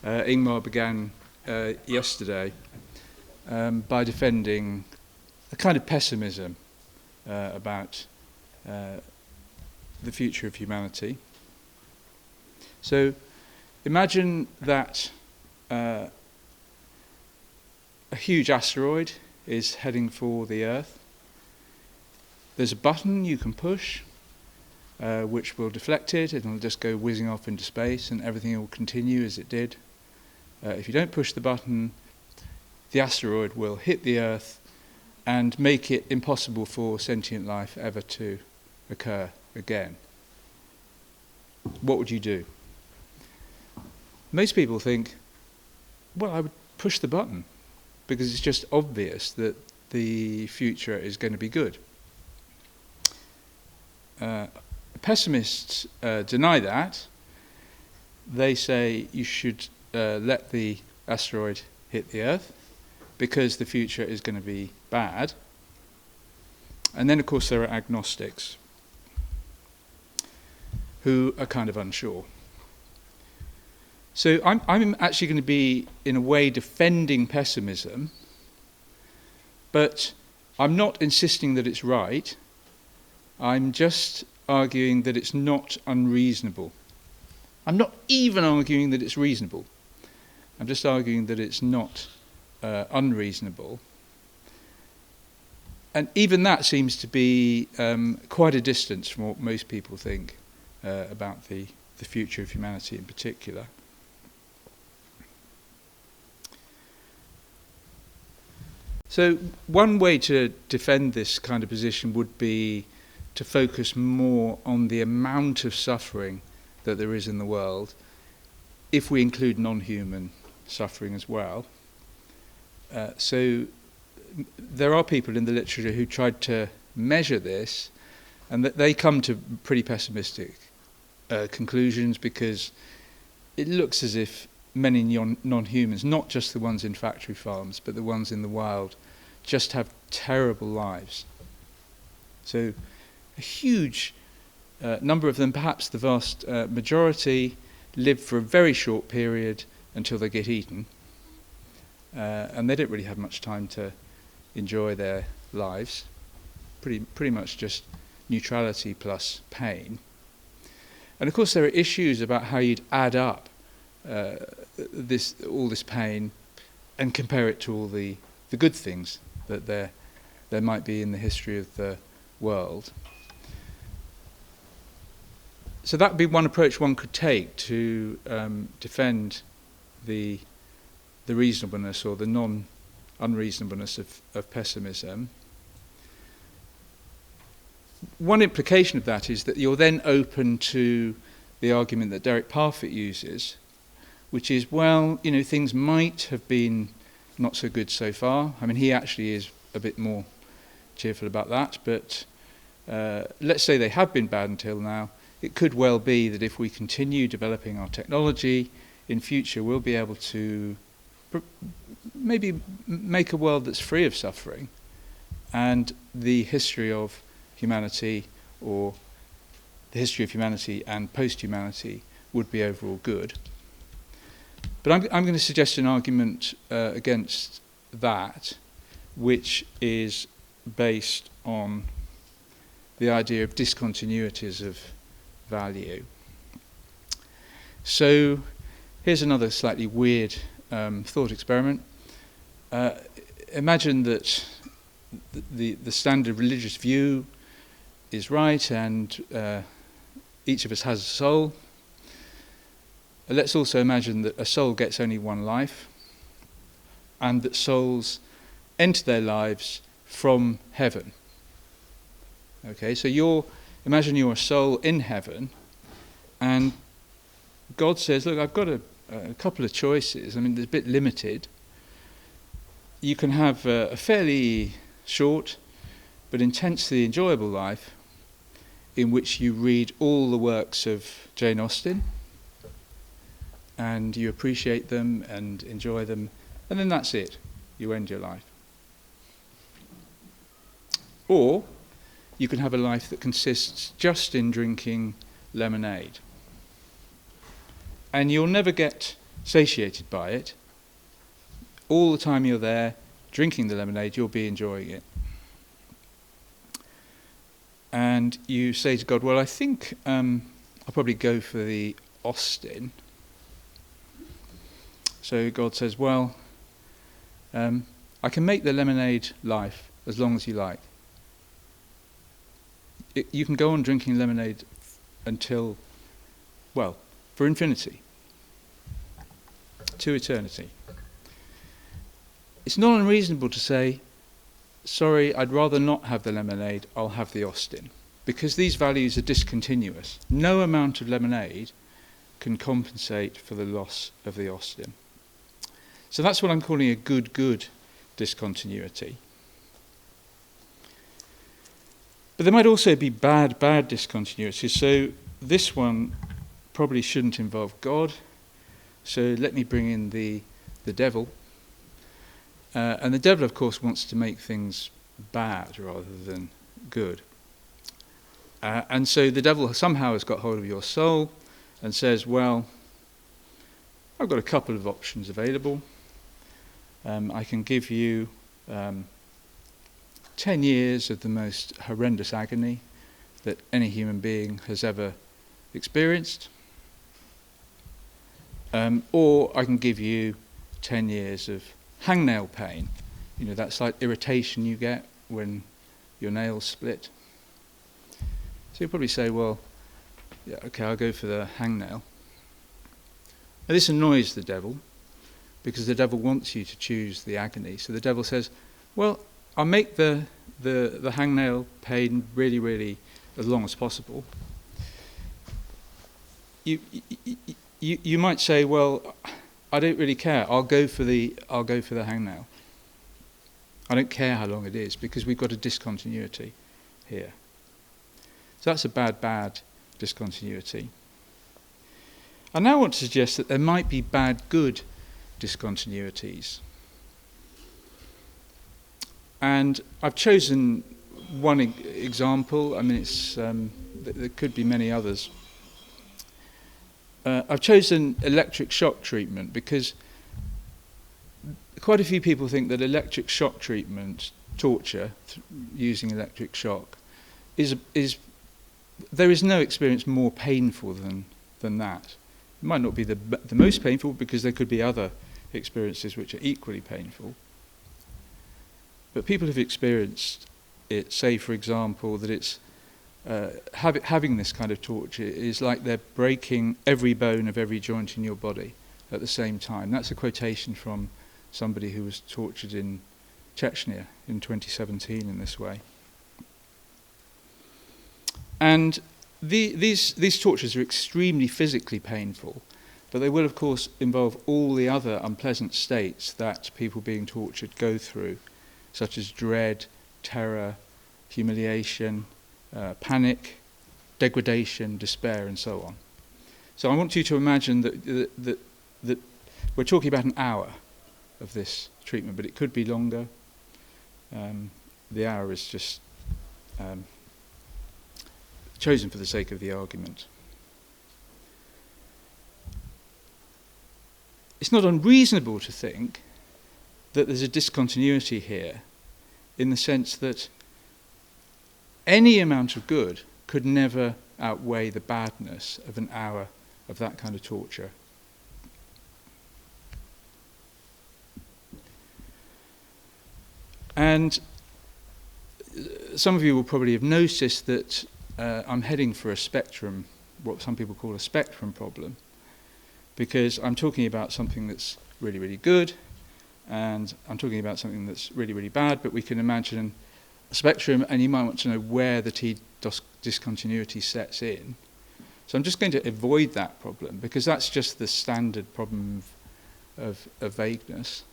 Ingmar began yesterday by defending a kind of pessimism about the future of humanity. So imagine that a huge asteroid is heading for the Earth. There's a button you can push which will deflect it, and it'll just go whizzing off into space, and everything will continue as it did. If you don't push the button, the asteroid will hit the Earth and make it impossible for sentient life ever to occur again. What would you do? Most people think, well, I would push the button, because it's just obvious that the future is going to be good. Pessimists deny that. They say you should let the asteroid hit the Earth because the future is going to be bad. And then, of course, there are agnostics who are kind of unsure. So I'm actually going to be, in a way, defending pessimism, but I'm not insisting that it's right. I'm just arguing that it's not unreasonable. I'm not even arguing that it's reasonable. I'm just arguing that it's not unreasonable. And even that seems to be quite a distance from what most people think about the future of humanity in particular. So one way to defend this kind of position would be to focus more on the amount of suffering that there is in the world, if we include non-human suffering as well. So there are people in the literature who tried to measure this, and that they come to pretty pessimistic conclusions, because it looks as if many non-humans, not just the ones in factory farms, but the ones in the wild, just have terrible lives. So a huge number of them, perhaps the vast majority, live for a very short period until they get eaten, and they don't really have much time to enjoy their lives. Pretty much just neutrality plus pain. And of course there are issues about how you'd add up all this pain and compare it to all the good things that there might be in the history of the world. So that would be one approach one could take to defend the reasonableness or the non-unreasonableness of pessimism. One implication of that is that you're then open to the argument that Derek Parfit uses, which is, well, things might have been not so good so far. I mean, he actually is a bit more cheerful about that, but let's say they have been bad until now. It could well be that if we continue developing our technology, in future we'll be able to maybe make a world that's free of suffering, and the history of humanity, or the history of humanity and post-humanity, would be overall good. But I'm going to suggest an argument against that, which is based on the idea of discontinuities of value. So here's another slightly weird thought experiment. Imagine that the standard religious view is right, and each of us has a soul. let's also imagine that a soul gets only one life, and that souls enter their lives from heaven. Okay, so imagine you're a soul in heaven, and God says, look, I've got a couple of choices. I mean, they're a bit limited. You can have a fairly short but intensely enjoyable life in which you read all the works of Jane Austen and you appreciate them and enjoy them, and then that's it. You end your life. Or you can have a life that consists just in drinking lemonade. And you'll never get satiated by it. All the time you're there drinking the lemonade, you'll be enjoying it. And you say to God, well, I think I'll probably go for the Austen. So God says, well, I can make the lemonade life as long as you like. You can go on drinking lemonade until, well, for infinity, to eternity. It's not unreasonable to say, sorry, I'd rather not have the lemonade, I'll have the Austen, because these values are discontinuous. No amount of lemonade can compensate for the loss of the Austen. So that's what I'm calling a good discontinuity. But there might also be bad discontinuities. So this one probably shouldn't involve God. So let me bring in the devil. And the devil, of course, wants to make things bad rather than good. And so the devil somehow has got hold of your soul and says, well, I've got a couple of options available. I can give you 10 years of the most horrendous agony that any human being has ever experienced. Or I can give you 10 years of hangnail pain. You know, that slight irritation you get when your nails split. So you'll probably say, well, yeah, okay, I'll go for the hangnail. Now this annoys the devil, because the devil wants you to choose the agony. So the devil says, well, I'll make the hangnail pain really as long as possible. You might say, well, I don't really care. I'll go for the hangnail. I don't care how long it is, because we've got a discontinuity here. So that's a bad discontinuity. I now want to suggest that there might be good discontinuities. And I've chosen one example. I mean, it's there could be many others. I've chosen electric shock treatment because quite a few people think that electric shock treatment, torture using electric shock, there is no experience more painful than that. It might not be the most painful, because there could be other experiences which are equally painful. But people have experienced it, say for example that it's having this kind of torture is like they're breaking every bone of every joint in your body at the same time. That's a quotation from somebody who was tortured in Chechnya in 2017 in this way. And these tortures are extremely physically painful, but they will of course involve all the other unpleasant states that people being tortured go through, such as dread, terror, humiliation, panic, degradation, despair, and so on. So I want you to imagine that we're talking about an hour of this treatment, but it could be longer. The hour is just chosen for the sake of the argument. It's not unreasonable to think that there's a discontinuity here, in the sense that any amount of good could never outweigh the badness of an hour of that kind of torture. And some of you will probably have noticed that I'm heading for a spectrum, what some people call a spectrum problem. because I'm talking about something that's really, really good, and I'm talking about something that's really, really bad, but we can imagine a spectrum, and you might want to know where the T discontinuity sets in. So I'm just going to avoid that problem, because that's just the standard problem of vagueness.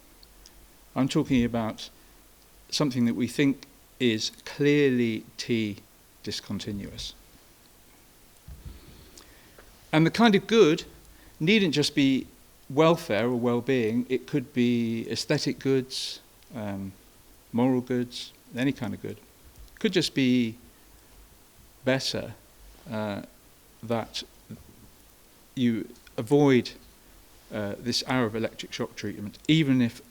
I'm talking about something that we think is clearly T discontinuous. And the kind of good needn't just be welfare or well-being. It could be aesthetic goods, moral goods, any kind of good. It could just be better that you avoid this hour of electric shock treatment, even if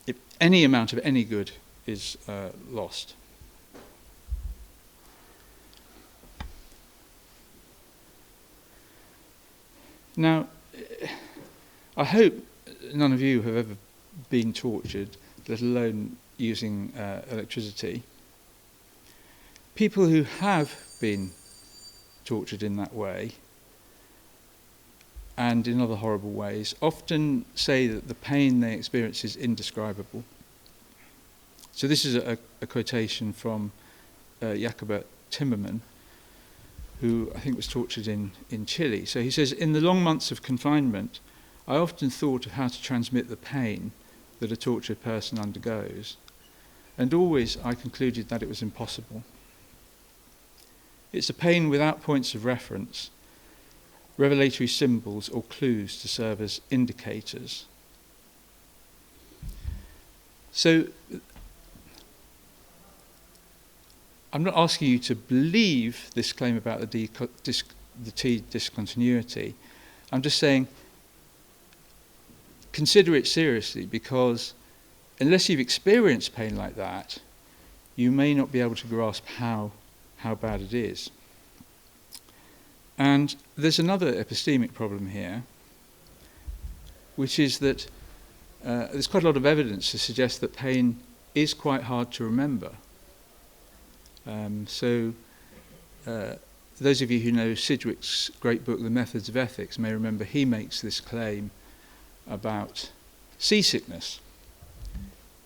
if any amount of any good is lost. Now, I hope none of you have ever been tortured, let alone using electricity. People who have been tortured in that way, and in other horrible ways, often say that the pain they experience is indescribable. So this is a quotation from Jacobert Timmerman, who I think was tortured in Chile. So he says, "In the long months of confinement, I often thought of how to transmit the pain that a tortured person undergoes, and always I concluded that it was impossible. It's a pain without points of reference, revelatory symbols or clues to serve as indicators." So I'm not asking you to believe this claim about the T discontinuity. I'm just saying consider it seriously, because unless you've experienced pain like that, you may not be able to grasp how bad it is. And there's another epistemic problem here, which is that there's quite a lot of evidence to suggest that pain is quite hard to remember. Those of you who know Sidgwick's great book, The Methods of Ethics, may remember he makes this claim about seasickness.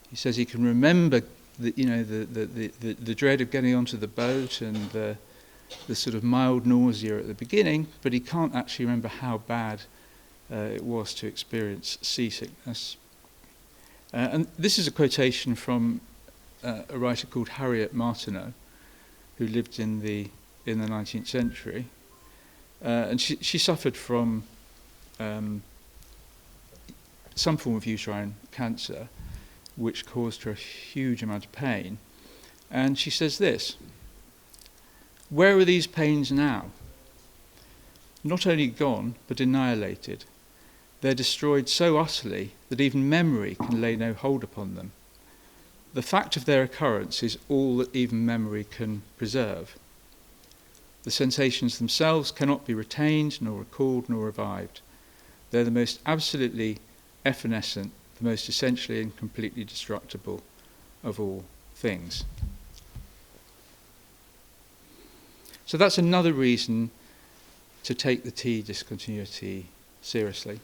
He says he can remember the dread of getting onto the boat and the sort of mild nausea at the beginning, but he can't actually remember how bad it was to experience seasickness. And this is a quotation from a writer called Harriet Martineau, who lived in the 19th century, and she suffered from some form of uterine cancer, which caused her a huge amount of pain. And she says this: "Where are these pains now? Not only gone, but annihilated. They're destroyed so utterly that even memory can lay no hold upon them. The fact of their occurrence is all that even memory can preserve. The sensations themselves cannot be retained, nor recalled, nor revived. They're the most absolutely evanescent, the most essentially and completely destructible of all things." So that's another reason to take the T discontinuity seriously,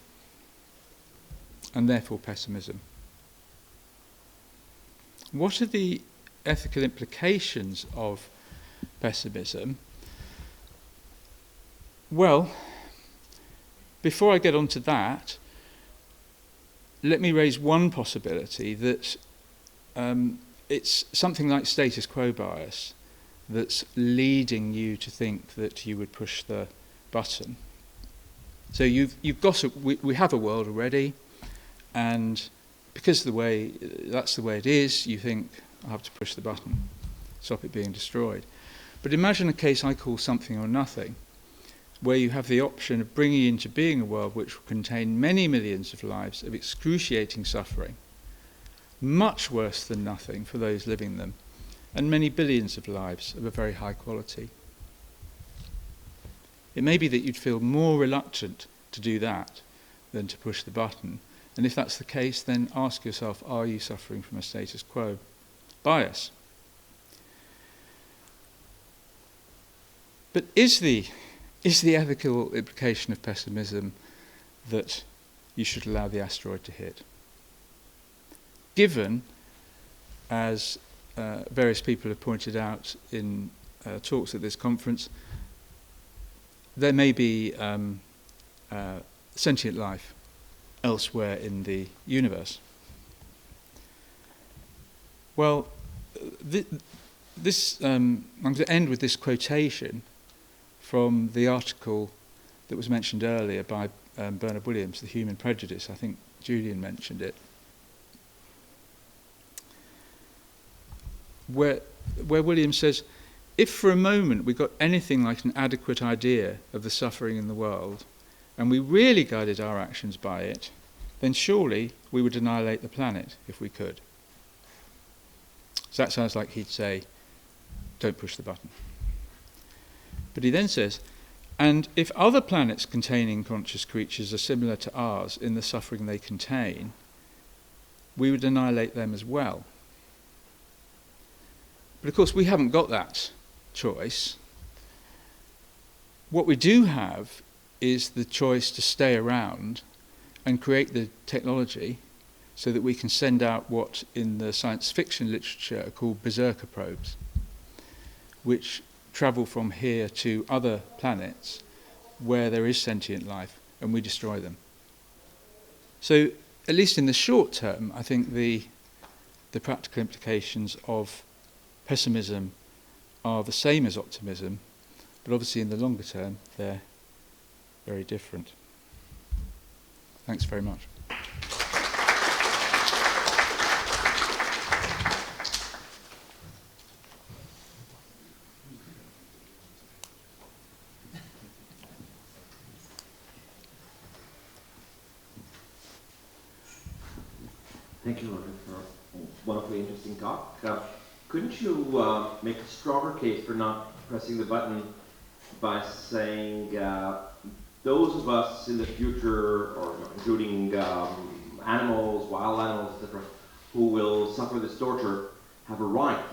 and therefore pessimism. What are the ethical implications of pessimism? Well, before I get on to that, let me raise one possibility that it's something like status quo bias that's leading you to think that you would push the button. So we have a world already, and because that's the way it is, you think, I have to push the button, stop it being destroyed. But imagine a case I call something or nothing, where you have the option of bringing into being a world which will contain many millions of lives of excruciating suffering, much worse than nothing for those living them, and many billions of lives of a very high quality. It may be that you'd feel more reluctant to do that than to push the button. And if that's the case, then ask yourself, are you suffering from a status quo bias? But is the is the ethical implication of pessimism that you should allow the asteroid to hit? Given, as various people have pointed out in talks at this conference, there may be sentient life elsewhere in the universe. Well, I'm going to end with this quotation from the article that was mentioned earlier by Bernard Williams, The Human Prejudice. I think Julian mentioned it. Where Williams says, if for a moment we got anything like an adequate idea of the suffering in the world, and we really guided our actions by it, then surely we would annihilate the planet if we could. So that sounds like he'd say, don't push the button. But he then says, and if other planets containing conscious creatures are similar to ours in the suffering they contain, we would annihilate them as well. But of course we haven't got that choice. What we do have is the choice to stay around and create the technology so that we can send out what in the science fiction literature are called berserker probes, which travel from here to other planets where there is sentient life, and we destroy them. So, at least in the short term, I think the practical implications of pessimism are the same as optimism, but obviously in the longer term, they're very different. Thanks very much. Thank you, Roger, for a wonderfully interesting talk. Couldn't you make a stronger case for not pressing the button by saying those of us in the future, or including animals, wild animals, etc., who will suffer this torture, have a right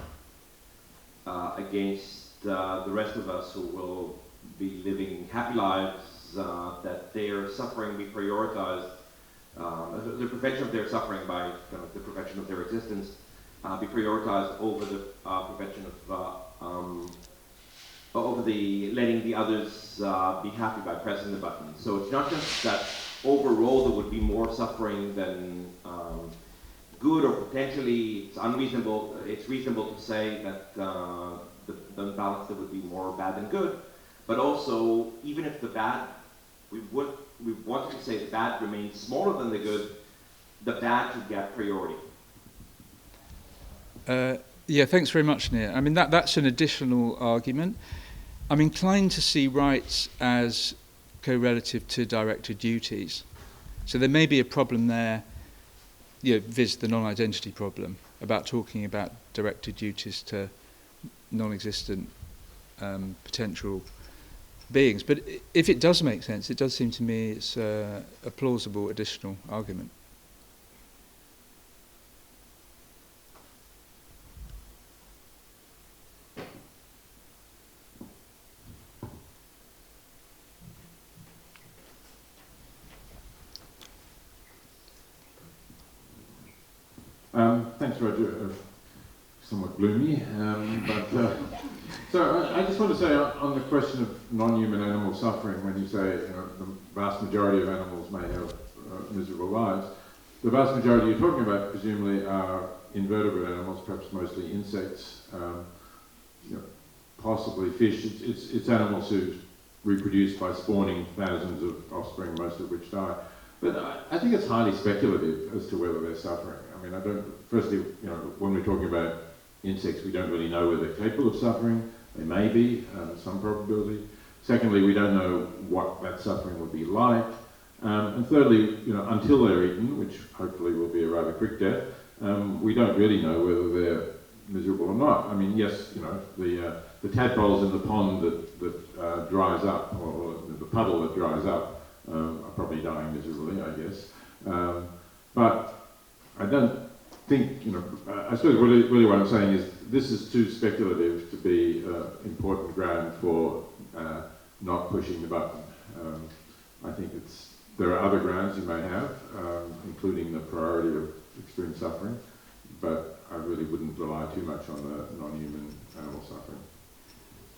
against the rest of us who will be living happy lives, that their suffering be prioritized, the prevention of their suffering by the prevention of their existence be prioritized over the prevention of over the letting the others be happy by pressing the button. So it's not just that overall there would be more suffering than good, or potentially it's unreasonable. It's reasonable to say that the balance there would be more bad than good, but also even if the bad, we wanted to say the bad remains smaller than the good, the bad should get priority. Yeah, thanks very much, Nir. I mean, that's an additional argument. I'm inclined to see rights as correlative to directed duties. So there may be a problem there, viz. The non-identity problem, about talking about directed duties to non-existent potential beings. But if it does make sense, it does seem to me it's a plausible additional argument. Thanks, Roger. Somewhat gloomy, so I just want to say on the question of non-human animal suffering, when you say the vast majority of animals may have miserable lives, the vast majority you're talking about presumably are invertebrate animals, perhaps mostly insects, possibly fish. It's animals who reproduce by spawning thousands of offspring, most of which die. But I think it's highly speculative as to whether they're suffering. I mean, firstly, when we're talking about insects, we don't really know whether they're capable of suffering. They may be, some probability. Secondly, we don't know what that suffering would be like. And thirdly, until they're eaten, which hopefully will be a rather quick death, we don't really know whether they're miserable or not. I mean, yes, the tadpoles in the pond that dries up, or the puddle that dries up, are probably dying miserably, I guess. But I don't think, I suppose really what I'm saying is this is too speculative to be important ground for not pushing the button. I think there are other grounds you may have, including the priority of extreme suffering, but I really wouldn't rely too much on the non-human animal suffering.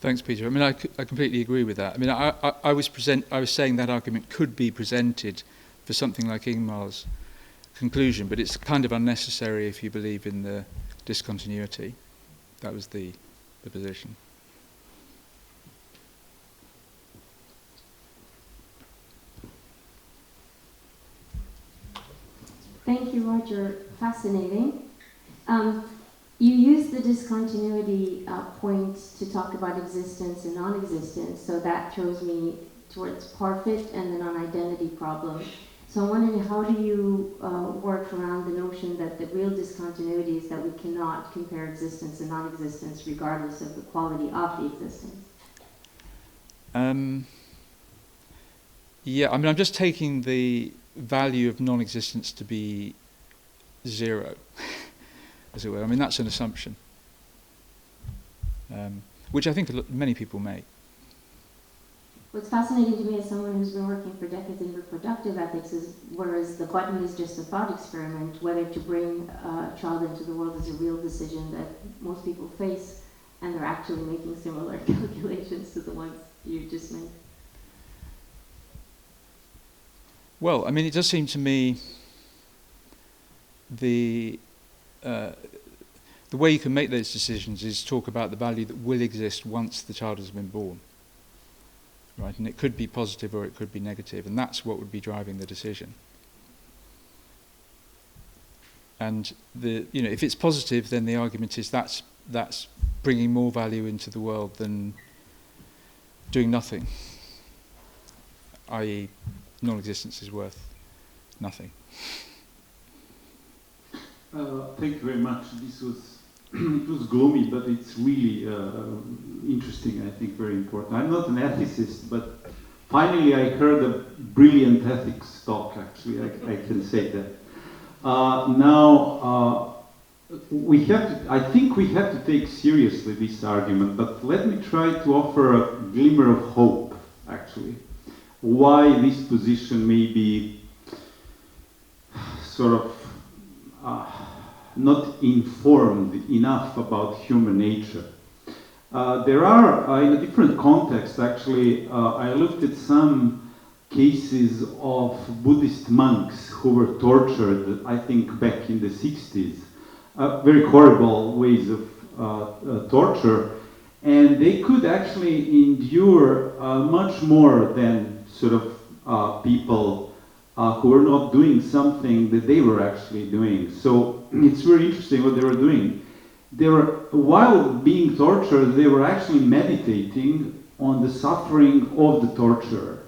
Thanks, Peter. I mean, I completely agree with that. I mean, I was saying that argument could be presented for something like Ingmar's conclusion, but it's kind of unnecessary if you believe in the discontinuity. That was the position. Thank you, Roger. Fascinating. You used the discontinuity point to talk about existence and non-existence, so that throws me towards Parfit and the non-identity problem. So I'm wondering, how do you work around the notion that the real discontinuity is that we cannot compare existence and non-existence regardless of the quality of the existence? Yeah, I mean, I'm just taking the value of non-existence to be zero, as it were. I mean, that's an assumption, which I think many people make. What's fascinating to me as someone who's been working for decades in reproductive ethics is, whereas the button is just a thought experiment, whether to bring a child into the world is a real decision that most people face, and they're actually making similar calculations to the ones you just made. Well, I mean, it does seem to me the way you can make those decisions is talk about the value that will exist once the child has been born. Right, and it could be positive or it could be negative, and that's what would be driving the decision. And if it's positive, then the argument is that's bringing more value into the world than doing nothing, i.e., non-existence is worth nothing. Thank you very much. This was it was gloomy, but it's really interesting. I think very important. I'm not an ethicist, but finally I heard a brilliant ethics talk. Actually, I can say that. Now we have to. I think we have to take seriously this argument. But let me try to offer a glimmer of hope. Actually, why this position may be sort of not informed enough about human nature. There are, in a different context actually, I looked at some cases of Buddhist monks who were tortured, I think back in the 60s. Very horrible ways of torture, and they could actually endure much more than sort of people who were not doing something that they were actually doing. So it's very interesting what they were doing. They were, while being tortured, they were actually meditating on the suffering of the torturer.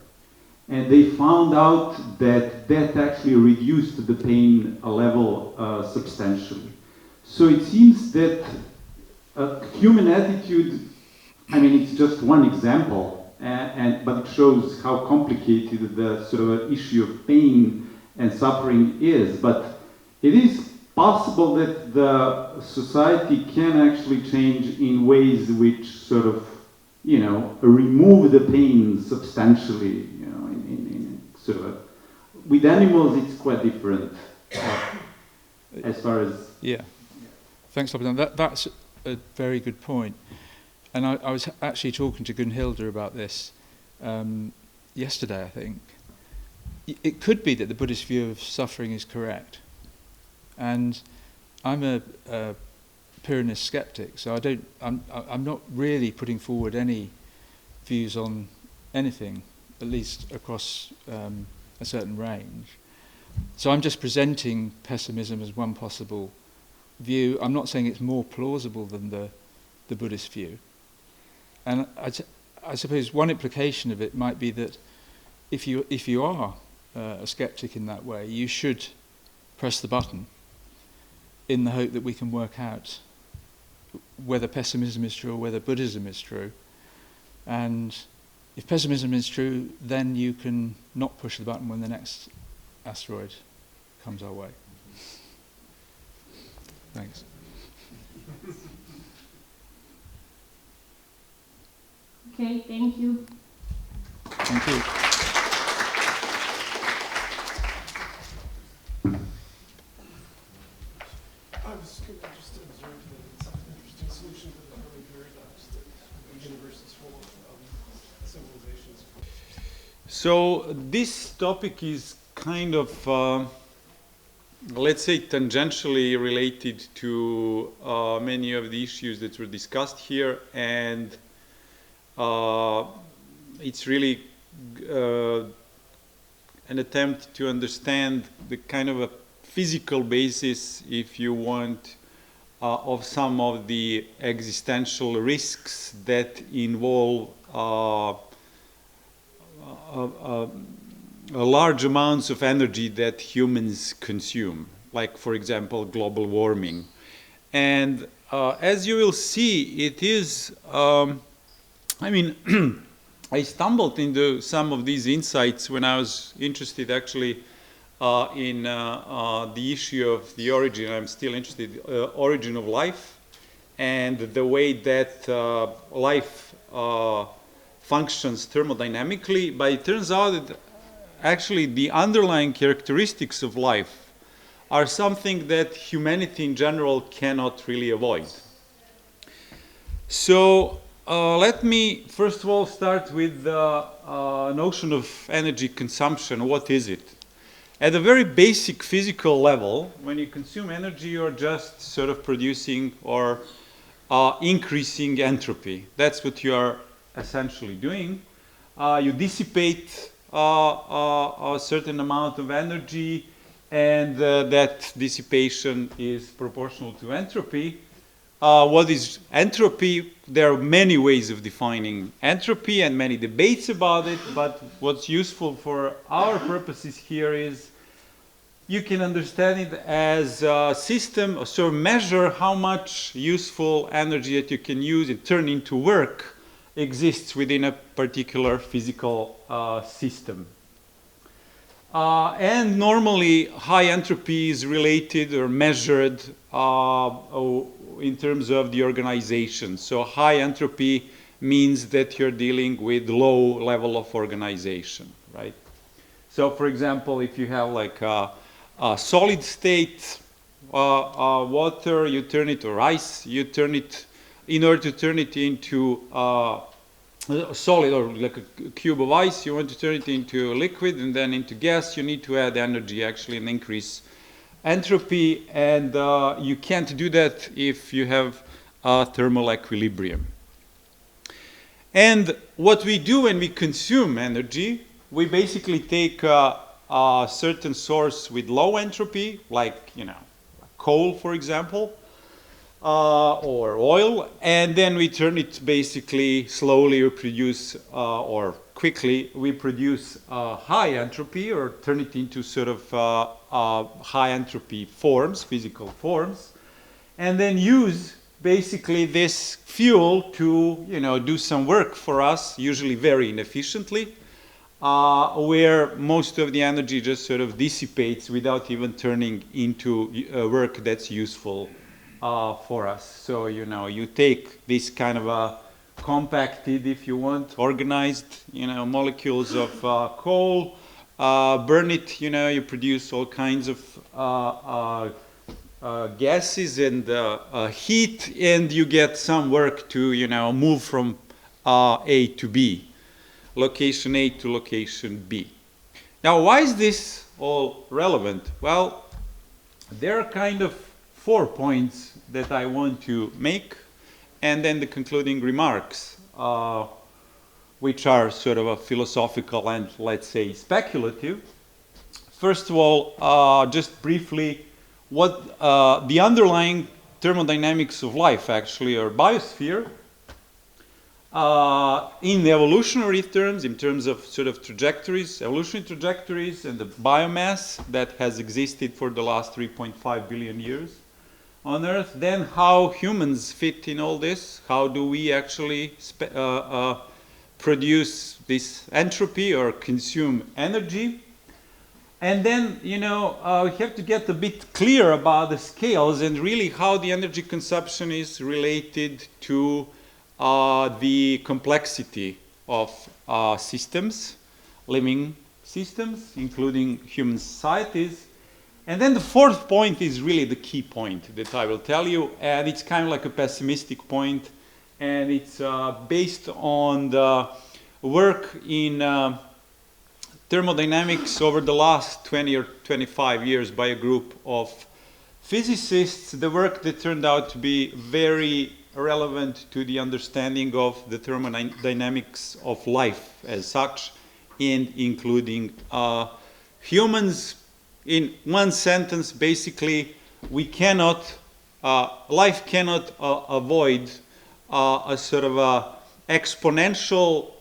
And they found out that that actually reduced the pain level substantially. So it seems that human attitude, I mean, it's just one example, but it shows how complicated the sort of issue of pain and suffering is. But it is possible that the society can actually change in ways which sort of, remove the pain substantially, in sort of with animals it's quite different as far as... Yeah. Thanks, Lopidan. That's a very good point. And I was actually talking to Gunhilda about this yesterday, I think. It could be that the Buddhist view of suffering is correct. And I'm a Pyrrhonist skeptic, so I'm not really putting forward any views on anything, at least across a certain range. So I'm just presenting pessimism as one possible view. I'm not saying it's more plausible than the Buddhist view. And I suppose one implication of it might be that if you are a skeptic in that way, you should press the button in the hope that we can work out whether pessimism is true or whether Buddhism is true. And if pessimism is true, then you can not push the button when the next asteroid comes our way. Thanks. Okay, thank you. Thank you. I was going to just observe that it's an interesting solution to the early paradox that the universe is full of civilizations. So this topic is kind of, let's say, tangentially related to many of the issues that were discussed here, and it's really an attempt to understand the kind of a physical basis, if you want, of some of the existential risks that involve large amounts of energy that humans consume, like, for example, global warming. And as you will see, it is, I mean, I stumbled into some of these insights when I was interested actually in the issue of the origin. I'm still interested in the origin of life and the way that life functions thermodynamically, but it turns out that actually the underlying characteristics of life are something that humanity in general cannot really avoid. So let me first of all start with the notion of energy consumption. What is it? At a very basic physical level, when you consume energy, you're just sort of producing or increasing entropy. That's what you are essentially doing. You dissipate a certain amount of energy, and that dissipation is proportional to entropy. What is entropy? There are many ways of defining entropy and many debates about it, but what's useful for our purposes here is you can understand it as a system, so measure how much useful energy that you can use and turn into work exists within a particular physical system. And normally high entropy is related or measured in terms of the organization. So high entropy means that you're dealing with low level of organization, right? So for example, if you have like a solid state water, you turn it, or ice, you turn it, in order to turn it into solid, or like a cube of ice, you want to turn it into a liquid and then into gas, you need to add energy actually and increase entropy, and you can't do that if you have thermal equilibrium. And what we do when we consume energy, we basically take a certain source with low entropy, like, you know, coal, for example, or oil, and then we turn it basically slowly, we produce, or quickly, we produce high entropy, or turn it into sort of high entropy forms, physical forms, and then use basically this fuel to, you know, do some work for us, usually very inefficiently, where most of the energy just sort of dissipates without even turning into work that's useful for us. So, you know, you take this kind of a compacted, if you want, organized, you know, molecules of coal, burn it, you know, you produce all kinds of gases and heat, and you get some work to, you know, move from A to B, location A to location B. Now, why is this all relevant? Well, there are kind of 4 points that I want to make, and then the concluding remarks, which are sort of a philosophical and, let's say, speculative. First of all, just briefly, what the underlying thermodynamics of life actually, or biosphere, in the evolutionary terms, in terms of sort of trajectories, evolutionary trajectories, and the biomass that has existed for the last 3.5 billion years on Earth, then how humans fit in all this, how do we actually produce this entropy or consume energy. And then, you know, we have to get a bit clear about the scales and really how the energy consumption is related to the complexity of systems, living systems, including human societies. And then the fourth point is really the key point that I will tell you, and it's kind of like a pessimistic point, and it's based on the work in thermodynamics over the last 20 or 25 years by a group of physicists, the work that turned out to be very relevant to the understanding of the thermodynamics of life as such, and including humans. In one sentence, basically, we cannot, life cannot avoid a sort of a exponential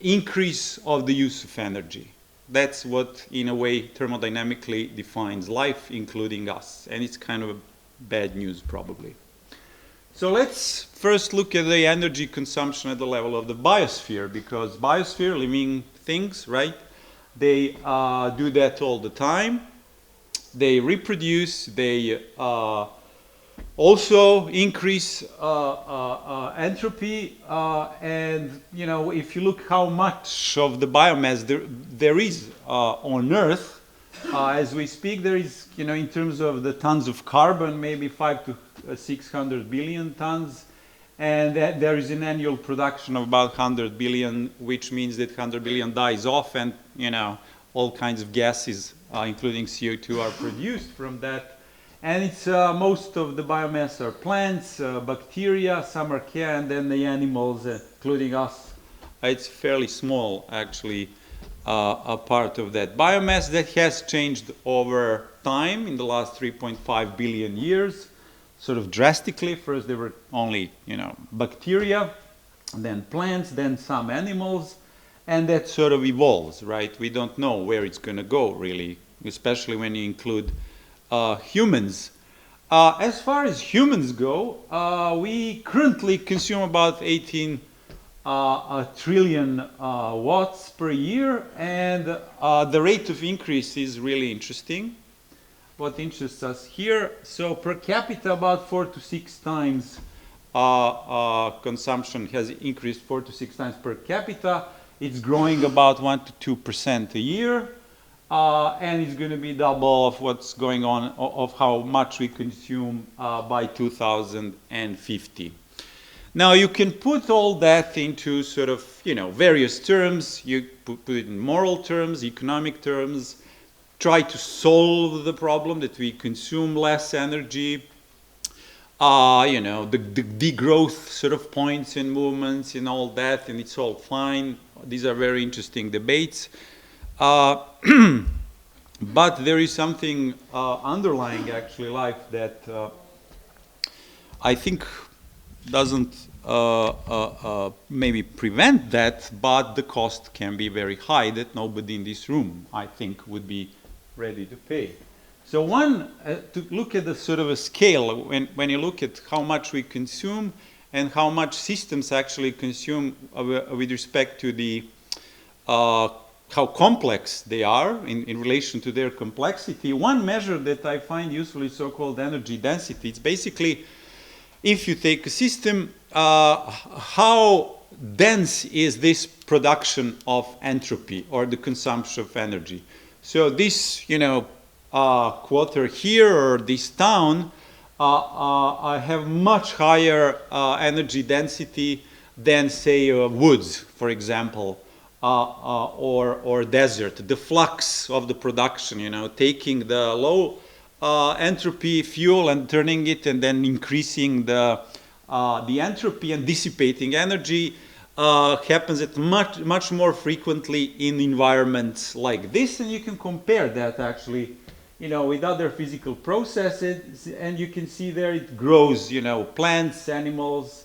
increase of the use of energy. That's what, in a way, thermodynamically defines life, including us. And it's kind of bad news, probably. So let's first look at the energy consumption at the level of the biosphere, because biosphere, living things, right? They do that all the time. They reproduce, they also increase entropy, and you know, if you look how much of the biomass there is on Earth as we speak, there is, you know, in terms of the tons of carbon, maybe 500 to 600 billion tons, and there is an annual production of about 100 billion, which means that 100 billion dies off, and you know, all kinds of gases, including CO2, are produced from that. And it's most of the biomass are plants, bacteria, some archaea, and then the animals, including us. It's fairly small, actually, a part of that biomass that has changed over time in the last 3.5 billion years, sort of drastically. First, there were only, you know, bacteria, then plants, then some animals, and that sort of evolves, right? We don't know where it's going to go, really, especially when you include humans. As far as humans go, we currently consume about 18 trillion watts per year, and the rate of increase is really interesting. What interests us here, so per capita about 4 to 6 times consumption has increased 4 to 6 times per capita. It's growing about 1 to 2% a year. And it's going to be double of what's going on, of how much we consume by 2050. Now, you can put all that into sort of, you know, various terms. You put it in moral terms, economic terms, try to solve the problem that we consume less energy. You know, the degrowth sort of points and movements and all that, and it's all fine. These are very interesting debates. But there is something underlying, actually, life that I think doesn't maybe prevent that, but the cost can be very high that nobody in this room, I think, would be ready to pay. So one, to look at the sort of a scale, when you look at how much we consume and how much systems actually consume with respect to the how complex they are in relation to their complexity. One measure that I find useful is so-called energy density. It's basically, if you take a system, how dense is this production of entropy or the consumption of energy. So this, you know, quarter here or this town have much higher energy density than, say, woods, for example. Or desert, the flux of the production, you know, taking the low entropy fuel and turning it and then increasing the entropy and dissipating energy happens at much more frequently in environments like this, and you can compare that actually, you know, with other physical processes, and you can see there it grows, you know, plants, animals,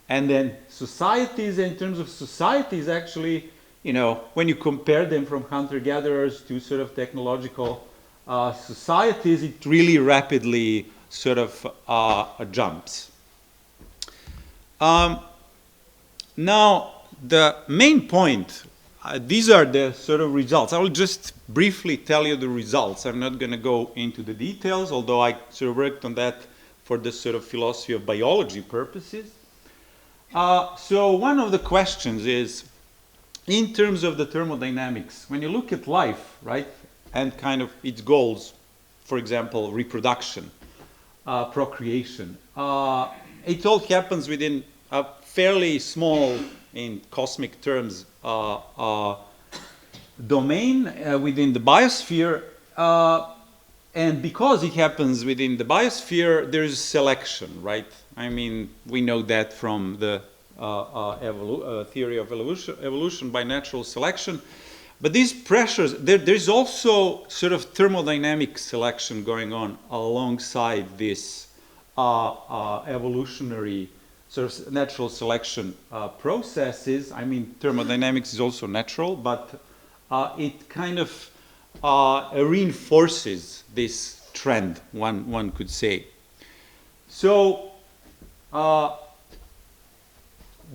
and then societies. In terms of societies, actually, you know, when you compare them from hunter-gatherers to sort of technological societies, it really rapidly sort of jumps. Now, the main point, these are the sort of results. I will just briefly tell you the results. I'm not going to go into the details, although I sort of worked on that for the sort of philosophy of biology purposes. So one of the questions is, in terms of the thermodynamics, when you look at life, right, and kind of its goals, for example, reproduction, procreation, it all happens within a fairly small, in cosmic terms, domain within the biosphere. And because it happens within the biosphere, there is selection, right? I mean, we know that from the theory of evolution by natural selection. But these pressures, there's also sort of thermodynamic selection going on alongside this evolutionary sort of natural selection processes. I mean, thermodynamics is also natural, but it kind of reinforces this trend, one could say. So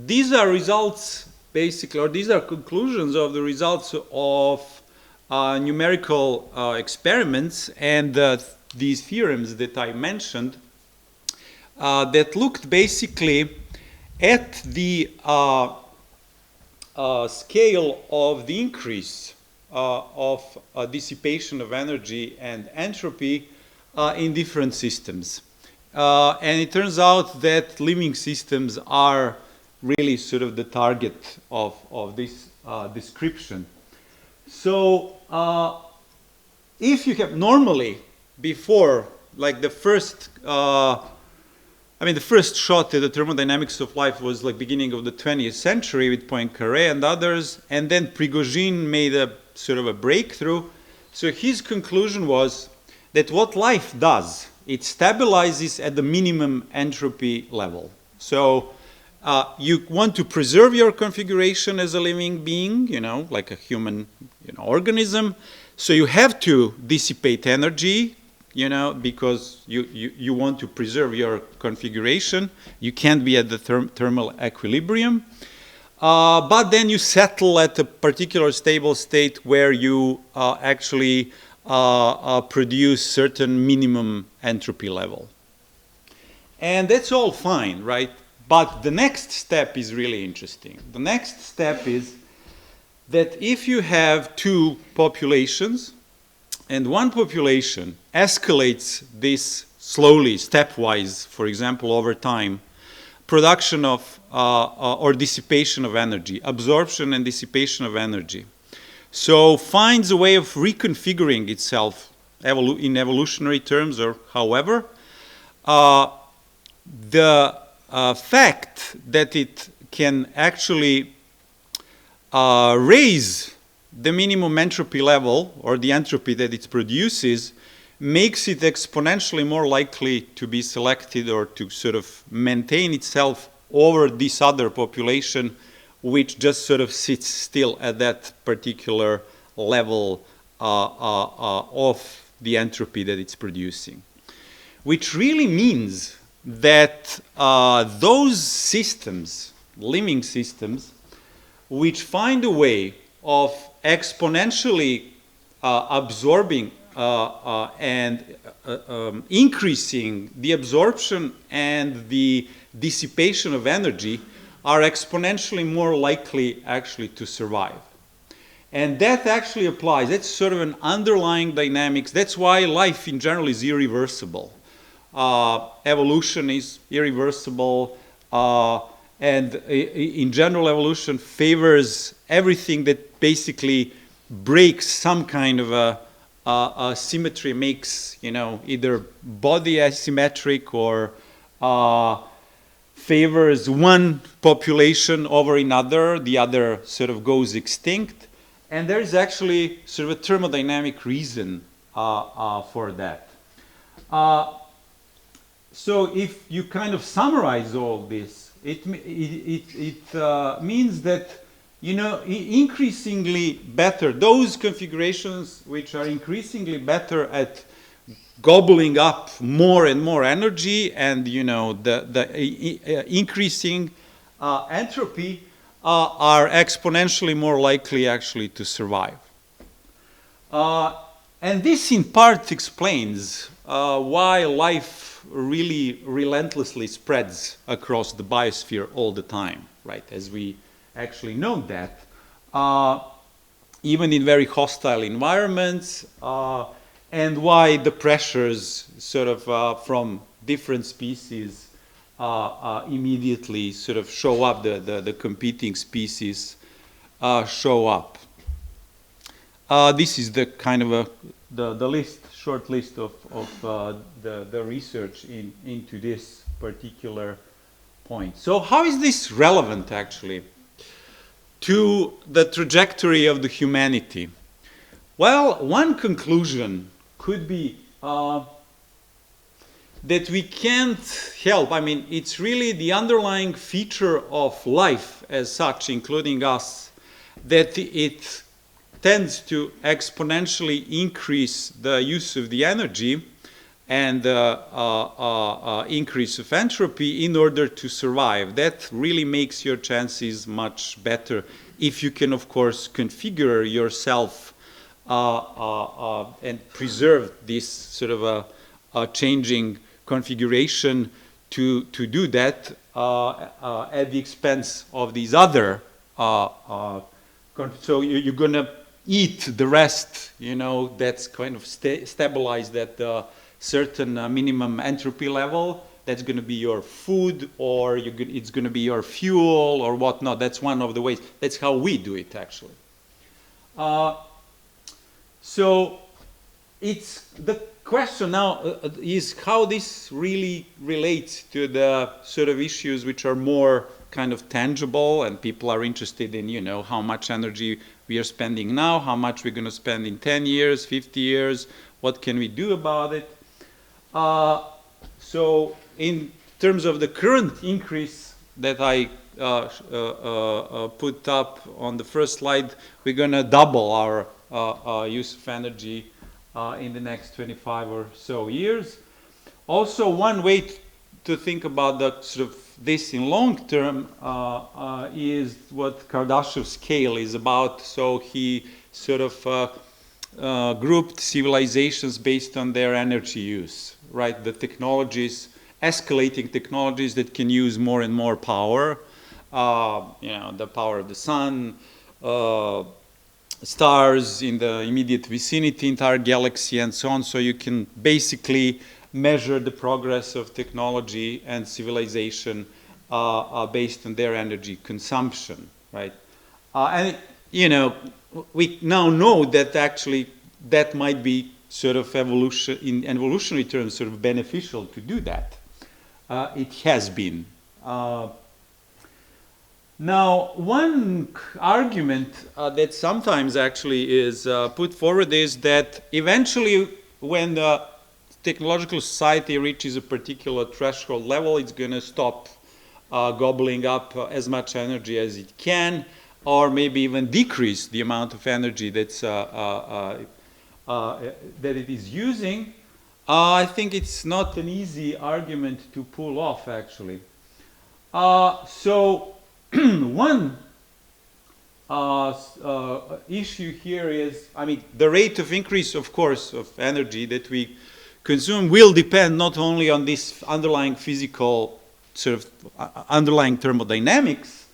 these are results, basically, or these are conclusions of the results of numerical experiments and these theorems that I mentioned that looked basically at the scale of the increase of dissipation of energy and entropy in different systems. And it turns out that living systems are really sort of the target of this description. So if you have normally before, like the first, the first shot at the thermodynamics of life was like beginning of the 20th century with Poincaré and others, and then Prigogine made a sort of a breakthrough. So his conclusion was that what life does, it stabilizes at the minimum entropy level. So you want to preserve your configuration as a living being, like a human organism. So you have to dissipate energy, because you want to preserve your configuration. You can't be at the thermal equilibrium. But then you settle at a particular stable state where you actually produce certain minimum entropy level. And that's all fine, right? But the next step is really interesting. The next step is that if you have two populations, and one population escalates this slowly, stepwise, for example, over time, production of or dissipation of energy, absorption and dissipation of energy. So finds a way of reconfiguring itself in evolutionary terms or however. The fact that it can actually raise the minimum entropy level or the entropy that it produces makes it exponentially more likely to be selected or to sort of maintain itself over this other population which just sort of sits still at that particular level of the entropy that it's producing. Which really means that those systems, living systems, which find a way of exponentially absorbing and increasing the absorption and the dissipation of energy are exponentially more likely actually to survive. And that actually applies. That's sort of an underlying dynamics. That's why life in general is irreversible. Evolution is irreversible. And in general, evolution favors everything that basically breaks some kind of a symmetry, makes either body asymmetric or favors one population over another. The other sort of goes extinct, and there is actually sort of a thermodynamic reason for that. So if you kind of summarize all this, it means that increasingly better, those configurations which are increasingly better at gobbling up more and more energy and the increasing entropy are exponentially more likely actually to survive. And this in part explains why life really relentlessly spreads across the biosphere all the time, right? As we actually know that. even in very hostile environments, and why the pressures sort of from different species immediately sort of show up, the competing species show up. This is the kind of the list, short list of the research into this particular point. So how is this relevant actually to the trajectory of the humanity? Well, one conclusion could be that we can't help. I mean, it's really the underlying feature of life as such, including us, that it tends to exponentially increase the use of the energy and increase of entropy in order to survive. That really makes your chances much better if you can, of course, configure yourself and preserve this sort of a changing configuration to do that at the expense of these other. So you're going to eat the rest, you know, that's kind of stabilized at a certain minimum entropy level. That's going to be your food, or it's going to be your fuel or whatnot. That's one of the ways. That's how we do it, actually. So it's the question now is how this really relates to the sort of issues which are more kind of tangible, and people are interested in, you know, how much energy we are spending now, how much we're going to spend in 10 years, 50 years, what can we do about it? So in terms of the current increase that I put up on the first slide, we're going to double our use of energy in the next 25 or so years. Also, one way to think about the sort of this in long term is what Kardashev's scale is about. So he sort of grouped civilizations based on their energy use, right? The technologies, escalating technologies that can use more and more power, you know, the power of the sun, stars in the immediate vicinity, entire galaxy, and so on. So you can basically measure the progress of technology and civilization based on their energy consumption, right? And, you know, we now know that actually that might be sort of evolution, in evolutionary terms, sort of beneficial to do that. It has been. Now, one argument that sometimes actually is put forward is that eventually when the technological society reaches a particular threshold level, it's going to stop gobbling up as much energy as it can, or maybe even decrease the amount of energy that's, that it is using. I think it's not an easy argument to pull off, actually. So one issue here is, I mean, the rate of increase, of course, of energy that we consume will depend not only on this underlying physical, sort of underlying thermodynamics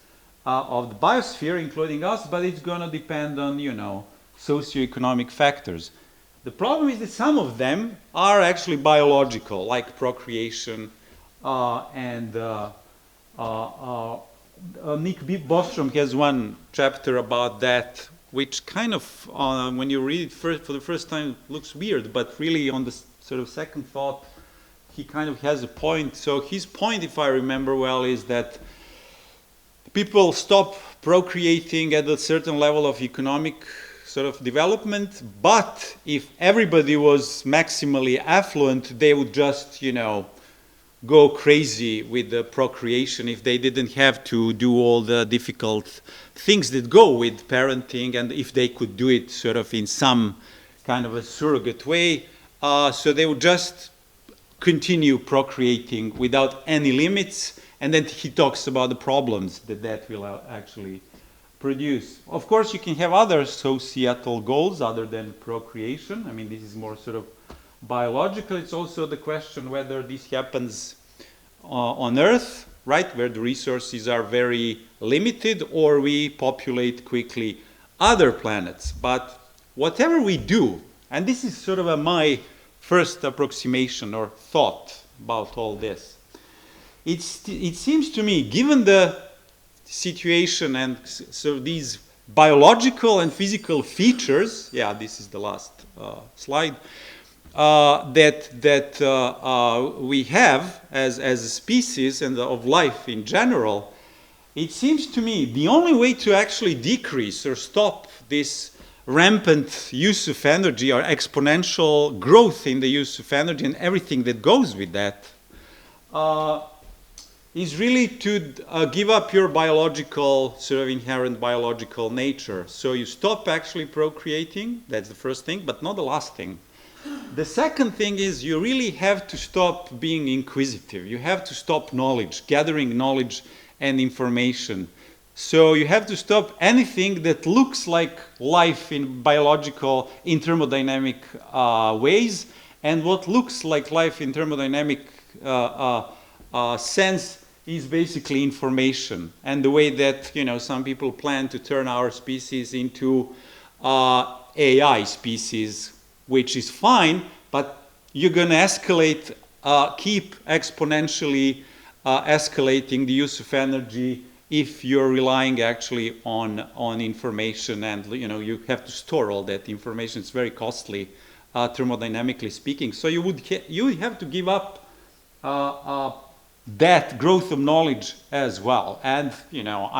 of the biosphere, including us, but it's going to depend on, you know, socioeconomic factors. The problem is that some of them are actually biological, like procreation and Nick Bostrom has one chapter about that, which kind of, when you read it for the first time, looks weird, but really on the sort of second thought, he kind of has a point. So his point, if I remember well, is that people stop procreating at a certain level of economic sort of development, but if everybody was maximally affluent, they would just, you know, go crazy with the procreation if they didn't have to do all the difficult things that go with parenting, and if they could do it sort of in some kind of a surrogate way. So they would just continue procreating without any limits, and then he talks about the problems that that will actually produce. Of course, you can have other societal goals other than procreation. I mean, this is more sort of biological. It's also the question whether this happens on Earth, right, where the resources are very limited, or we populate quickly other planets. But whatever we do, and this is sort of my first approximation or thought about all this, it seems to me, given the situation and so these biological and physical features, yeah, this is the last slide, that we have as a species and of life in general, it seems to me the only way to actually decrease or stop this rampant use of energy or exponential growth in the use of energy and everything that goes with that is really to give up your biological, sort of inherent biological nature. So you stop actually procreating, that's the first thing, but not the last thing. The second thing is you really have to stop being inquisitive. You have to stop knowledge, gathering knowledge and information. So you have to stop anything that looks like life in biological, in thermodynamic ways, and what looks like life in thermodynamic sense is basically information. And the way that, you know, some people plan to turn our species into AI species, which is fine, but you're going to escalate, keep exponentially escalating the use of energy if you're relying actually on information, and you know you have to store all that information. It's very costly, thermodynamically speaking. So you would have to give up that growth of knowledge as well. And you know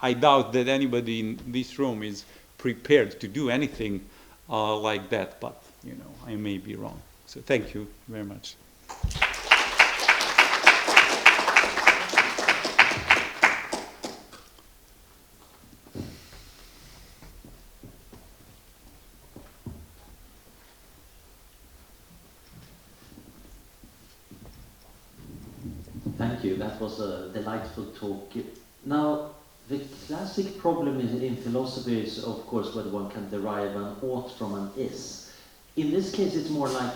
I doubt that anybody in this room is prepared to do anything like that. But you know I may be wrong. So thank you very much. Thank you. That was a delightful talk. Now, the classic problem in philosophy is, of course, whether one can derive an ought from an is. In this case, it's more like,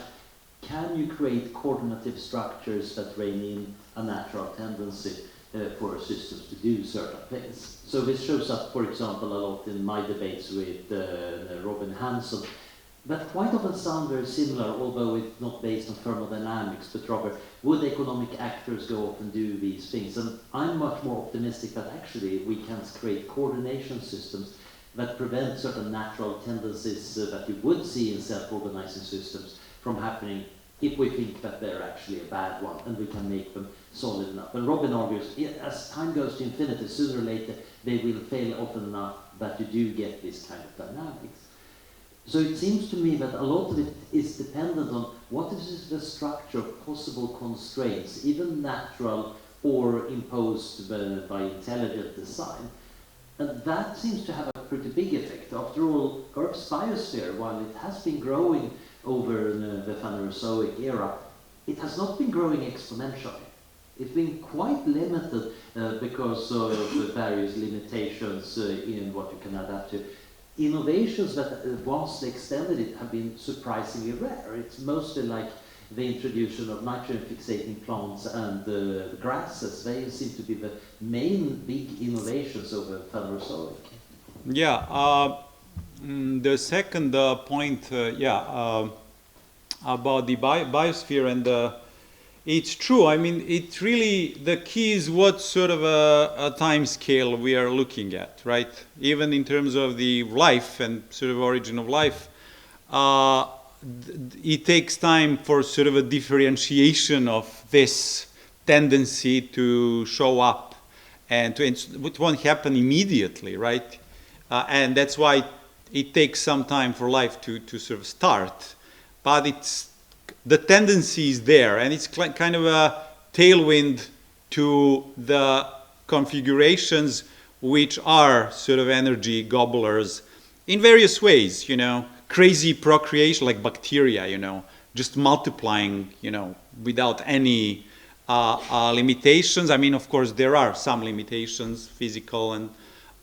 can you create coordinative structures that rein in a natural tendency for systems to do certain things? So this shows up, for example, a lot in my debates with Robin Hanson, that quite often sound very similar, although it's not based on thermodynamics, but rather, would economic actors go off and do these things? And I'm much more optimistic that actually we can create coordination systems that prevent certain natural tendencies that you would see in self-organizing systems from happening if we think that they're actually a bad one, and we can make them solid enough. And Robin argues, as time goes to infinity, sooner or later they will fail often enough that you do get this kind of dynamics. So it seems to me that a lot of it is dependent on what is the structure of possible constraints, even natural or imposed by intelligent design. And that seems to have a pretty big effect. After all, Earth's biosphere, while it has been growing over the Phanerozoic era, it has not been growing exponentially. It's been quite limited because of the various limitations in what you can adapt to. Innovations that vastly extended it have been surprisingly rare. It's mostly like the introduction of nitrogen-fixating plants and grasses. They seem to be the main big innovations over Phanerozoic. Yeah, the second point, about the biosphere, and it's true. I mean, it really, the key is what sort of a time scale we are looking at, right? Even in terms of the life and sort of origin of life, it takes time for sort of a differentiation of this tendency to show up, and it won't happen immediately, right? And that's why it takes some time for life to sort of start. But the tendency is there, and it's kind of a tailwind to the configurations which are sort of energy gobblers in various ways, you know, crazy procreation like bacteria, you know, just multiplying, you know, without any limitations. I mean, of course, there are some limitations, physical and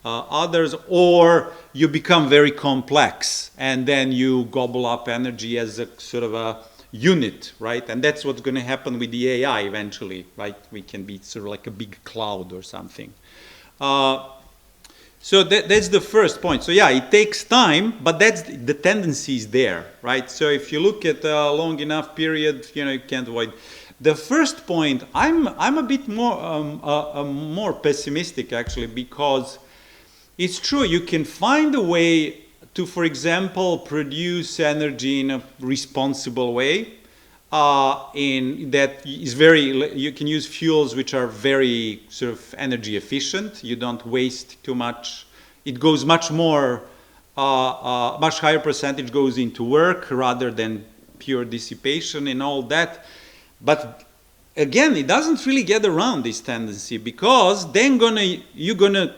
others, or you become very complex and then you gobble up energy as a sort of a unit, right? And that's what's going to happen with the AI eventually, right? We can be sort of like a big cloud or something. So that's the first point. So yeah, it takes time, but that's the tendency is there, right? So if you look at a long enough period, you can't avoid. The first point, I'm a bit more pessimistic actually, because it's true you can find a way to, for example, produce energy in a responsible way. In that is you can use fuels which are very sort of energy efficient. You don't waste too much. It goes much more, much higher percentage goes into work rather than pure dissipation and all that. But again, it doesn't really get around this tendency, because then you're gonna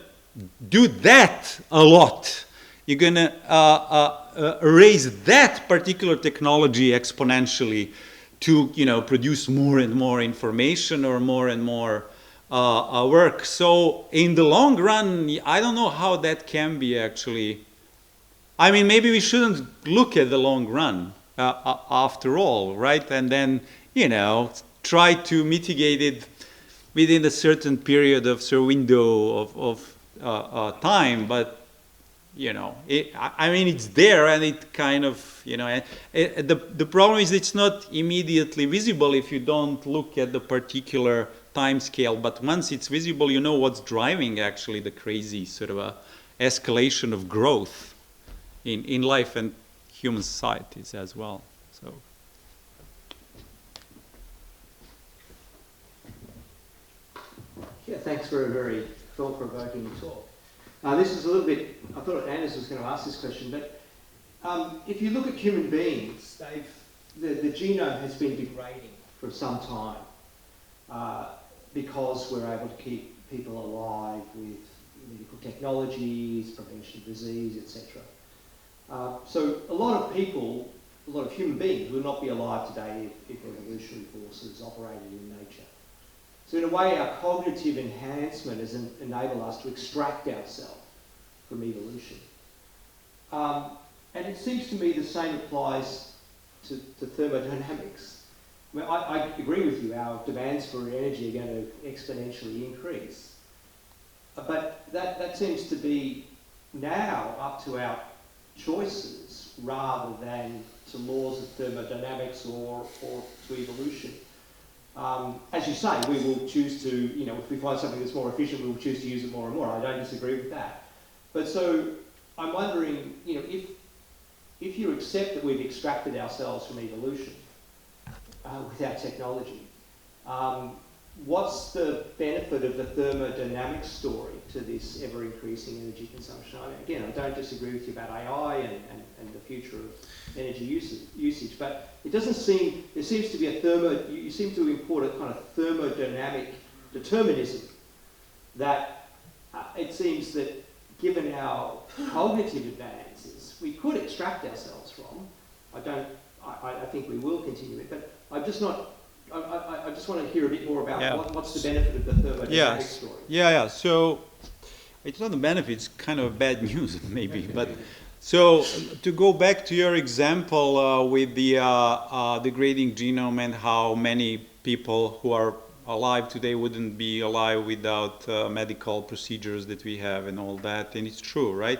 do that a lot. You're gonna raise that particular technology exponentially to produce more and more information or more and more work. So in the long run, I don't know how that can be actually. I mean, maybe we shouldn't look at the long run after all, right? And then try to mitigate it within a certain period of window of time. But I mean, it's there, and it kind of, the problem is it's not immediately visible if you don't look at the particular time scale. But once it's visible, you know what's driving actually the crazy sort of escalation of growth in life and human societies as well. So. Yeah, thanks for a very thought-provoking talk. This is a little bit, I thought Anders was going to ask this question, but if you look at human beings, the genome has been degrading for some time because we're able to keep people alive with medical technologies, prevention of disease, etc. So a lot of people, a lot of human beings would not be alive today if evolutionary forces operated in nature. So in a way, our cognitive enhancement has enabled us to extract ourselves from evolution. And it seems to me the same applies to thermodynamics. I mean, I agree with you, our demands for energy are going to exponentially increase. But that seems to be now up to our choices rather than to laws of thermodynamics or to evolution. As you say, we will choose to, if we find something that's more efficient, we will choose to use it more and more. I don't disagree with that. But so I'm wondering, if you accept that we've extracted ourselves from evolution with our technology, what's the benefit of the thermodynamic story to this ever-increasing energy consumption? Again, I don't disagree with you about AI and the future of energy usage, but it doesn't seem, there seems to be you seem to import a kind of thermodynamic determinism that it seems that given our cognitive advances, we could extract ourselves from. I think we will continue it, but I'm just not, I just want to hear a bit more about what's the benefit of the thermodynamic story. Yeah. So it's not a benefit, it's kind of bad news maybe. But so to go back to your example with the degrading genome and how many people who are alive today wouldn't be alive without medical procedures that we have and all that, and it's true, right?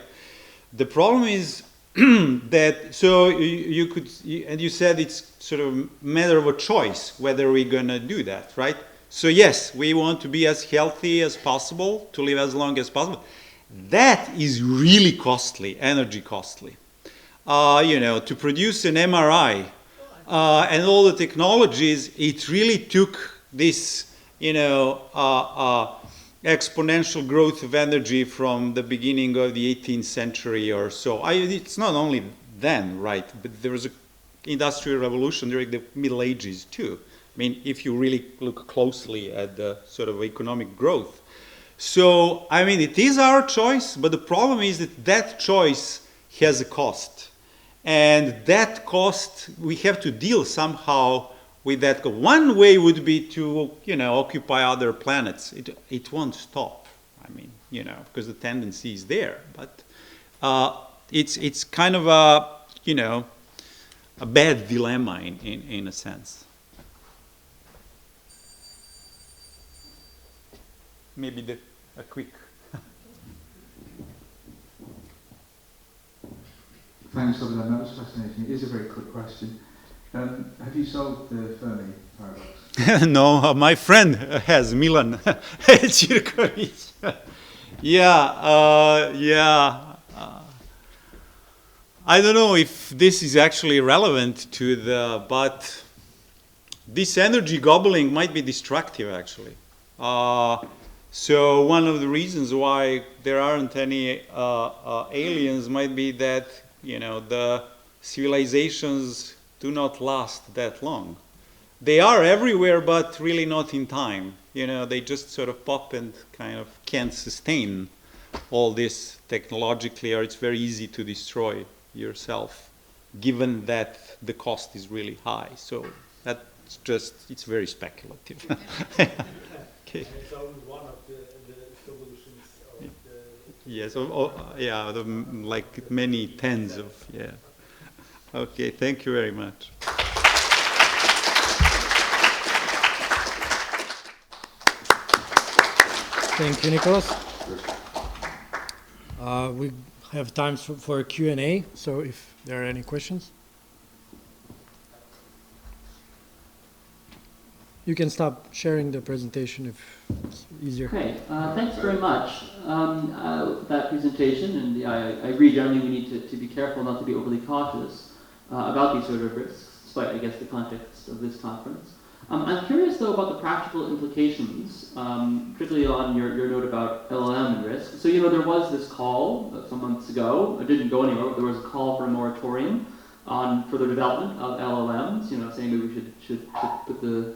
The problem is that, so you could, and you said it's sort of a matter of a choice whether we're going to do that, right? So yes, we want to be as healthy as possible, to live as long as possible. That is really costly, energy costly. To produce an MRI and all the technologies, it really took this, exponential growth of energy from the beginning of the 18th century or so. It's not only then, right? But there was an industrial revolution during the Middle Ages too. I mean, if you really look closely at the sort of economic growth. So, I mean, it is our choice, but the problem is that choice has a cost. And that cost, we have to deal somehow with that. One way would be to, occupy other planets. It won't stop. I mean, because the tendency is there. But it's kind of a bad dilemma in a sense. Maybe a quick. Thanks for that. That was fascinating. It is a very quick question. Have you solved the Fermi paradox? No, my friend has, Milan Cirkovic. I don't know if this is actually relevant to but this energy gobbling might be destructive actually. So one of the reasons why there aren't any aliens might be that, the civilizations do not last that long. They are everywhere, but really not in time. They just sort of pop and kind of can't sustain all this technologically, or it's very easy to destroy yourself, given that the cost is really high. So that's it's very speculative. Okay. It's only one of the solutions of Yes, like many tens of, Okay, thank you very much. Thank you, Nicholas. We have time for a Q&A, so if there are any questions. You can stop sharing the presentation if it's easier. Okay, thanks very much for that presentation, and I agree generally we need to be careful not to be overly cautious about these sort of risks, despite, I guess, the context of this conference. I'm curious, though, about the practical implications, particularly on your note about LLM and risk. So, there was this call some months ago, it didn't go anywhere, but there was a call for a moratorium on further development of LLMs, saying maybe we should put the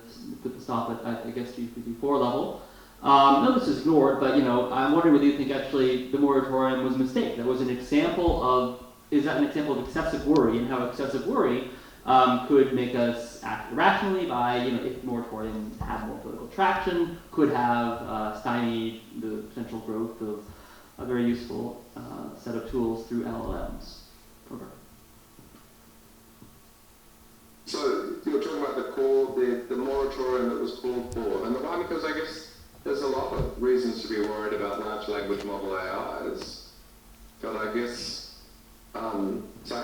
stop at I guess, GPT-4 level. No, this is ignored, but, I'm wondering whether you think actually the moratorium was a mistake. That was an example of, is that an example of excessive worry, and how excessive worry could make us act irrationally by, if the moratorium had more political traction, could have stymied the potential growth of a very useful set of tools through LLMs. Over. So you were talking about the moratorium that was called for, and the one, because I guess there's a lot of reasons to be worried about large language model AIs, but I guess so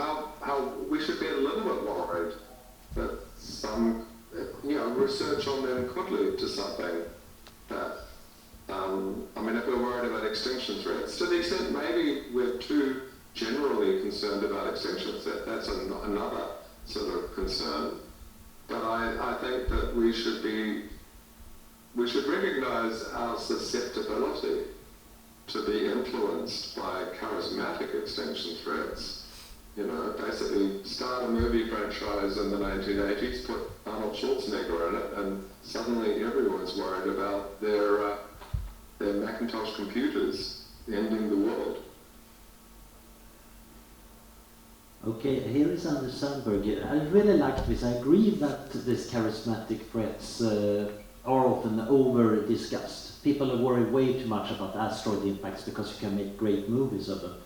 how we should be a little bit worried that some research on them could lead to something that if we're worried about extinction threats, to the extent maybe we're too generally concerned about extinction threats, that's another sort of concern. But I think that we should recognize our susceptibility to be influenced by charismatic extinction threats. Basically start a movie franchise in the 1980s, put Arnold Schwarzenegger in it, and suddenly everyone's worried about their Macintosh computers ending the world. Okay, here is Anders Sandberg. I really like this. I agree that these charismatic threats are often over-discussed. People worry way too much about asteroid impacts because you can make great movies of them.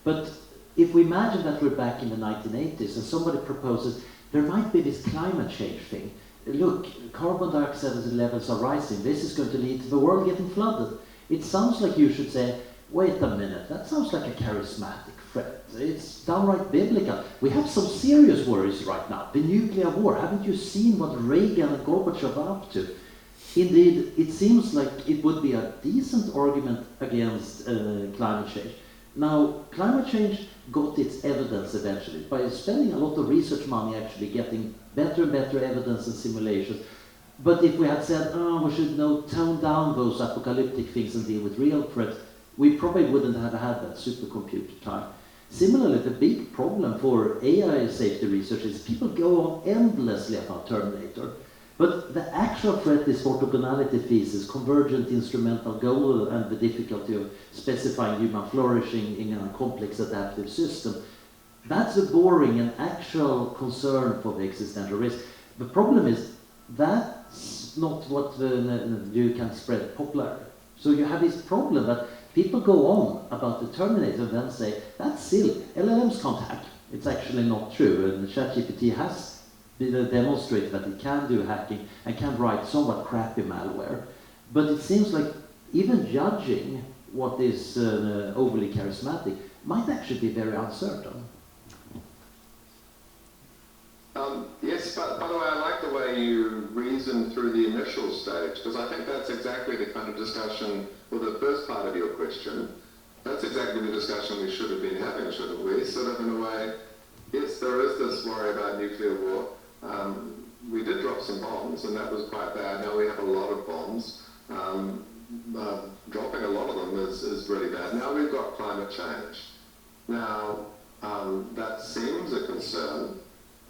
But if we imagine that we're back in the 1980s and somebody proposes there might be this climate change thing. Look, carbon dioxide levels are rising. This is going to lead to the world getting flooded. It sounds like you should say, wait a minute, that sounds like a charismatic threat. It's downright biblical. We have some serious worries right now. The nuclear war. Haven't you seen what Reagan and Gorbachev are up to? Indeed, it seems like it would be a decent argument against climate change. Now, climate change got its evidence eventually by spending a lot of research money actually getting better and better evidence and simulations. But if we had said, we should tone down those apocalyptic things and deal with real threats, we probably wouldn't have had that supercomputer time. Similarly, the big problem for AI safety research is people go on endlessly about Terminator. But the actual threat is orthogonality thesis, convergent instrumental goal, and the difficulty of specifying human flourishing in a complex adaptive system. That's a boring and actual concern for the existential risk. The problem is that's not what you can spread popularly. So you have this problem that people go on about the Terminator and then say, that's silly, LLMs can't hack. It's actually not true, and ChatGPT has demonstrated that it can do hacking and can write somewhat crappy malware. But it seems like even judging what is overly charismatic might actually be very uncertain. you reason through the initial stage? Because I think that's exactly the kind of discussion, or the first part of your question, that's exactly the discussion we should have been having, shouldn't we? Sort of in a way, yes, there is this worry about nuclear war. We did drop some bombs, and that was quite bad. Now we have a lot of bombs. Dropping a lot of them is really bad. Now we've got climate change. Now, that seems a concern,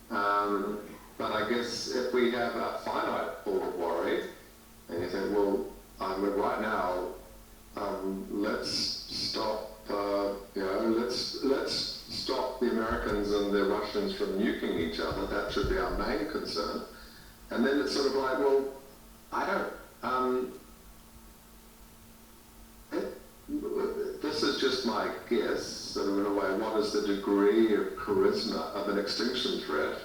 but I guess if we have a finite pool of worry, and you think, well, right now, let's stop, let's stop the Americans and the Russians from nuking each other. That should be our main concern. And then it's sort of like, well, I don't, this is just my guess, sort of in a way, what is the degree of charisma of an extinction threat?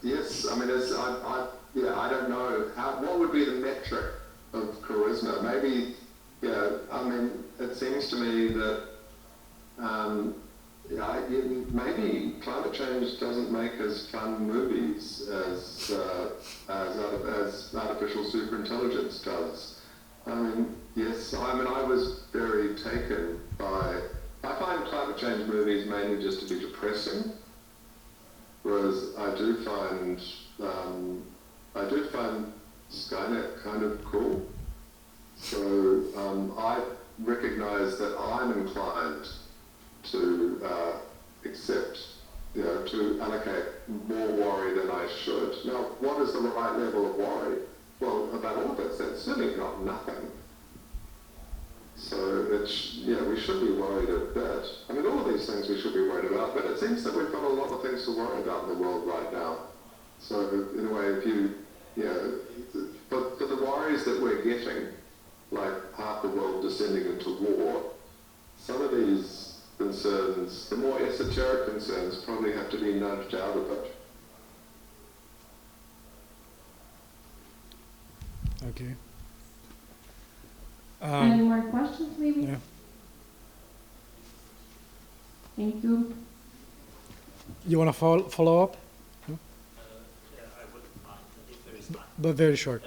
Yes, I mean, I don't know, what would be the metric of charisma? Maybe, I mean, it seems to me that maybe climate change doesn't make as fun movies as artificial superintelligence does. I mean, yes, I was very taken by, I find climate change movies mainly just to be depressing, whereas I do find Skynet kind of cool. So I recognize that I'm inclined to accept, to allocate more worry than I should. Now, what is the right level of worry? Well, about all this, that's certainly not nothing. So it's, we should be worried a bit. I mean, all of these things we should be worried about, but it seems that we've got a lot of things to worry about in the world right now. So in a way, if you, but the worries that we're getting, like half the world descending into war, some of these concerns, the more esoteric concerns, probably have to be nudged out a bit. Okay. Any more questions, maybe? Yeah. Thank you. You want to follow up? No? Yeah, I wouldn't mind if there is time. But very short.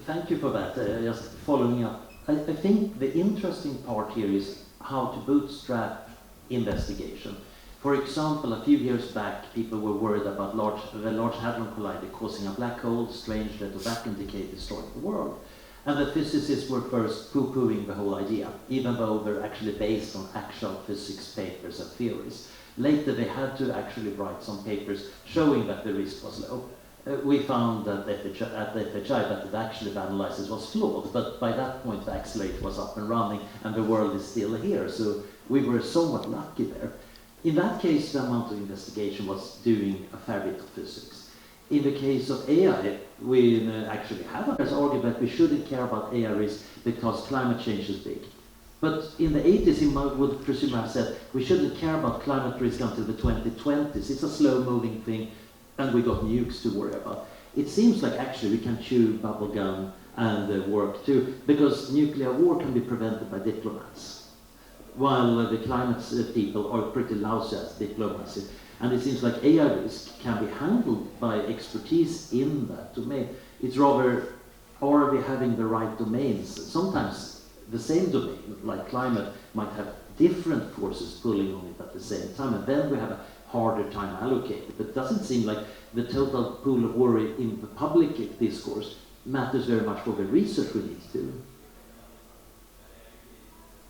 Thank you for that. Just following up. I think the interesting part here is how to bootstrap investigation. For example, a few years back, people were worried about the Large Hadron Collider causing a black hole, strange that a vacuum decay destroyed the world. And the physicists were first poo-pooing the whole idea, even though they're actually based on actual physics papers and theories. Later, they had to actually write some papers showing that the risk was low. We found that at the FHI that actually the analysis was flawed, but by that point the accelerator was up and running and the world is still here, so we were somewhat lucky there. In that case, the amount of investigation was doing a fair bit of physics. In the case of AI, we actually have an argument that we shouldn't care about AI risk because climate change is big. But in the 80s, he would presume have said we shouldn't care about climate risk until the 2020s. It's a slow-moving thing, and we got nukes to worry about. It seems like actually we can chew bubblegum and work too, because nuclear war can be prevented by diplomats, while the climate people are pretty lousy at diplomacy. And it seems like AI risk can be handled by expertise in that domain. It's rather, are we having the right domains? Sometimes the same domain, like climate, might have different forces pulling on it at the same time, and then we have a harder time allocated. But it doesn't seem like the total pool of worry in the public discourse matters very much for the research we need to do.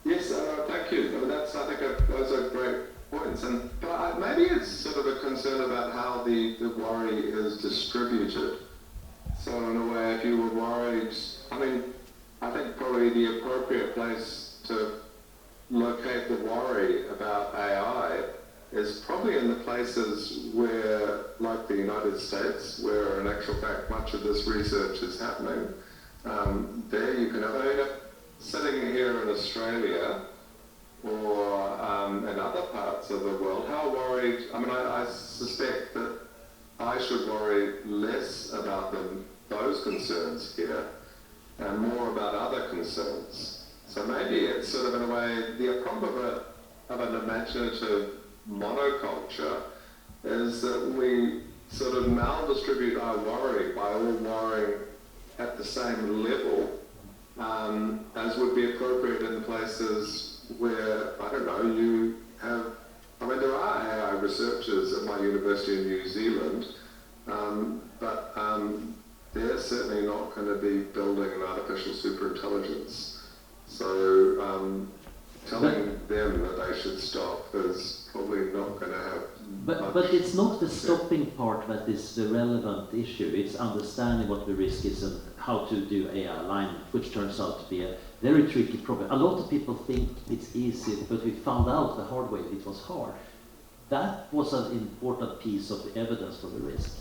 Yes, thank you. I mean, I think those are great points. But maybe it's sort of a concern about how the worry is distributed. So in a way, if you were worried, I mean, I think probably the appropriate place to locate the worry about AI is probably in the places where, like the United States, where in actual fact much of this research is happening. There you can have, sitting here in Australia or in other parts of the world, how worried, I mean, I suspect that I should worry less about those concerns here and more about other concerns. So maybe it's sort of in a way the equivalent of an imaginative monoculture is that we sort of maldistribute our worry by all worrying at the same level as would be appropriate in places where, I don't know, you have, I mean, there are AI researchers at my university in New Zealand, but they're certainly not going to be building an artificial superintelligence. So telling them that they should stop is probably not going to have But it's not the stopping part that is the relevant issue. It's understanding what the risk is and how to do AI alignment, which turns out to be a very tricky problem. A lot of people think it's easy, but we found out the hard way it was hard. That was an important piece of the evidence for the risk.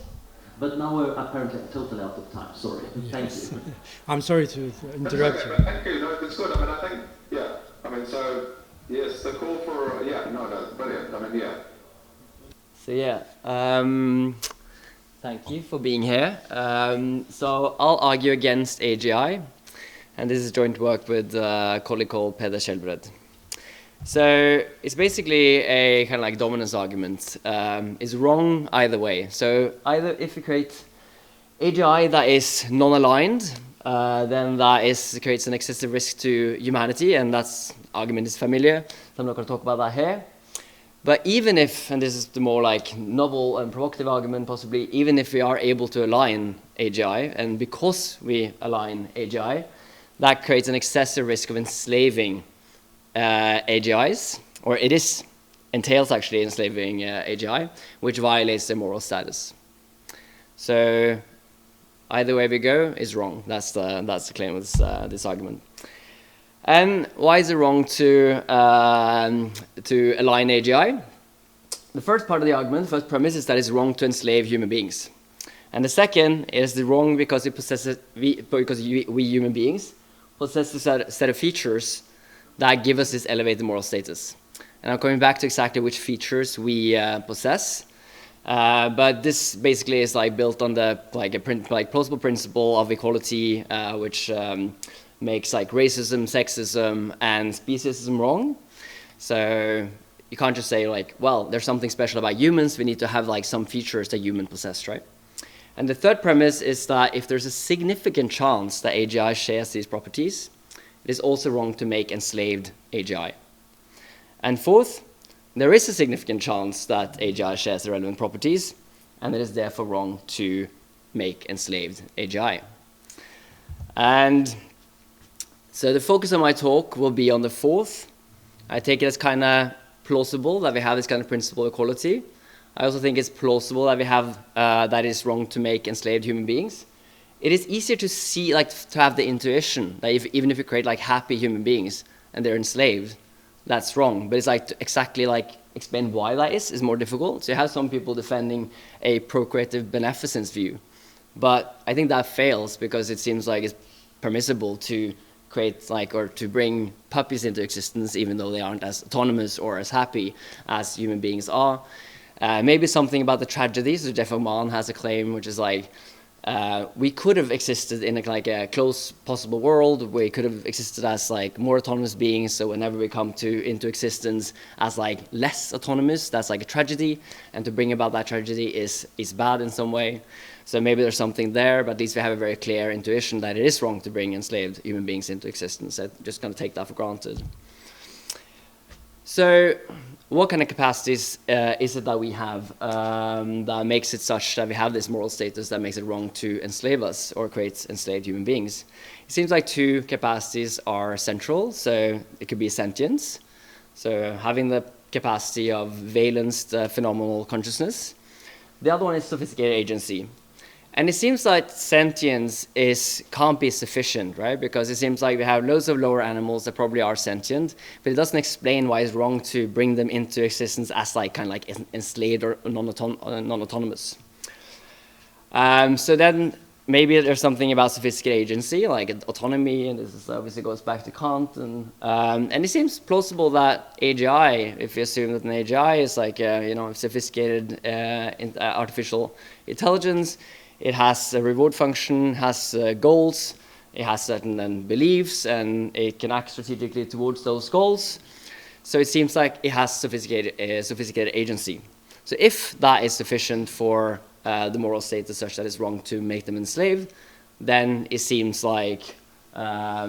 But now we're apparently totally out of time. Sorry. Thank you. I'm sorry to interrupt you. Thank you. No, that's good. I mean, I think, yeah. I mean, so, yes, the call for, brilliant. I mean, yeah. So yeah, thank you for being here. So I'll argue against AGI, and this is joint work with a colleague called Peder Skjelbred. So it's basically a kind of like dominance argument. It's wrong either way. So either if you create AGI that is non-aligned, then that creates an excessive risk to humanity, and that's argument is familiar. So I'm not going to talk about that here. But even if, and this is the more like novel and provocative argument possibly, even if we are able to align AGI, and because we align AGI, that creates an excessive risk of enslaving AGIs, or entails actually enslaving AGI, which violates their moral status. So either way we go is wrong. That's the claim of this argument. And why is it wrong to align AGI? The first part of the argument, the first premise, is that it's wrong to enslave human beings. And the second is the wrong because we human beings possess a set of features that give us this elevated moral status. And I'm coming back to exactly which features we possess. But this basically is like built on the plausible principle of equality, which makes like racism, sexism, and speciesism wrong. So you can't just say like, well, there's something special about humans. We need to have like some features that humans possess, right? And the third premise is that if there's a significant chance that AGI shares these properties, it is also wrong to make enslaved AGI. And fourth, there is a significant chance that AGI shares the relevant properties, and it is therefore wrong to make enslaved AGI. And so the focus of my talk will be on the fourth. I take it as kind of plausible that we have this kind of principle of equality. I also think it's plausible that we have that it's wrong to make enslaved human beings. It is easier to see, like, to have the intuition that even if you create like happy human beings and they're enslaved, that's wrong. But it's like to exactly like explain why that is more difficult. So you have some people defending a procreative beneficence view, but I think that fails because it seems like it's permissible to create like or to bring puppies into existence even though they aren't as autonomous or as happy as human beings are. Maybe something about the tragedies. So Jeff Oman has a claim which is like we could have existed in a close possible world. We could have existed as like more autonomous beings. So whenever we come into existence as like less autonomous, that's like a tragedy. And to bring about that tragedy is bad in some way. So maybe there's something there, but at least we have a very clear intuition that it is wrong to bring enslaved human beings into existence. I'm just going to take that for granted. So what kind of capacities is it that we have that makes it such that we have this moral status that makes it wrong to enslave us or create enslaved human beings? It seems like two capacities are central. So it could be sentience, so having the capacity of valenced phenomenal consciousness. The other one is sophisticated agency. And it seems like sentience can't be sufficient, right? Because it seems like we have loads of lower animals that probably are sentient, but it doesn't explain why it's wrong to bring them into existence as like kind of like enslaved or non-autonomous. So then maybe there's something about sophisticated agency, like autonomy, and this obviously goes back to Kant. And it seems plausible that AGI, if you assume that an AGI is like sophisticated artificial intelligence, it has a reward function, has goals, it has certain beliefs, and it can act strategically towards those goals. So it seems like it has sophisticated agency. So if that is sufficient for the moral status such that it's wrong to make them enslaved, then it seems like that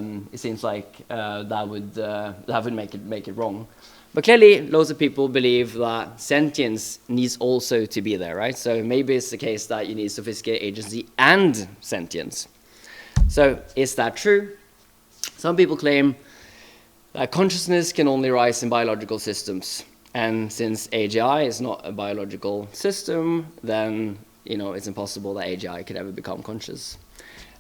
would make it wrong. But clearly, loads of people believe that sentience needs also to be there, right? So maybe it's the case that you need sophisticated agency and sentience. So is that true? Some people claim that consciousness can only rise in biological systems. And since AGI is not a biological system, then it's impossible that AGI could ever become conscious.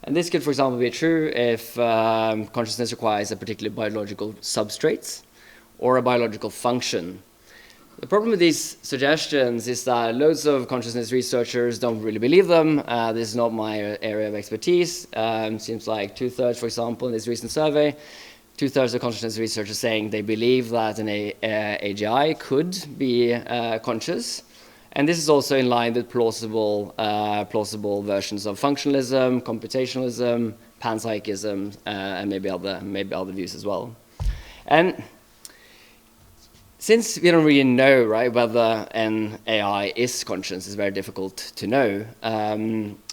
And this could, for example, be true if consciousness requires a particular biological substrate or a biological function. The problem with these suggestions is that loads of consciousness researchers don't really believe them. This is not my area of expertise. Seems like 2/3, for example, in this recent survey, 2/3 of consciousness researchers saying they believe that an AGI could be conscious. And this is also in line with plausible versions of functionalism, computationalism, panpsychism, and maybe other views as well. And since we don't really know, right, whether an AI is conscious, it's very difficult to know.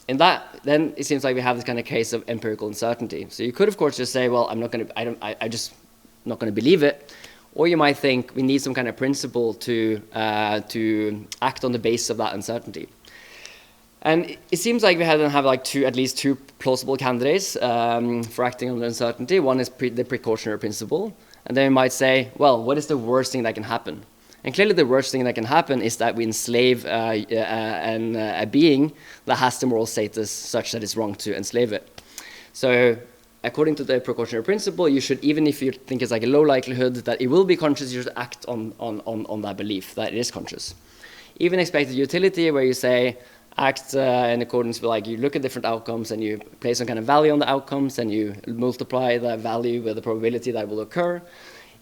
In that, then it seems like we have this kind of case of empirical uncertainty. So you could, of course, just say, well, I'm just not going to believe it. Or you might think we need some kind of principle to act on the basis of that uncertainty. And it seems like we have like at least two plausible candidates for acting on the uncertainty. One is the precautionary principle. And then we might say, well, what is the worst thing that can happen? And clearly the worst thing that can happen is that we enslave a being that has the moral status such that it's wrong to enslave it. So according to the precautionary principle, you should, even if you think it's like a low likelihood that it will be conscious, you should act on that belief that it is conscious. Even expected utility, where you say, act in accordance with, like, you look at different outcomes and you place some kind of value on the outcomes and you multiply that value with the probability that will occur.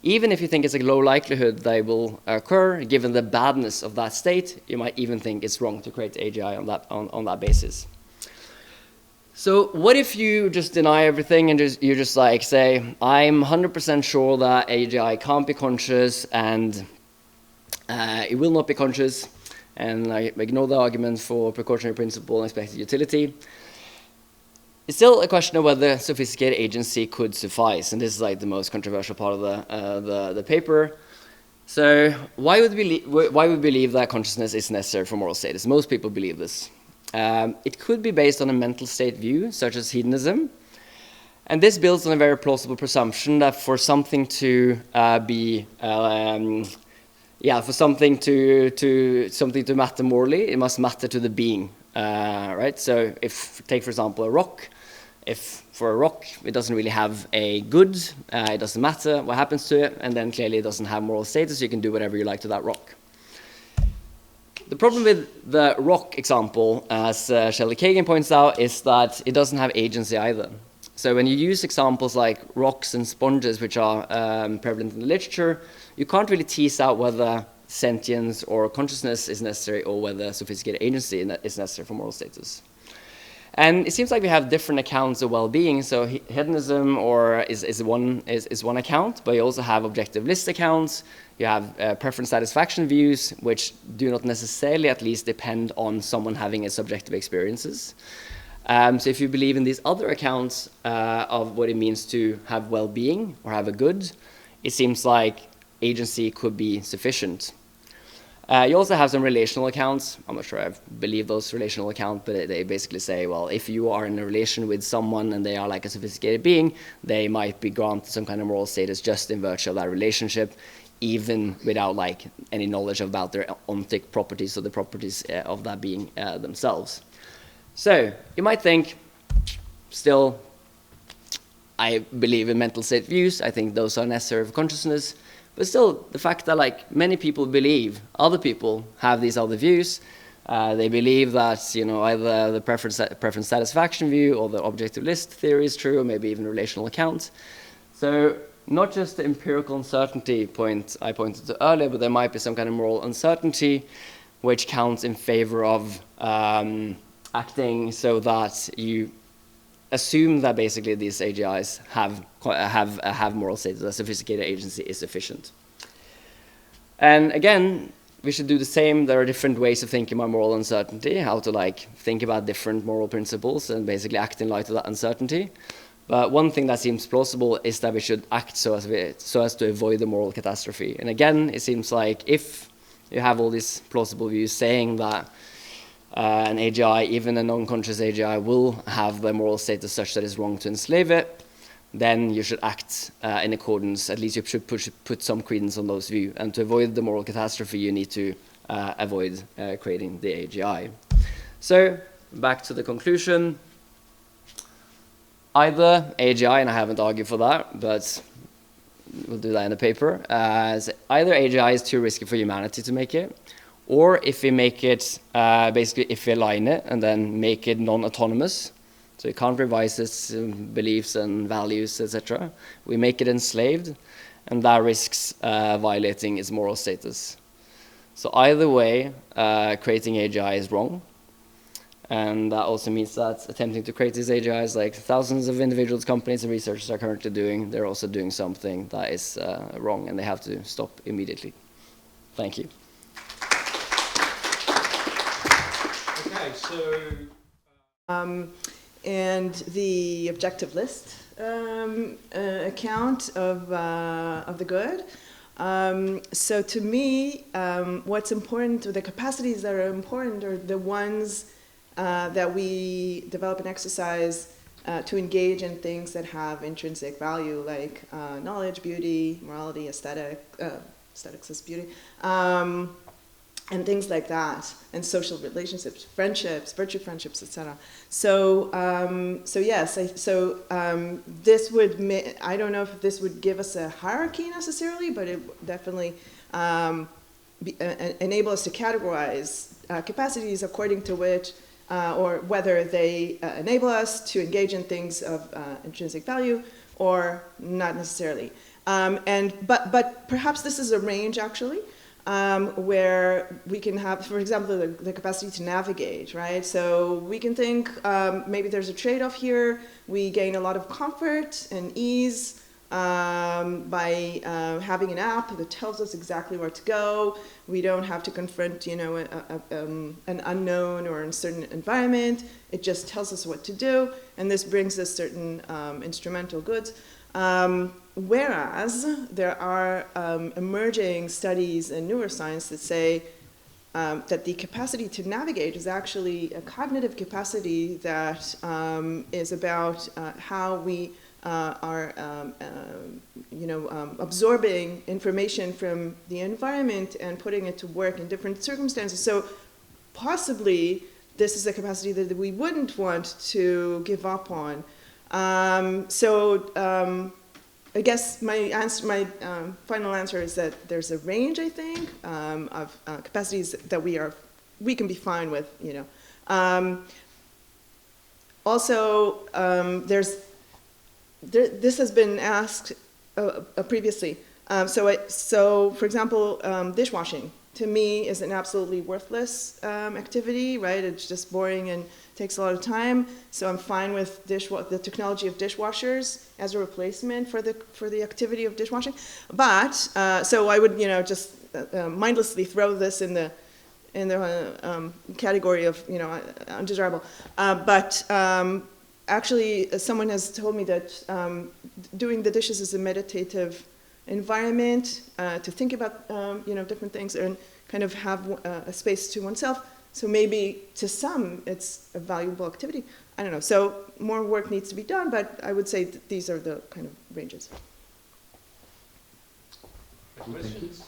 Even if you think it's a low likelihood that it will occur, given the badness of that state, you might even think it's wrong to create AGI on that basis. So what if you just deny everything and you just like say, I'm 100% sure that AGI can't be conscious and it will not be conscious, and I ignore the argument for precautionary principle and expected utility. It's still a question of whether sophisticated agency could suffice, and this is like the most controversial part of the paper. So why would we believe that consciousness is necessary for moral status? Most people believe this. It could be based on a mental state view, such as hedonism, and this builds on a very plausible presumption that for something to for something to matter morally, it must matter to the being, right? So take for example a rock. If for a rock it doesn't really have a good, it doesn't matter what happens to it, and then clearly it doesn't have moral status, you can do whatever you like to that rock. The problem with the rock example, as Shelley Kagan points out, is that it doesn't have agency either. So when you use examples like rocks and sponges, which are prevalent in the literature, you can't really tease out whether sentience or consciousness is necessary or whether sophisticated agency is necessary for moral status. And it seems like we have different accounts of well-being. So hedonism is one account, but you also have objective list accounts. You have preference satisfaction views, which do not necessarily at least depend on someone having a subjective experiences. So if you believe in these other accounts of what it means to have well-being or have a good, it seems like agency could be sufficient. You also have some relational accounts. I'm not sure I believe those relational accounts, but they basically say, well, if you are in a relation with someone and they are like a sophisticated being, they might be granted some kind of moral status just in virtue of that relationship, even without like any knowledge about their ontic properties or the properties of that being themselves. So you might think, still, I believe in mental state views. I think those are necessary for consciousness. But still, the fact that like many people believe other people have these other views, they believe that either the preference satisfaction view or the objective list theory is true, or maybe even relational accounts. So not just the empirical uncertainty point I pointed to earlier, but there might be some kind of moral uncertainty which counts in favor of acting so that you assume that basically these AGIs have moral status, that sophisticated agency is sufficient. And again, we should do the same. There are different ways of thinking about moral uncertainty, how to like think about different moral principles and basically act in light of that uncertainty. But one thing that seems plausible is that we should act so as to avoid the moral catastrophe. And again, it seems like if you have all these plausible views saying that an AGI, even a non-conscious AGI, will have the moral status such that it's wrong to enslave it, then you should act in accordance, at least you should put some credence on those views. And to avoid the moral catastrophe, you need to avoid creating the AGI. So, back to the conclusion. Either AGI, and I haven't argued for that, but we'll do that in the paper, either AGI is too risky for humanity to make it, or if we make it, basically if we align it and then make it non-autonomous, so it can't revise its beliefs and values, etc. We make it enslaved, and that risks violating its moral status. So either way, creating AGI is wrong. And that also means that attempting to create these AGIs, like thousands of individuals, companies, and researchers are currently doing, they're also doing something that is wrong, and they have to stop immediately. Thank you. Okay, so... and the objective list account of the good. So to me, what's important, or the capacities that are important, are the ones that we develop and exercise to engage in things that have intrinsic value, like knowledge, beauty, morality, aesthetics is beauty, and things like that, and social relationships, friendships, virtue friendships, etc. So, yes, this would, I don't know if this would give us a hierarchy necessarily, but it would definitely enable us to categorize capacities according to which, or whether they enable us to engage in things of intrinsic value or not necessarily. But perhaps this is a range, actually, where we can have, for example, the capacity to navigate, right? So we can think maybe there's a trade-off here. We gain a lot of comfort and ease by having an app that tells us exactly where to go. We don't have to confront, an unknown or a certain environment. It just tells us what to do, and this brings us certain instrumental goods. Whereas there are emerging studies in neuroscience that say that the capacity to navigate is actually a cognitive capacity that is about how we are absorbing information from the environment and putting it to work in different circumstances. So possibly this is a capacity that we wouldn't want to give up on. I guess my final answer is that there's a range, I think, of capacities that we can be fine with, Also, this has been asked previously. So, for example, dishwashing to me is an absolutely worthless activity, right? It's just boring and takes a lot of time. So I'm fine with the technology of dishwashers as a replacement for the activity of dishwashing. But so I would just mindlessly throw this in the category of undesirable. But actually, someone has told me that doing the dishes is a meditative environment to think about different things and kind of have a space to oneself. So maybe to some it's a valuable activity. I don't know. So more work needs to be done, but I would say that these are the kind of ranges. Questions?